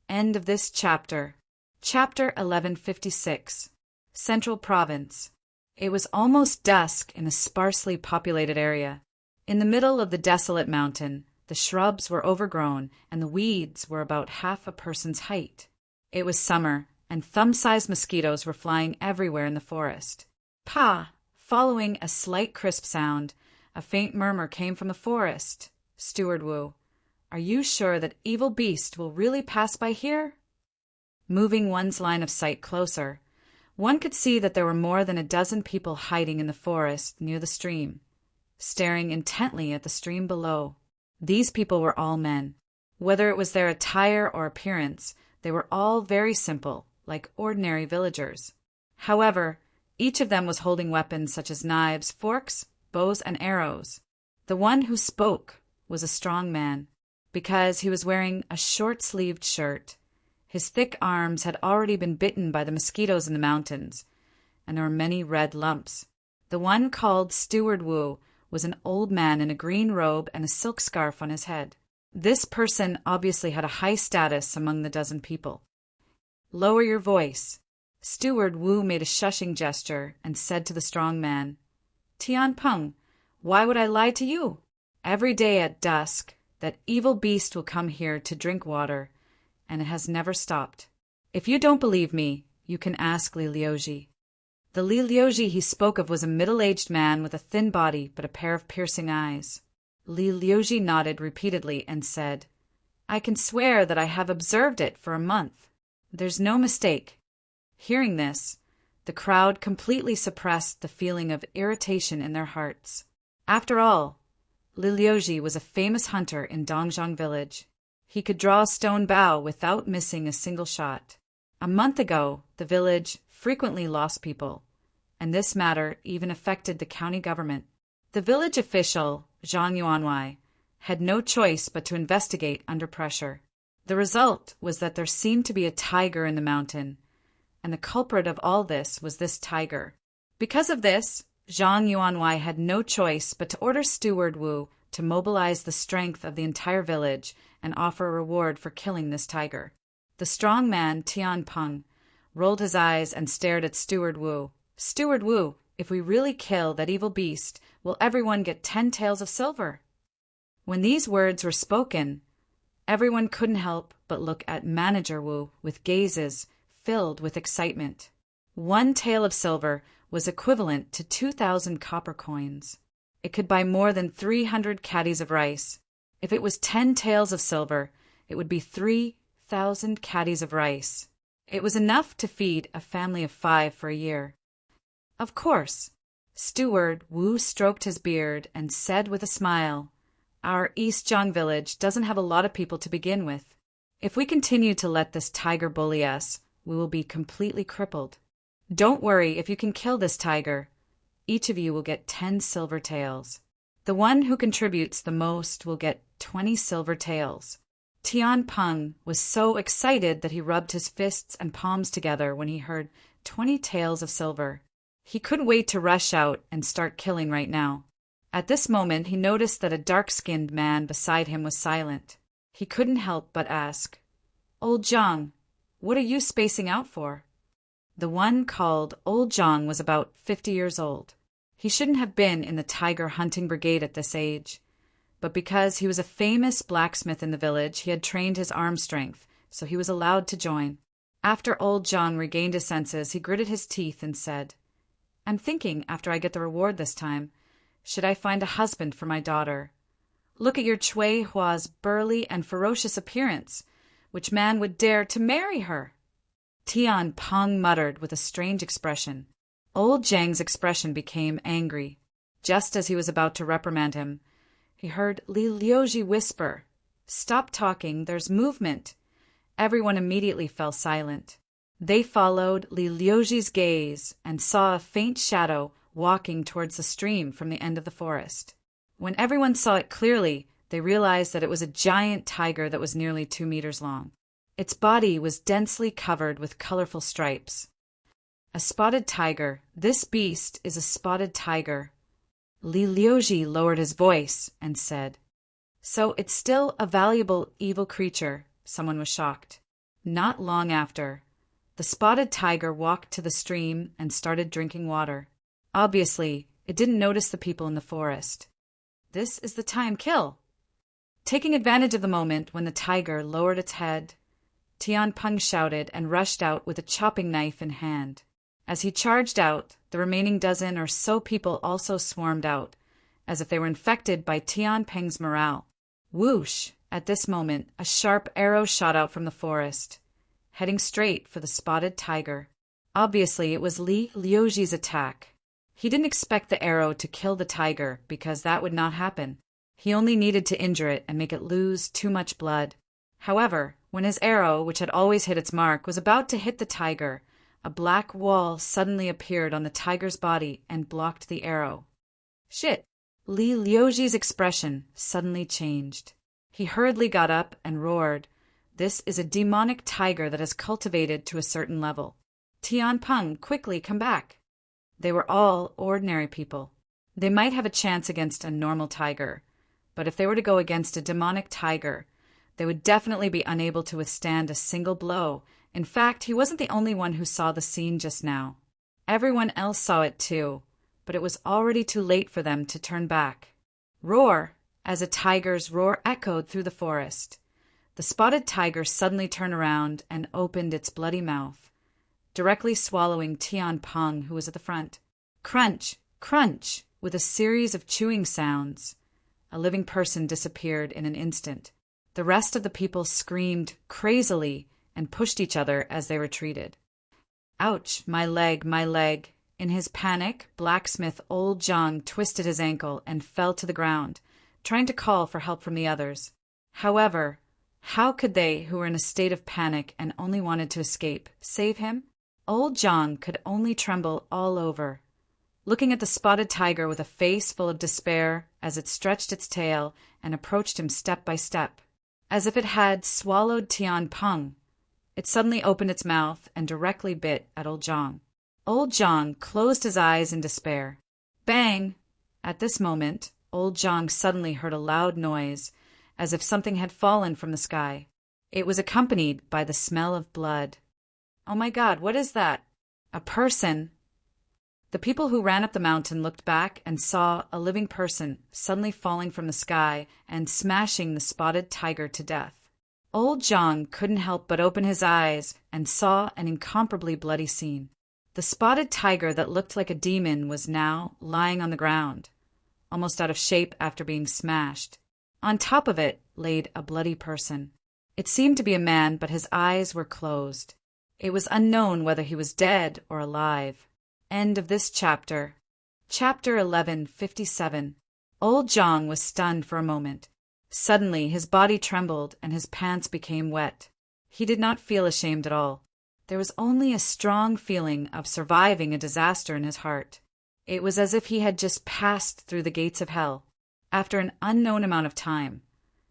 End of this chapter. Chapter 1156. Central Province. It was almost dusk in a sparsely populated area. In the middle of the desolate mountain, the shrubs were overgrown and the weeds were about half a person's height. It was summer, and thumb-sized mosquitoes were flying everywhere in the forest. "Pa!" Following a slight crisp sound, a faint murmur came from the forest. "Steward Wu, are you sure that evil beast will really pass by here?" Moving one's line of sight closer, one could see that there were more than a dozen people hiding in the forest near the stream, staring intently at the stream below. These people were all men. Whether it was their attire or appearance, they were all very simple, like ordinary villagers. However, each of them was holding weapons such as knives, forks, bows, and arrows. The one who spoke was a strong man, because he was wearing a short-sleeved shirt. His thick arms had already been bitten by the mosquitoes in the mountains, and there were many red lumps. The one called Steward Wu was an old man in a green robe and a silk scarf on his head. This person obviously had a high status among the dozen people. "Lower your voice." Steward Wu made a shushing gesture and said to the strong man, "Tian Peng, why would I lie to you? Every day at dusk, that evil beast will come here to drink water, and it has never stopped. If you don't believe me, you can ask Li Liuji." The Li Liuji he spoke of was a middle-aged man with a thin body but a pair of piercing eyes. Li Liuji nodded repeatedly and said, "I can swear that I have observed it for a month. There's no mistake." Hearing this, the crowd completely suppressed the feeling of irritation in their hearts. After all, Li Liuji was a famous hunter in Dongzhong village. He could draw a stone bow without missing a single shot. A month ago, the village frequently lost people, and this matter even affected the county government. The village official, Zhang Yuanwei, had no choice but to investigate under pressure. The result was that there seemed to be a tiger in the mountain, and the culprit of all this was this tiger. Because of this, Zhang Yuanwei had no choice but to order Steward Wu to mobilize the strength of the entire village and offer a reward for killing this tiger. The strong man, Tian Peng, rolled his eyes and stared at Steward Wu. "Steward Wu, if we really kill that evil beast, will everyone get 10 taels of silver?" When these words were spoken, everyone couldn't help but look at Manager Wu with gazes filled with excitement. 1 tael of silver was equivalent to 2,000 copper coins. It could buy more than 300 caddies of rice. If it was 10 taels of silver, it would be 3,000 caddies of rice. It was enough to feed a family of 5 for a year. Of course. Steward Wu stroked his beard and said with a smile, "Our East Zhang village doesn't have a lot of people to begin with. If we continue to let this tiger bully us, we will be completely crippled. Don't worry if you can kill this tiger. Each of you will get 10 silver taels. The one who contributes the most will get 20 silver taels." Tian Peng was so excited that he rubbed his fists and palms together when he heard 20 taels of silver. He couldn't wait to rush out and start killing right now. At this moment, he noticed that a dark-skinned man beside him was silent. He couldn't help but ask, "Old Zhang, What are you spacing out for?" The one called Old Jong was about 50 years old. He shouldn't have been in the tiger hunting brigade at this age, but because he was a famous blacksmith in the village, he had trained his arm strength, so he was allowed to join. After Old Jong regained his senses, he gritted his teeth and said, "I'm thinking, after I get the reward this time, should I find a husband for my daughter? Look at your Chui Hua's burly and ferocious appearance. Which man would dare to marry her?" Tian Peng muttered with a strange expression. Old Zhang's expression became angry. Just as he was about to reprimand him, he heard Li Liuji whisper, "Stop talking, there's movement." Everyone immediately fell silent. They followed Li Liuji's gaze and saw a faint shadow walking towards the stream from the end of the forest. When everyone saw it clearly, they realized that it was a giant tiger that was nearly 2 meters long. Its body was densely covered with colorful stripes. A spotted tiger. This beast is a spotted tiger. Li Liuji lowered his voice and said, "So it's still a valuable evil creature." Someone was shocked. Not long after, the spotted tiger walked to the stream and started drinking water. Obviously, it didn't notice the people in the forest. This is the time kill. Taking advantage of the moment when the tiger lowered its head, Tian Peng shouted and rushed out with a chopping knife in hand. As he charged out, the remaining dozen or so people also swarmed out, as if they were infected by Tian Peng's morale. Whoosh! At this moment, a sharp arrow shot out from the forest, heading straight for the spotted tiger. Obviously, it was Li Liuji's attack. He didn't expect the arrow to kill the tiger because that would not happen. He only needed to injure it and make it lose too much blood. However, when his arrow, which had always hit its mark, was about to hit the tiger, a black wall suddenly appeared on the tiger's body and blocked the arrow. Shit! Li Liuji's expression suddenly changed. He hurriedly got up and roared, "This is a demonic tiger that has cultivated to a certain level. Tian Peng, quickly come back." They were all ordinary people. They might have a chance against a normal tiger, but if they were to go against a demonic tiger, they would definitely be unable to withstand a single blow. In fact, he wasn't the only one who saw the scene just now. Everyone else saw it too, but it was already too late for them to turn back. Roar! As a tiger's roar echoed through the forest, the spotted tiger suddenly turned around and opened its bloody mouth, directly swallowing Tian Peng, who was at the front. Crunch! Crunch! With a series of chewing sounds, a living person disappeared in an instant. The rest of the people screamed crazily and pushed each other as they retreated. Ouch! My leg, my leg! In his panic, blacksmith Old Jong twisted his ankle and fell to the ground, trying to call for help from the others. However, how could they, who were in a state of panic and only wanted to escape, save him? Old Jong could only tremble all over, looking at the spotted tiger with a face full of despair as it stretched its tail and approached him step by step. As if it had swallowed Tian Peng, it suddenly opened its mouth and directly bit at Old Jong. Old Jong closed his eyes in despair. Bang! At this moment, Old Jong suddenly heard a loud noise, as if something had fallen from the sky. It was accompanied by the smell of blood. Oh my God, what is that? A person! The people who ran up the mountain looked back and saw a living person suddenly falling from the sky and smashing the spotted tiger to death. Old Jong couldn't help but open his eyes and saw an incomparably bloody scene. The spotted tiger that looked like a demon was now lying on the ground, almost out of shape after being smashed. On top of it laid a bloody person. It seemed to be a man, but his eyes were closed. It was unknown whether he was dead or alive. End of this chapter. Chapter 1157. Old Jong was stunned for a moment. Suddenly his body trembled and his pants became wet. He did not feel ashamed at all. There was only a strong feeling of surviving a disaster in his heart. It was as if he had just passed through the gates of hell. After an unknown amount of time,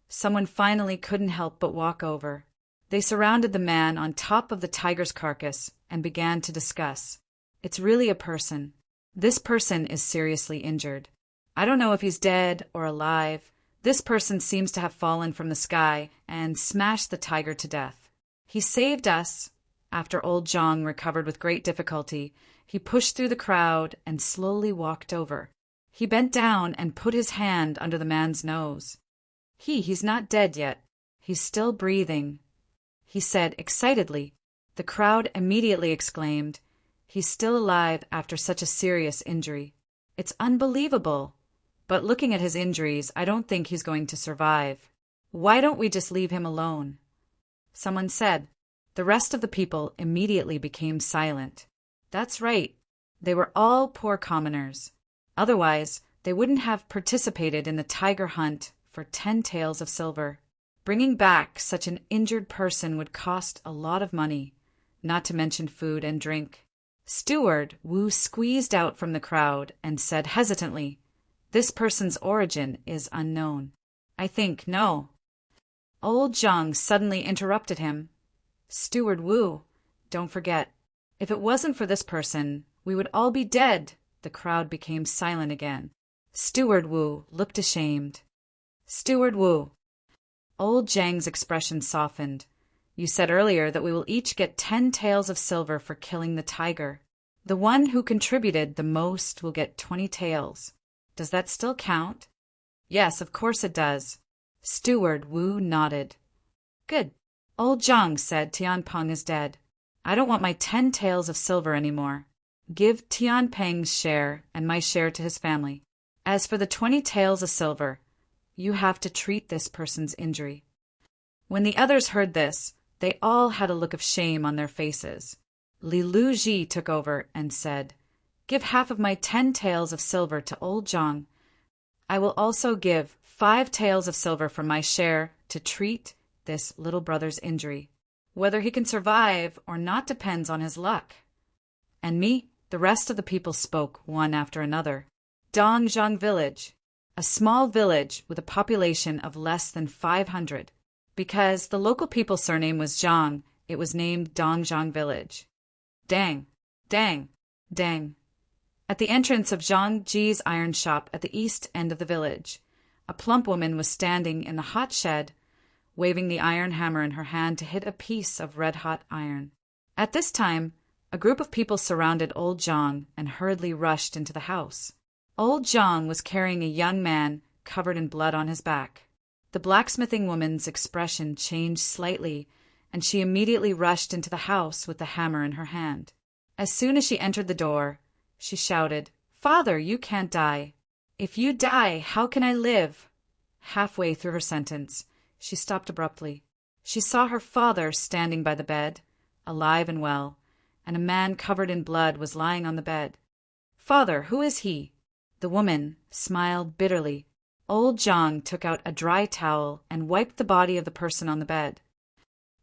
someone finally couldn't help but walk over. They surrounded the man on top of the tiger's carcass and began to discuss. It's really a person. This person is seriously injured. I don't know if he's dead or alive. This person seems to have fallen from the sky and smashed the tiger to death. He saved us, After old Zhang recovered with great difficulty, he pushed through the crowd and slowly walked over. He bent down and put his hand under the man's nose. He's not dead yet. He's still breathing, he said excitedly. The crowd immediately exclaimed, "He's still alive after such a serious injury. It's unbelievable. But looking at his injuries, I don't think he's going to survive. Why don't we just leave him alone?" Someone said. The rest of the people immediately became silent. That's right. They were all poor commoners. Otherwise, they wouldn't have participated in the tiger hunt for 10 taels of silver. Bringing back such an injured person would cost a lot of money, not to mention food and drink. Steward Wu squeezed out from the crowd and said hesitantly, "This person's origin is unknown. I think no." Old Zhang suddenly interrupted him. "Steward Wu, don't forget, if it wasn't for this person, we would all be dead." The crowd became silent again. Steward Wu looked ashamed. "Steward Wu." Old Zhang's expression softened. "You said earlier that we will each get 10 taels of silver for killing the tiger. The one who contributed the most will get 20 taels. Does that still count?" "Yes, of course it does." Steward Wu nodded. "Good." Old Zhang said Tianpeng is dead. I don't want my 10 taels of silver anymore. Give Tianpeng's share and my share to his family. As for the 20 taels of silver, you have to treat this person's injury. When the others heard this, they all had a look of shame on their faces. Li Luji took over and said, "Give half of my 10 taels of silver to old Zhang. I will also give 5 taels of silver for my share to treat this little brother's injury. Whether he can survive or not depends on his luck." And me, the rest of the people spoke one after another. Dongzhang Village, a small village with a population of less than 500. Because the local people's surname was Zhang, it was named Dongzhang Village. Dang, dang, dang. At the entrance of Zhang Ji's iron shop at the east end of the village, a plump woman was standing in the hot shed, waving the iron hammer in her hand to hit a piece of red-hot iron. At this time, a group of people surrounded old Zhang and hurriedly rushed into the house. Old Zhang was carrying a young man covered in blood on his back. The blacksmithing woman's expression changed slightly, and she immediately rushed into the house with the hammer in her hand. As soon as she entered the door, she shouted, "Father, you can't die. If you die, how can I live?" Halfway through her sentence, she stopped abruptly. She saw her father standing by the bed, alive and well, and a man covered in blood was lying on the bed. "Father, who is he?" The woman smiled bitterly. Old Zhang took out a dry towel and wiped the body of the person on the bed.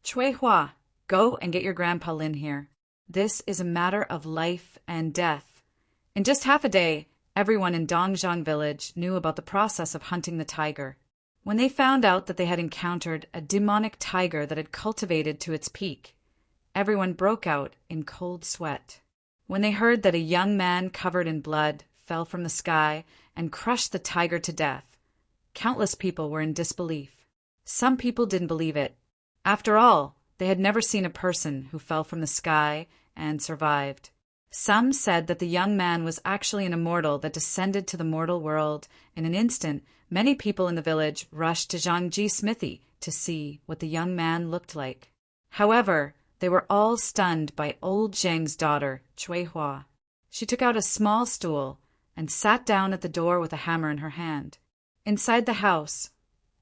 "Cui Hua, go and get your Grandpa Lin here. This is a matter of life and death." In just half a day, everyone in Dongzhang Village knew about the process of hunting the tiger. When they found out that they had encountered a demonic tiger that had cultivated to its peak, everyone broke out in cold sweat. When they heard that a young man covered in blood fell from the sky and crushed the tiger to death, countless people were in disbelief. Some people didn't believe it. After all, they had never seen a person who fell from the sky and survived. Some said that the young man was actually an immortal that descended to the mortal world. In an instant, many people in the village rushed to Zhangji's smithy to see what the young man looked like. However, they were all stunned by old Zhang's daughter, Cui Hua. She took out a small stool and sat down at the door with a hammer in her hand. Inside the house,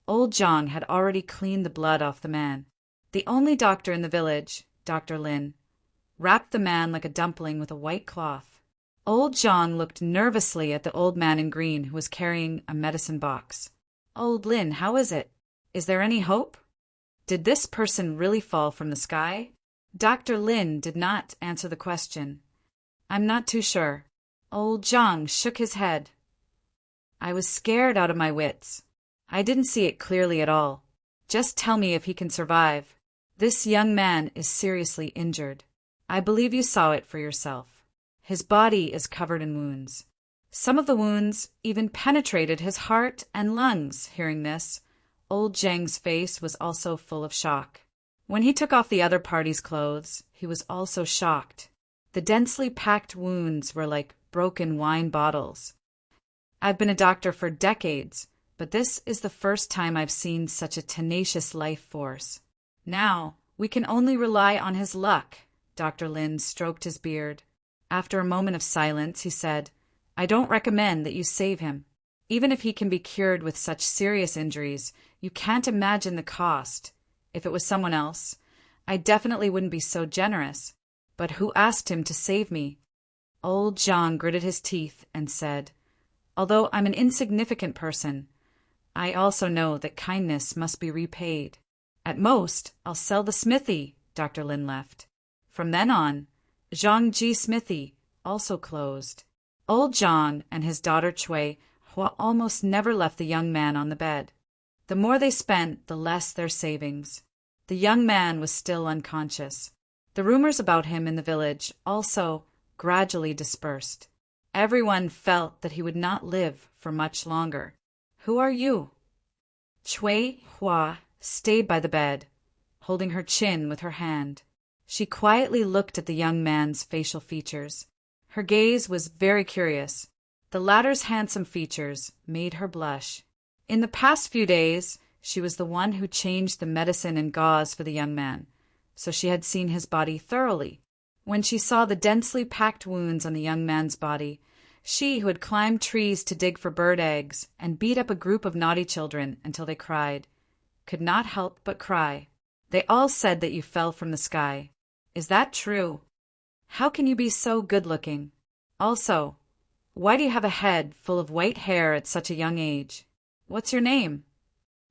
old Zhang had already cleaned the blood off the man. The only doctor in the village, Dr. Lin, wrapped the man like a dumpling with a white cloth. Old Zhang looked nervously at the old man in green who was carrying a medicine box. "Old Lin, how is it? Is there any hope? Did this person really fall from the sky?" Dr. Lin did not answer the question. "I'm not too sure." Old Zhang shook his head. "I was scared out of my wits. I didn't see it clearly at all. Just tell me if he can survive. This young man is seriously injured. I believe you saw it for yourself. His body is covered in wounds. Some of the wounds even penetrated his heart and lungs." Hearing this, old Zhang's face was also full of shock. When he took off the other party's clothes, he was also shocked. The densely packed wounds were like broken wine bottles. I've been a doctor for decades, but this is the first time I've seen such a tenacious life force. Now, we can only rely on his luck. Dr. Lin stroked his beard. After a moment of silence, he said, I don't recommend that you save him. Even if he can be cured with such serious injuries, you can't imagine the cost. If it was someone else, I definitely wouldn't be so generous. But who asked him to save me? Old Zhang gritted his teeth and said, Although I'm an insignificant person, I also know that kindness must be repaid. At most, I'll sell the smithy. Dr. Lin left. From then on, Zhangji Smithy also closed. Old Zhang and his daughter Cui Hua almost never left the young man on the bed. The more they spent, the less their savings. The young man was still unconscious. The rumors about him in the village also gradually dispersed. Everyone felt that he would not live for much longer. Who are you? Cui Hua stayed by the bed, holding her chin with her hand. She quietly looked at the young man's facial features. Her gaze was very curious. The latter's handsome features made her blush. In the past few days, she was the one who changed the medicine and gauze for the young man, so she had seen his body thoroughly. When she saw the densely packed wounds on the young man's body, she who had climbed trees to dig for bird eggs and beat up a group of naughty children until they cried, could not help but cry. They all said that you fell from the sky. Is that true? How can you be so good-looking? Also, why do you have a head full of white hair at such a young age? What's your name?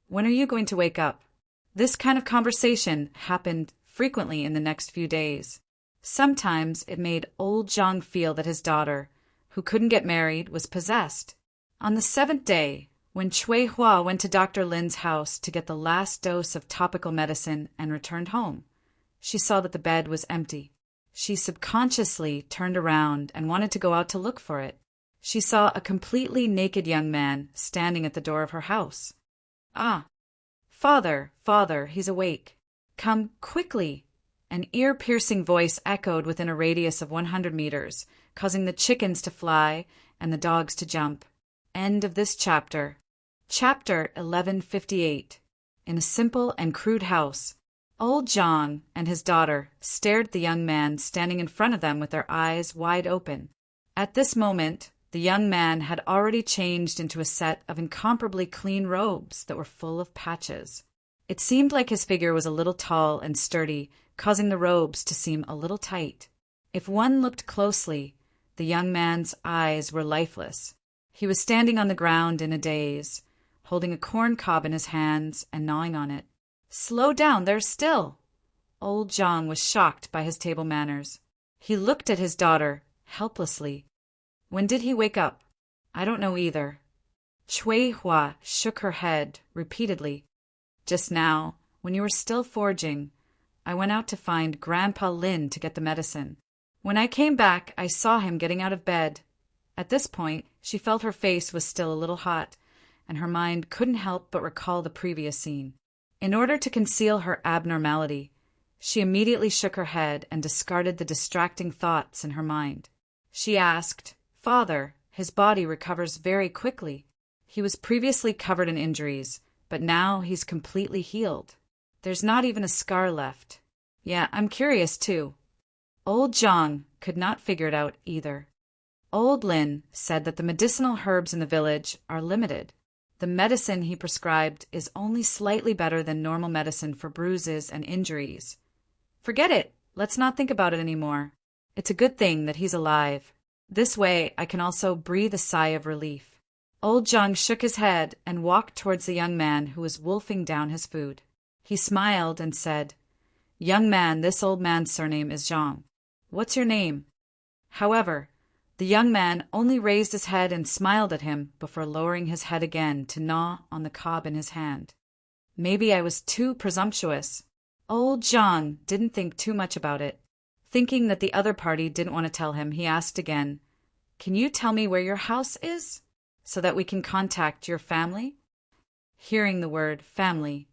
When are you going to wake up? This kind of conversation happened frequently in the next few days. Sometimes it made old Zhang feel that his daughter, who couldn't get married, was possessed. On the 7th day, when Cui Hua went to Dr. Lin's house to get the last dose of topical medicine and returned home, she saw that the bed was empty. She subconsciously turned around and wanted to go out to look for it. She saw a completely naked young man standing at the door of her house. Ah, father, he's awake. Come quickly. An ear-piercing voice echoed within a radius of 100 meters, causing the chickens to fly and the dogs to jump. End of this chapter. Chapter 1158. In a simple and crude house, old Zhang and his daughter stared at the young man standing in front of them with their eyes wide open. At this moment, the young man had already changed into a set of incomparably clean robes that were full of patches. It seemed like his figure was a little tall and sturdy, causing the robes to seem a little tight. If one looked closely, the young man's eyes were lifeless. He was standing on the ground in a daze, holding a corn cob in his hands and gnawing on it. Slow down, there still! Old Zhang was shocked by his table manners. He looked at his daughter, helplessly. When did he wake up? I don't know either. Cui Hua shook her head repeatedly. Just now, when you were still forging, I went out to find Grandpa Lin to get the medicine. When I came back, I saw him getting out of bed. At this point, she felt her face was still a little hot, and her mind couldn't help but recall the previous scene. In order to conceal her abnormality, she immediately shook her head and discarded the distracting thoughts in her mind. She asked, Father, his body recovers very quickly. He was previously covered in injuries, but now he's completely healed. There's not even a scar left. Yeah, I'm curious too. Old Zhang could not figure it out either. Old Lin said that the medicinal herbs in the village are limited. The medicine he prescribed is only slightly better than normal medicine for bruises and injuries. Forget it. Let's not think about it anymore. It's a good thing that he's alive. This way I can also breathe a sigh of relief. Old Zhang shook his head and walked towards the young man who was wolfing down his food. He smiled and said, Young man, this old man's surname is Zhang. What's your name? However, the young man only raised his head and smiled at him before lowering his head again to gnaw on the cob in his hand. Maybe I was too presumptuous. Old Zhang didn't think too much about it. Thinking that the other party didn't want to tell him, he asked again, Can you tell me where your house is, so that we can contact your family? Hearing the word family,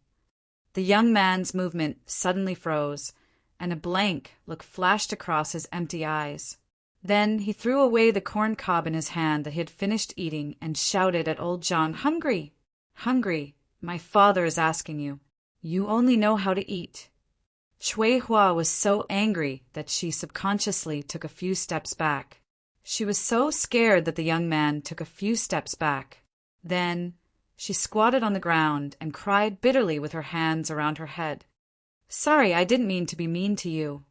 The young man's movement suddenly froze, and a blank look flashed across his empty eyes. Then he threw away the corn cob in his hand that he had finished eating and shouted at old Zhang, "Hungry! Hungry! My father is asking you. You only know how to eat." Cui Hua was so angry that she subconsciously took a few steps back. She was so scared that the young man took a few steps back. Then she squatted on the ground and cried bitterly with her hands around her head. "Sorry, I didn't mean to be mean to you."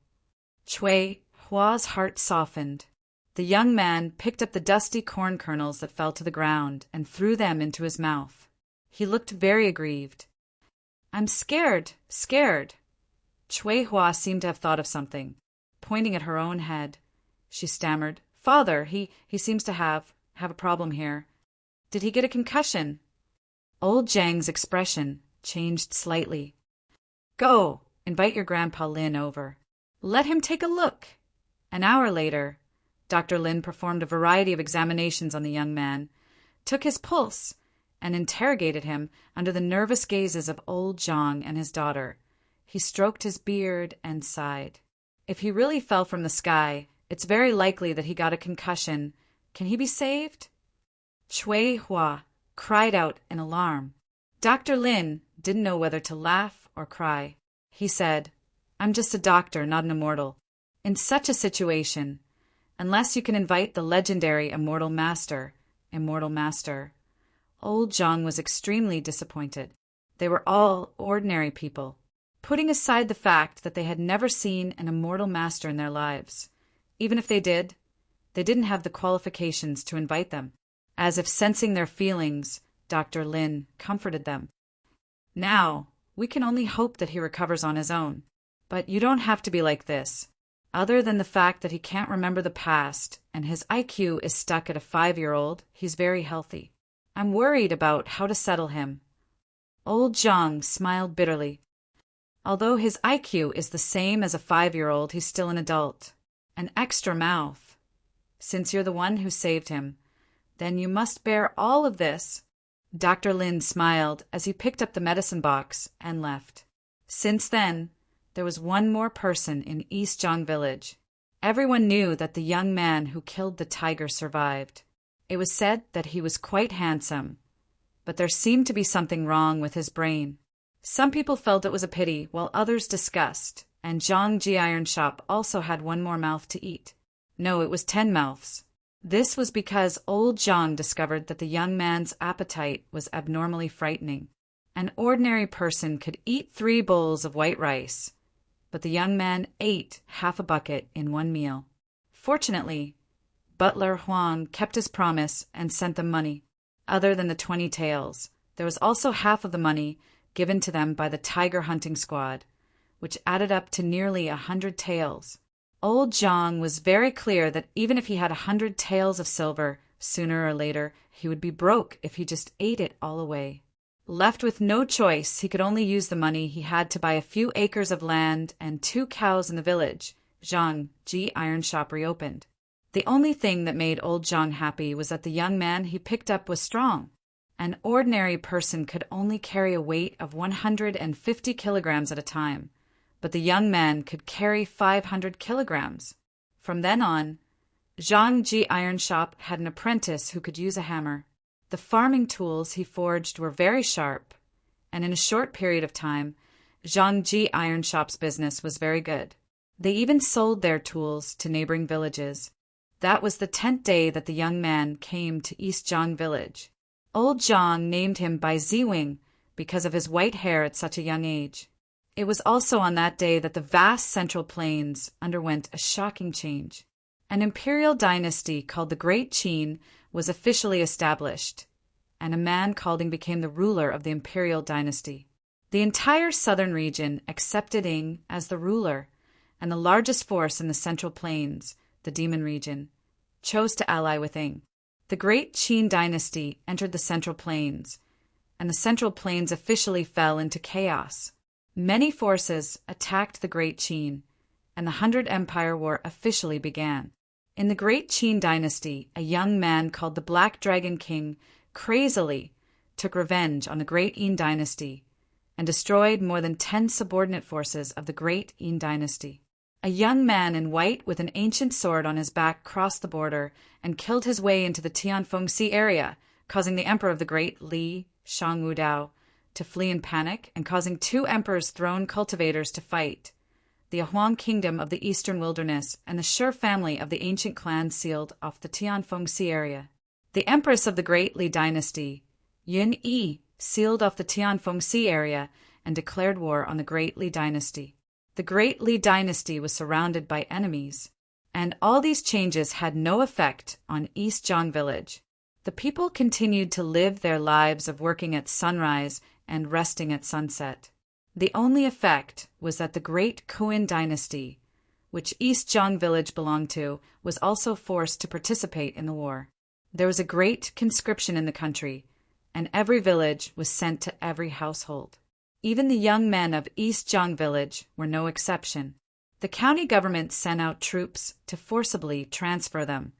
Cui Hua's heart softened. The young man picked up the dusty corn kernels that fell to the ground and threw them into his mouth. He looked very aggrieved. "I'm scared, scared." Cui Hua seemed to have thought of something. Pointing at her own head, she stammered, "Father, he seems to have a problem here. Did he get a concussion?" Old Zhang's expression changed slightly. "Go, invite your Grandpa Lin over. Let him take a look." An hour later, Dr. Lin performed a variety of examinations on the young man, took his pulse, and interrogated him under the nervous gazes of old Zhang and his daughter. He stroked his beard and sighed. "If he really fell from the sky, it's very likely that he got a concussion. Can he be saved?" Cui Hua cried out in alarm. Dr. Lin didn't know whether to laugh or cry. He said, "I'm just a doctor, not an immortal. In such a situation, unless you can invite the legendary immortal master. Old Zhang was extremely disappointed. They were all ordinary people, putting aside the fact that they had never seen an immortal master in their lives. Even if they did, they didn't have the qualifications to invite them. As if sensing their feelings, Dr. Lin comforted them. "Now, we can only hope that he recovers on his own. But you don't have to be like this. Other than the fact that he can't remember the past and his IQ is stuck at a 5-year-old, he's very healthy. I'm worried about how to settle him." Old Zhang smiled bitterly. "Although his IQ is the same as a 5-year-old, he's still an adult. An extra mouth. Since you're the one who saved him, then you must bear all of this." Dr. Lin smiled as he picked up the medicine box and left. Since then, there was one more person in East Zhang Village. Everyone knew that the young man who killed the tiger survived. It was said that he was quite handsome, but there seemed to be something wrong with his brain. Some people felt it was a pity, while others discussed, and Zhang Ji Iron Shop also had one more mouth to eat. No, it was 10 mouths. This was because old Zhang discovered that the young man's appetite was abnormally frightening. An ordinary person could eat 3 bowls of white rice, but the young man ate half a bucket in one meal. Fortunately, Butler Huang kept his promise and sent them money. Other than the 20 taels, there was also half of the money given to them by the tiger hunting squad, which added up to nearly 100 taels. Old Zhang was very clear that even if he had 100 taels of silver, sooner or later he would be broke if he just ate it all away. Left with no choice, he could only use the money he had to buy a few acres of land and 2 cows in the village. Zhang Ji Iron Shop reopened. The only thing that made old Zhang happy was that the young man he picked up was strong. An ordinary person could only carry a weight of 150 kilograms at a time, but the young man could carry 500 kilograms. From then on, Zhang Ji Iron Shop had an apprentice who could use a hammer. The farming tools he forged were very sharp, and in a short period of time, Zhang Ji Iron Shop's business was very good. They even sold their tools to neighboring villages. That was the 10th day that the young man came to East Zhang Village. Old Zhang named him by Ziwing because of his white hair at such a young age. It was also on that day that the vast Central Plains underwent a shocking change. An imperial dynasty called the Great Qin was officially established, and a man called Ing became the ruler of the imperial dynasty. The entire southern region accepted Ing as the ruler, and the largest force in the Central Plains, the Demon region, chose to ally with Ing. The Great Qin dynasty entered the Central Plains, and the Central Plains officially fell into chaos. Many forces attacked the Great Qin, and the 100 Empire War officially began. In the Great Qin dynasty, a young man called the Black Dragon King crazily took revenge on the Great Yin dynasty and destroyed more than 10 subordinate forces of the Great Yin Dynasty. A young man in white with an ancient sword on his back crossed the border and killed his way into the Tianfeng Sea area, causing the emperor of the Great Li, Shang Wudao, to flee in panic and causing 2 emperors' throne cultivators to fight. The Huang Kingdom of the Eastern Wilderness and the Shi family of the ancient clan sealed off the Tianfeng Sea area. The empress of the Great Li Dynasty, Yun Yi, sealed off the Tianfeng Sea area and declared war on the Great Li Dynasty. The Great Li Dynasty was surrounded by enemies, and all these changes had no effect on East Zhang Village. The people continued to live their lives of working at sunrise and resting at sunset. The only effect was that the Great Kuan Dynasty, which East Zhang Village belonged to, was also forced to participate in the war. There was a great conscription in the country, and every village was sent to every household. Even the young men of East Zhang Village were no exception. The county government sent out troops to forcibly transfer them,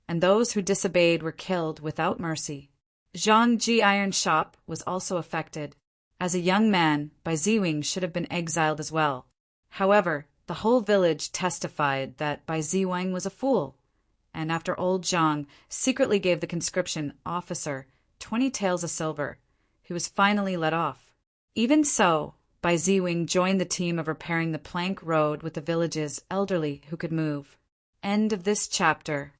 and those who disobeyed were killed without mercy. Zhang Ji Iron Shop was also affected. As a young man, Bai Ziwing should have been exiled as well. However, the whole village testified that Bai Ziwing was a fool, and after old Zhang secretly gave the conscription officer 20 taels of silver, he was finally let off. Even so, Bai Ziwing joined the team of repairing the plank road with the village's elderly who could move. End of this chapter.